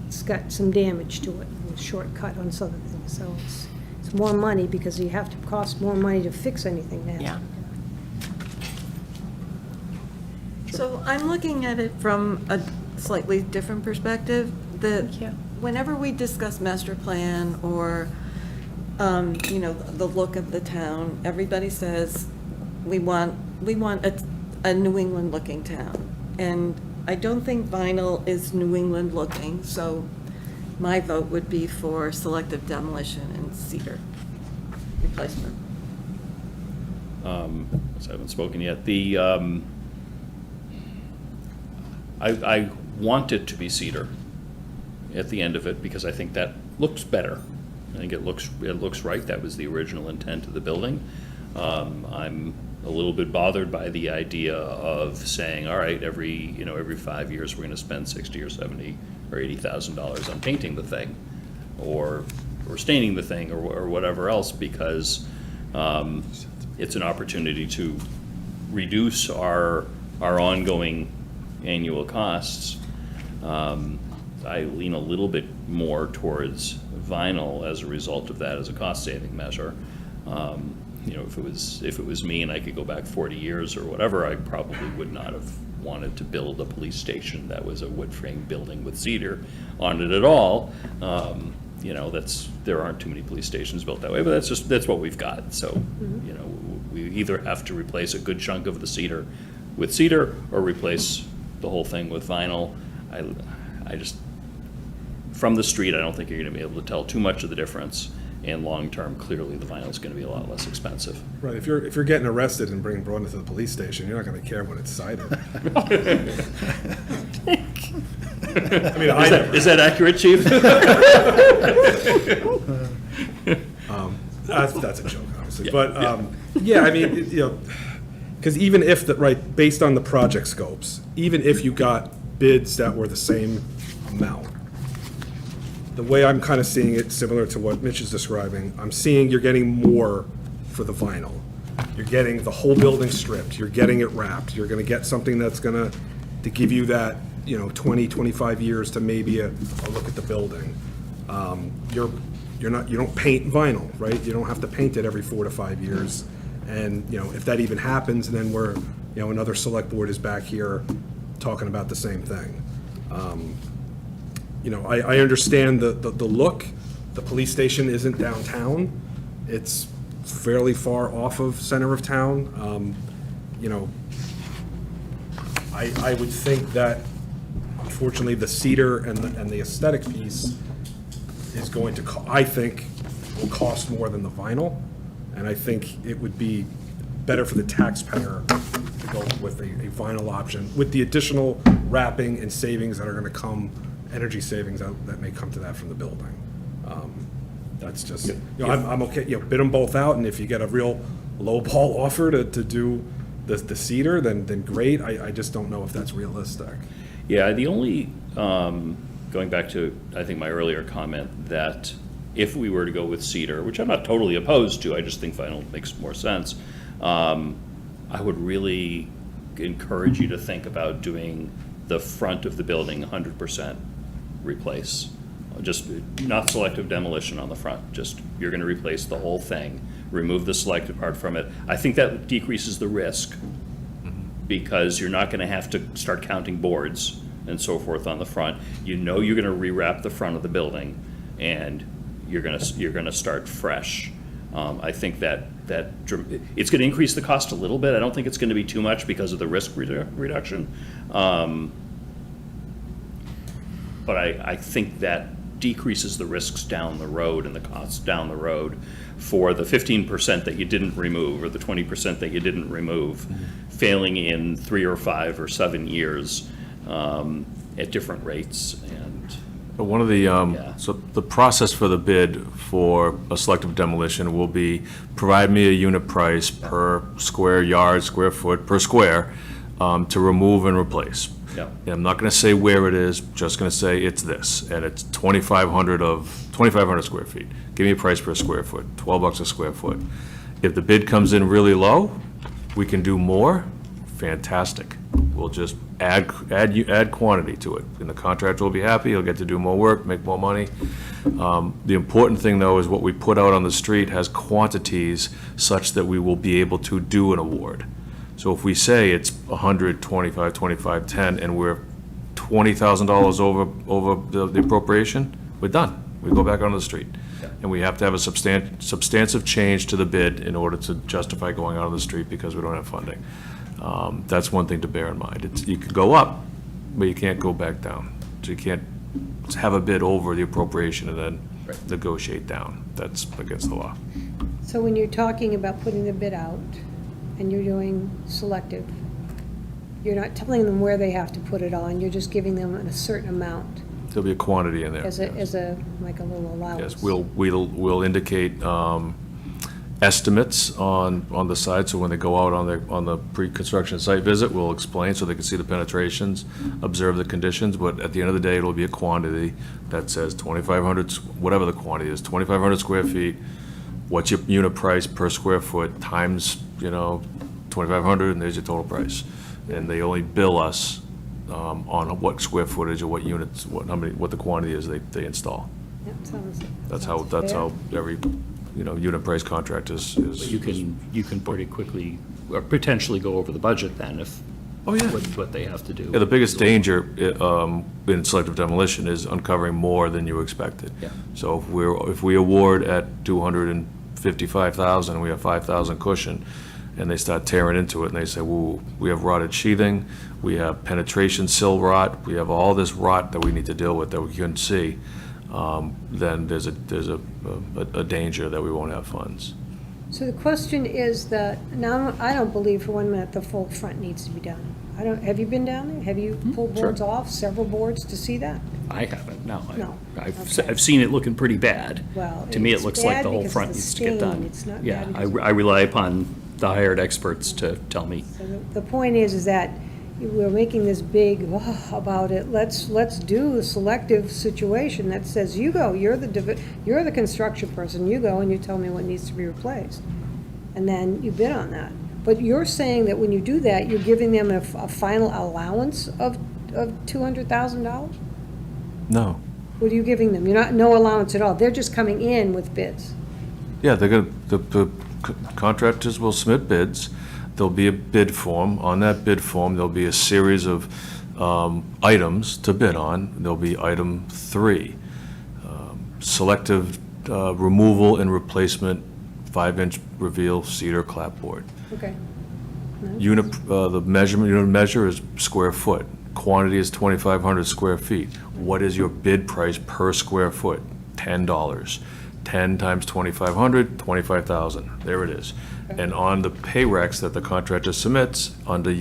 It's got some damage to it, a shortcut on some of the things, so it's more money because you have to cost more money to fix anything now. Yeah. So I'm looking at it from a slightly different perspective. Thank you. Whenever we discuss master plan or, the look of the town, everybody says, we want a New England-looking town. And I don't think vinyl is New England looking, so my vote would be for selective demolition and cedar replacement. So I haven't spoken yet. I want it to be cedar at the end of it because I think that looks better. I think it looks right. That was the original intent of the building. I'm a little bit bothered by the idea of saying, all right, every 5 years we're going to spend $60,000 or $70,000 or $80,000 on painting the thing, or staining the thing, or whatever else, because it's an opportunity to reduce our ongoing annual costs. I lean a little bit more towards vinyl as a result of that, as a cost-saving measure. If it was me and I could go back 40 years or whatever, I probably would not have wanted to build a police station that was a wood frame building with cedar on it at all. There aren't too many police stations built that way, but that's what we've got. So, we either have to replace a good chunk of the cedar with cedar or replace the whole thing with vinyl. I just, from the street, I don't think you're going to be able to tell too much of the difference. And long-term, clearly, the vinyl is going to be a lot less expensive. Right, if you're getting arrested and being brought into the police station, you're not going to care when it's sided. Is that accurate, Chief? That's a joke, obviously. Yeah, but, yeah, I mean, because even if, based on the project scopes, even if you got bids that were the same amount, the way I'm kind of seeing it, similar to what Mitch is describing, I'm seeing you're getting more for the vinyl. You're getting the whole building stripped, you're getting it wrapped, you're going to get something that's going to give you that, 20, 25 years to maybe a look at the building. You don't paint vinyl, right? You don't have to paint it every 4 to 5 years. And, if that even happens, then we're, another select board is back here talking about the same thing. I understand the look. The police station isn't downtown. It's fairly far off of center of town. I would think that, unfortunately, the cedar and the aesthetic piece is going to, I think, will cost more than the vinyl. And I think it would be better for the taxpayer to go with a vinyl option, with the additional wrapping and savings that are going to come, energy savings that may come to that from the building. That's just, I'm okay, bid them both out, and if you get a real low ball offer to do the cedar, then great. I just don't know if that's realistic. Yeah, the only, going back to, I think, my earlier comment, that if we were to go with cedar, which I'm not totally opposed to, I just think vinyl makes more sense, I would really encourage you to think about doing the front of the building 100% replace. Just not selective demolition on the front, just you're going to replace the whole thing, remove the selective part from it. I think that decreases the risk because you're not going to have to start counting boards and so forth on the front. You're going to rewrap the front of the building and you're going to start fresh. I think that it's going to increase the cost a little bit. I don't think it's going to be too much because of the risk reduction. But I think that decreases the risks down the road and the costs down the road for the 15% that you didn't remove or the 20% that you didn't remove, failing in 3 or 5 or 7 years at different rates. And But one of the, so the process for the bid for a selective demolition will be provide me a unit price per square yard, square foot, per square, to remove and replace. Yeah. And I'm not going to say where it is, just going to say it's this, and it's 2,500 square feet. Give me a price per square foot, $12 a square foot. If the bid comes in really low, we can do more, fantastic. We'll just add quantity to it, and the contractor will be happy, he'll get to do more work, make more money. The important thing, though, is what we put out on the street has quantities such that we will be able to do an award. So if we say it's 100, 25, 25, 10, and we're $20,000 over the appropriation, we're done. We go back onto the street. And we have to have a substantive change to the bid in order to justify going out on the street because we don't have funding. That's one thing to bear in mind. You could go up but you can't go back down. So you can't have a bid over the appropriation and then negotiate down. That's against the law. So when you're talking about putting the bid out and you're doing selective, you're not telling them where they have to put it on, you're just giving them a certain amount There'll be a quantity in there. as like a little allowance? Yes, we'll indicate estimates on the site, so when they go out on the pre-construction site visit, we'll explain so they can see the penetrations, observe the conditions, but at the end of the day, it'll be a quantity that says 2,500, whatever the quantity is, 2,500 square feet, what's your unit price per square foot, times, 2,500, and there's your total price. And they only bill us on what square footage or what units, what the quantity is they install. That sounds That's how every, unit price contract is. But you can pretty quickly, or potentially go over the budget then if, what they have to do. Yeah, the biggest danger in selective demolition is uncovering more than you expected. Yeah. So if we award at 255,000 and we have 5,000 cushion, and they start tearing into it and they say, "Whoa, we have rotted sheathing, we have penetration sill rot, we have all this rot that we need to deal with that we couldn't see," then there's a danger that we won't have funds. So the question is that, now, I don't believe for 1 minute the full front needs to be done. Have you been down there? Have you pulled boards off, several boards, to see that? I haven't, no. No. I've seen it looking pretty bad. Well, To me, it it's looks like bad the whole because front of the needs to get stain. done. It's not Yeah, bad I because- I rely upon the hired experts to tell me. So the point is that we're making this big about it. Let's do a selective situation that says, you go, you're the construction person, you go and you tell me what needs to be replaced. And then you bid on that. But you're saying that when you do that, you're giving them a final allowance of $200,000? No. What are you giving them? You're not, no allowance at all. They're just coming in with bids. Yeah, the contractors will submit bids. There'll be a bid form. On that bid form, there'll be a series of items to bid on. There'll be item 3, selective removal and replacement 5-inch reveal cedar clapboard. Okay. The measure is square foot. Quantity is 2,500 square feet. What is your bid price per square foot? $10. 10 times 2,500, 25,000. There it is. And on the pay recs that the contractor submits under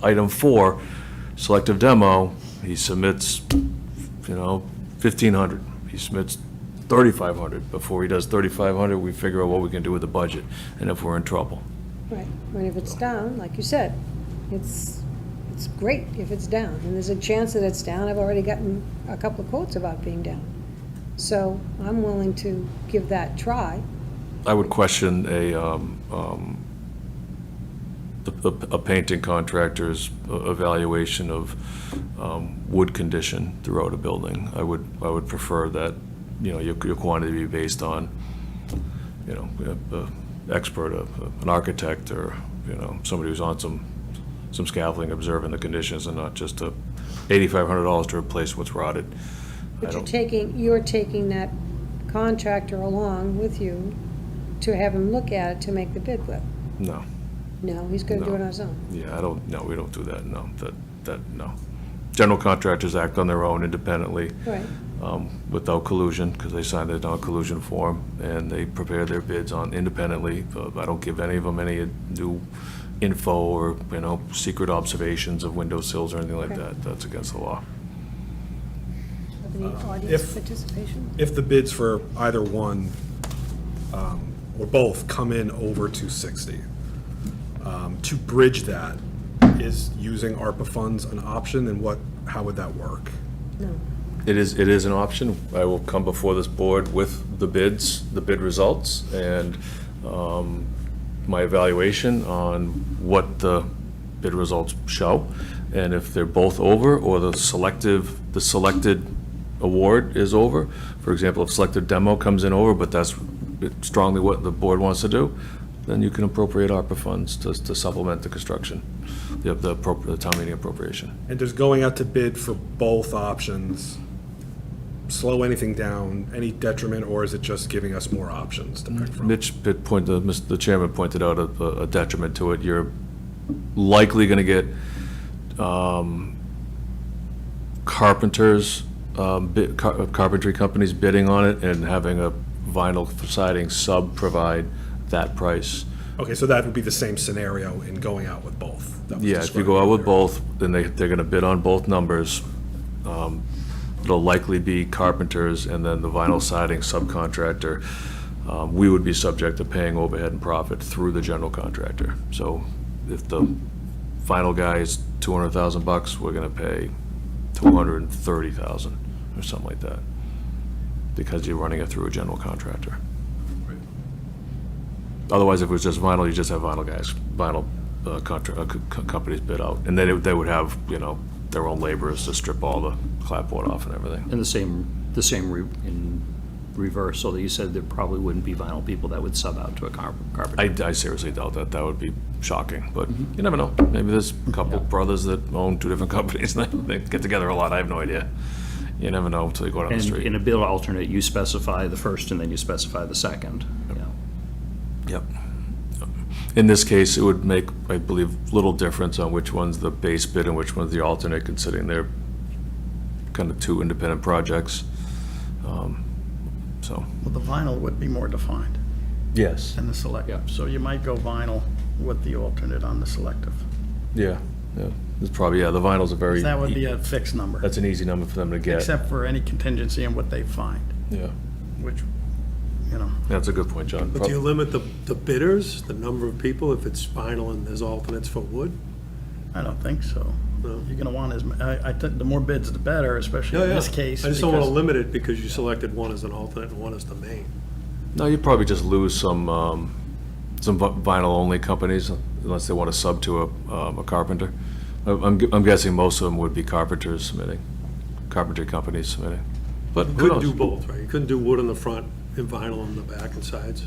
item 4, selective demo, he submits, 1,500. He submits 3,500. Before he does 3,500, we figure out what we can do with the budget and if we're in trouble. Right. And if it's down, like you said, it's great if it's down. And there's a chance that it's down. I've already gotten a couple of quotes about being down. So I'm willing to give that a try. I would question a painting contractor's evaluation of wood condition throughout a building. I would prefer that, your quantity be based on, an expert, an architect, or, somebody who's on some scaffolding observing the conditions, and not just $8,500 to replace what's rotted. But you're taking that contractor along with you to have him look at it to make the bid with. No. No, he's gonna do it on his own. Yeah, we don't do that, no, no. General contractors act on their own independently. Right. Without collusion, because they sign their non-collusion form, and they prepare their bids independently. I don't give any of them any new info or, secret observations of windowsills or anything like Okay. that. That's against the law. Have any audience if- participation? If the bids for either one or both come in over 260, to bridge that, is using ARPA funds an option, and how would that work? No. It is an option. I will come before this board with the bids, the bid results, and my evaluation on what the bid results show. And if they're both over, or the selected award is over, for example, if selected demo comes in over, but that's strongly what the board wants to do, then you can appropriate ARPA funds to supplement the construction, the town meeting appropriation. And does going out to bid for both options slow anything down, any detriment, or is it just giving us more options to pick from? The chairman pointed out a detriment to it. You're likely going to get carpenters, carpentry companies bidding on it and having a vinyl siding sub provide that price. Okay, so that would be the same scenario in going out with both. that was Yeah, if you described go out with earlier. both, then they're gonna bid on both numbers. It'll likely be carpenters and then the vinyl siding subcontractor. We would be subject to paying overhead and profit through the general contractor. So if the final guy is $200,000, we're gonna pay $230,000 or something like that, because you're running it through a general contractor. Otherwise, if it was just vinyl, you just have vinyl guys, companies bid out, and then they would have, their own laborers to strip all the clapboard off and everything. And the same in reverse, so that you said there probably wouldn't be vinyl people that would sub out to a carpenter. I seriously doubt that. That would be shocking, but you never know. Maybe there's a couple brothers that own two different companies, and they get together a lot. I have no idea. You never know until you go down the And street. in a bid alternate, you specify the first and then you specify the second. Yeah. Yep. In this case, it would make, I believe, little difference on which one's the base bid and which one's the alternate, considering they're kind of two independent projects. So. Well, the vinyl would be more defined Yes. than the selective. So you might go vinyl with the alternate on the selective. Yeah, yeah. It's probably, the vinyls are very. That would be a fixed number, That's an easy number for them to get. except for any contingency in what they find, Yeah, which, that's a good point, John. But do you limit the bidders, the number of people, if it's vinyl and there's alternates for wood? I don't think so. No. You're gonna want I think the more bids, the better, especially in this case. I just don't want to because- limit it because you selected one as an alternate and one as the main. No, you'd probably just lose some vinyl-only companies unless they want to sub to a carpenter. I'm guessing most of them would be carpenters submitting, carpentry companies submitting. But You who couldn't knows? do both, right? You couldn't do wood on the front and vinyl on the back and sides.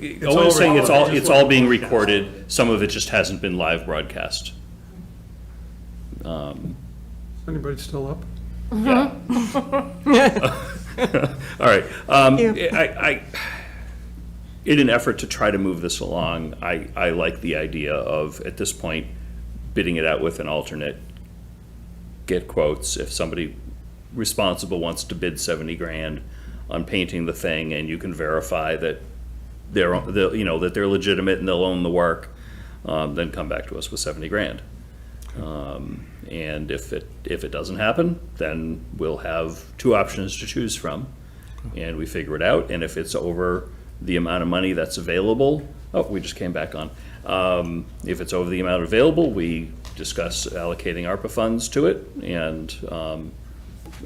think, all I'm saying, it's all being recorded, some of it just hasn't been live broadcast. Anybody still up? Yeah. All right. In an effort to try to move this along, I like the idea of, at this point, bidding it out with an alternate, get quotes. If somebody responsible wants to bid 70 grand on painting the thing, and you can verify that that they're legitimate and they'll own the work, then come back to us with 70 grand. And if it doesn't happen, then we'll have two options to choose from, and we figure it out. And if it's over the amount of money that's available, we just came back on. If it's over the amount available, we discuss allocating ARPA funds to it, and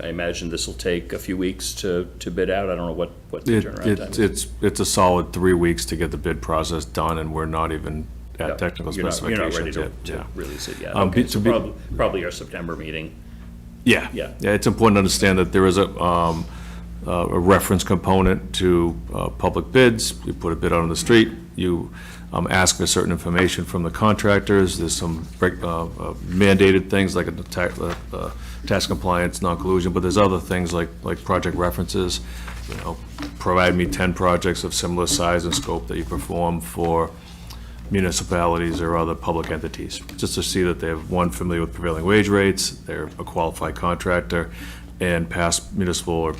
I imagine this will take a few weeks to bid out. I don't know what the turnaround time is. It's a solid 3 weeks to get the bid process done, and we're not even at technical specifications You're not ready yet. to release it yet. Um, Okay, be- so to be- probably our September meeting. Yeah, it's important to understand that there is a reference component to public bids. You put a bid out on the street, you ask for certain information from the contractors. There's some mandated things like a tax compliance, non-collusion, but there's other things like project references. Provide me 10 projects of similar size and scope that you perform for municipalities or other public entities, just to see that they're, one, familiar with prevailing wage rates, they're a qualified contractor, and past municipal or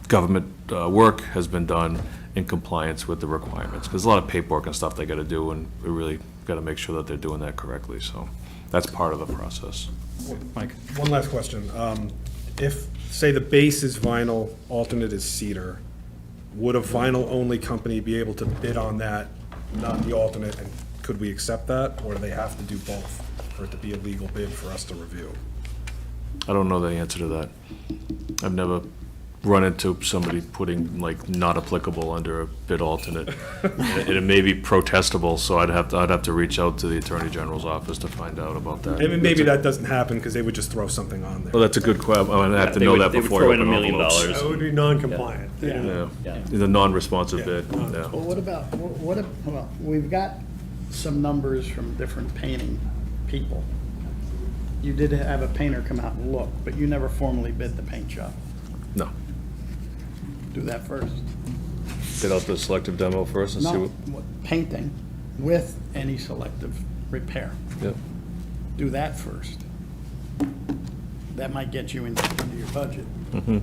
government work has been done in compliance with the requirements. Because a lot of paperwork and stuff they got to do, and we really got to make sure that they're doing that correctly. So that's part of the process. Mike? One last question. If, say, the base is vinyl, alternate is cedar, would a vinyl-only company be able to bid on that, not the alternate, and could we accept that, or do they have to do both for it to be a legal bid for us to review? I don't know the answer to that. I've never run into somebody putting like not applicable under a bid alternate. And it may be protestable, so I'd have to reach out to the Attorney General's office to find out about that. And maybe that doesn't happen because they would just throw something on there. Well, that's a good question. I have to know that before you open envelopes. That would be non-compliant. Yeah, the non-responsive bid, yeah. Well, well, we've got some numbers from different painting people. You did have a painter come out and look, but you never formally bid the paint job. No. Do that first. Get out the selective demo first and see No, what. painting with any selective repair. Yep. Do that first. That might get you into your budget. Mhm.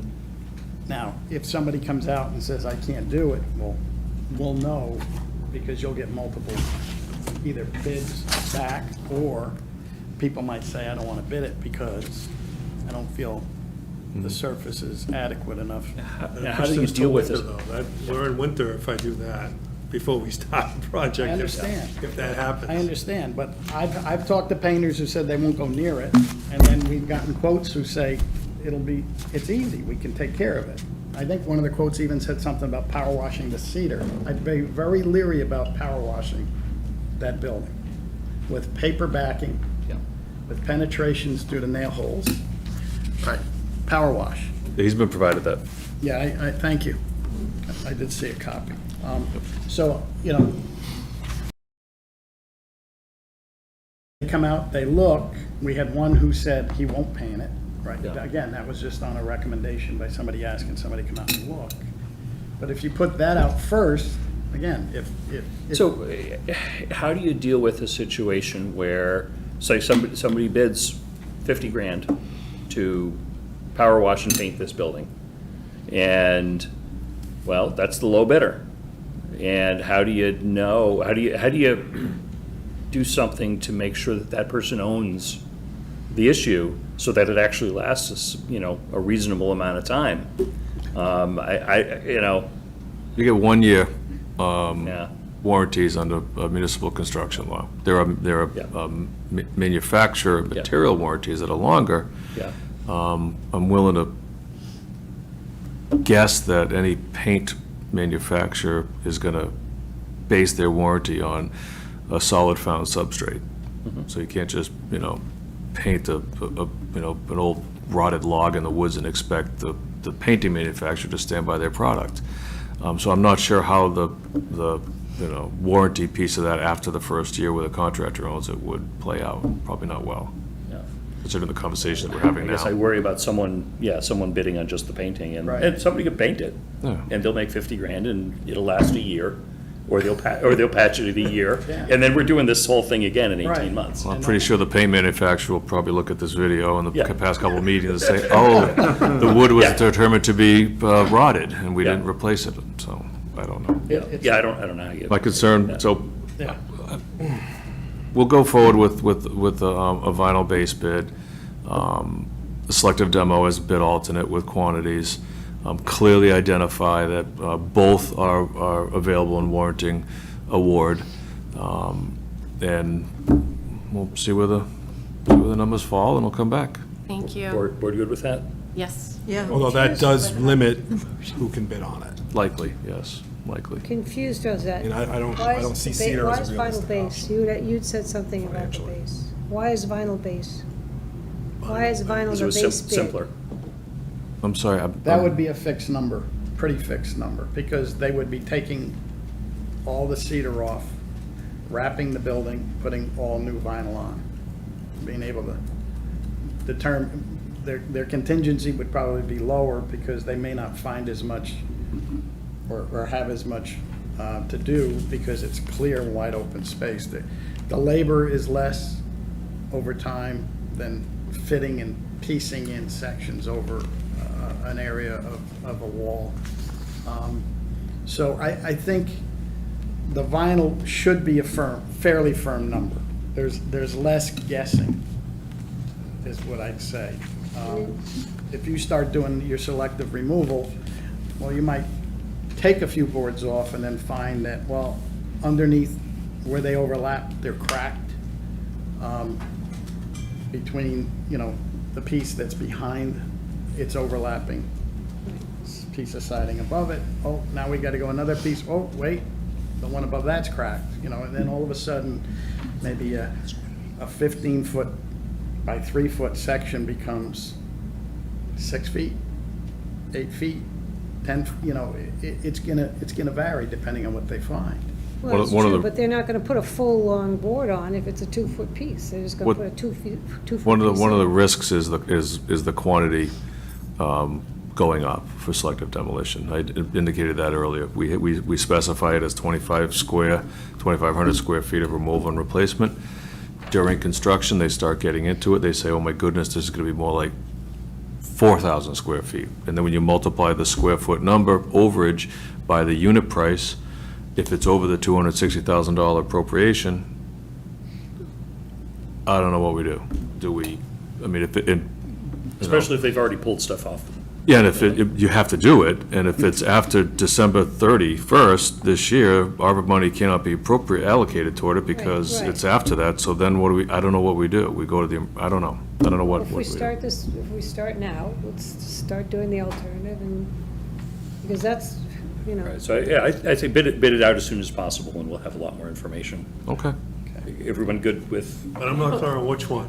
Now, if somebody comes out and says, I can't do it, well, we'll know, because you'll get multiple either bids back, or people might say, I don't want to bid it because I don't feel the surface is adequate enough. How do you deal with it? We're in winter if I do that, before we start the project. I understand. If that happens. I understand, but I've talked to painters who said they won't go near it, and then we've gotten quotes who say, it's easy, we can take care of it. I think one of the quotes even said something about power washing the cedar. I'd be very leery about power washing that building with paper backing, with penetrations through the nail holes. Right, power wash. He's been provided that. Yeah, I thank you. I did see a copy. So, they come out, they look. We had one who said he won't paint it, right? Again, that was just on a recommendation by somebody asking somebody to come out and look. But if you put that out first, again, if So how do you deal with a situation where, say, somebody bids 50 grand to power wash and paint this building? And, well, that's the low bidder. And how do you know, how do you do something to make sure that that person owns the issue so that it actually lasts us, a reasonable amount of time? You get 1 year warranties under municipal construction law. There are manufacturer material warranties that are longer. Yeah. I'm willing to guess that any paint manufacturer is going to base their warranty on a solid found substrate. So you can't just, paint an old rotted log in the woods and expect the painting manufacturer to stand by their product. So I'm not sure how the warranty piece of that after the first year where the contractor owns it would play out. Probably not well, Yeah. considering the conversations we're having I guess I now. worry about someone bidding on just the painting, and, Right. and somebody could paint it, Yeah. and they'll make 50 grand, and it'll last a year, or they'll patch it in a year, and then we're doing this whole thing again in 18 Right. months. Well, I'm pretty sure the paint manufacturer will probably look at this video in the Yeah. past couple of meetings and say, oh, the wood was Yeah. determined to be rotted, and we Yeah. didn't replace it, so, I don't know. Yeah, I don't know how you. My concern, Yeah. so, Yeah. we'll go forward with a vinyl base bid. The selective demo as bid alternate with quantities. Clearly identify that both are available in warranting award. And we'll see where the numbers fall, and we'll come back. Thank you. Board good with that? Yes. Yeah. Although that does limit who can bid on it. Likely, yes, likely. Confused as that. And I don't Why is see the cedar why as a is realistic vinyl base? option. You'd said something about the Financially. base. Why is vinyl base? Why is vinyl Because the it was base bid? simpler. I'm sorry. That would be a fixed number, pretty fixed number, because they would be taking all the cedar off, wrapping the building, putting all new vinyl on, being able to determine, their contingency would probably be lower because they may not find as much or have as much to do because it's clear, wide open space. The labor is less over time than fitting and piecing in sections over an area of a wall. So I think the vinyl should be a fairly firm number. There's less guessing, is what I'd say. If you start doing your selective removal, well, you might take a few boards off and then find that, well, underneath where they overlap, they're cracked. Between, the piece that's behind, it's overlapping. Piece of siding above it, oh, now we gotta go another piece, oh, wait, the one above that's cracked, and then all of a sudden, maybe a 15-foot by 3-foot section becomes 6 feet, 8 feet, 10, it's gonna vary depending on what they find. Well, it's One of true, the- but they're not gonna put a full long board on if it's a 2-foot piece. They're just gonna What- put a 2-foot piece. One of the in. risks is the quantity going up for selective demolition. I indicated that earlier. We specify it as 2,500 square feet of removal and replacement. During construction, they start getting into it. They say, oh my goodness, this is gonna be more like 4,000 square feet. And then when you multiply the square foot number overage by the unit price, if it's over the $260,000 appropriation, I don't know what we do. Do we, I mean, if it. Especially if they've already pulled stuff off. Yeah, and if you have to do it, and if it's after December 31st this year, ARPA money cannot be allocated toward it because right. it's after that, so then what do we, I don't know what we do. We go to the, I don't know what If we we do. if we start now, let's start doing the alternative because that's, Right, so, yeah, I say bid it out as soon as possible, and we'll have a lot more information. Okay. Everyone good with, But I'm not clear on which one.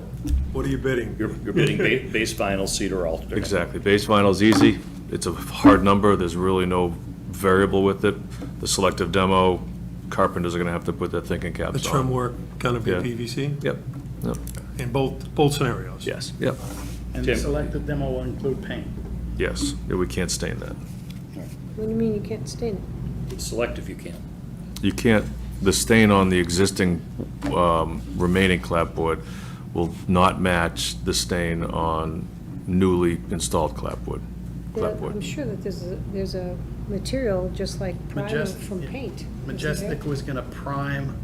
What are you bidding? you're bidding base vinyl, cedar alternate? Exactly. Base vinyl's easy. It's a hard number. There's really no variable with it. The selective demo, carpenters are gonna have to put their thinking The caps trim on. work gonna be Yeah. PVC Yep, yep, in both scenarios? Yes. yep, And the Tim. selected demo will include paint. yes. Yeah, we can't stain that. what do you mean you can't stain it? Selective you can. You can't, the stain on the existing remaining clapboard will not match the stain on newly installed clapboard. I'm sure that there's a material just like primer Majestic- from paint. isn't there? Majestic was gonna prime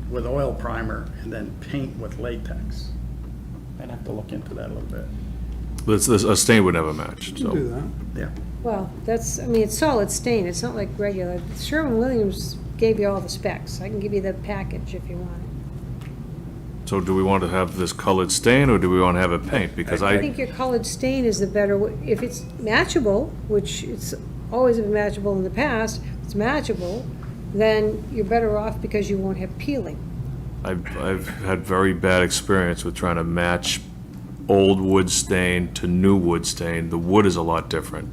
with oil primer and then paint with latex. I'd have to look into that a little bit. A stain would never match, so. Do that. Yeah. Well, it's solid stain, it's not like regular. Sherwin-Williams gave you all the specs. I can give you the package if you want it. So do we want to have this colored stain, or do we want to have it paint? Because I think your colored stain is the better, if it's matchable, which it's always been matchable in the past, if it's matchable, then you're better off because you won't have peeling. I've had very bad experience with trying to match old wood stain to new wood stain. The wood is a lot different.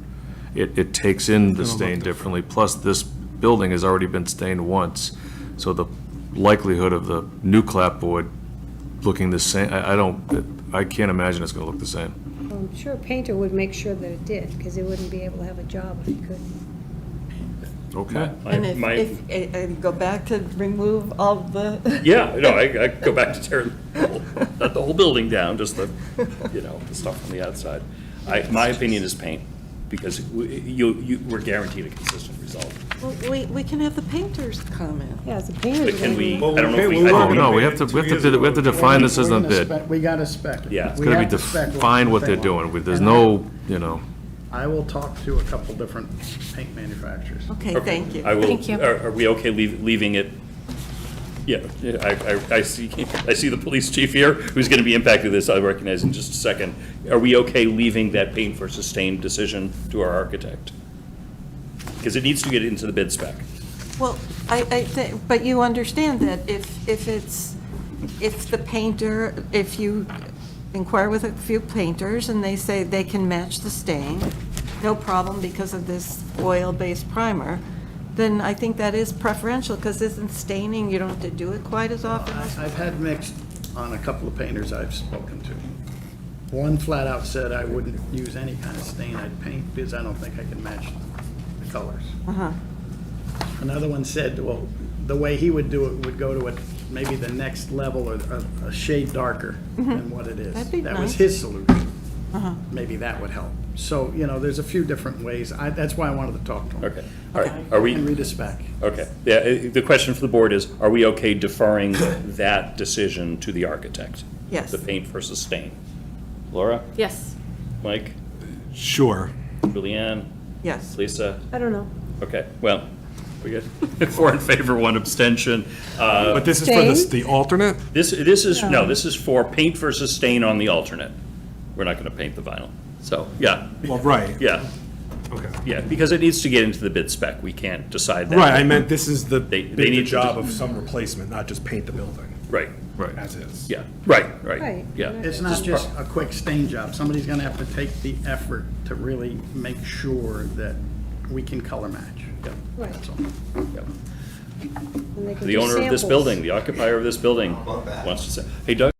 it takes in the stain differently. Plus, this building has already been stained once, so the likelihood of the new clapboard looking the same, I can't imagine it's gonna look the same. I'm sure a painter would make sure that it did, because he wouldn't be able to have a job if he couldn't. Okay. And if go back to remove all the. Yeah, no, I go back to tearing not the whole building down, just the, the stuff on the outside. My opinion is paint, because we're guaranteed a consistent result. Well, we can have the painters comment. Yeah, it's a painter's. But can we, I Well, don't know if we we. were Oh, gonna no, we paint have to, it we have 2 to, years we have to ago. define this as We're a gonna bid. spec- We gotta spec it. Yeah. It's We gonna be have to spec what define what they they're want. doing. There's no, you know. I will talk to a couple different paint manufacturers. Okay, Okay. thank you. I will, Thank you. are we okay leaving it? Yeah, I see the police chief here, who's gonna be impacted with this, I'll recognize in just a second. Are we okay leaving that paint for sustained decision to our architect? Because it needs to get into the bid spec. Well, but you understand that if the painter, if you inquire with a few painters and they say they can match the stain, no problem because of this oil-based primer, then I think that is preferential, because isn't staining, you don't have to do it quite as often. I've had mixed on a couple of painters I've spoken to. One flat out said I wouldn't use any kind of stain I'd paint because I don't think I can match the colors. Uh-huh. Another one said, well, the way he would do it would go to maybe the next level or a shade darker than what it is. That'd be That was nice. his solution. Uh-huh. Maybe that would help. So, there's a few different ways. That's why I wanted to talk to him. Okay, all right, are we? And read a spec. Okay, yeah, the question for the board is, are we okay deferring that decision to the architect? Yes. The paint versus stain. Laura? Yes. Mike? Sure. Julianne? Yes. Lisa? I don't know. Okay, well, we get 4 in favor, 1 abstention. But this is for Stain? the alternate? This is for paint versus stain on the alternate. We're not gonna paint the vinyl, so, yeah, Well, right. yeah, Okay. yeah, because it needs to get into the bid spec, we can't decide that. Right, I meant this is the They big need to job just- of some replacement, not just paint the building Right, as is. yeah, right, Right. yeah. It's not just a quick stain job. Somebody's gonna have to take the effort to really make sure that we can color match. Right. That's all. Yep. And they can The do owner of this samples. building, the occupier of this building wants to say, hey Doug?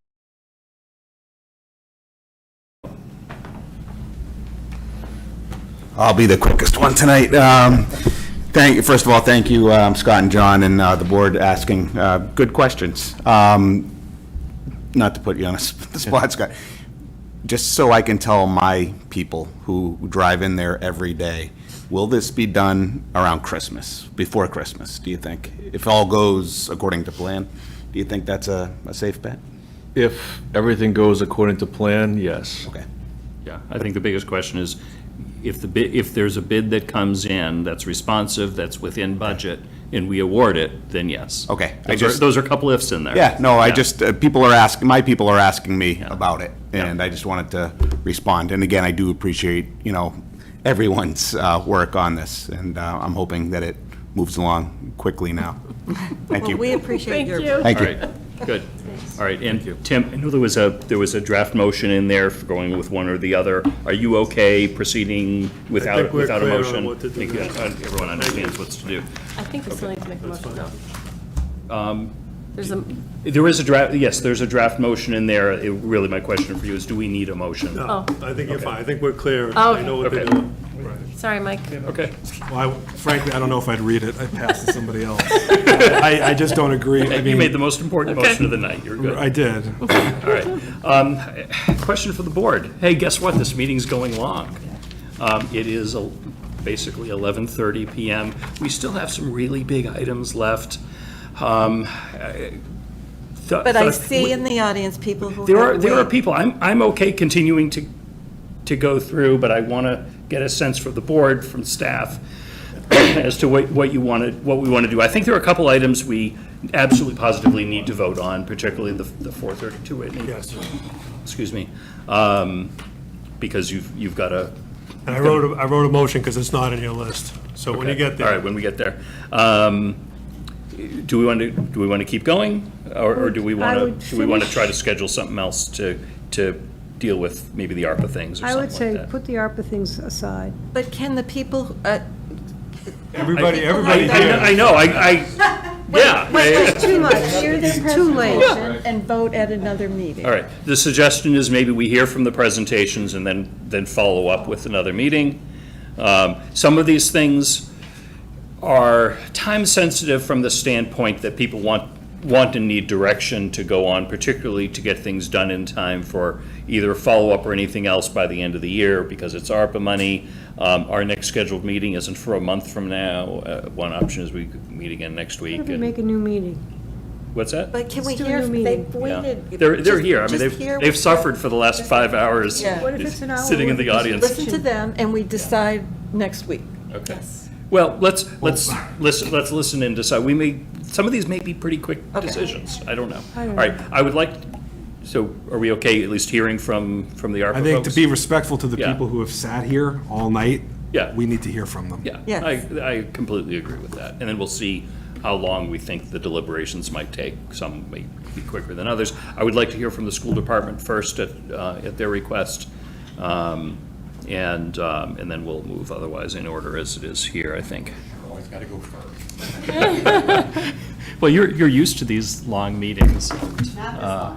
I'll be the quickest one tonight. First of all, thank you, Scott and John, and the board asking good questions. Not to put you on the spot, Scott, just so I can tell my people who drive in there every day, will this be done around Christmas, before Christmas, do you think? If all goes according to plan, do you think that's a safe bet? If everything goes according to plan, yes. Okay. Yeah, I think the biggest question is, if there's a bid that comes in that's responsive, that's within budget, and we award it, then yes. Okay. Those are a couple ifs in there. Yeah, no, I just, my people are asking me about it, and I just wanted to respond. And again, I do appreciate, everyone's work on this, and I'm hoping that it moves along quickly now. Thank you. Well, we appreciate your. Thank you. All right, good. All right, and Tim, I know there was a draft motion in there for going with one or the other. Are you okay proceeding without a we're clear on motion? what to do I think everyone understands what's to do. I think we still need to make a motion, though. There's a, There is a draft, yes, there's a draft motion in there. Really, my question for you is, do we need a motion? No, I think you're fine. I think we're clear. Oh, They know what they're okay. doing. sorry, Mike. Okay. Well, frankly, I don't know if I'd read it. I'd pass to somebody else. I just don't agree. I You mean, made the most important motion of the night. You're good. I did. All right. Question for the board. Hey, guess what? This meeting's going long. It is basically 11:30 PM. We still have some really big items left. But I see in the audience people who There have are wait. people, I'm okay continuing to go through, but I want to get a sense from the board, from staff, as to what you want to, what we want to do. I think there are a couple items we absolutely positively need to vote on, particularly the 432 Whitney. Yes. Excuse me. Because you've got a. And I wrote a motion because it's not in your list. So when you get there. All right, when we get there. Do we want to keep going, or do we want to try to schedule something else to deal with maybe the ARPA things or I would something say, like that. put the ARPA things aside. But can the people, Everybody I know, yeah. wait, Too much. hear their Too late. presentation and vote at another meeting? All right, the suggestion is maybe we hear from the presentations and then follow up with another meeting. Some of these things are time-sensitive from the standpoint that people want and need direction to go on, particularly to get things done in time for either follow-up or anything else by the end of the year, because it's ARPA money. Our next scheduled meeting isn't for a month from now. One option is we could meet again next week. What if we and- make a new meeting? What's that? But can we Let's do a hear, new they've meeting. Yeah. waited. They're just- here. I mean, just hear they've what- suffered for the last 5 hours. Yeah. What if it's an hour? Sitting in the What if it's- audience. Listen to them, and we decide next week. Okay. Well, let's listen and decide. Some of these may be pretty quick decisions. I don't know. I don't All right, I would like, so are we okay at least hearing from the ARPA I think to folks? be respectful to the Yeah. people who have sat here all night, Yeah. we need to hear from them. Yeah, Yes. I completely agree with that. And then we'll see how long we think the deliberations might take. Some may be quicker than others. I would like to hear from the school department first at their request. And then we'll move otherwise in order as it is here, I think. Always got to go first. Well, you're used to these long meetings.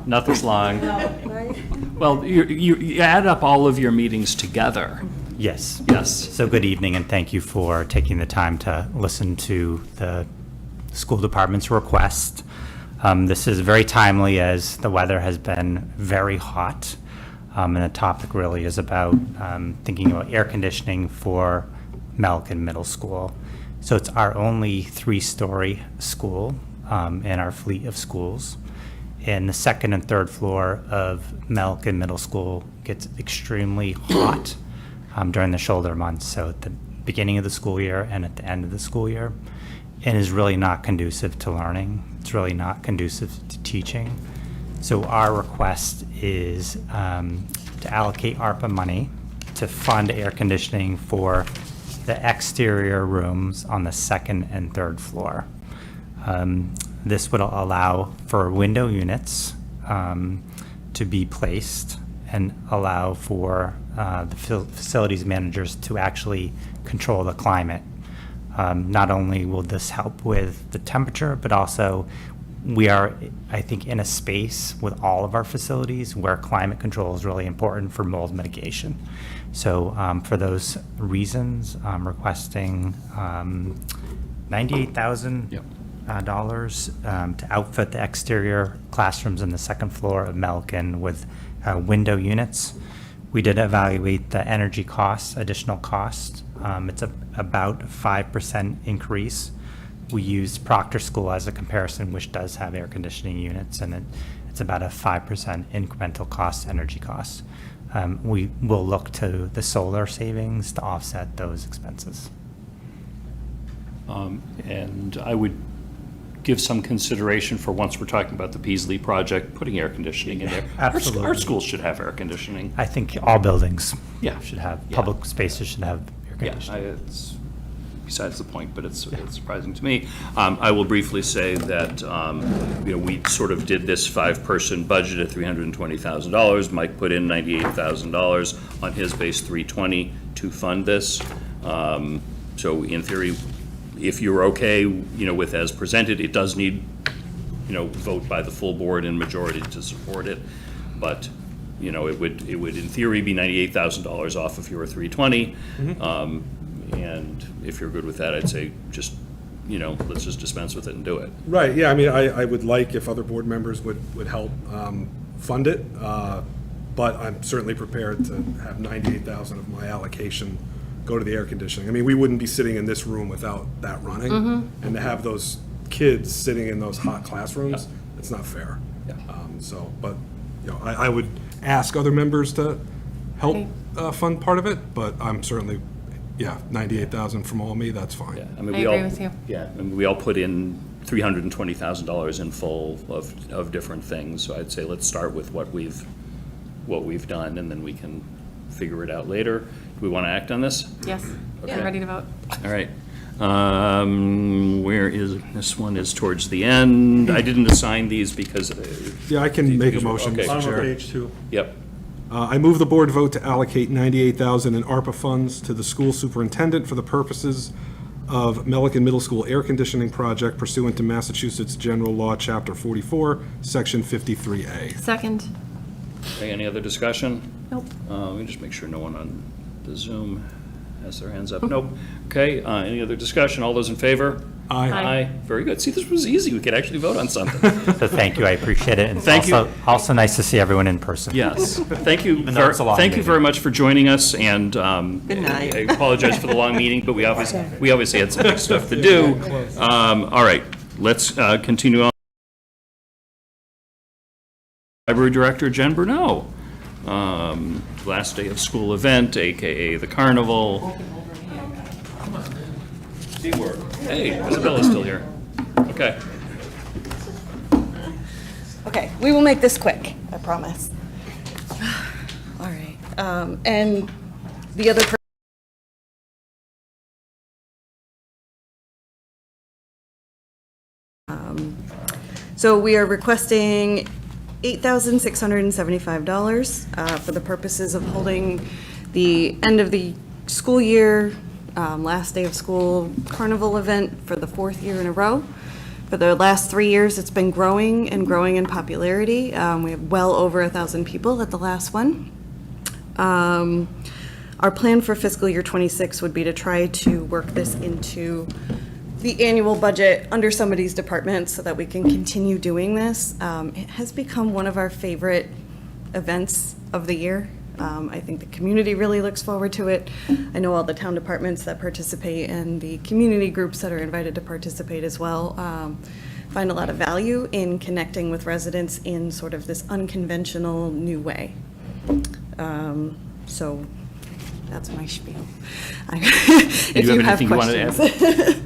Not this long. Well, you add up all of your meetings together. Yes. Yes. So good evening, and thank you for taking the time to listen to the school department's request. This is very timely as the weather has been very hot, and the topic really is about thinking about air conditioning for Melkin Middle School. So it's our only 3-story school in our fleet of schools. And the second and third floor of Melkin Middle School gets extremely hot during the shoulder months, so at the beginning of the school year and at the end of the school year, and is really not conducive to learning. It's really not conducive to teaching. So our request is to allocate ARPA money to fund air conditioning for the exterior rooms on the second and third floor. This would allow for window units to be placed and allow for the facilities managers to actually control the climate. Not only will this help with the temperature, but also we are, I think, in a space with all of our facilities where climate control is really important for mold mitigation. So for those reasons, I'm requesting $98,000 to outfit the exterior classrooms in the second floor of Melkin with window units. We did evaluate the energy costs, additional costs. It's about a 5% increase. We used Proctor School as a comparison, which does have air conditioning units, and it's about a 5% incremental cost, energy cost. We will look to the solar savings to offset those expenses. And I would give some consideration for, once we're talking about the Peasley project, putting air conditioning in there. Absolutely. Our schools should have air conditioning. I think all buildings Yeah. should have, Yeah. public spaces should have air Yeah, conditioning. it's besides the point, but it's surprising to me. I will briefly say that, we sort of did this 5-person budget at $320,000. Mike put in $98,000 on his base $320 to fund this. So in theory, if you're okay, with as presented, it does need, vote by the full board and majority to support it. But, it would in theory be $98,000 off if you were $320. And if you're good with that, I'd say just, let's just dispense with it and do it. Right, yeah, I mean, I would like if other board members would help fund it, but I'm certainly prepared to have 98,000 of my allocation go to the air conditioning. I mean, we wouldn't be sitting in this room without that running. And to have those kids sitting in those hot classrooms, it's not fair. Yeah. But, I would ask other members to help fund part of it, but I'm certainly, 98,000 from all me, that's fine. Yeah, I mean, I we all. agree with you. Yeah, I mean, we all put in $320,000 in full of different things, so I'd say let's start with what we've done, and then we can figure it out later. Do we want to act on this? Yes, Okay. I'm ready to vote. All right. Where is, this one is towards the end. I didn't assign these because. Yeah, I can make a motion, Okay. Mr. Bottom of Chair. page 2. Yep. I move the board vote to allocate $98,000 in ARPA funds to the school superintendent for the purposes of Melican Middle School air conditioning project pursuant to Massachusetts General Law, Chapter 44, Section 53A. Second. Okay, any other discussion? Nope. Let me just make sure no one on the Zoom has their hands up. Nope. Okay, any other discussion? All those in favor? Aye. Aye. Very good. See, this was easy. We could actually vote on something. So thank you, I appreciate it. And it's Thank you. also nice to see everyone in person. Yes. Thank you. Even though it's a long Thank you meeting. very much for joining us, and Good night. I apologize for the long meeting, but we obviously had some big stuff to do. All right, let's continue on. Library Director Jen Bruneau. Last day of school event, AKA the carnival. Hey, Isabella's still here. Okay. Okay, we will make this quick, I promise. All right, and the other. So we are requesting $8,675 for the purposes of holding the end of the school year, last day of school carnival event for the 4th year in a row. For the last 3 years, it's been growing and growing in popularity. We have well over 1,000 people at the last one. Our plan for fiscal year '26 would be to try to work this into the annual budget under somebody's department so that we can continue doing this. It has become one of our favorite events of the year. I think the community really looks forward to it. I know all the town departments that participate and the community groups that are invited to participate as well find a lot of value in connecting with residents in sort of this unconventional new way. So that's my spiel. If Do you have anything you wanted to questions. add?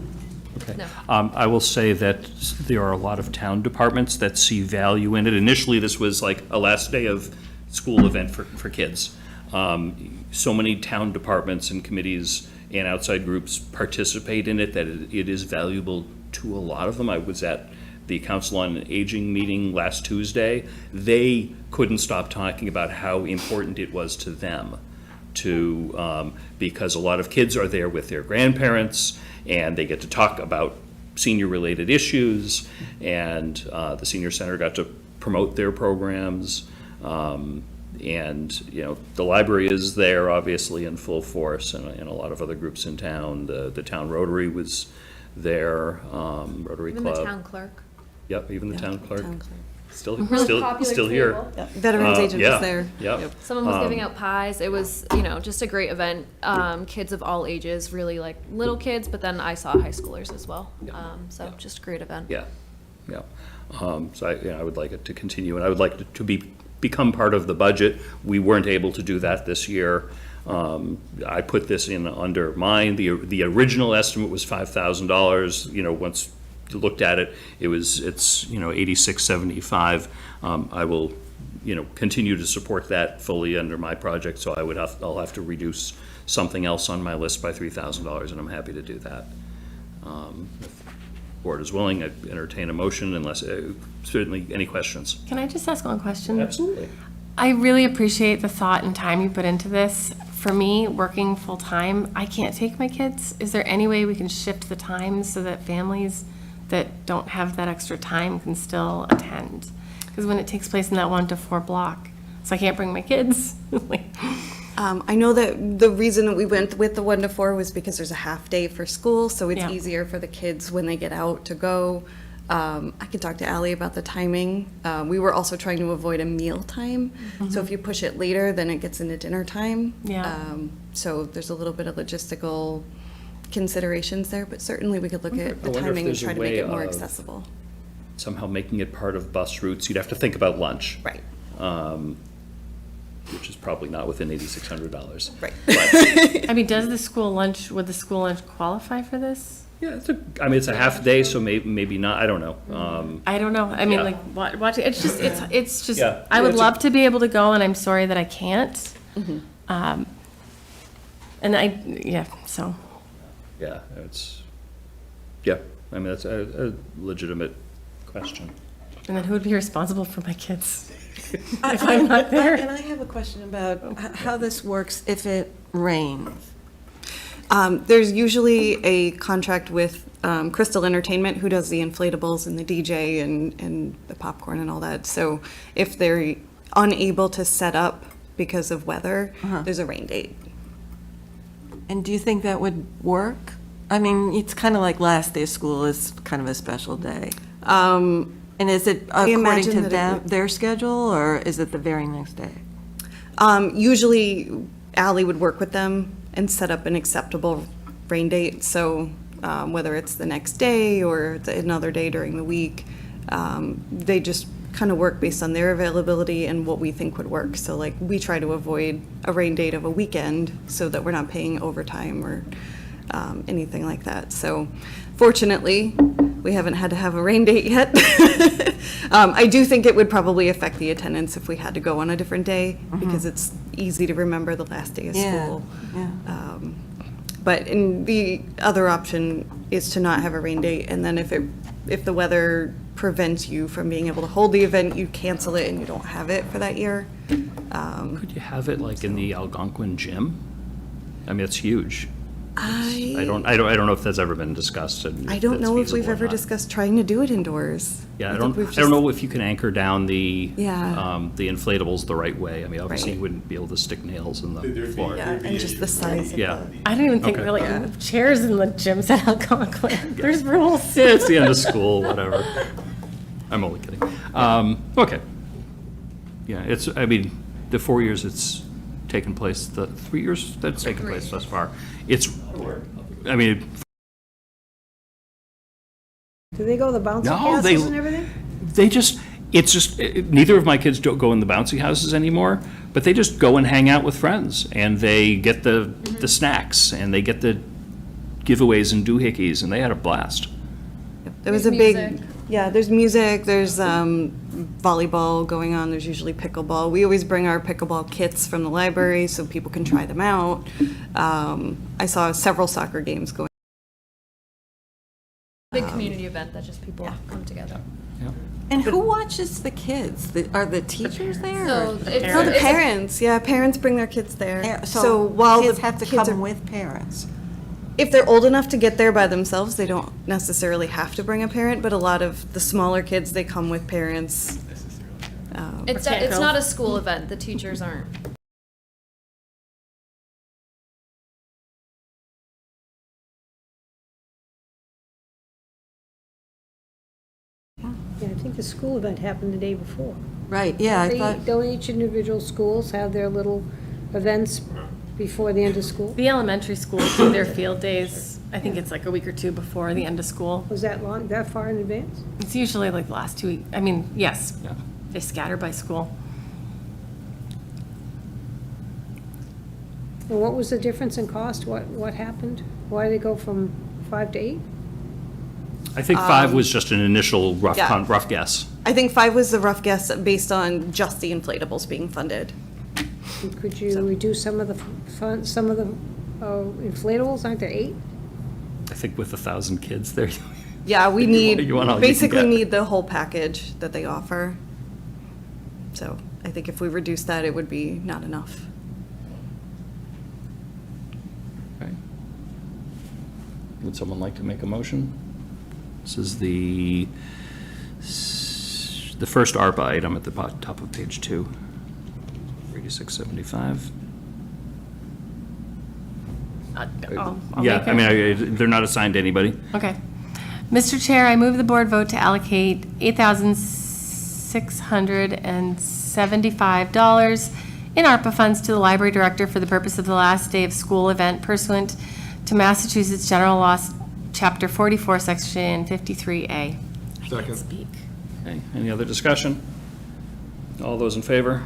Okay. I will say that there are a lot of town departments that see value in it. Initially, this was like a last day of school event for kids. So many town departments and committees and outside groups participate in it that it is valuable to a lot of them. I was at the Council on Aging meeting last Tuesday. They couldn't stop talking about how important it was to them because a lot of kids are there with their grandparents and they get to talk about senior-related issues, and the senior center got to promote their programs. And, the library is there, obviously, in full force, and a lot of other groups in town. The town Rotary was there, Rotary Club. Even the town clerk. Yep, even the town clerk. Still Popular here. table. Yep, Veterans agent was there. Yep. Someone was giving out pies. It was, just a great event. Kids of all ages, really like little kids, but then I saw high schoolers as well. So just a great event. Yeah. So I would like it to continue, and I would like it to become part of the budget. We weren't able to do that this year. I put this in under mine. The original estimate was $5,000. Once you looked at it, it's $86.75. I will continue to support that fully under my project. So I'll have to reduce something else on my list by $3,000, and I'm happy to do that. If the board is willing, I'd entertain a motion unless certainly any questions. Can I just ask one question? Absolutely. I really appreciate the thought and time you put into this. For me, working full-time, I can't take my kids. Is there any way we can shift the times so that families that don't have that extra time can still attend? Because when it takes place in that 1 to 4 block, so I can't bring my kids. I know that the reason that we went with the 1 to 4 was because there's a half day for school, so it's Yeah. easier for the kids when they get out to go. I can talk to Ally about the timing. We were also trying to avoid a meal time, so if you push it later, then it gets into dinner time. Yeah. So there's a little bit of logistical considerations there, but certainly we could look at the I wonder if timing and there's a try to make way it more of accessible. Somehow making it part of bus routes. You'd have to think about lunch. Right. Which is probably not within $8,600. Right. I mean, would the school lunch qualify for this? Yeah, it's a half day, so maybe not. I don't know. I don't know. I mean, Yeah. watching, it's just, Yeah. I would It's love to be able to go, and I'm sorry that I can't. And so. Yeah, that's a legitimate question. And then who would be responsible for my kids if I'm not there? And I have a question about how this works if it rains. There's usually a contract with Crystal Entertainment, who does the inflatables and the DJ and the popcorn and all that. So if they're unable to set up because of weather, there's a rain date. And do you think that would work? I mean, it's kind of like last day of school is kind of a special day. And is it according imagine to that it them, would- their schedule, or is it the very next day? Usually Ally would work with them and set up an acceptable rain date. So whether it's the next day or another day during the week, they just kind of work based on their availability and what we think would work. So like we try to avoid a rain date of a weekend so that we're not paying overtime or anything like that. So fortunately, we haven't had to have a rain date yet. I do think it would probably affect the attendance if we had to go on a different day because it's easy to remember the last day of school. Yeah. But the other option is to not have a rain date, and then if the weather prevents you from being able to hold the event, you cancel it and you don't have it for that year. Could you have it like in the Algonquin gym? I mean, it's huge. I don't know if that's ever been discussed. And I don't if know it's if we've feasible or ever not. discussed trying to do it indoors. Yeah, I think don't we've I don't just- know if you can anchor down the Yeah. the inflatables the right way. I mean, obviously Right. you wouldn't be able to stick nails in the floor. Yeah, and just the size of Yeah. I don't even think Okay. really have chairs in the gyms at Algonquin. There's rules. Yeah, it's the end of school, whatever. I'm only kidding. Okay. Yeah, I mean, the 4 years it's taken place, the 3 years that's taken place thus far, I mean, Do they go to the bouncy no, they, castles and everything? neither of my kids don't go in the bouncy houses anymore, but they just go and hang out with friends, and they get the snacks, and they get the giveaways and doohickeys, and they had a blast. There was a There's big, music. yeah, there's music, there's volleyball going on, there's usually pickleball. We always bring our pickleball kits from the library so people can try them out. I saw several soccer games going. Big community event that just people come together. And who watches the kids? Are the teachers there? So or- it's- No, the it's a- parents, yeah, parents bring their kids there. So while kids the have to kids come are- with parents. If they're old enough to get there by themselves, they don't necessarily have to bring a parent, but a lot of the smaller kids, they come with parents. It's can't go. not a school event. The teachers aren't. Yeah, I think the school event happened the day before. Right, yeah, I thought, Don't each individual schools have their little events before the end of school? The elementary schools do their field days, I think it's like a week or two before the end of school. Was that long, that far in advance? It's usually like the last 2 weeks. I mean, yes, they scatter by school. And what was the difference in cost? What happened? Why did they go from 5 to 8? I think 5 was just an initial rough Yeah. rough guess. I think 5 was the rough guess based on just the inflatables being funded. Could you reduce some of the inflatables? Aren't there 8? I think with 1,000 kids there. Yeah, we You want all you can basically get. need the whole package that they offer. So I think if we reduce that, it would be not enough. Okay. Would someone like to make a motion? This is the first ARPA item at the top of page 2, 8675. I'll Yeah, make I it. mean, they're not assigned to anybody. Okay. Mr. Chair, I move the board vote to allocate $8,675 in ARPA funds to the library director for the purpose of the last day of school event pursuant to Massachusetts General Laws, Chapter 44, Section 53A. Second. Speak. Okay, any other discussion? All those in favor?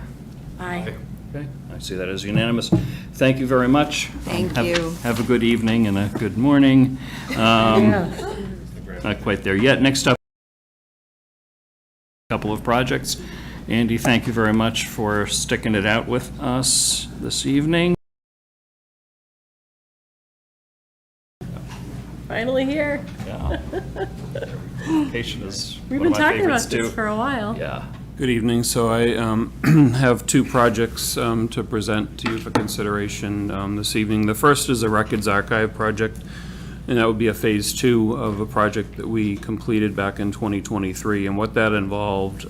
Aye. Okay, I see that as unanimous. Thank you very much. Thank Have- you. Have a good evening and a good morning. Not quite there yet. Next up, a couple of projects. Andy, thank you very much for sticking it out with us this evening. Finally here. Yeah. Patient is We've one been of my talking about favorites, this too. for a while. Yeah. Good evening. So I have two projects to present to you for consideration this evening. The first is a Records Archive project, and that would be a Phase 2 of a project that we completed back in 2023. And what that involved,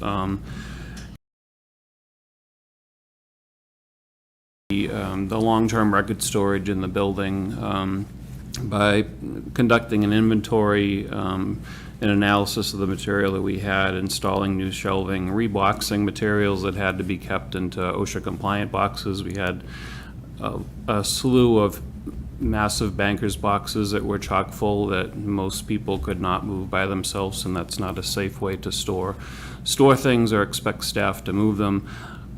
the long-term record storage in the building by conducting an inventory, an analysis of the material that we had, installing new shelving, reboxing materials that had to be kept into OSHA-compliant boxes. We had a slew of massive bankers boxes that were chock full that most people could not move by themselves, and that's not a safe way to store things or expect staff to move them.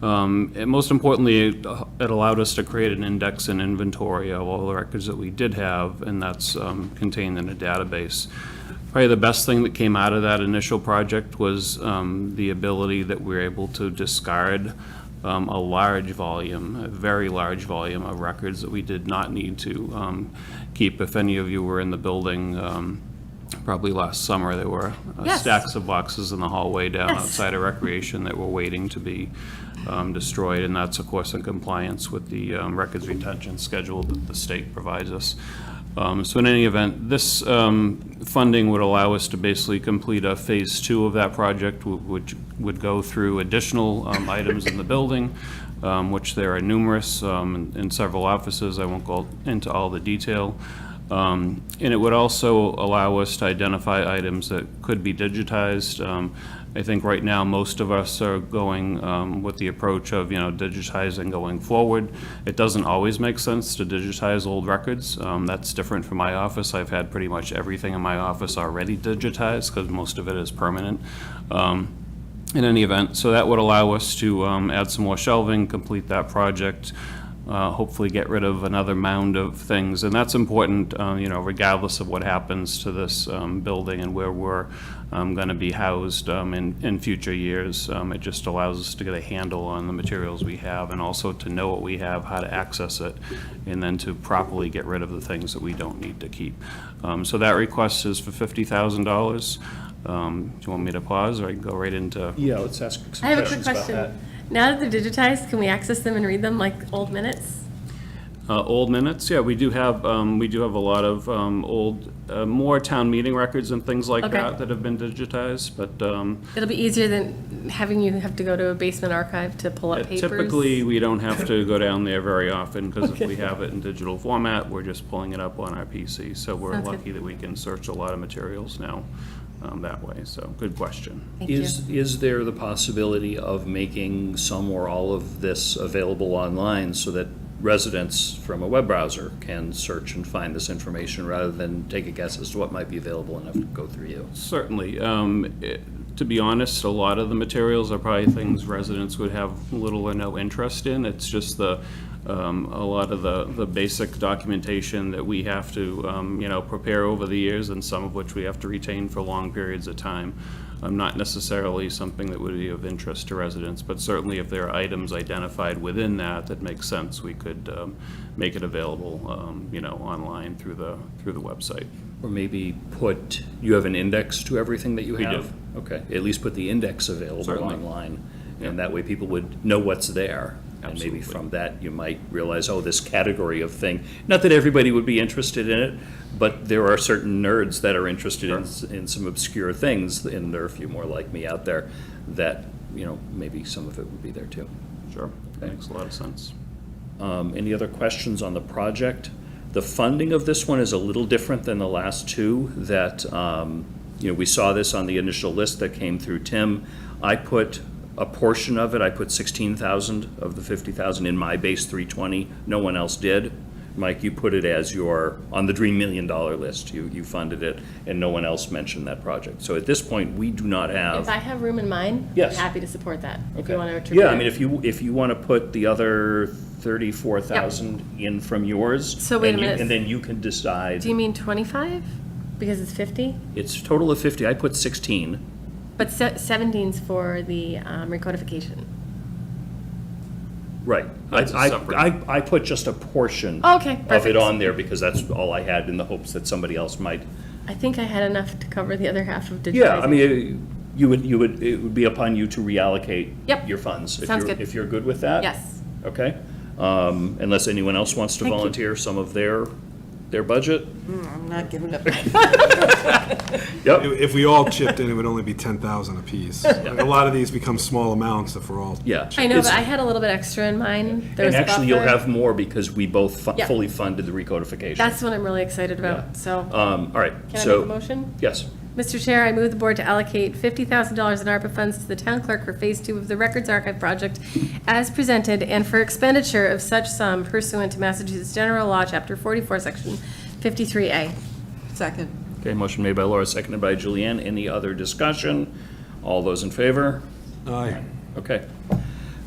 And most importantly, it allowed us to create an index and inventory of all the records that we did have, and that's contained in a database. Probably the best thing that came out of that initial project was the ability that we were able to discard a large volume, a very large volume of records that we did not need to keep. If any of you were in the building, probably last summer, there were stacks of boxes in the hallway down outside of Recreation that were waiting to be destroyed, and that's, of course, in compliance with the records retention schedule that the state provides us. So in any event, this funding would allow us to basically complete a Phase 2 of that project, which would go through additional items in the building, which there are numerous in several offices. I won't go into all the detail. And it would also allow us to identify items that could be digitized. I think right now most of us are going with the approach of, digitizing going forward. It doesn't always make sense to digitize old records. That's different from my office. I've had pretty much everything in my office already digitized because most of it is permanent. In any event, so that would allow us to add some more shelving, complete that project, hopefully get rid of another mound of things. And that's important, regardless of what happens to this building and where we're going to be housed in future years. It just allows us to get a handle on the materials we have and also to know what we have, how to access it, and then to properly get rid of the things that we don't need to keep. So that request is for $50,000. Do you want me to pause, or I can go right into? Yeah, let's ask some I have a quick questions about that. question. Now that they're digitized, can we access them and read them like old minutes? Old minutes, yeah, we do have a lot of old, more town meeting records and things like Okay. that have been digitized, but It'll be easier than having you have to go to a basement archive to pull up papers. typically, we don't have to go down there very often, because if Okay. we have it in digital format, we're just pulling it up on our PC. So we're Sounds good. lucky that we can search a lot of materials now that way, so good question. Is there the possibility of making some or all of this available online so that residents from a web browser can search and find this information rather than take a guess as to what might be available and have to go through you? Certainly. To be honest, a lot of the materials are probably things residents would have little or no interest in. It's just a lot of the basic documentation that we have to, prepare over the years, and some of which we have to retain for long periods of time. Not necessarily something that would be of interest to residents, but certainly if there are items identified within that make sense, we could make it available, online through the website. Or maybe you have an index to everything that you We have? do. Okay, at least put the index available Certainly. online, and that way people would know what's there. And maybe Absolutely. from that, you might realize, this category of thing, not that everybody would be interested in it, but there are certain nerds that are interested in some obscure things, and there are a few more like me out there that, maybe some of it would be there too. Sure, that makes a lot of sense. Any other questions on the project? The funding of this one is a little different than the last two that, we saw this on the initial list that came through Tim. I put a portion of it, I put 16,000 of the 50,000 in my base 320. No one else did. Mike, you put it as on the Dream $1 Million list. You funded it, and no one else mentioned that project. So at this point, we do not have. If I have room in mine, Yes. I'm happy to support that. If you want to attribute Yeah, I it. mean, if you want to put the other 34,000 in from yours. So wait a and minute. And then you can decide. Do you mean 25? Because it's 50? It's a total of 50. I put 16. But 17's for the recodification. Right. That's a separate- I put just a portion Okay, of it perfect. on there because that's all I had in the hopes that somebody else might. I think I had enough to cover the other half of digitizing. Yeah, I mean, it would be upon you to reallocate Yep. your funds. if Sounds you're- good. If you're good with that? Yes. Okay. Unless anyone else wants to Thank you. volunteer some of their budget? I'm not giving up. Yep. If we all chipped in, it would only be 10,000 apiece. A lot of these become small amounts if we're all. Yeah. I know, It's- but I had a little bit extra in mine. There And was a actually, you'll buffer. have more because we both Yeah. fully funded the recodification. That's what I'm really excited Yeah. about, so. All right, Can I so. make a motion? Yes. Mr. Chair, I move the board to allocate $50,000 in ARPA funds to the town clerk for Phase 2 of the Records Archive project as presented and for expenditure of such sum pursuant to Massachusetts General Law, Chapter 44, Section 53A. Second. Okay, motion made by Laura, seconded by Julianne. Any other discussion? All those in favor? Aye. Okay,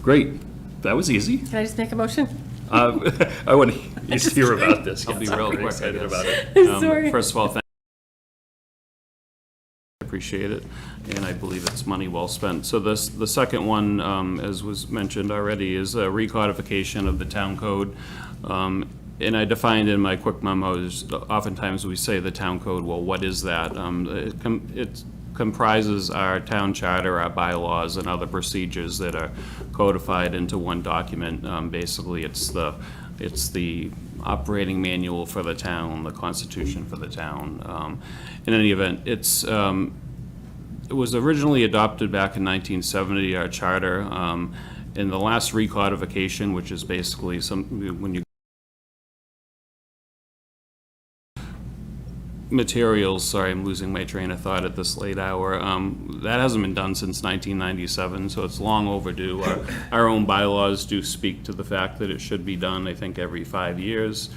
great. That was easy. Can I just make a motion? I want to hear about this. I'll be Yes, I'm real very quick, I excited guess. about it. I'm sorry. First of all, I appreciate it, and I believe it's money well spent. So the second one, as was mentioned already, is a recodification of the town code. And I defined in my quick memos, oftentimes we say the town code, well, what is that? It comprises our town charter, our bylaws, and other procedures that are codified into one document. Basically, it's the operating manual for the town, the constitution for the town. In any event, it was originally adopted back in 1970, our charter. In the last recodification, which is basically when you materials, sorry, I'm losing my train of thought at this late hour. That hasn't been done since 1997, so it's long overdue. Our own bylaws do speak to the fact that it should be done, I think, every 5 years.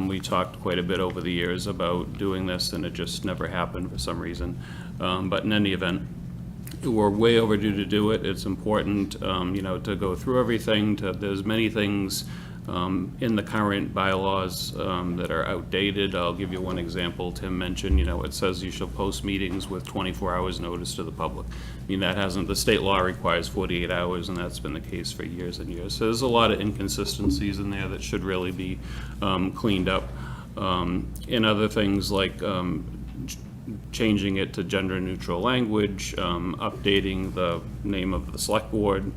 We talked quite a bit over the years about doing this, and it just never happened for some reason. But in any event, we're way overdue to do it. It's important, to go through everything. There's many things in the current bylaws that are outdated. I'll give you one example. Tim mentioned, it says you shall post meetings with 24 hours notice to the public. I mean, that hasn't, the state law requires 48 hours, and that's been the case for years and years. So there's a lot of inconsistencies in there that should really be cleaned up. And other things like changing it to gender-neutral language, updating the name of the select board.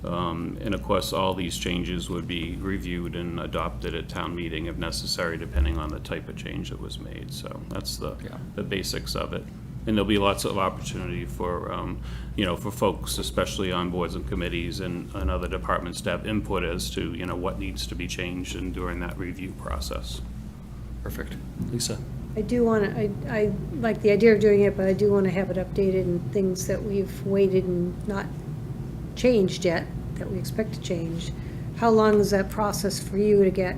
And of course, all these changes would be reviewed and adopted at town meeting if necessary, depending on the type of change that was made. So that's the basics of it. And there'll be lots of opportunity for, for folks, especially on boards and committees and other departments to have input as to, what needs to be changed and during that review process. Perfect. Lisa? I do want to, I like the idea of doing it, but I do want to have it updated and things that we've waited and not changed yet, that we expect to change. How long is that process for you to get?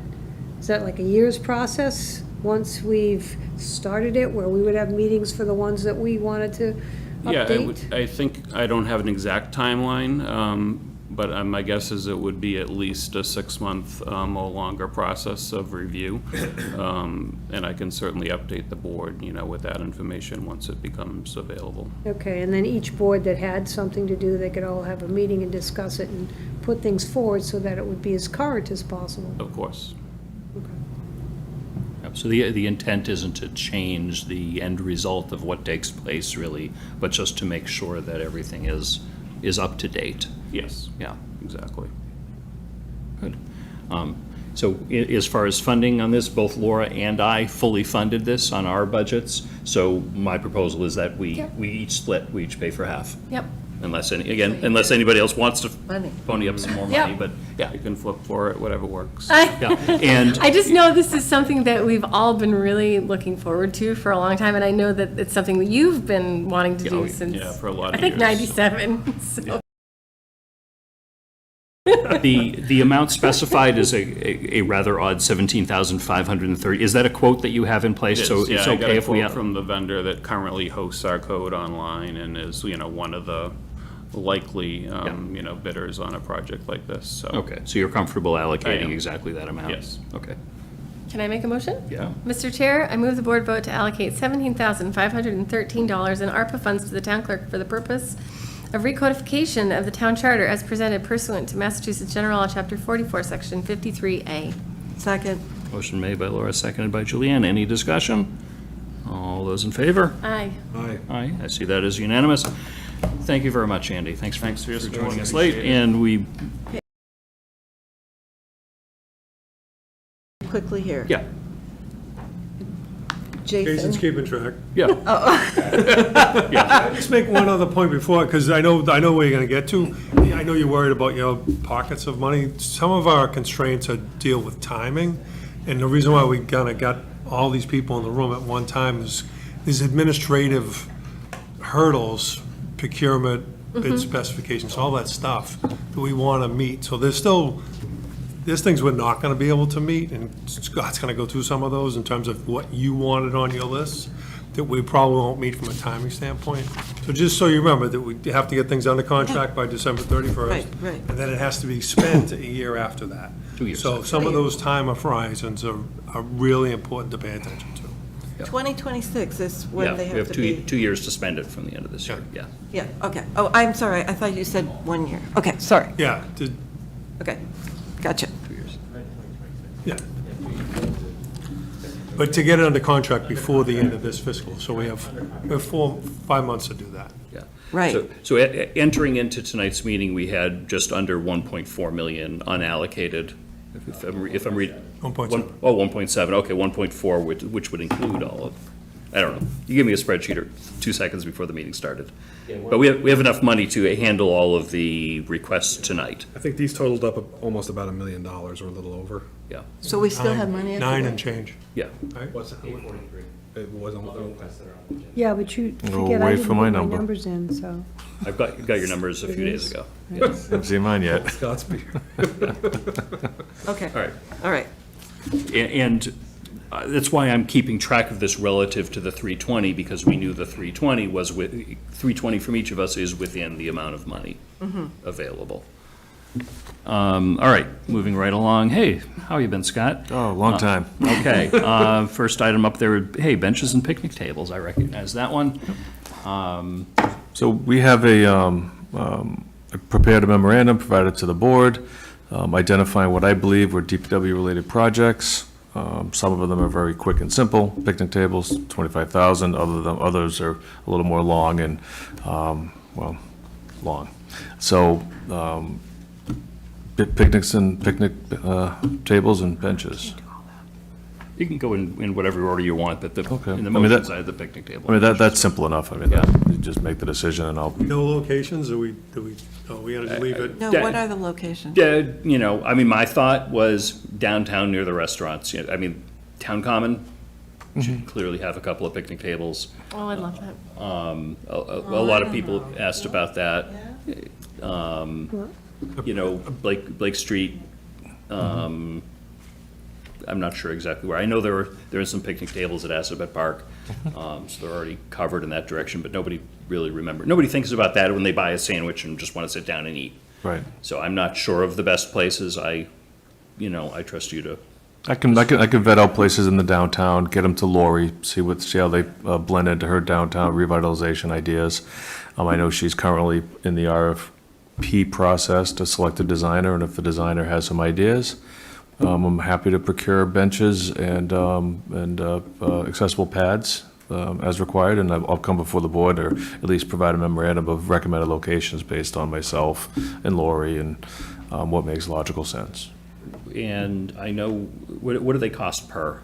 Is that like a year's process once we've started it, where we would have meetings for the ones that we wanted to update? Yeah, I think, I don't have an exact timeline, but my guess is it would be at least a 6-month or longer process of review. And I can certainly update the board, with that information once it becomes available. Okay, and then each board that had something to do, they could all have a meeting and discuss it and put things forward so that it would be as current as possible. Of course. So the intent isn't to change the end result of what takes place, really, but just to make sure that everything is up to date. Yes. Yeah. Exactly. Good. So as far as funding on this, both Laura and I fully funded this on our budgets. So my proposal is that we each split, we each pay for half. Yep. Unless anybody else wants to pony up some more money, Yep. but yeah. You can flip for it, whatever works. Yeah. And I just know this is something that we've all been really looking forward to for a long time, and I know that it's something that you've been wanting to do since, for a lot of I think, years. 97, so. The amount specified is a rather odd 17,530. Is that a quote that you have in place? So it's I got okay a if we quote from the vendor that currently hosts our code online and is, one of the likely, bidders on a project like this, so. Okay, so you're comfortable I allocating am. exactly that amount? Yes. Okay. Can I make a motion? Yeah. Mr. Chair, I move the board vote to allocate $17,513 in ARPA funds to the town clerk for the purpose of recodification of the town charter as presented pursuant to Massachusetts General Law, Chapter 44, Section 53A. Second. Motion made by Laura, seconded by Julianne. Any discussion? All those in favor? Aye. Aye. Aye, I see that as unanimous. Thank you very much, Andy. Thanks for joining us late, and we, Quickly here. yeah, Jason's Jason. keeping track. yeah. Just make one other point before, because I know where you're gonna get to. I know you're worried about your pockets of money. Some of our constraints deal with timing, and the reason why we kinda got all these people in the room at one time is these administrative hurdles, procurement, bid specifications, all that stuff that we wanna meet. So there's things we're not gonna be able to meet, and Scott's gonna go through some of those in terms of what you wanted on your list, that we probably won't meet from a timing standpoint. So just so you remember that we have to get things under contract by December 31st. Right. And then it has to be spent a year after that. 2 years. So some of those time horizons are really important to pay attention to. 2026 is when Yeah, they we have have to two, be. 2 years to spend it from the end of this year, yeah. Yeah, okay. Oh, I'm sorry, I thought you said 1 year. Okay, sorry. Yeah, Okay, gotcha. 2 years. yeah. But to get it under contract before the end of this fiscal, so we have 5 months to do that. Yeah. Right. So entering into tonight's meeting, we had just under 1.4 million unallocated, if I'm reading. 1.7. Oh, 1.7, okay, 1.4, which would include all of, I don't know. You gave me a spreadsheet 2 seconds before the meeting started. But we have enough money to handle all of the requests tonight. I think these totaled up almost about $1 million or a little over. Yeah, So we still have money? at the 9 end? and change. yeah. Right? What's it? It wasn't. Yeah, but you We'll forget I wait didn't for put my my number. numbers in, so. I've got your numbers a few days ago. Haven't seen mine yet. Scott's beer. Okay. All right. All right. And that's why I'm keeping track of this relative to the 320, because we knew the 320 was 320 from each of us is within the amount of money available. All right, moving right along. Hey, how you been, Scott? Oh, long time. Okay, first item up there, hey, benches and picnic tables, I recognize that one. So we have prepared a memorandum, provided to the board, identifying what I believe were DPW-related projects. Some of them are very quick and simple, picnic tables, 25,000, others are a little more long and, well, long. So, picnics and picnic tables and benches. You can go in whatever order you want, but Okay. in the I mean, motion that- side, the picnic table. I mean, that's simple enough. I mean, Yeah. you just make the decision and I'll, No locations, or we gotta just leave it? No, Yeah. what are the locations? Yeah, you know, I mean, my thought was downtown near the restaurants. I mean, Town Common should clearly have a couple of picnic tables. Oh, I'd love that. A lot of people asked about that. You know, Blake Street, I'm not sure exactly where. I know there are some picnic tables at Assabet Park, so they're already covered in that direction, but nobody really nobody thinks about that when they buy a sandwich and just want to sit down and eat. right. So I'm not sure of the best places. I trust you to. I can vet out places in the downtown, get them to Lori, see how they blend into her downtown revitalization ideas. I know she's currently in the RFP process to select a designer, and if the designer has some ideas, I'm happy to procure benches and accessible pads as required, and I'll come before the board, or at least provide a memorandum of recommended locations based on myself and Lori and what makes logical sense. And I know, what do they cost per?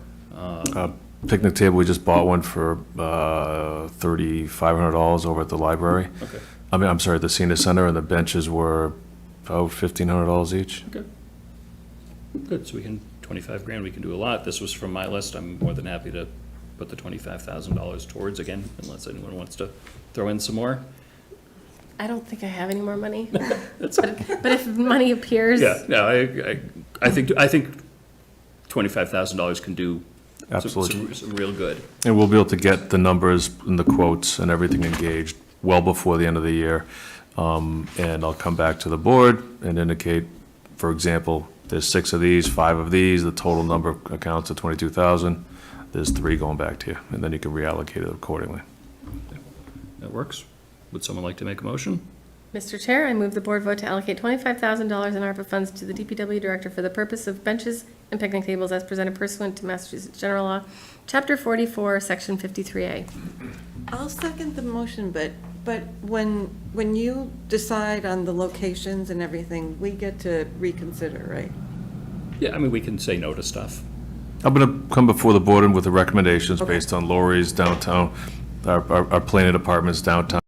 Picnic table, we just bought one for $3,500 over at the library. Okay. I mean, I'm sorry, at the senior center, and the benches were about $1,500 each. Okay. Good, so 25 grand, we can do a lot. This was from my list. I'm more than happy to put the $25,000 towards, again, unless anyone wants to throw in some more. I don't think I have any more money. But if money appears. Yeah, no, I think $25,000 can do Absolutely. some real good. And we'll be able to get the numbers and the quotes and everything engaged well before the end of the year. And I'll come back to the board and indicate, for example, there's 6 of these, 5 of these, the total number of accounts of 22,000. There's 3 going back to you, and then you can reallocate it accordingly. That works. Would someone like to make a motion? Mr. Chair, I move the board vote to allocate $25,000 in ARPA funds to the DPW director for the purpose of benches and picnic tables as presented pursuant to Massachusetts General Law, Chapter 44, Section 53A. I'll second the motion, but when you decide on the locations and everything, we get to reconsider, right? Yeah, I mean, we can say no to stuff. I'm going to come before the board with the recommendations based on Lori's downtown, our planning department's downtown.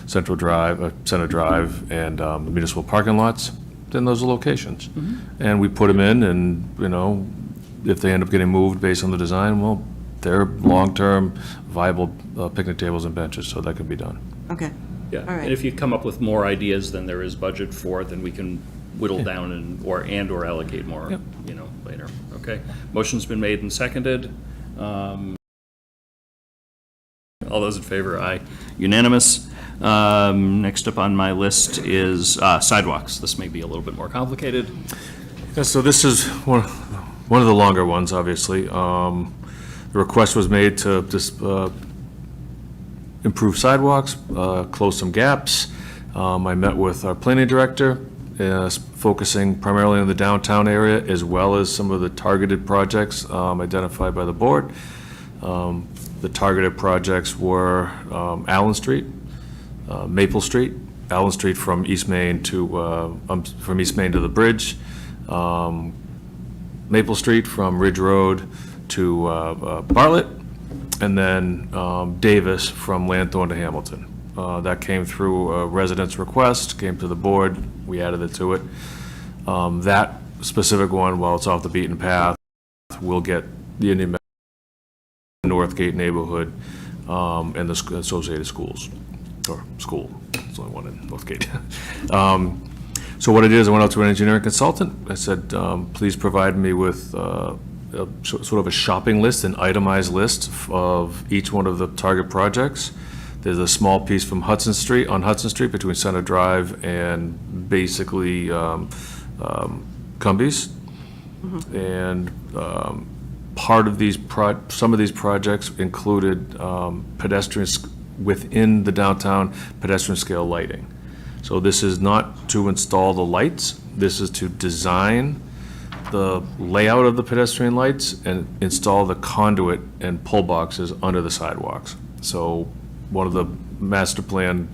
Center Drive, and municipal parking lots, then those are locations. And we put them in, and, you know, if they end up getting moved based on the design, well, they're long-term viable picnic tables and benches, so that can be done. Okay. Yeah, All right. and if you come up with more ideas than there is budget for, then we can whittle down or allocate more, you know, later. Okay, motion's been made and seconded. All those in favor, aye. Unanimous. Next up on my list is sidewalks. This may be a little bit more complicated. Yeah, so this is one of the longer ones, obviously. The request was made to just improve sidewalks, close some gaps. I met with our planning director, focusing primarily on the downtown area, as well as some of the targeted projects identified by the board. The targeted projects were Allen Street, Maple Street, Allen Street from East Main to the bridge, Maple Street from Ridge Road to Bartlett, and then Davis from Lanthorne to Hamilton. That came through a resident's request, came to the board, we added it to it. That specific one, while it's off the beaten path, will get the Indian Northgate neighborhood and the associated schools, or school, there's only one in Northgate. So what I did is I went out to an engineering consultant. I said, please provide me with sort of a shopping list, an itemized list of each one of the target projects. There's a small piece from Hudson Street, on Hudson Street between Center Drive and basically Cumbies. And part of these some of these projects included pedestrians within the downtown pedestrian scale lighting. So this is not to install the lights, this is to design the layout of the pedestrian lights and install the conduit and pull boxes under the sidewalks. So one of the master plan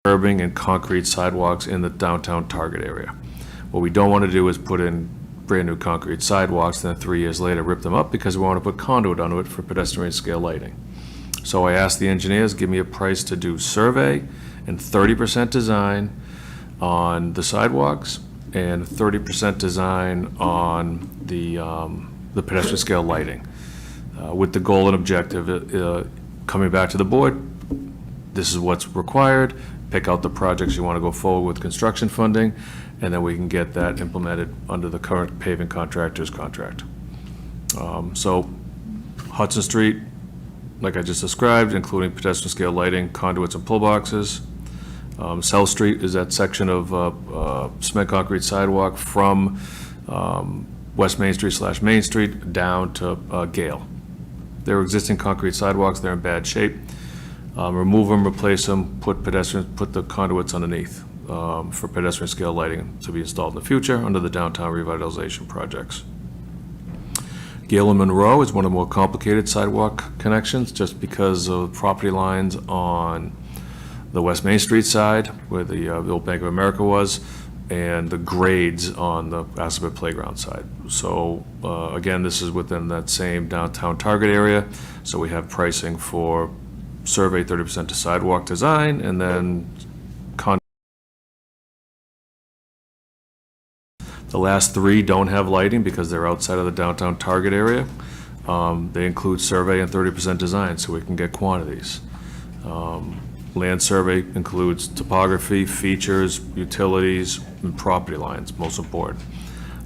curbing and concrete sidewalks in the downtown target area. What we don't want to do is put in brand new concrete sidewalks, then 3 years later rip them up because we want to put conduit under it for pedestrian scale lighting. So I asked the engineers, give me a price to do survey and 30% design on the sidewalks and 30% design on the pedestrian scale lighting. With the goal and objective, coming back to the board, this is what's required, pick out the projects you want to go forward with construction funding, and then we can get that implemented under the current paving contractor's contract. So Hudson Street, like I just described, including pedestrian scale lighting, conduits and pull boxes. South Street is that section of cement concrete sidewalk from West Main Street / Main Street down to Gale. There are existing concrete sidewalks, they're in bad shape. Remove them, replace them, put the conduits underneath for pedestrian scale lighting to be installed in the future under the downtown revitalization projects. Gale and Monroe is one of the more complicated sidewalk connections just because of property lines on the West Main Street side where the old Bank of America was, and the grades on the Assabet Playground side. So again, this is within that same downtown target area. So we have pricing for survey 30% to sidewalk design, and then the last three don't have lighting because they're outside of the downtown target area. They include survey and 30% design, so we can get quantities. Land survey includes topography, features, utilities, and property lines, most important.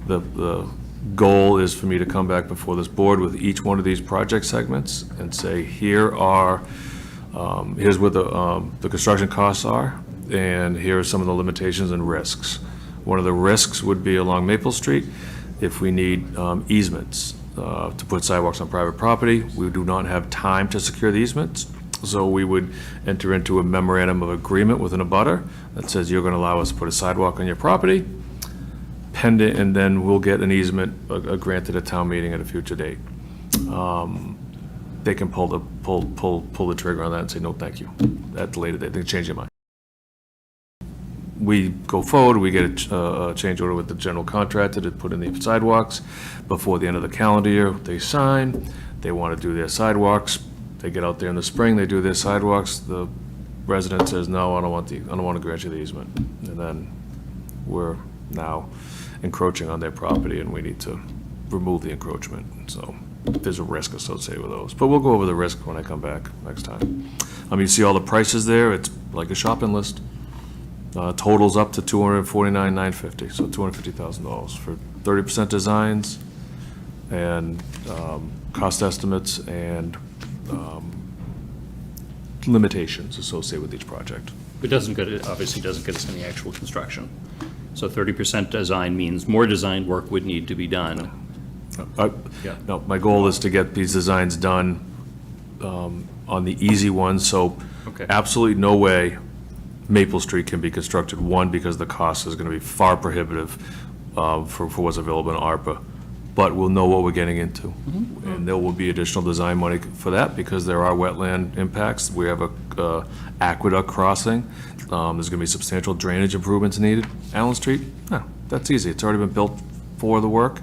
The goal is for me to come back before this board with each one of these project segments and say, here's what the construction costs are, and here are some of the limitations and risks. One of the risks would be along Maple Street, if we need easements to put sidewalks on private property. We do not have time to secure the easements, so we would enter into a memorandum of agreement with an abutter that says you're going to allow us to put a sidewalk on your property, pending, and then we'll get an easement granted at town meeting at a future date. They can pull the trigger on that and say, no, thank you, at the later date. They can change their mind. We go forward, we get a change order with the general contractor to put in the sidewalks. Before the end of the calendar year, they sign, they want to do their sidewalks. They get out there in the spring, they do their sidewalks. The resident says, no, I don't want to grant you the easement. And then we're now encroaching on their property, and we need to remove the encroachment. So there's a risk associated with those. But we'll go over the risk when I come back next time. You see all the prices there, it's like a shopping list. Totals up to $249,950, so $250,000 for 30% designs and cost estimates and limitations associated with each project. It obviously doesn't get us any actual construction. So 30% design means more design work would need to be done. No, my goal is to get these designs done on the easy ones, so absolutely no way Maple Street can be constructed, one, because the cost is going to be far prohibitive for what's available in ARPA, but we'll know what we're getting into. And there will be additional design money for that because there are wetland impacts. We have a aqueduct crossing. There's going to be substantial drainage improvements needed. Allen Street, no, that's easy. It's already been built for the work.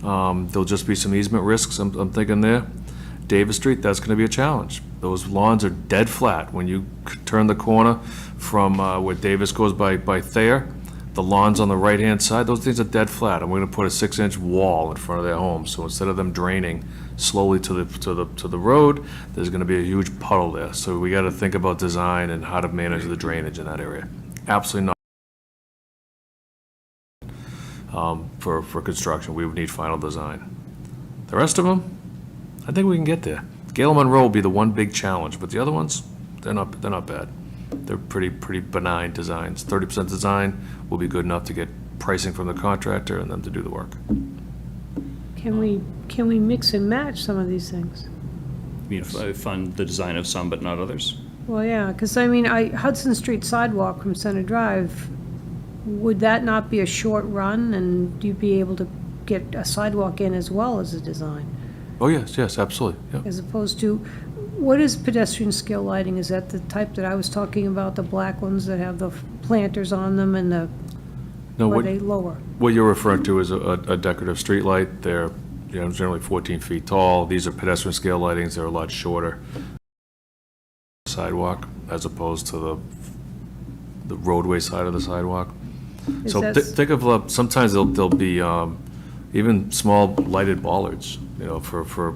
There'll just be some easement risks, I'm thinking there. Davis Street, that's going to be a challenge. Those lawns are dead flat. When you turn the corner from where Davis goes by Thayer, the lawns on the right-hand side, those things are dead flat. And we're going to put a 6-inch wall in front of their homes. So instead of them draining slowly to the road, there's going to be a huge puddle there. So we got to think about design and how to manage the drainage in that area. Absolutely not. For construction, we would need final design. The rest of them, I think we can get there. Gale Monroe will be the one big challenge, but the other ones, they're not bad. They're pretty benign designs. 30% design will be good enough to get pricing from the contractor and them to do the work. Can we mix and match some of these things? You mean fund the design of some but not others? Well, yeah, because Hudson Street sidewalk from Center Drive, would that not be a short run, and you'd be able to get a sidewalk in as well as a design? Oh, yes, absolutely, yeah. As opposed to, what is pedestrian scale lighting? Is that the type that I was talking about, the black ones that have the planters on them and the, No, or are they lower? What you're referring to is a decorative street light. They're generally 14 feet tall. These are pedestrian scale lightings. They're a lot shorter sidewalk as opposed to the roadway side of the sidewalk. So think of, sometimes there'll be even small lighted bollards, for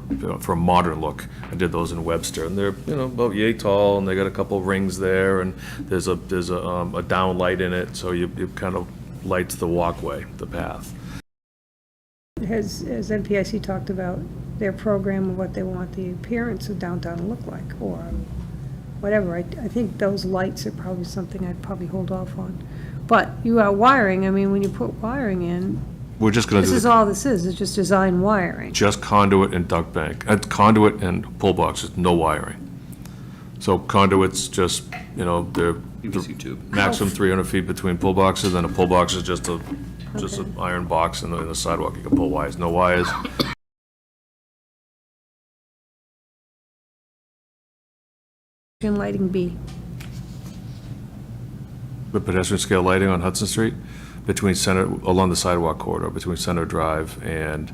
a modern look. I did those in Webster, and they're, about yay tall, and they got a couple rings there, and there's a down light in it, so you kind of lights the walkway, the path. Has NPIC talked about their program of what they want the appearance of downtown to look like, or whatever? I think those lights are probably something I'd probably hold off on. But you are wiring, when you put wiring in, We're just going to this do is all this is, it's just design wiring. just conduit and duct bank, conduit and pull boxes, no wiring. So conduits just, they're PVC tube. maximum 300 feet between pull boxes, and a pull box is just an iron box in the sidewalk. You can pull wires, no wires. Can lighting be? The pedestrian scale lighting on Hudson Street along the sidewalk corridor between Center Drive and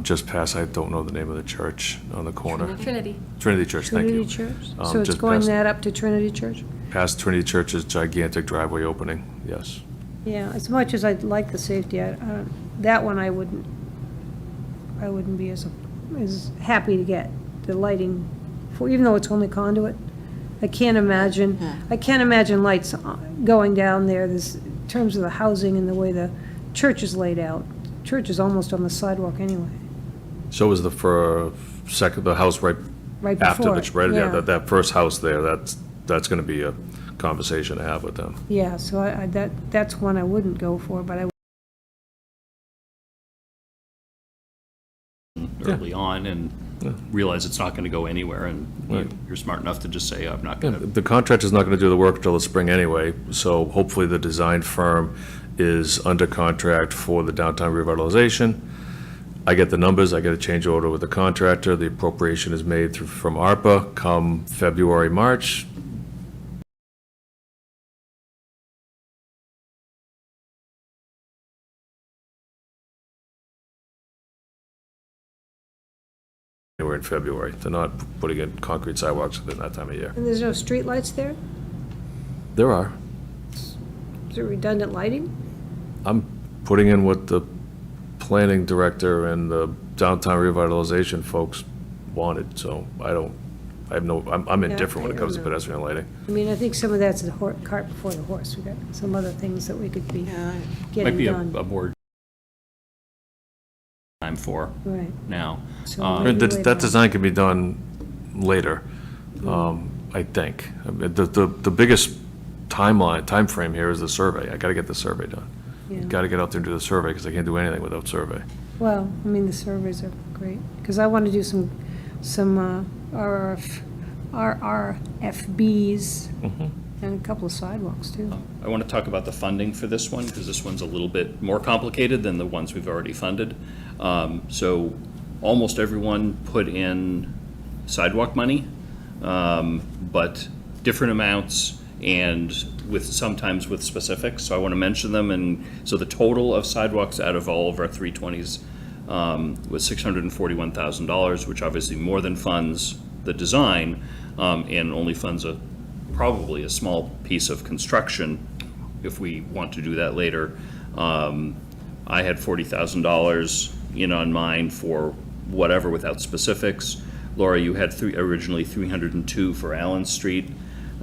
just past, I don't know the name of the church on the corner. Trinity. Trinity Church, thank you. Trinity Church? So it's just going past- that up to Trinity Church? Past Trinity Church's gigantic driveway opening, yes. Yeah, as much as I'd like the safety, that one I wouldn't be as happy to get the lighting for, even though it's only conduit. I can't imagine lights going down there, in terms of the housing and the way the church is laid out. Church is almost on the sidewalk anyway. So is the house right Right after before the, it, yeah. that first house there, that's going to be a conversation to have with them. Yeah, so that's one I wouldn't go for, but I early on and realize it's not going to go anywhere, and you're smart enough to just say, I'm not going to. The contractor's not going to do the work until the spring anyway, so hopefully the design firm is under contract for the downtown revitalization. I get the numbers, I get a change order with the contractor, the appropriation is made from ARPA come February, March. We're in February. They're not putting in concrete sidewalks within that time of year. And there's no streetlights there? There are. Is there redundant lighting? I'm putting in what the planning director and the downtown revitalization folks wanted, so I'm indifferent when it comes to pedestrian lighting. I mean, I think some of that's the cart before the horse. We got some other things that we could be Might getting be a done. board time for Right. now. So maybe later That on. design can be done later, I think. I mean, the biggest time frame here is the survey. I gotta get the survey done. Yeah. Gotta get out there and do the survey, because I can't do anything without survey. Well, I mean, the surveys are great, because I want to do some RRFBs and a couple of sidewalks, too. I want to talk about the funding for this one, because this one's a little bit more complicated than the ones we've already funded. So almost everyone put in sidewalk money, but different amounts and sometimes with specifics. So I want to mention them. And so the total of sidewalks out of all of our 320s was $641,000, which obviously more than funds the design and only funds probably a small piece of construction if we want to do that later. I had $40,000 on mine for whatever without specifics. Laura, you had originally 302 for Allen Street.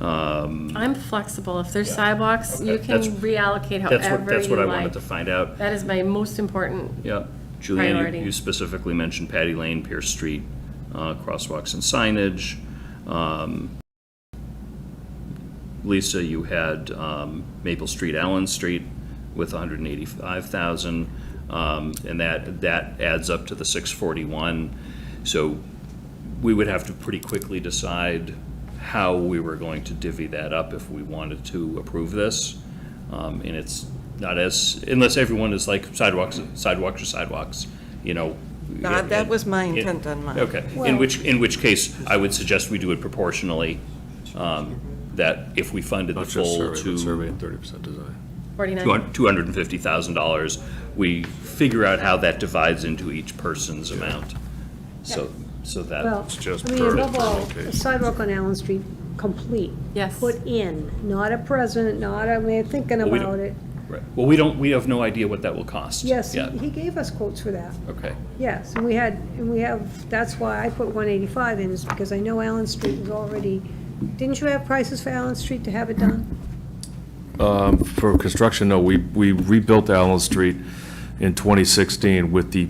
I'm flexible. If there's sidewalks, Okay. you can reallocate however you like. That's what I wanted to find out. That is my most important Yeah. Julianne, priority. you specifically mentioned Patty Lane, Pierce Street, crosswalks and signage. Lisa, you had Maple Street, Allen Street with 185,000, and that adds up to the 641. So we would have to pretty quickly decide how we were going to divvy that up if we wanted to approve this. And it's not unless everyone is like sidewalks are sidewalks, That was my intent on mine. Okay, in which case, I would suggest we do it proportionally, that if we funded the Not just full survey and 30% design. 49. $250,000, we figure out how that divides into each person's amount. So Well, that's just I mean, per above all, location. the sidewalk on Allen Street, complete. Yes. Put in, not a present, not a way of thinking Well, we don't- about it. Right. Well, we have no idea what that will cost. Yes, yet. he gave us quotes for that. Okay. Yes, and we have, that's why I put 185 in, is because I know Allen Street was already, didn't you have prices for Allen Street to have it done? For construction, no, we rebuilt Allen Street in 2016 with the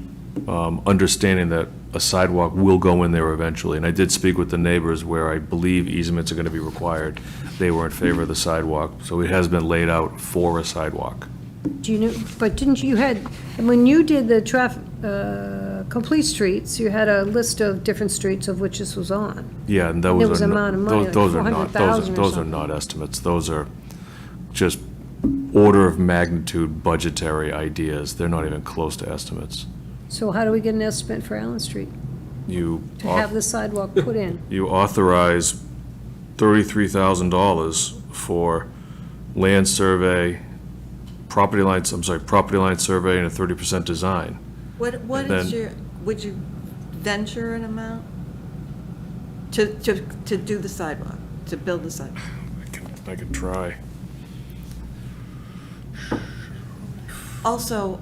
understanding that a sidewalk will go in there eventually. And I did speak with the neighbors where I believe easements are going to be required. They were in favor of the sidewalk, so it has been laid out for a sidewalk. Do you know, but didn't you and when you did the complete streets, you had a list of different streets of which this was on. Yeah, and There those was are amount of money, not, like those are not, 400,000 or those are something. not estimates. Those are just order of magnitude budgetary ideas. They're not even close to estimates. So how do we get an estimate for Allen Street You to have the sidewalk put in? you authorize $33,000 for land survey, property line survey, and a 30% design. What And is then- your, would you venture an amount to do the sidewalk, to build the sidewalk? I could try. Also,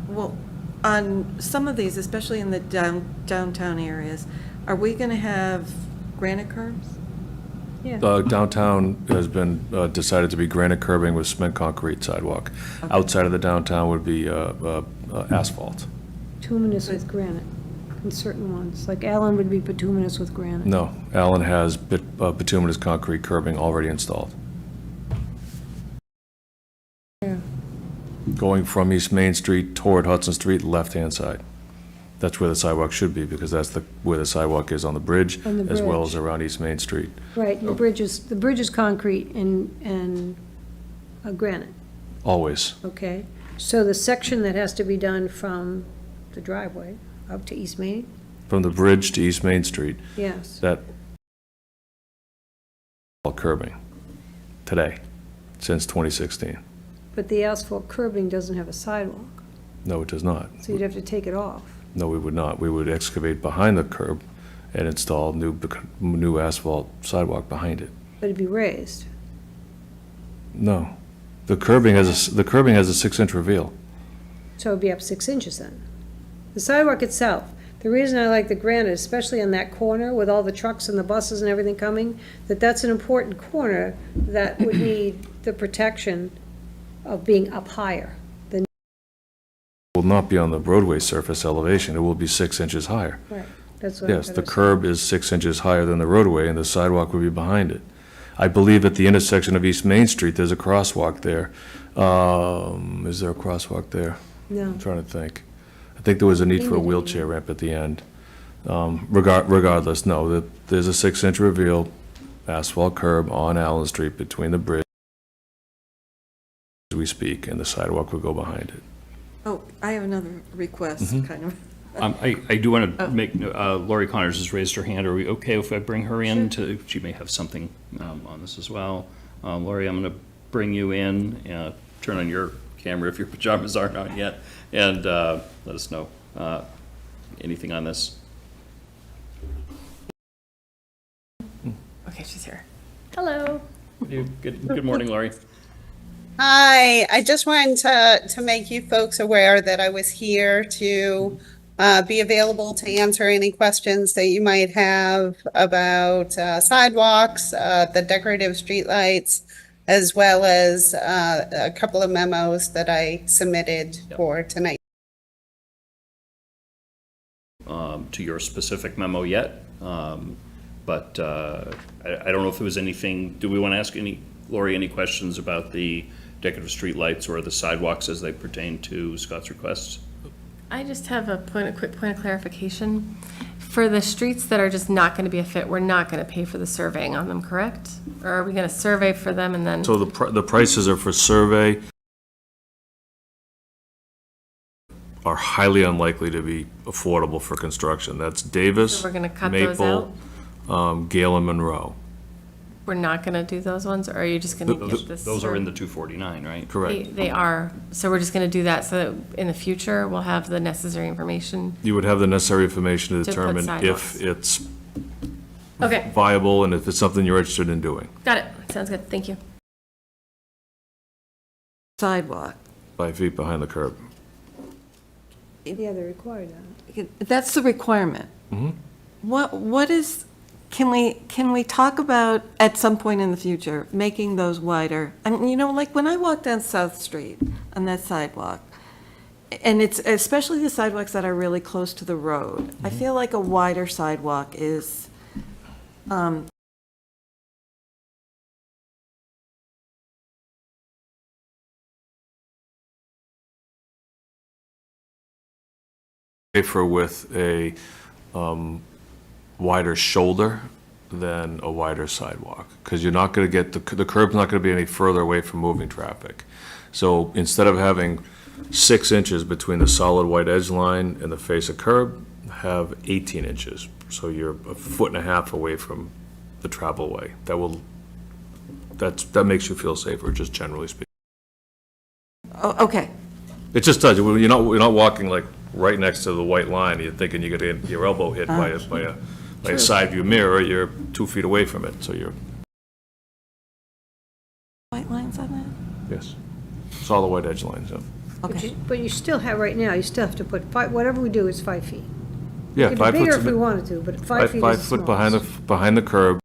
well, on some of these, especially in the downtown areas, are we going to have granite curbs? Downtown has been decided to be granite curbing with cement concrete sidewalk. Outside of the downtown would be asphalt. Bituminous with granite. in certain ones, like Allen would be bituminous with granite. No, Allen has bituminous concrete curbing already installed. Yeah. Going from East Main Street toward Hudson Street, left-hand side. That's where the sidewalk should be, because that's where the sidewalk is on the bridge, On the as well bridge. as around East Main Street. Right, the bridge is concrete and granite, Always. okay? So the section that has to be done from the driveway up to East Main, From the bridge to East Main Street, yes. that all curbing today, since 2016. But the asphalt curbing doesn't have a sidewalk, No, it does not. so you'd have to take it off. No, we would not. We would excavate behind the curb and install new asphalt sidewalk behind it. But it'd be raised. No. The curbing has a 6-inch reveal. So it'd be up 6 inches then. The sidewalk itself, the reason I like the granite, especially on that corner with all the trucks and the buses and everything coming, that's an important corner that would need the protection of being up higher than. Will not be on the roadway surface elevation. It will be 6 inches higher. Right, that's what I'm Yes, the gonna say. curb is 6 inches higher than the roadway, and the sidewalk would be behind it. I believe at the intersection of East Main Street, there's a crosswalk there. Is there a crosswalk there? No. I'm trying to think. I think there was a need for a wheelchair ramp at the end. Regardless, no, there's a 6-inch reveal asphalt curb on Allen Street between the bridge as we speak, and the sidewalk will go behind it. Oh, I have another request, kind of. I do want to make, Lori Connors has raised her hand. Are we okay if I bring her in to, she may have something on this as well. Lori, I'm going to bring you in, turn on your camera if your pajamas aren't on yet, and let us know anything on this. Okay, she's here. Hello. Good morning, Lori. Hi, I just wanted to make you folks aware that I was here to be available to answer any questions that you might have about sidewalks, the decorative streetlights, as well as a couple of memos that I submitted for tonight. To your specific memo yet, but I don't know if there was anything, do we want to ask Lori any questions about the decorative streetlights or the sidewalks as they pertain to Scott's requests? I just have a quick point of clarification. For the streets that are just not going to be a fit, we're not going to pay for the surveying on them, correct? Or are we going to survey for them and then? So the prices are for survey are highly unlikely to be affordable for construction. That's Davis, So we're gonna cut those Maple, Gale and Monroe. We're not going to do those ones, or are you just going to get this? Those are in the 249, right? Correct. They are. So we're just going to do that so that in the future, we'll have the necessary information. You would have the necessary information to To put determine sidewalks. if it's Okay, viable and if it's something you're interested in doing. got it. Sounds good. Thank you. Sidewalk. 5 feet behind the curb. Yeah, they're required that. That's the requirement. Mhm. What is, can we talk about at some point in the future, making those wider? I mean, like when I walk down South Street on that sidewalk, and it's especially the sidewalks that are really close to the road, I feel like a wider sidewalk is, Safer with a wider shoulder than a wider sidewalk, because you're not going to get, the curb's not going to be any further away from moving traffic. So instead of having 6 inches between the solid white edge line and the face of curb, have 18 inches. So you're 1.5 feet away from the travel way. That makes you feel safer, just generally speaking. oh, okay. It just does. You're not walking like right next to the white line. You're thinking you're going to get your elbow hit by a side view mirror. You're 2 feet away from it, so you're, White lines on that? yes. It's all the white edge lines, yeah. Okay. But you still have, right now, you still have to put whatever we do is 5 feet. Yeah, We 5 could do bigger foot. if we wanted to, but 5 feet is the 5 foot smallest. behind the curb.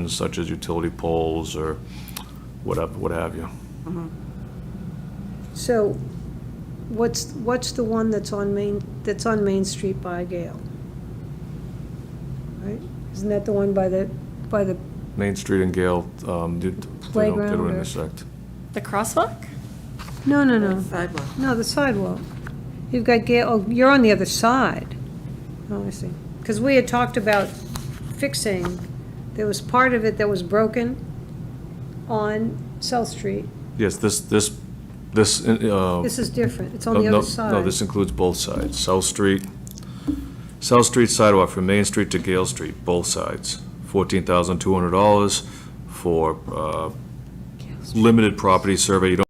Such as utility poles or what have you. So what's the one that's on Main Street by Gale? Right? Isn't that the one by the Main Street and Gale, they Playground don't or- intersect. The crosswalk? No, no, no. Sidewalk. No, the sidewalk. You've got Gale, oh, you're on the other side. Oh, I see. Because we had talked about fixing, there was part of it that was broken on South Street. Yes, this, This is different. It's on the no, other side. No, this includes both sides. South Street sidewalk from Main Street to Gale Street, both sides. $14,200 for limited property survey. You don't,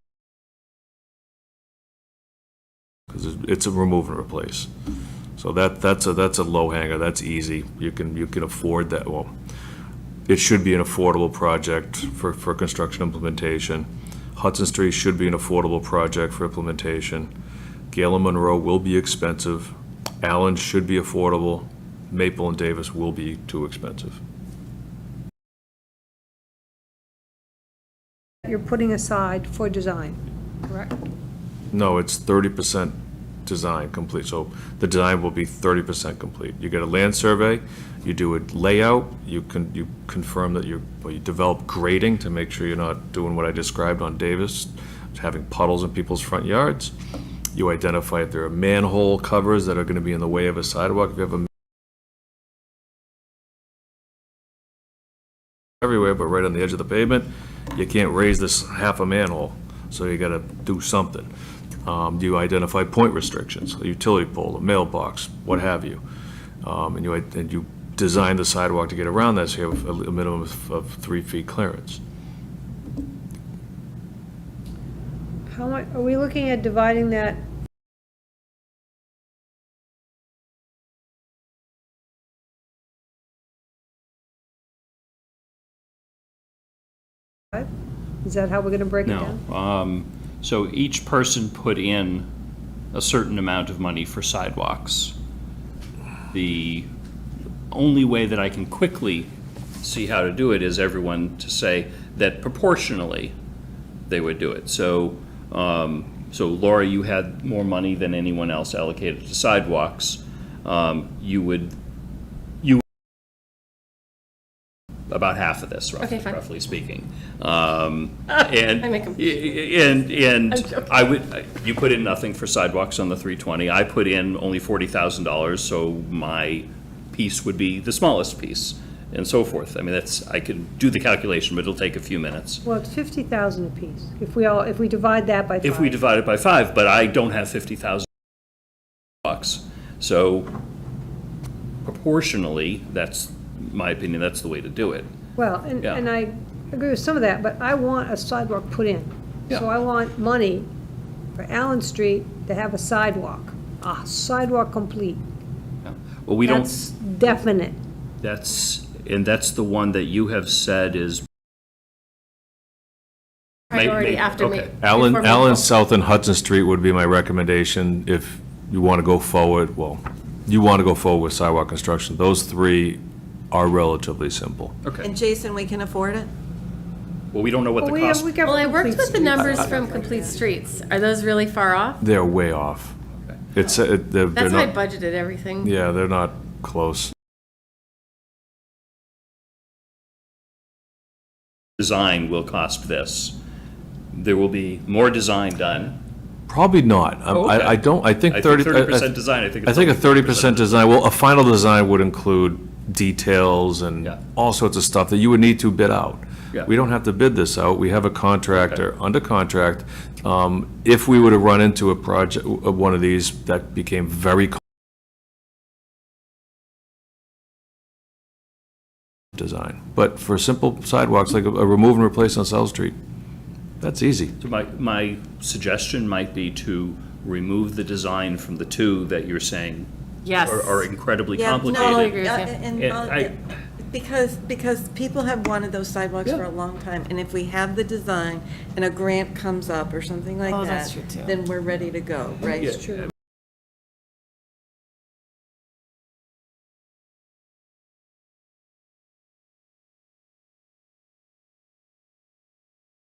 because it's a remove and replace. So that's a low hanger. That's easy. You can afford that. Well, it should be an affordable project for construction implementation. Hudson Street should be an affordable project for implementation. Gale and Monroe will be expensive. Allen should be affordable. Maple and Davis will be too expensive. You're putting aside for design, correct? No, it's 30% design complete. So the design will be 30% complete. You get a land survey, you do a layout, you confirm that you develop grading to make sure you're not doing what I described on Davis, having puddles in people's front yards. You identify if there are manhole covers that are going to be in the way of a sidewalk. If you have a everywhere, but right on the edge of the pavement, you can't raise this half a manhole, so you gotta do something. You identify point restrictions, a utility pole, a mailbox, what have you. And you design the sidewalk to get around that, so you have a minimum of 3 feet clearance. How much, are we looking at dividing that? Is that how we're gonna break it down? No. So each person put in a certain amount of money for sidewalks. The only way that I can quickly see how to do it is everyone to say that proportionally they would do it. So, so Laura, you had more money than anyone else allocated to sidewalks. You would about half of this, Okay, fine. roughly speaking. I'm I would, you put in nothing for sidewalks on the 320. I put in only $40,000, so my piece would be the smallest piece, and so forth. I mean, I could do the calculation, but it'll take a few minutes. Well, it's 50,000 apiece, if we divide that by 5. If we divide it by 5, but I don't have 50,000 bucks. So proportionally, that's my opinion, that's the way to do it. Well, Yeah. and I agree with some of that, but I want a sidewalk put in. So Yeah. I want money for Allen Street to have a sidewalk complete. Well, we don't, That's definite. that's the one that you have said is. Priority after okay. me. Allen South and Hudson Street would be my recommendation if you want to go forward, with sidewalk construction. Those 3 are relatively simple. Okay. And Jason, we can afford it? Well, we don't know what the cost. Well, I worked with the numbers from Complete Streets. Are those really far off? They're way off. It's, they're That's how I not, budgeted everything. yeah, they're not close. Design will cost this. There will be more design done. Probably not. Oh, okay. I think 30% design, I think it's I think a only 30% design, well, a final design would include details and Yeah. all sorts of stuff that you would need to bid out. Yeah. We don't have to bid this out. We have a contractor under contract. If we were to run into a project, one of these that became very design, but for simple sidewalks, like a remove and replace on South Street, that's easy. So my suggestion might be to remove the design from the 2 that you're saying Yes. are incredibly Yeah, no, complicated. Totally agree with you. and And I'll- because people have wanted those sidewalks Yeah. for a long time, and if we have the design and a grant comes up or something like Oh, that, that's true, too. then we're ready to go, right? Yeah. True.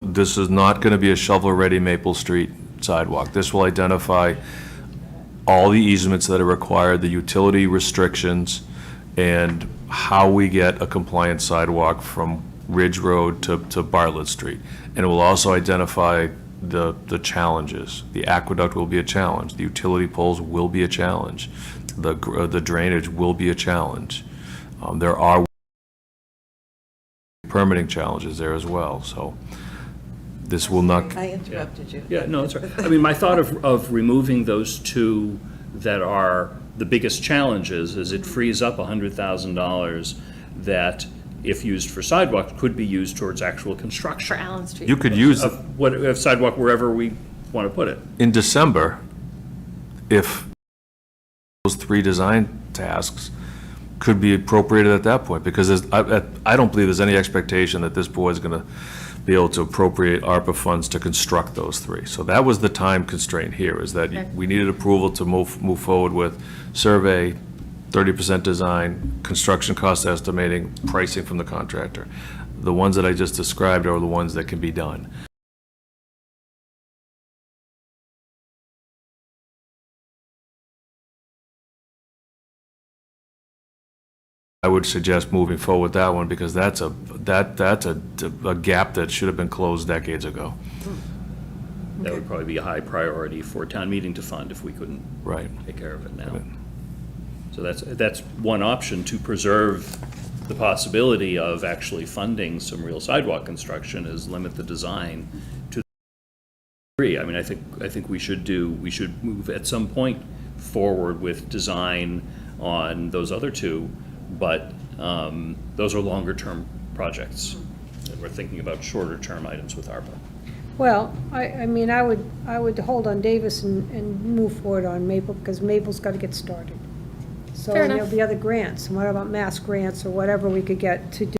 This is not going to be a shovel-ready Maple Street sidewalk. This will identify all the easements that are required, the utility restrictions, and how we get a compliant sidewalk from Ridge Road to Bartlett Street. And it will also identify the challenges. The aqueduct will be a challenge. The utility poles will be a challenge. The drainage will be a challenge. There are permitting challenges there as well, so this will not. I interrupted you. Yeah, no, that's right. I mean, my thought of removing those two that are the biggest challenges is it frees up $100,000 that, if used for sidewalk, could be used towards actual construction. For Allen Street. You could use Of sidewalk wherever we want to put it. in December, if those 3 design tasks could be appropriated at that point, because I don't believe there's any expectation that this board is going to be able to appropriate ARPA funds to construct those 3. So that was the time constraint here, is that we needed approval to move forward with survey, 30% design, construction cost estimating, pricing from the contractor. The ones that I just described are the ones that can be done. I would suggest moving forward with that one, because that's a gap that should have been closed decades ago. That would probably be a high priority for town meeting to fund if we couldn't take care of it now. So that's one option to preserve the possibility of actually funding some real sidewalk construction, is limit the design to the. I mean, I think we should move at some point forward with design on those other 2, but those are longer-term projects. And we're thinking about shorter-term items with ARPA. Well, I mean, I would hold on Davis and move forward on Maple, because Maple's got to get started. So Fair there'll enough. be other grants, and what about mass grants or whatever we could get to do?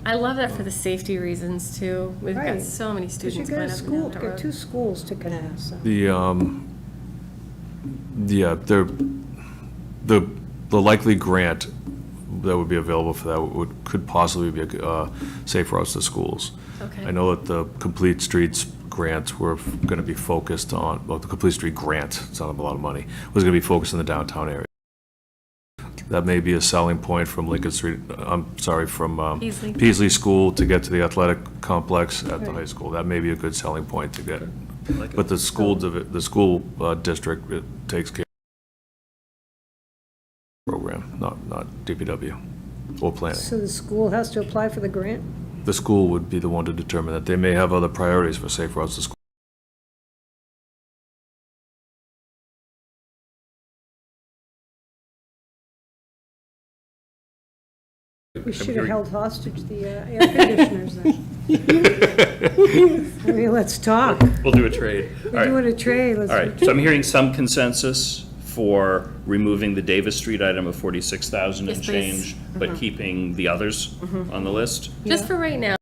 I love that for the safety reasons too. We've got Right. so many Because you students get going a up and school, down that get road. 2 schools to connect, so. The likely grant that would be available for that could possibly be safe routes to schools. Okay. I know that the Complete Streets grants were going to be focused on, well, the Complete Street grant, it's not a lot of money, was going to be focused in the downtown area. That may be a selling point from Lincoln Street, from Peaslee. Peaslee School to get to the athletic complex at the high school. That may be a good selling point to get. But the school district, it takes care of the program, not DPW or planning. So the school has to apply for the grant? The school would be the one to determine that. They may have other priorities for safe routes to school. We should have held hostage the air conditioners then. I mean, let's talk. We'll do a trade. All We're right. doing a trade. All right, so I'm hearing some consensus for removing the Davis Street item of 46,000 and Yes, please. change, but keeping the others on the list. Just for right now.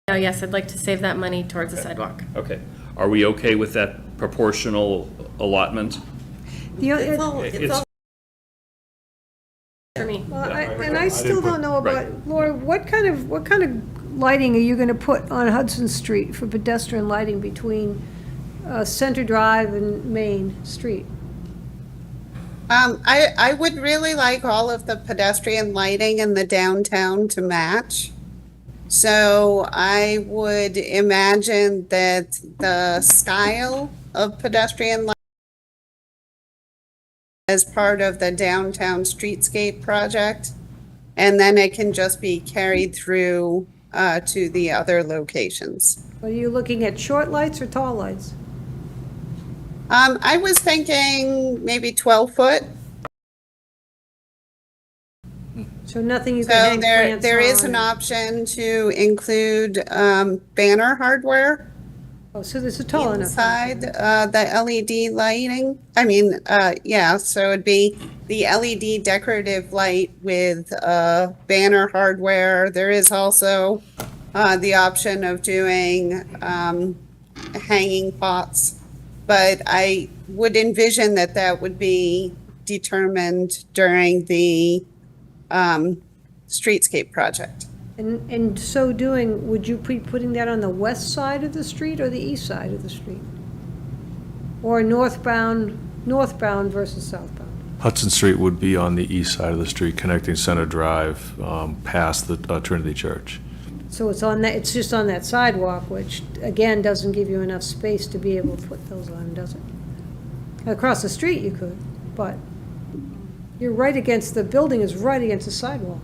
Oh, yes, I'd like to save that money towards the sidewalk. Okay. Are we okay with that proportional allotment? The- It's- For me. Well, and I still don't know about, Laura, what kind of lighting are you gonna put on Hudson Street for pedestrian lighting between Center Drive and Main Street? I would really like all of the pedestrian lighting in the downtown to match. So I would imagine that the style of pedestrian lighting as part of the downtown streetscape project, and then it can just be carried through to the other locations. Are you looking at short lights or tall lights? I was thinking maybe 12-foot. So nothing you can So hang plants there is an on? option to include banner hardware Oh, so there's a tall enough. inside the LED lighting. Yeah, so it'd be the LED decorative light with banner hardware. There is also the option of doing hanging pots, but I would envision that would be determined during the streetscape project. And in so doing, would you be putting that on the west side of the street or the east side of the street? Or northbound versus southbound? Hudson Street would be on the east side of the street, connecting Center Drive past the Trinity Church. So it's on that, it's just on that sidewalk, which, again, doesn't give you enough space to be able to put those on, does it? Across the street you could, but you're right against, the building is right against the sidewalk.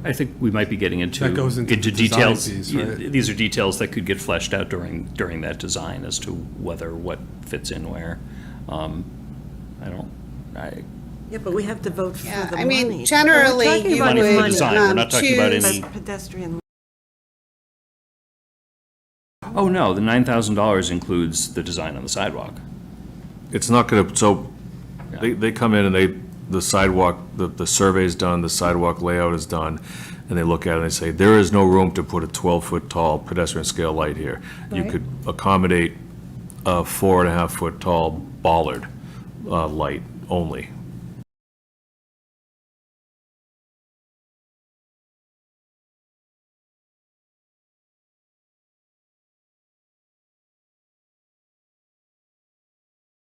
I think we might be getting into That goes into design details. piece, right? These are details that could get fleshed out during that design as to whether what fits in where. Yeah, but we have to vote for Yeah, the I money. mean, generally, talking you about Money for the would design, we're not talking about choose. any. But pedestrian. Oh, no, the $9,000 includes the design on the sidewalk. It's not gonna, so they come in and the sidewalk, the survey's done, the sidewalk layout is done, and they look at it and they say, there is no room to put a 12-foot tall pedestrian scale light here. You Right. could accommodate a 4.5-foot tall bollard light only.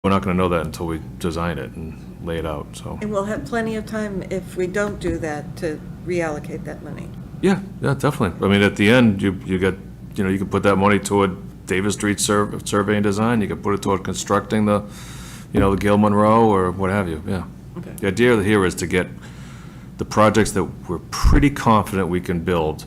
We're not gonna know that until we design it and lay it out, so. And we'll have plenty of time, if we don't do that, to reallocate that money. Yeah, definitely. I mean, at the end, you got, you can put that money toward Davis Street survey and design, you could put it toward constructing the Gail Monroe or what have you, yeah. Okay. The idea here is to get the projects that we're pretty confident we can build.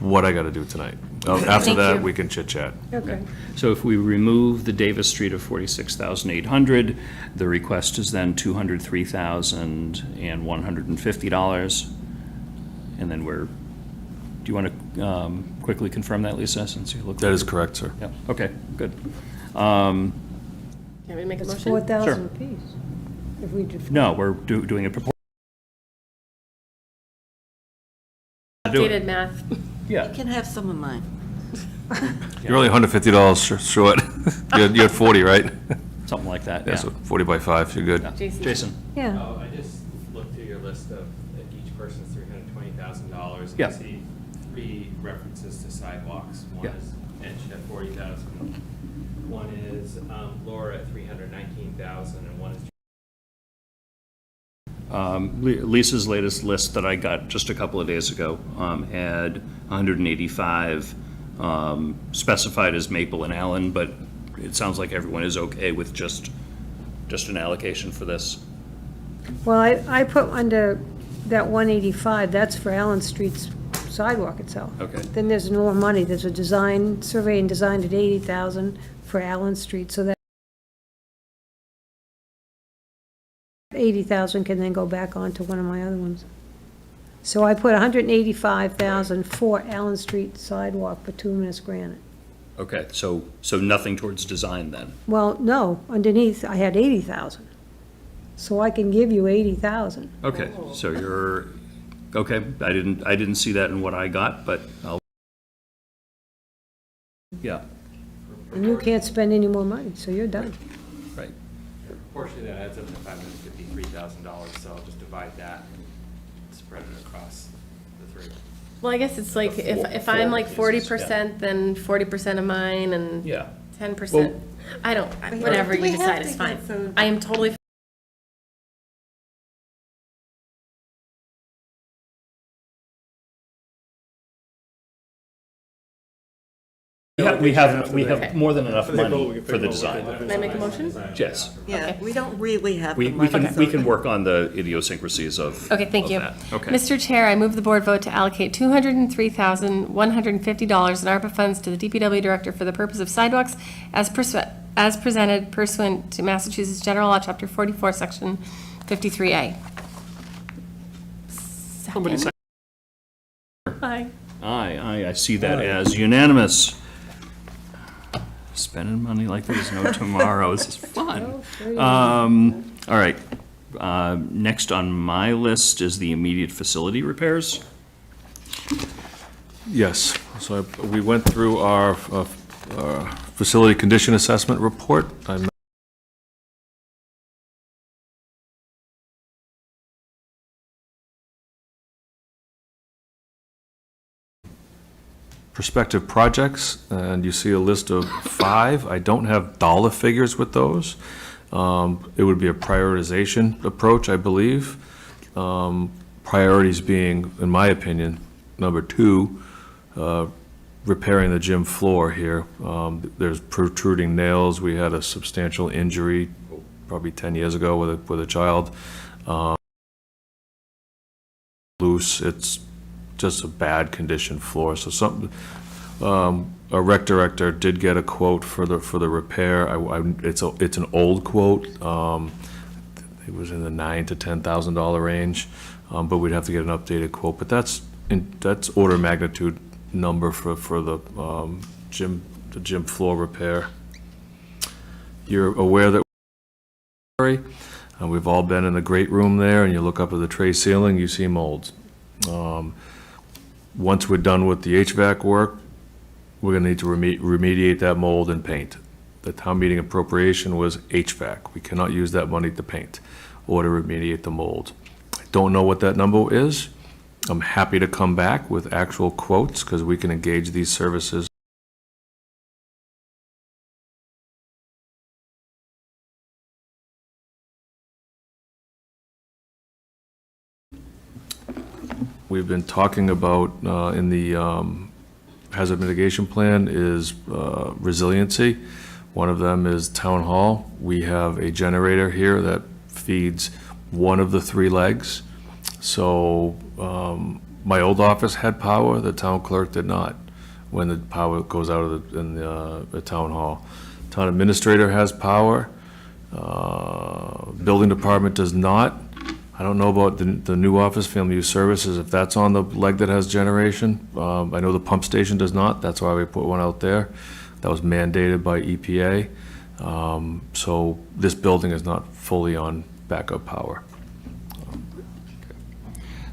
What I gotta do tonight. After Thank that, you. we can chit-chat. Okay. So if we remove the Davis Street of $46,800, the request is then $203,150. And then do you want to quickly confirm that, Lisa, since you look? That is correct, sir. Yeah, okay, good. Can we make a It's motion? 4,000 apiece. If we did. No, we're doing a proposal. Updated math. Yeah. You can have some of mine. You're only $150 short. You're at 40, right? Something like that, Yeah, yeah. so 40 by 5, you're good. Jason? Yeah. I just looked through your list of each person's $320,000. Yeah. I see 3 references to sidewalks. One Yeah. is Edge at 40,000. One is Laura at 319,000, and one is Lisa's latest list that I got just a couple of days ago had 185 specified as Maple and Allen, but it sounds like everyone is okay with just an allocation for this. Well, I put under that 185, that's for Allen Street's sidewalk itself. Okay. Then there's more money, there's a design, survey and design at 80,000 for Allen Street, so that 80,000 can then go back onto one of my other ones. So I put 185,000 for Allen Street sidewalk bituminous granite. Okay, so nothing towards design then? Well, no, underneath I had 80,000. So I can give you 80,000. Okay, so you're, okay, I didn't see that in what I got, but I'll, yeah, And you can't spend any more money, so you're done. right. proportionally that adds up to $553,000. So I'll just divide that and spread it across the 3. Well, I guess it's like, if I'm like 40%, then 40% of mine and Yeah. 10%. I don't, whatever We you have decide to is fine. get so- I am totally. We have more than enough money for the design. Can I make a motion? Yes. Yeah, Okay. we don't really have the We money. can, so- we can work on the idiosyncrasies of. Okay, thank of you. that. Okay. Mr. Chair, I move the board vote to allocate $203,150 in ARPA funds to the DPW director for the purpose of sidewalks as presented pursuant to Massachusetts General Law, Chapter 44, Section 53A. Somebody Second. second. Aye. Aye, I see that as unanimous. Spending money like there's no tomorrow, this is fun. All right, next on my list is the immediate facility repairs. Yes, so we went through our facility condition assessment report. I prospective projects, and you see a list of 5. I don't have dollar figures with those. It would be a prioritization approach, I believe. Priorities being, in my opinion, number 2, repairing the gym floor here. There's protruding nails. We had a substantial injury probably 10 years ago with a child. Loose. It's just a bad condition floor. So a rec director did get a quote for the repair. It's an old quote. It was in the $9,000 to $10,000 range, but we'd have to get an updated quote. But that's order of magnitude number for the gym floor repair. You're aware that we've all been in the great room there, and you look up at the tray ceiling, you see molds. Once we're done with the HVAC work, we're going to need to remediate that mold and paint. The town meeting appropriation was HVAC. We cannot use that money to paint or to remediate the mold. I don't know what that number is. I'm happy to come back with actual quotes because we can engage these services. We've been talking about in the hazard mitigation plan is resiliency. One of them is town hall. We have a generator here that feeds one of the 3 legs. So my old office had power, the town clerk did not, when the power goes out of the town hall. Town administrator has power. Building department does not. I don't know about the new office, family use services, if that's on the leg that has generation. I know the pump station does not. That's why we put one out there. That was mandated by EPA. So this building is not fully on backup power.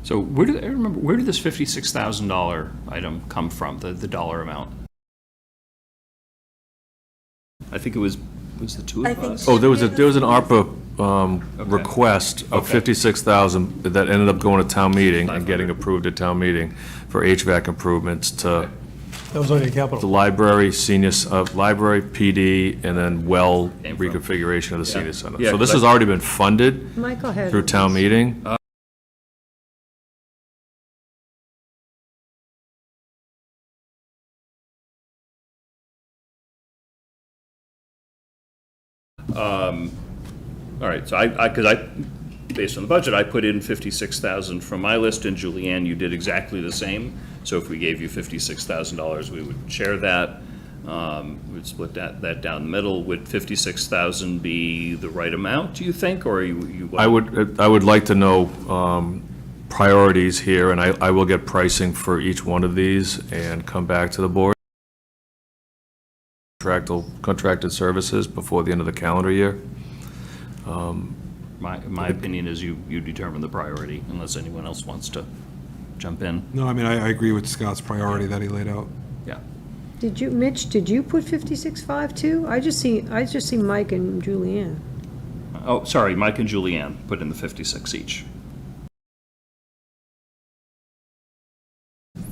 So where did this $56,000 item come from, the dollar amount? I think it was the 2 of us? Oh, there was an ARPA request of $56,000 that ended up going to town meeting and getting approved at town meeting for HVAC improvements to That was on your capital. the library, library, PD, and then well reconfiguration of the senior center. Yeah, So this 'cause has already been funded Mike, go ahead. through town meeting. All right, so based on the budget, I put in 56,000 from my list, and Julianne, you did exactly the same. So if we gave you $56,000, we would share that. We'd split that down the middle. Would 56,000 be the right amount, do you think, or you? I would like to know priorities here, and I will get pricing for each one of these and come back to the board. Contracted services before the end of the calendar year. My opinion is you determine the priority, unless anyone else wants to jump in. No, I mean, I agree with Scott's priority that he laid out. Yeah. Mitch, did you put 56.5 too? I just see Mike and Julianne. Oh, sorry, Mike and Julianne put in the 56 each.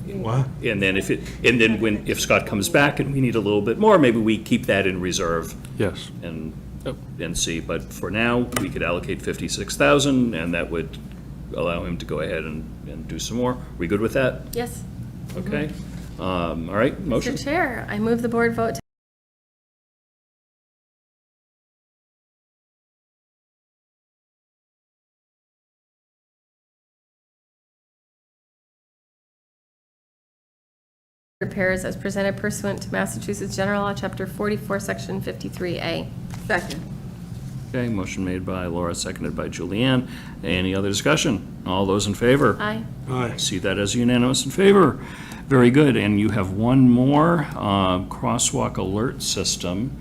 What? And then if Scott comes back and we need a little bit more, maybe we keep that in reserve. Yes. And see, but for now, we could allocate 56,000, and that would allow him to go ahead and do some more. We good with that? Yes. Okay. All right, motion? Mr. Chair, I move the board vote to repairs as presented pursuant to Massachusetts General Law, Chapter 44, Section 53A. Second. Okay, motion made by Laura, seconded by Julianne. Any other discussion? All those in favor? Aye. Aye. See that as unanimous in favor. Very good, and you have one more crosswalk alert system,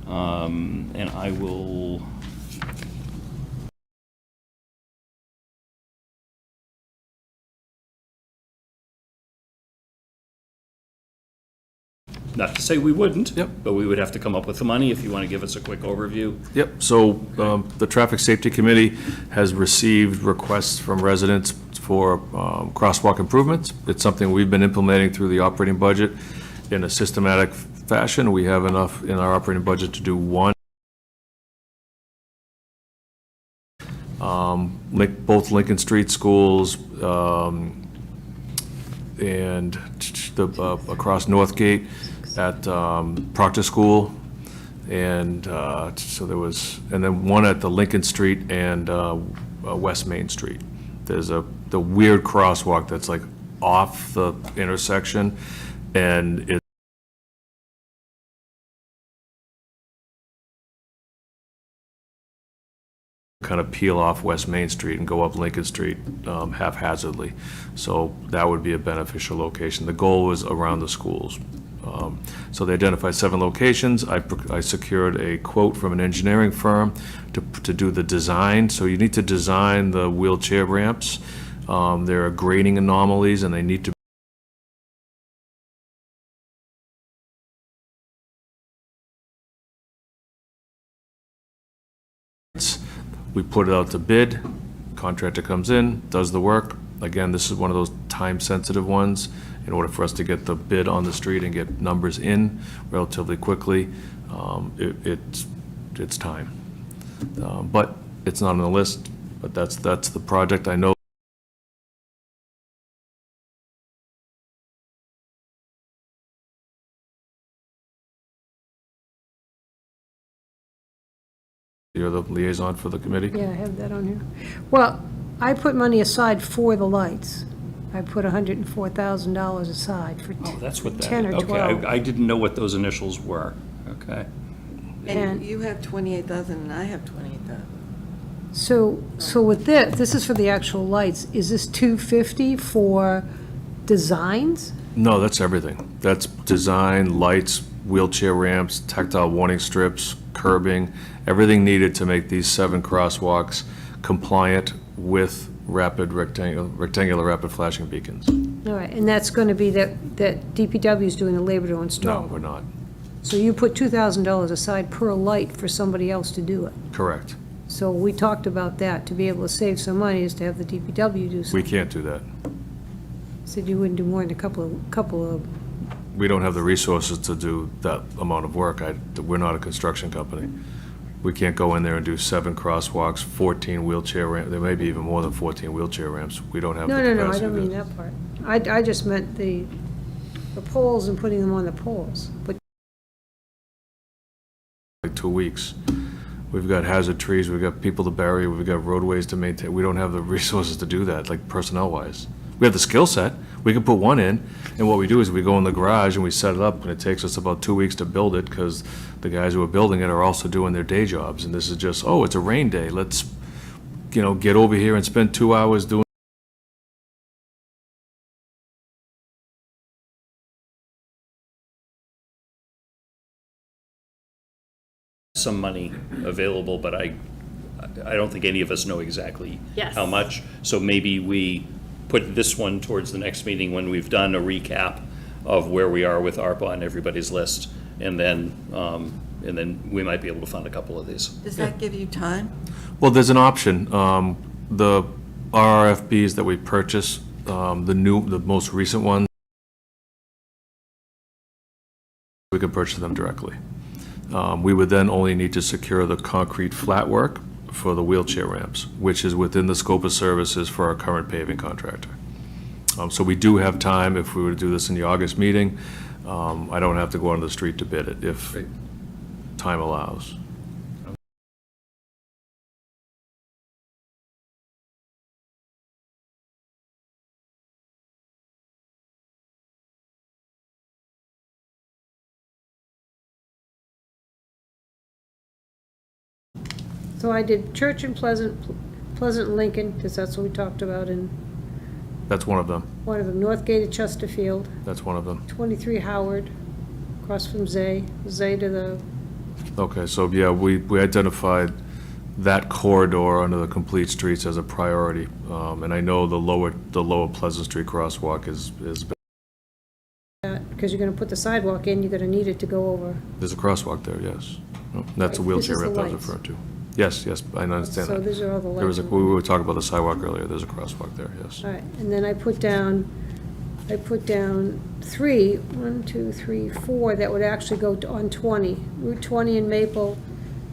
and I will... Not to say we wouldn't. Yep. But we would have to come up with the money if you want to give us a quick overview. Yep, so the Traffic Safety Committee has received requests from residents for crosswalk improvements. It's something we've been implementing through the operating budget in a systematic fashion. We have enough in our operating budget to do one. Both Lincoln Street schools and across Northgate at Proctor School. And so there was, and then one at the Lincoln Street and West Main Street. There's the weird crosswalk that's like off the intersection, and it kind of peel off West Main Street and go up Lincoln Street haphazardly. So that would be a beneficial location. The goal was around the schools. So they identified 7 locations. I secured a quote from an engineering firm to do the design. So you need to design the wheelchair ramps. There are grading anomalies, and they need to we put it out to bid, contractor comes in, does the work. Again, this is one of those time-sensitive ones. In order for us to get the bid on the street and get numbers in relatively quickly, it's time. But it's not on the list, but that's the project. I know you're the liaison for the committee. Yeah, I have that on here. Well, I put money aside for the lights. I put $104,000 aside for Oh, that's what that 10 or is. 12. Okay, I didn't know what those initials were. Okay. And you have 28,000 and I have 28,000. So with this is for the actual lights. Is this 250 for designs? No, that's everything. That's design, lights, wheelchair ramps, tactile warning strips, curbing, everything needed to make these 7 crosswalks compliant with rectangular rapid flashing beacons. All right, and that's going to be that DPW is doing the labor to install? No, we're not. So you put $2,000 aside per light for somebody else to do it? Correct. So we talked about that, to be able to save some money is to have the DPW do something. We can't do that. Said you wouldn't do more than a couple of, We don't have the resources to do that amount of work. We're not a construction company. We can't go in there and do 7 crosswalks, 14 wheelchair ramps. There may be even more than 14 wheelchair ramps. We don't have the no, capacity. I don't to- mean that part. I just meant the poles and putting them on the poles. But Like 2 weeks. We've got hazard trees, we've got people to bury, we've got roadways to maintain. We don't have the resources to do that, like personnel-wise. We have the skill set. We can put one in, and what we do is we go in the garage and we set it up, and it takes us about 2 weeks to build it, because the guys who are building it are also doing their day jobs, and this is just, oh, it's a rain day, let's, get over here and spend 2 hours doing Some money available, but I don't think any of us know exactly Yes. how much. So maybe we put this one towards the next meeting when we've done a recap of where we are with ARPA on everybody's list, and then we might be able to fund a couple of these. Does that give you time? Well, there's an option. The RRFBs that we purchase, the most recent ones, we could purchase them directly. We would then only need to secure the concrete flat work for the wheelchair ramps, which is within the scope of services for our current paving contractor. So we do have time if we were to do this in the August meeting. I don't have to go on the street to bid it if time allows. So I did Church and Pleasant and Lincoln, because that's what we talked about in That's one of them. one of them. Northgate at Chesterfield, That's one of them. 23 Howard, across from Zay to the, Okay, so yeah, we identified that corridor under the complete streets as a priority. And I know the lower Pleasant Street crosswalk is because you're going to put the sidewalk in, you're going to need it to go over. there's a crosswalk there, yes. That's a Right, wheelchair this is ramp the I was lights. referring to. Yes, I understand So that. these are all the lights. There was, on we were talking about the sidewalk earlier, there's a crosswalk there, yes. All right, and then I put down 3, 1, 2, 3, 4, that would actually go on 20. Route 20 in Maple,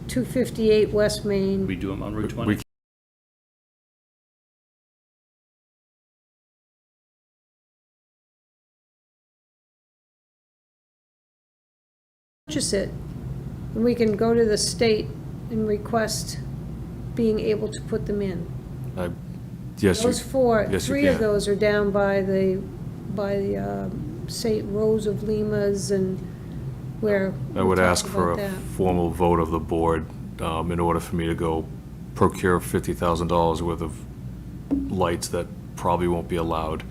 258 West Main. We do them on Route 20? We Purchase it, and we can go to the state and request being able to put them in. Yes, you, Those 4, yes, you 3 of can. those are down by the St. Rose of Lima's and where. I we would talked ask for a about that. formal vote of the board in order for me to go procure $50,000 worth of lights that probably won't be allowed.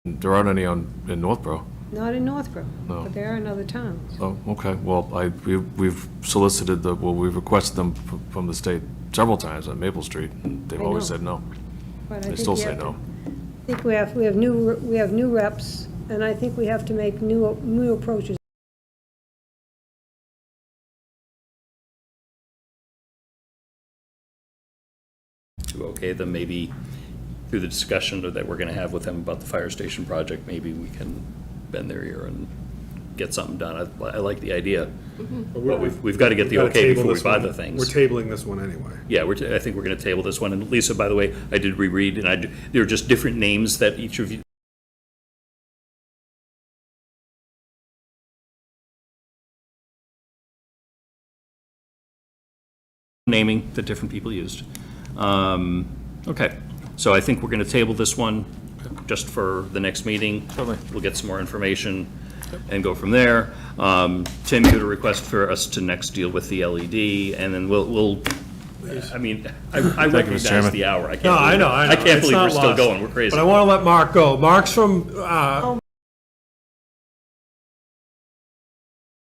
There aren't any in Northborough. Not in Northborough, No. but there are in other towns. Oh, okay, well, we've solicited we've requested them from the state several times on Maple Street, and they've I always know. said no. But I They think still we say have to- no. I think we have new reps, and I think we have to make new approaches. To okay them, maybe through the discussion that we're going to have with them about the fire station project, maybe we can bend their ear and get something done. I like the idea, but we've got to get the okay before we buy the things. We're tabling this one anyway. Yeah, I think we're going to table this one. And Lisa, by the way, I did reread, and there are just different names that each of you, naming that different people used. Okay, so I think we're going to table this one just for the next meeting. We'll get some more information and go from there. Tim, you had a request for us to next deal with the LED, and then we'll I mean, I Thank you, Mr. recognize Chairman. the hour. No, I know. I can't It's believe not we're still lost. going. We're crazy. But I want to let Mark go. Mark's from,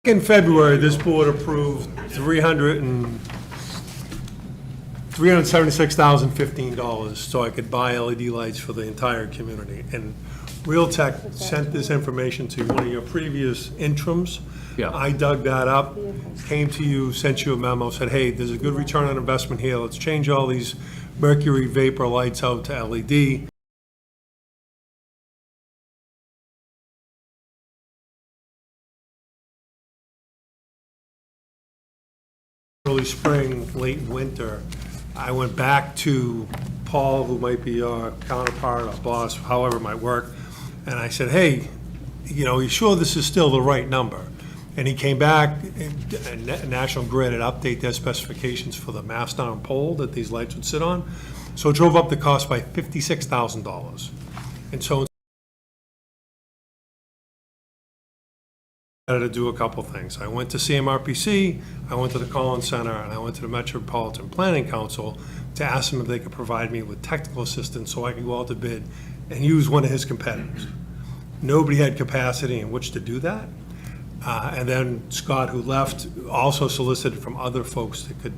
in February, this board approved $376,015 so I could buy LED lights for the entire community. And Realtek sent this information to one of your previous interims. Yeah. I dug that up, came to you, sent you a memo, said, hey, there's a good return on investment here. Let's change all these mercury vapor lights out to LED. Early spring, late winter, I went back to Paul, who might be our counterpart, our boss, however it might work, and I said, hey, you sure this is still the right number? And he came back, and National Grid had updated their specifications for the mast down pole that these lights would sit on. So it drove up the cost by $56,000. And so I had to do a couple things. I went to CMRPC, I went to the Collins Center, and I went to the Metropolitan Planning Council to ask them if they could provide me with technical assistance so I could go out to bid and use one of his competitors. Nobody had capacity in which to do that. And then Scott, who left, also solicited from other folks that could.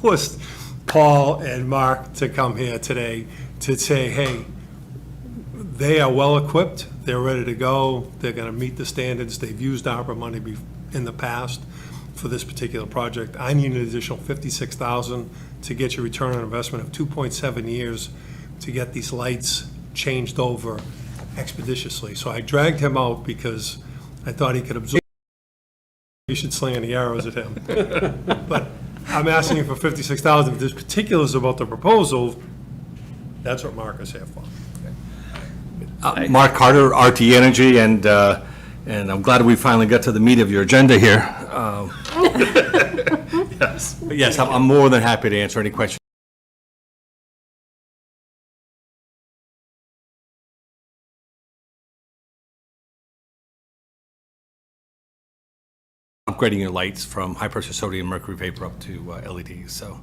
Forced Paul and Mark to come here today to say, hey, they are well-equipped, they're ready to go, they're going to meet the standards, they've used ARPA money in the past for this particular project. I need an additional $56,000 to get your return on investment of 2.7 years to get these lights changed over expeditiously. So I dragged him out because I thought he could absorb. You should sling any arrows at him. But I'm asking you for $56,000. If there's particulars about the proposal, that's what Mark is here for. Mark Carter, RT Energy, and I'm glad we finally got to the meat of your agenda here. Yes. But yes, I'm more than happy to answer any questions. Upgrading your lights from high-pressure sodium mercury vapor up to LEDs, so.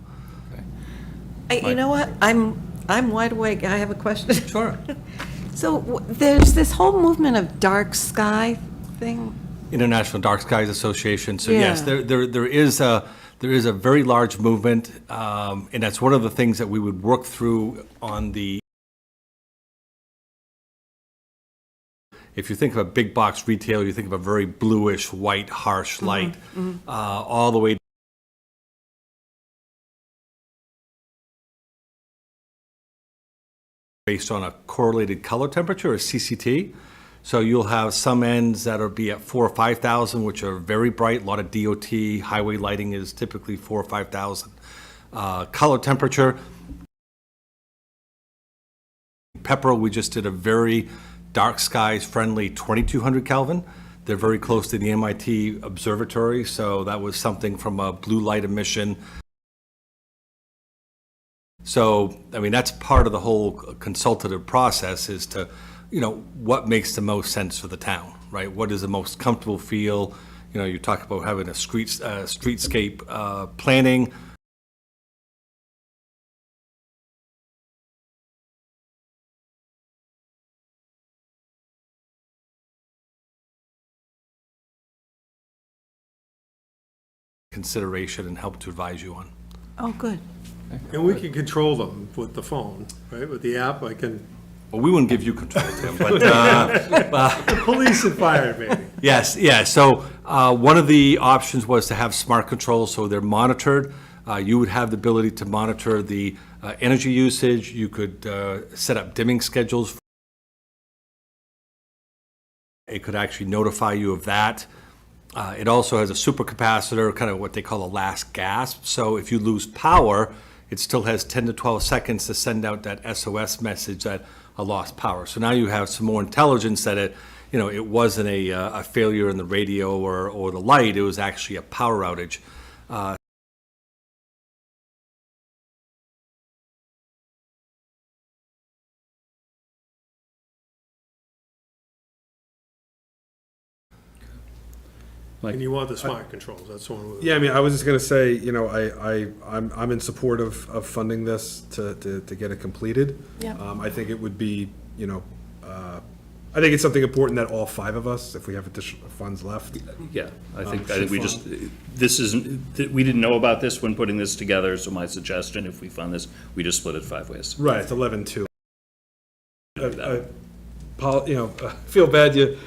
You know what? I'm wide awake. I have a question. Sure. So there's this whole movement of dark sky thing. International Dark Skies Association. So yes, Yeah. there is a very large movement, and that's one of the things that we would work through on the. If you think of a big box retailer, you think of a very bluish, white, harsh light, all the way based on a correlated color temperature, or CCT. So you'll have some ends that'll be at 4,000 or 5,000, which are very bright. A lot of DOT highway lighting is typically 4,000 or 5,000. Color temperature. Pepperell, we just did a very dark skies friendly 2200 Kelvin. They're very close to the MIT observatory, so that was something from a blue light emission. So, I mean, that's part of the whole consultative process, is to, what makes the most sense for the town, right? What is the most comfortable feel? You talk about having a streetscape planning. Consideration and help to advise you on. Oh, good. And we can control them with the phone, right? With the app, I can. Well, we wouldn't give you control, Tim, but. Police and fire, maybe. Yes, yeah. So one of the options was to have smart controls, so they're monitored. You would have the ability to monitor the energy usage. You could set up dimming schedules. It could actually notify you of that. It also has a supercapacitor, kind of what they call a last gasp. So if you lose power, it still has 10 to 12 seconds to send out that SOS message that I lost power. So now you have some more intelligence that it wasn't a failure in the radio or the light. It was actually a power outage. And you want the smart controls, that's one of the. Yeah, I mean, I was just gonna say, I'm in support of funding this to get it completed. Yep. I think it would be, I think it's something important that all 5 of us, if we have additional funds left. Yeah, I think should we fund. just, this isn't, we didn't know about this when putting this together, so my suggestion, if we fund this, we just split it 5 ways. Right, it's 11-2. Feel bad you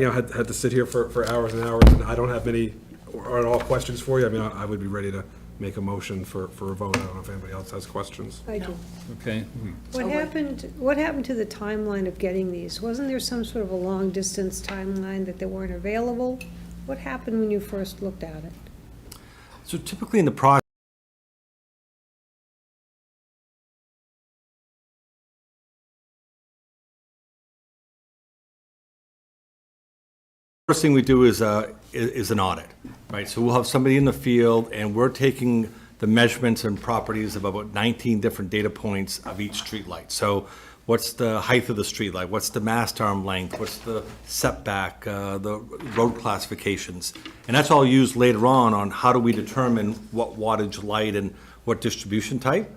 had to sit here for hours and hours, and I don't have many or at all questions for you. I mean, I would be ready to make a motion for a vote. I don't know if anybody else has questions. I do. Okay. What happened to the timeline of getting these? Wasn't there some sort of a long-distance timeline that they weren't available? What happened when you first looked at it? So typically in the process, first thing we do is an audit, right? So we'll have somebody in the field, and we're taking the measurements and properties of about 19 different data points of each street light. So what's the height of the street light? What's the mast arm length? What's the setback, the road classifications? And that's all used later on how do we determine what wattage light and what distribution type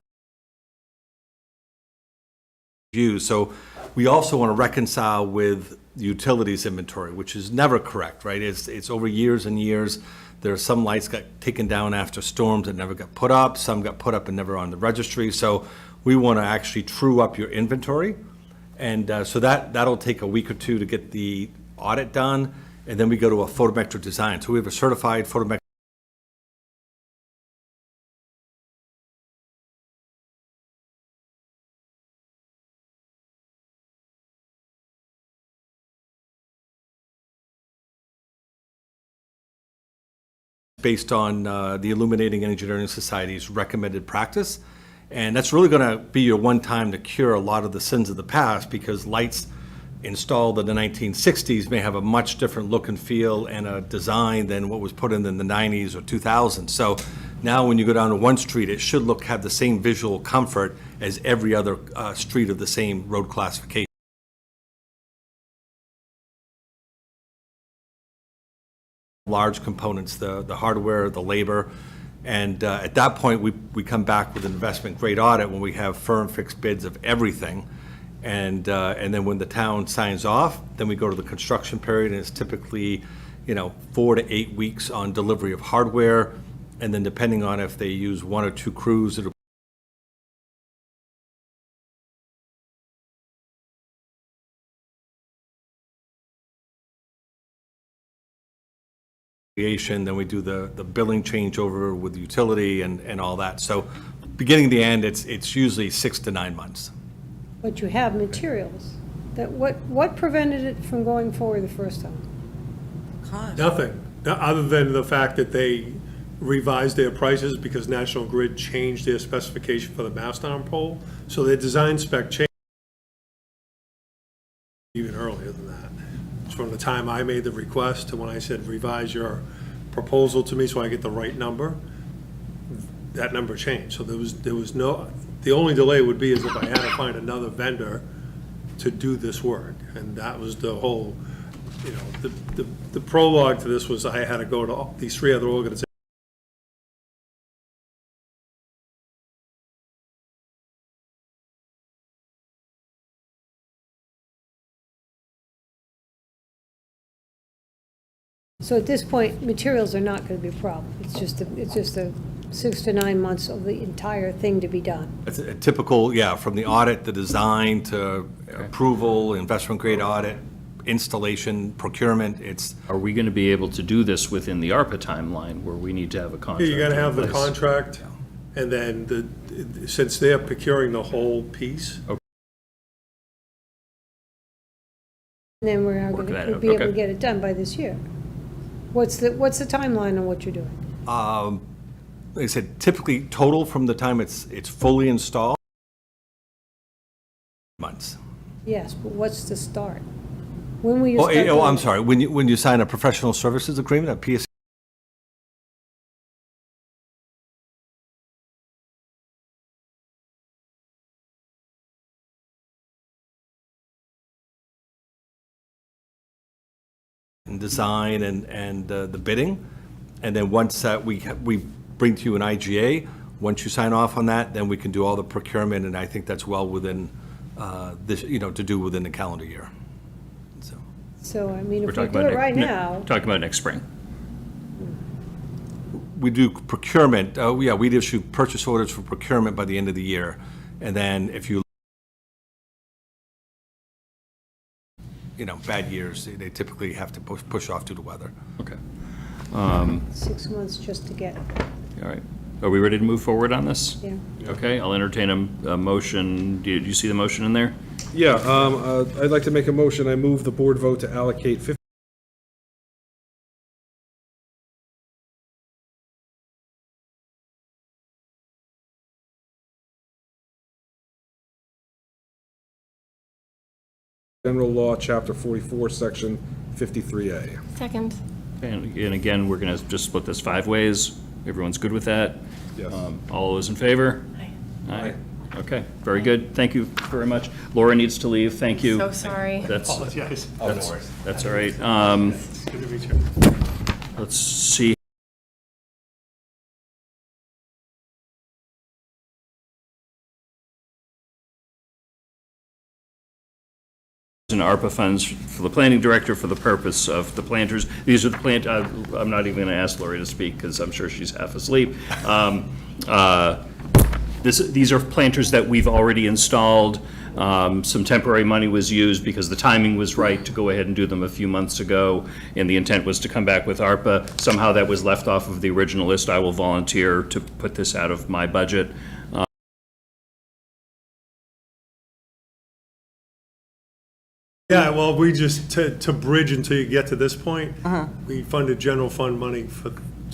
use. So we also want to reconcile with the utilities inventory, which is never correct, right? It's over years and years. There are some lights got taken down after storms that never got put up. Some got put up and never on the registry. So we want to actually true up your inventory. And so that'll take a week or two to get the audit done. And then we go to a photometric design. So we have a certified photometric based on the Illuminating Engineering Society's recommended practice. And that's really going to be your one time to cure a lot of the sins of the past, because lights installed in the 1960s may have a much different look and feel and a design than what was put in the 90s or 2000s. So now when you go down to one street, it should have the same visual comfort as every other street of the same road classification. Large components, the hardware, the labor, and at that point we come back with an investment grade audit when we have firm fixed bids of everything, and then when the town signs off, then we go to the construction period, and it's typically 4 to 8 weeks on delivery of hardware, and then depending on if they use 1 or 2 crews, it'll then we do the billing changeover with the utility and all that. So beginning to end, it's usually 6 to 9 months. But you have materials. What prevented it from going forward the first time? Nothing, other than the fact that they revised their prices because National Grid changed their specification for the mast arm pole. So their design spec changed even earlier than that. From the time I made the request to when I said revise your proposal to me so I get the right number, that number changed. So there was no, the only delay would be is if I had to find another vendor to do this work. And that was the whole, the prologue to this was I had to go to these 3 other organizations. So at this point, materials are not going to be a problem. It's just a 6 to 9 months of the entire thing to be done. It's a typical, from the audit, the design to approval, investment grade audit, installation, procurement, Are we going to be able to do this within the ARPA timeline where we need to have a contract? You gotta have in the place? contract, and then since they're procuring the whole piece, And then we're Work that going to out, be able to okay. get it done by this year. What's the timeline on what you're doing? like I said, typically total from the time it's fully installed, months. Yes, but what's the start? When will you start? Oh, I'm doing it? sorry, when you sign a professional services agreement, a PS. And design and the bidding, and then once we bring to you an IGA, once you sign off on that, then we can do all the procurement, and I think that's well within this, to do within the calendar year. So, I mean, We're if we talking do about it right now, Talking about next spring. We do procurement, we'd issue purchase orders for procurement by the end of the year, and then if you bad years, they typically have to push off due to weather. Okay. 6 months just to get, All right. Are we ready to move forward on this? yeah. Okay, I'll entertain a motion. Did you see the motion in there? Yeah, I'd like to make a motion. I move the board vote to allocate General Law, Chapter 44, Section 53A. Second. And again, we're going to just split this 5 ways. Everyone's good with that? Yes. All those in favor? Aye. Okay, very good. Thank you very much. Laura needs to leave. Thank you. So sorry. That's all right. Good to meet you. Let's see. And ARPA funds for the planning director for the purpose of the planters. These are the I'm not even going to ask Lori to speak because I'm sure she's half asleep. These are planters that we've already installed. Some temporary money was used because the timing was right to go ahead and do them a few months ago, and the intent was to come back with ARPA. Somehow that was left off of the original list. I will volunteer to put this out of my budget. Yeah, well, we just, to bridge until you get to this point, we funded general fund money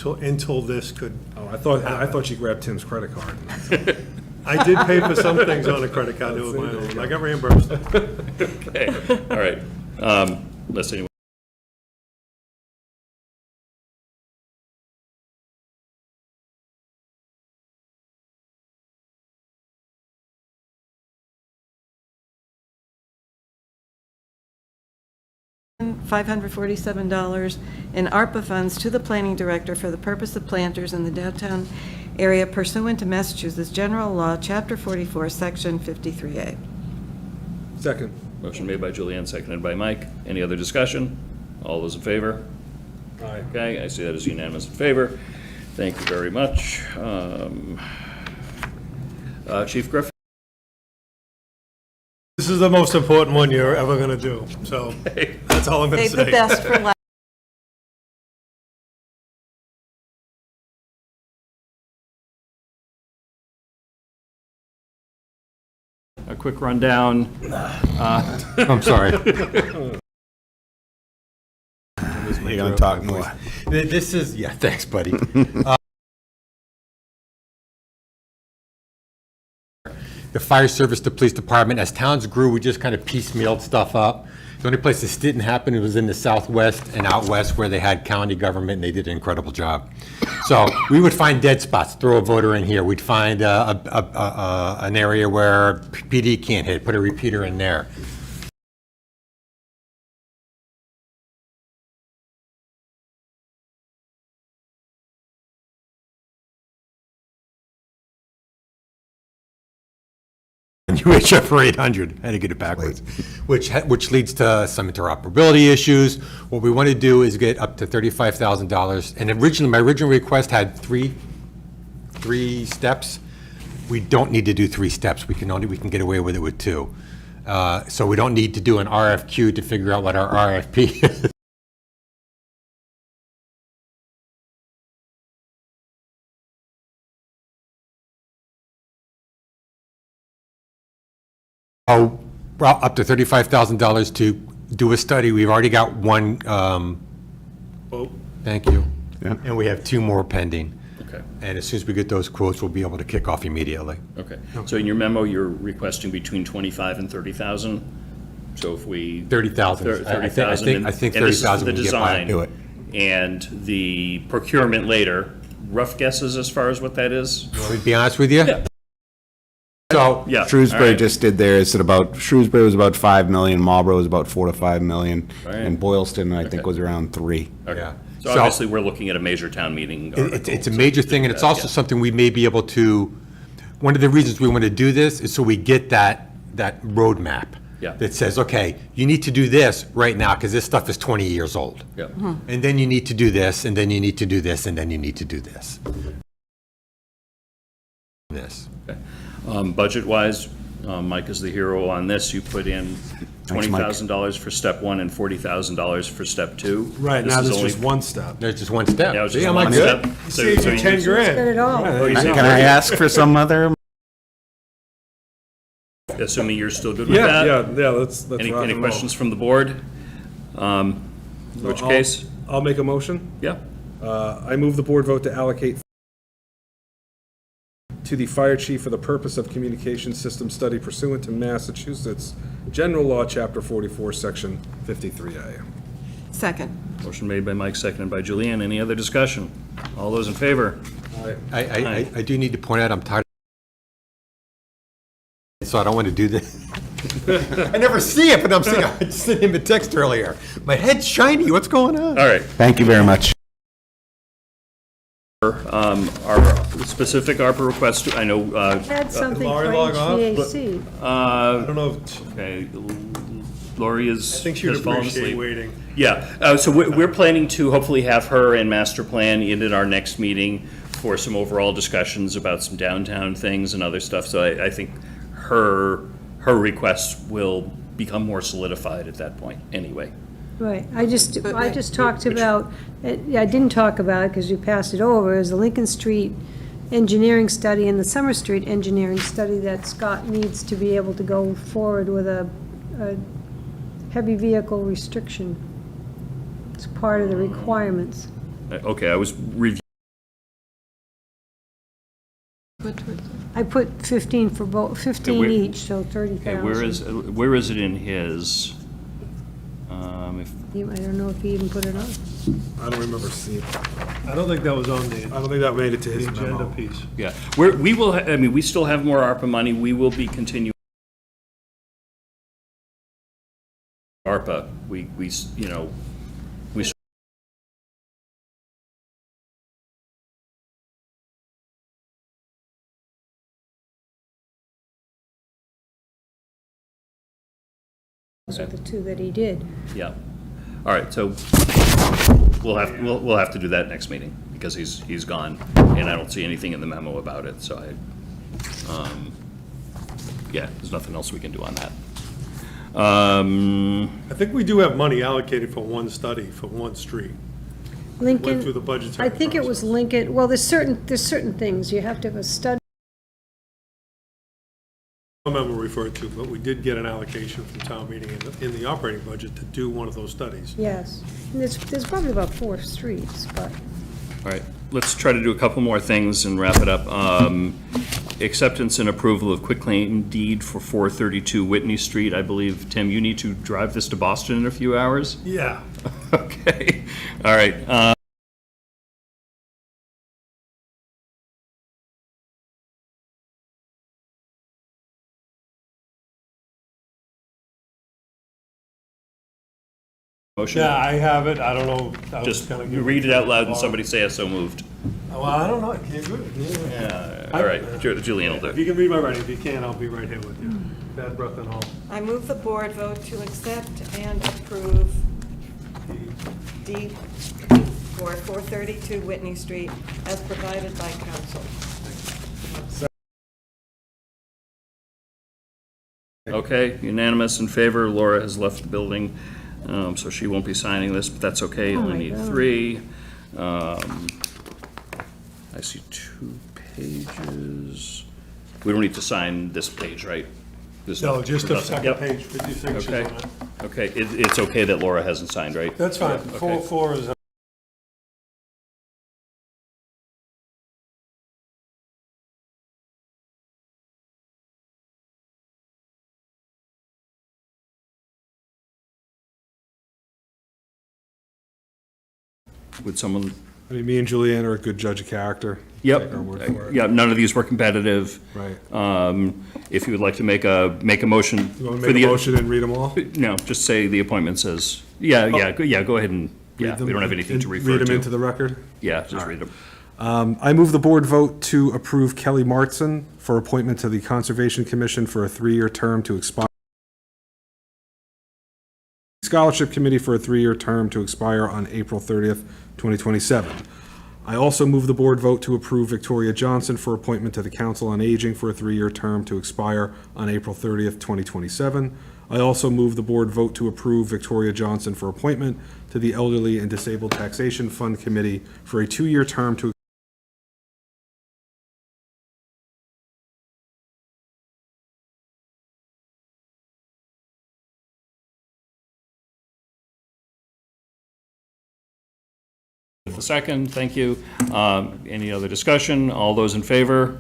until this could. Oh, I thought you grabbed Tim's credit card. I did pay for some things on a credit card, it was my own, I got reimbursed. Okay, all right. Unless anyone. $547 in ARPA funds to the planning director for the purpose of planters in the downtown area pursuant to Massachusetts General Law, Chapter 44, Section 53A. Second. Motion made by Julianne, seconded by Mike. Any other discussion? All those in favor? Okay, I see that as unanimous in favor. Thank you very much. Chief Griffin? This is the most important one you're ever going to do, so that's all I'm going to Save say. the best for last. A quick rundown. I'm sorry. You're gonna talk more. This is, yeah, thanks, buddy. The fire service, the police department, as towns grew, we just kind of piecemealed stuff up. The only place this didn't happen was in the southwest and out west where they had county government, and they did an incredible job. So we would find dead spots, throw a voter in here. We'd find an area where PD can't hit, put a repeater in there. UHF for 800, I had to get it backwards, which leads to some interoperability issues. What we want to do is get up to $35,000, and originally, my original request had three steps. We don't need to do 3 steps, we can get away with it with 2. So we don't need to do an RFQ to figure out what our RFP is. Oh, well, up to $35,000 to do a study. We've already got one, thank you. Yeah. And we have 2 more pending. Okay. And as soon as we get those quotes, we'll be able to kick off immediately. Okay. So in your memo, you're requesting between 25 and 30,000? So if we... 30,000. 30,000. I think and this is 30,000 the we can get by. design, Do it. And the procurement later, rough guesses as far as what that is? Want me to be honest with you? Yeah. So, Yeah. Shrewsbury all right. just did theirs at about, Shrewsbury was about 5 million, Marlboro was about 4 to 5 million, Right. and Boylston, I think, Okay. was around 3. Okay. Yeah. So So- obviously, we're looking at a major town meeting article. It's a major thing, and it's also Yeah. something we may be able to, one of the reasons we want to do this is so we get that roadmap. Yeah. That says, okay, you need to do this right now, because this stuff is 20 years old. Yeah. And then you need to do this, and then you need to do this, and then you need to do this. This. Okay. Budget-wise, Mike is the hero on this. You put in Thanks, Mike. $20,000 for step 1 and $40,000 for step 2. Right, now is there's only- just one step. There's just one step. Now it's See, just am one I good? step. So- Saves so you you 10 just- grand. Got it all. Oh, you see- Can I ask for some other? Assuming you're still good with Yeah, that? yeah, let's rock Any and roll. questions from the board? In which I'll- case, I'll make a motion. yeah, I move the board vote to allocate to the fire chief for the purpose of communication system study pursuant to Massachusetts General Law, Chapter 44, Section 53A. Second. motion made by Mike, seconded by Julianne. Any other discussion? All those in favor? I do need to point out, I'm tired. So I don't want to do this. I never see it, but I'm saying, I just sent him a text earlier. My head's shiny, what's going on? All right. Thank you very much. Our specific ARPA request, I know, Had something Laurie for log off? HVAC. I don't know, okay, Lori is. I think she would has fallen appreciate asleep. waiting. Yeah, so we're planning to hopefully have her and master plan in at our next meeting for some overall discussions about some downtown things and other stuff. So I think her requests will become more solidified at that point, anyway. Right, I just talked about, I didn't talk about it because you passed it over, is the Lincoln Street engineering study and the Summer Street engineering study that Scott needs to be able to go forward with a heavy vehicle restriction. It's part of the requirements. Okay, I was reviewing. I put 15 for both, 15 where- each, so 30,000. Okay, where is it in his? I don't know if he even put it on. I don't remember seeing it. I don't think that was on the I don't think that made it to his agenda memo. piece. Yeah, we will, I mean, we still have more ARPA money. We will be continuing ARPA. We, you know, we. Those are the two that he did. Yeah. All right, so we'll have to do that next meeting, because he's gone, and I don't see anything in the memo about it, so yeah, there's nothing else we can do on that. I think we do have money allocated for one study, for one street. Lincoln. Went through the budgetary I think it was process. Lincoln, well, there's certain things, you have to have a study. I remember referred to, but we did get an allocation from town meeting in the operating budget to do one of those studies. Yes, and there's probably about 4 streets, but. All right, let's try to do a couple more things and wrap it up. Acceptance and approval of quitclaim deed for 432 Whitney Street. I believe, Tim, you need to drive this to Boston in a few hours? Yeah. Okay, all right. Motion? Yeah, I have it, I don't know. I was Just gonna you give read it out loud and somebody say so moved. Well, I don't know, I can't do it. Yeah, all right, Julianne will do If it. you can read my writing, if you can't, I'll be right here with you. Bad breath and all. I move the board vote to accept and approve deed for 432 Whitney Street as provided by council. Okay, unanimous in favor. Laura has left the building, so she won't be signing this, but that's okay. Only my need God. 3. I see 2 pages. We don't need to sign this page, right? This No, one? just For a nothing? second Yep. page with your signatures Okay. on it. Okay, it's okay that Laura hasn't signed, right? That's fine, Okay. four is. Would someone? I mean, me and Julianne are a good judge of character. Yep. Take our word for it. Yeah, none of these were competitive. Right. If you would like to make a motion. You want to for make a the- motion and read them all? No, just say the appointment says, go ahead and, Read them we don't have anything to and refer to. Read them into the record? Yeah, just read them. I move the board vote to approve Kelly Martson for appointment to the Conservation Commission for a 3-year term to expire. Scholarship Committee for a 3-year term to expire on April 30th, 2027. I also move the board vote to approve Victoria Johnson for appointment to the Council on Aging for a 3-year term to expire on April 30th, 2027. I also move the board vote to approve Victoria Johnson for appointment to the Elderly and Disabled Taxation Fund Committee for a 2-year term to A second, thank you. Any other discussion? All those in favor?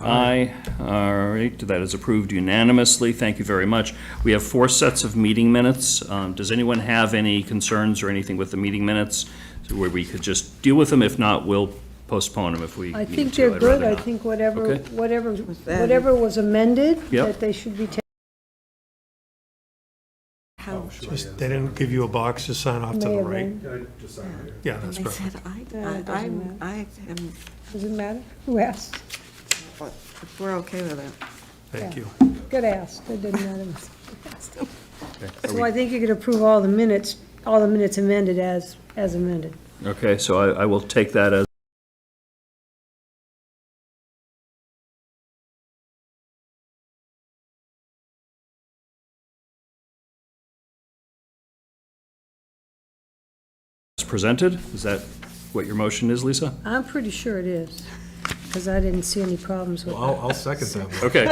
Aye. All right, that is approved unanimously. Thank you very much. We have 4 sets of meeting minutes. Does anyone have any concerns or anything with the meeting minutes where we could just deal with them? If not, we'll postpone them if we I need think to. they're I'd good, rather I not. think Okay. whatever was amended, Yep. that they should be taken. Just, they didn't give you a box to sign off to May the have right? been. Yeah, that's I perfect. said, it doesn't matter. I am, Does it matter? Who asked? if we're okay with it. Thank Yeah. you. Good ask, it didn't matter. So I think you could approve all the minutes amended as amended. Okay, so I will take that as presented. Is that what your motion is, Lisa? I'm pretty sure it is, because I didn't see any problems with Well, it. I'll second that. Okay.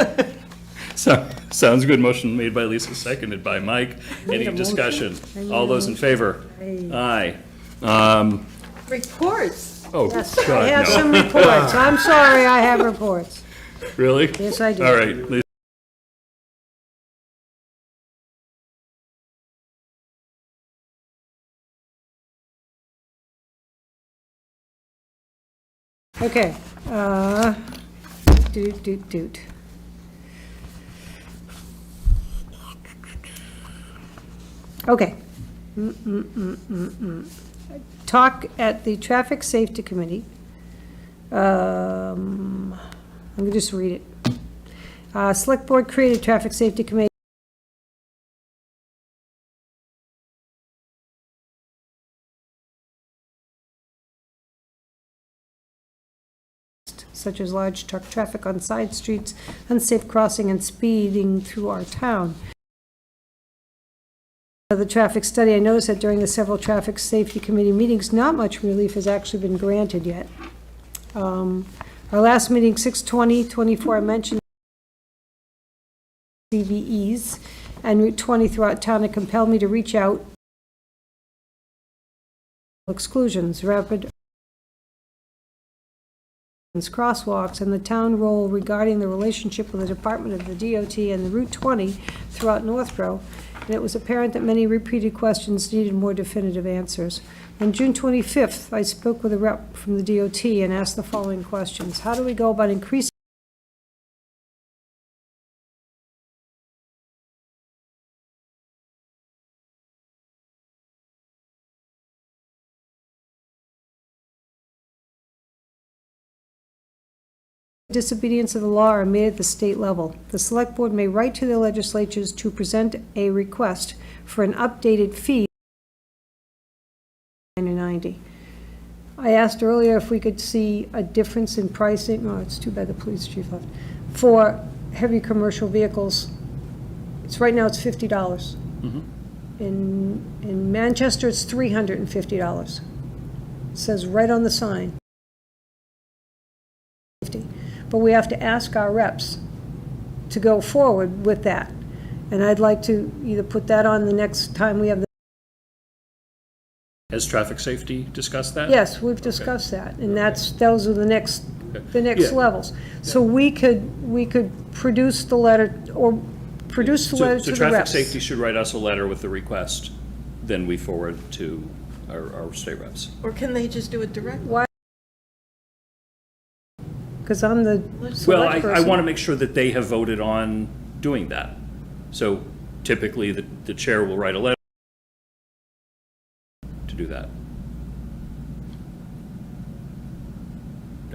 So, sounds good. Motion made by Lisa, seconded by Mike. Any a motion. discussion? I need All a those in motion. favor? Aye. Aye. Reports. Oh, Yes, I God, have no. some reports. I'm sorry, I have reports. Really? Yes, I do. All right, Lisa. Okay, doot. Okay. Talk at the Traffic Safety Committee. I'm gonna just read it. Select Board created Traffic Safety Committee such as large truck traffic on side streets, unsafe crossing, and speeding through our town. The traffic study, I noticed that during the several traffic safety committee meetings, not much relief has actually been granted yet. Our last meeting, 6/20/24, I mentioned CVEs and Route 20 throughout town. It compelled me to reach out. Exclusions, rapid crosswalks, and the town role regarding the relationship with the Department of the DOT and the Route 20 throughout Northborough. And it was apparent that many repeated questions needed more definitive answers. On June 25th, I spoke with a rep from the DOT and asked the following questions. How do we go about increasing disobedience of the law are made at the state level? The select board may write to the legislatures to present a request for an updated fee. 90. I asked earlier if we could see a difference in pricing. Oh, it's too bad the police chief left. For heavy commercial vehicles, right now it's $50. In Manchester, it's $350. It says right on the sign. But we have to ask our reps to go forward with that. And I'd like to either put that on the next time we have the. Has traffic safety discussed that? Yes, we've discussed that, and those are the next Yeah. levels. So we could produce the letter, or produce the letter to So the traffic reps. safety should write us a letter with the request, then we forward to our state reps. Or can they just do it directly? Why? Because I'm the Well, select I person. want to make sure that they have voted on doing that. So typically, the chair will write a letter to do that.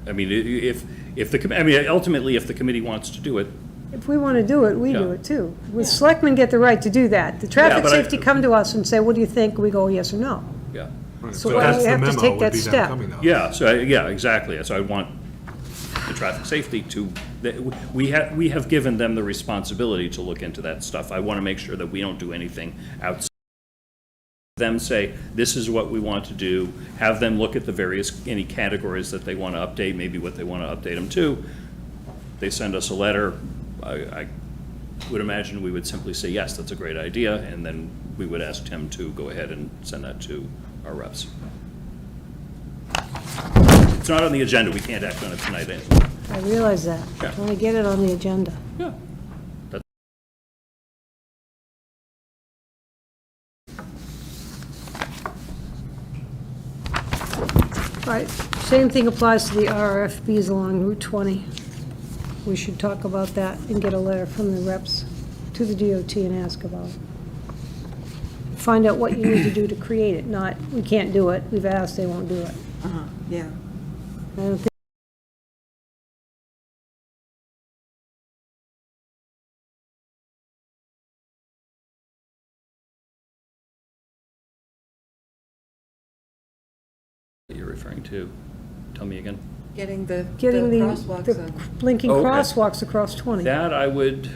I mean, ultimately, if the committee wants to do it, If we want to do it, we do Yeah. it too. With selectmen get the right to do that. The traffic but I- safety come to us and say, what do you think? We go yes or no. yeah. So why do we have to take that step? Yeah, yeah, exactly. So I want the traffic safety to, we have given them the responsibility to look into that stuff. I want to make sure that we don't do anything outside. Them say, this is what we want to do, have them look at any categories that they want to update, maybe what they want to update them to. They send us a letter. I would imagine we would simply say, yes, that's a great idea, and then we would ask Tim to go ahead and send that to our reps. It's not on the agenda, we can't act on it tonight anyway. I realize that. Yeah. I want to get it on the agenda. Yeah. Right, same thing applies to the RFBs along Route 20. We should talk about that and get a letter from the reps to the DOT and ask about it. Find out what you need to do to create it, not, we can't do it, we've asked, they won't do it. Yeah. I don't think. That you're referring to, tell me again. Getting the the crosswalks in. blinking Oh, okay. crosswalks across 20. That I would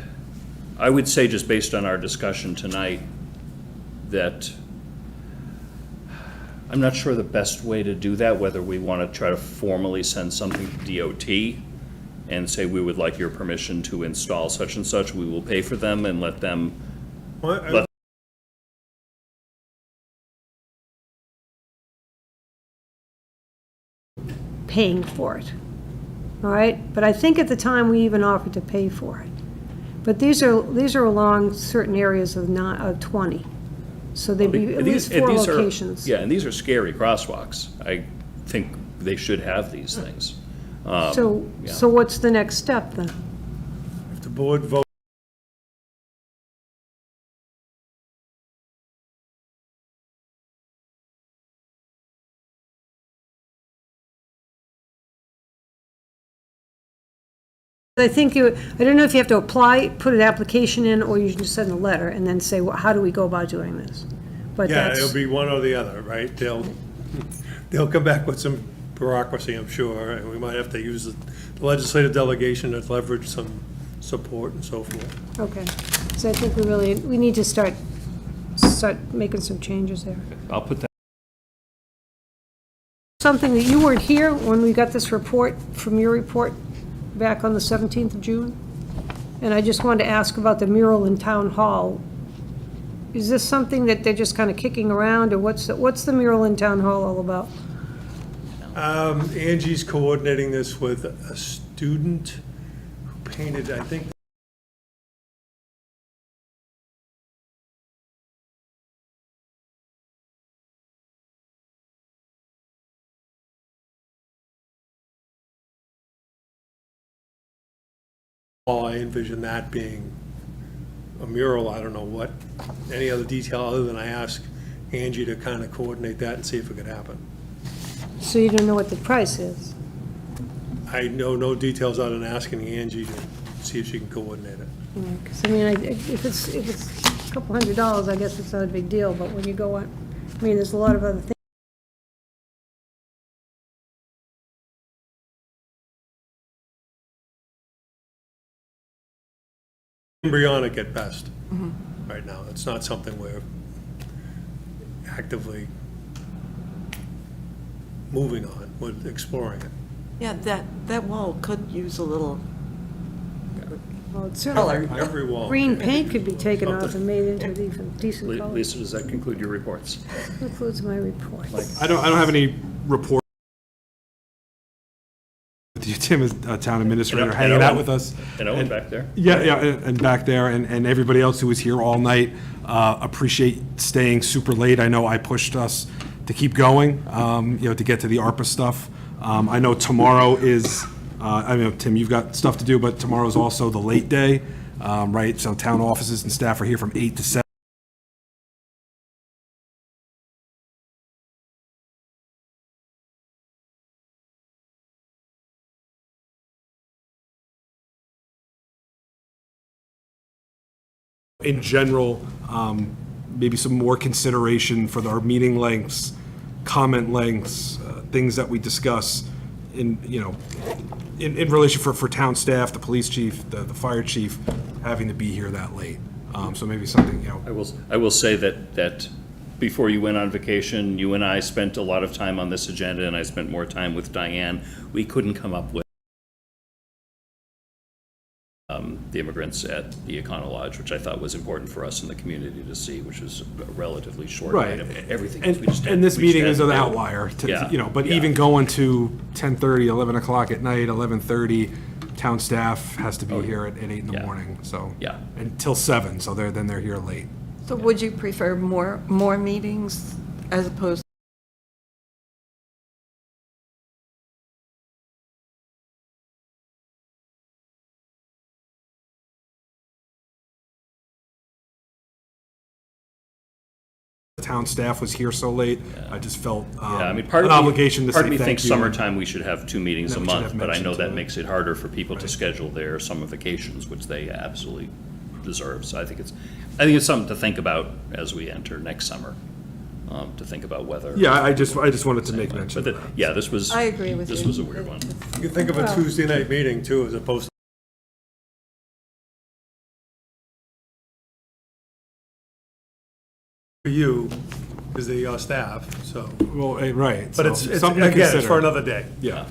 say, just based on our discussion tonight, that I'm not sure the best way to do that, whether we want to try to formally send something to DOT and say, we would like your permission to install such and such, we will pay for them, and let them, Well, paying for it, all right? But I think at the time, we even offered to pay for it. But these are along certain areas of 20, so they'd be at least 4 locations. Yeah, and these are scary crosswalks. I think they should have these things. So yeah. what's the next step then? if the board votes. I think I don't know if you have to apply, put an application in, or you just send a letter and then say, well, how do we go about doing this? But Yeah, that's, it'll be one or the other, right? They'll come back with some bureaucracy, I'm sure, and we might have to use the legislative delegation to leverage some support and so forth. Okay, so I think we need to start making some changes there. I'll put that. Something that you weren't here when we got this report from your report back on the 17th of June. And I just wanted to ask about the mural in Town Hall. Is this something that they're just kind of kicking around, or what's the mural in Town Hall all about? Angie's coordinating this with a student who painted, I think, well, I envision that being a mural. I don't know what, any other detail other than I asked Angie to kind of coordinate that and see if it could happen. So you don't know what the price is? I know no details other than asking Angie to see if she can coordinate it. Because, I mean, if it's a couple $100, I guess it's not a big deal, but when you go on, I mean, there's a lot of other things. Embryonic at best right now. It's not something we're actively moving on, we're exploring it. Yeah, that wall could use a little Well, it's color. certainly, Every wall. green paint could be taken off and made into a decent color. Lisa, does that conclude your reports? Includes my report. I don't have any report. Tim is a town administrator hanging out with us. And Owen back there. Yeah, and back there, and everybody else who was here all night. Appreciate staying super late. I know I pushed us to keep going, to get to the ARPA stuff. I know tomorrow is, Tim, you've got stuff to do, but tomorrow's also the late day, right? So town offices and staff are here from 8 to 7. In general, maybe some more consideration for our meeting lengths, comment lengths, things that we discuss in relation for town staff, the police chief, the fire chief, having to be here that late. So maybe something, I will say that before you went on vacation, you and I spent a lot of time on this agenda, and I spent more time with Diane. We couldn't come up with the immigrants at the Econo Lodge, which I thought was important for us in the community to see, which is a relatively short right. item. Everything else we just had. And this we just meeting had is to an do. outlier, but Yeah. even going to 10:30, 11 o'clock at night, 11:30, town staff has to be here at 8 in the morning, so. Yeah. Until 7, so they're here late. So would you prefer more meetings as opposed? The town staff was here so late, I just felt Part an of obligation to say Part of me thank thinks you. summertime, we should have 2 meetings a That we should month, have but I know mentioned that to- makes it harder for people to schedule their summer vacations, which they absolutely deserve. So I think it's something to think about as we enter next summer, to think about whether. Yeah, I just wanted to make mention But of that. yeah, this was. I agree with This you. was a weird one. You could think of a Tuesday night meeting too, as opposed to for you, because they're your staff, so. Well, right. But so it's something to again, it's consider. for another day. Yeah.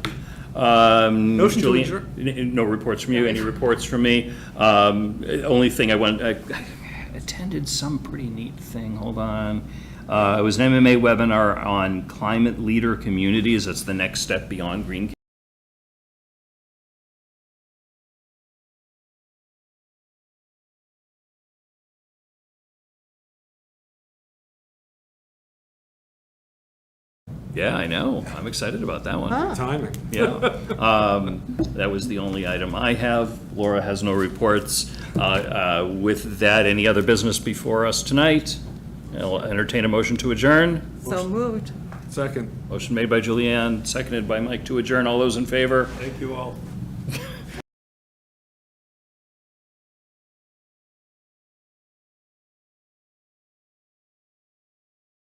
Motion to Julian, no reports from you, any reports from me? Only thing I attended some pretty neat thing, hold on. It was an MMA webinar on climate leader communities, that's the next step beyond green. Yeah, I know, I'm excited about that one. Timing. Yeah. That was the only item I have. Laura has no reports. With that, any other business before us tonight? I'll entertain a motion to adjourn. So moved. Second. Motion made by Julianne, seconded by Mike to adjourn. All those in favor? Thank you all.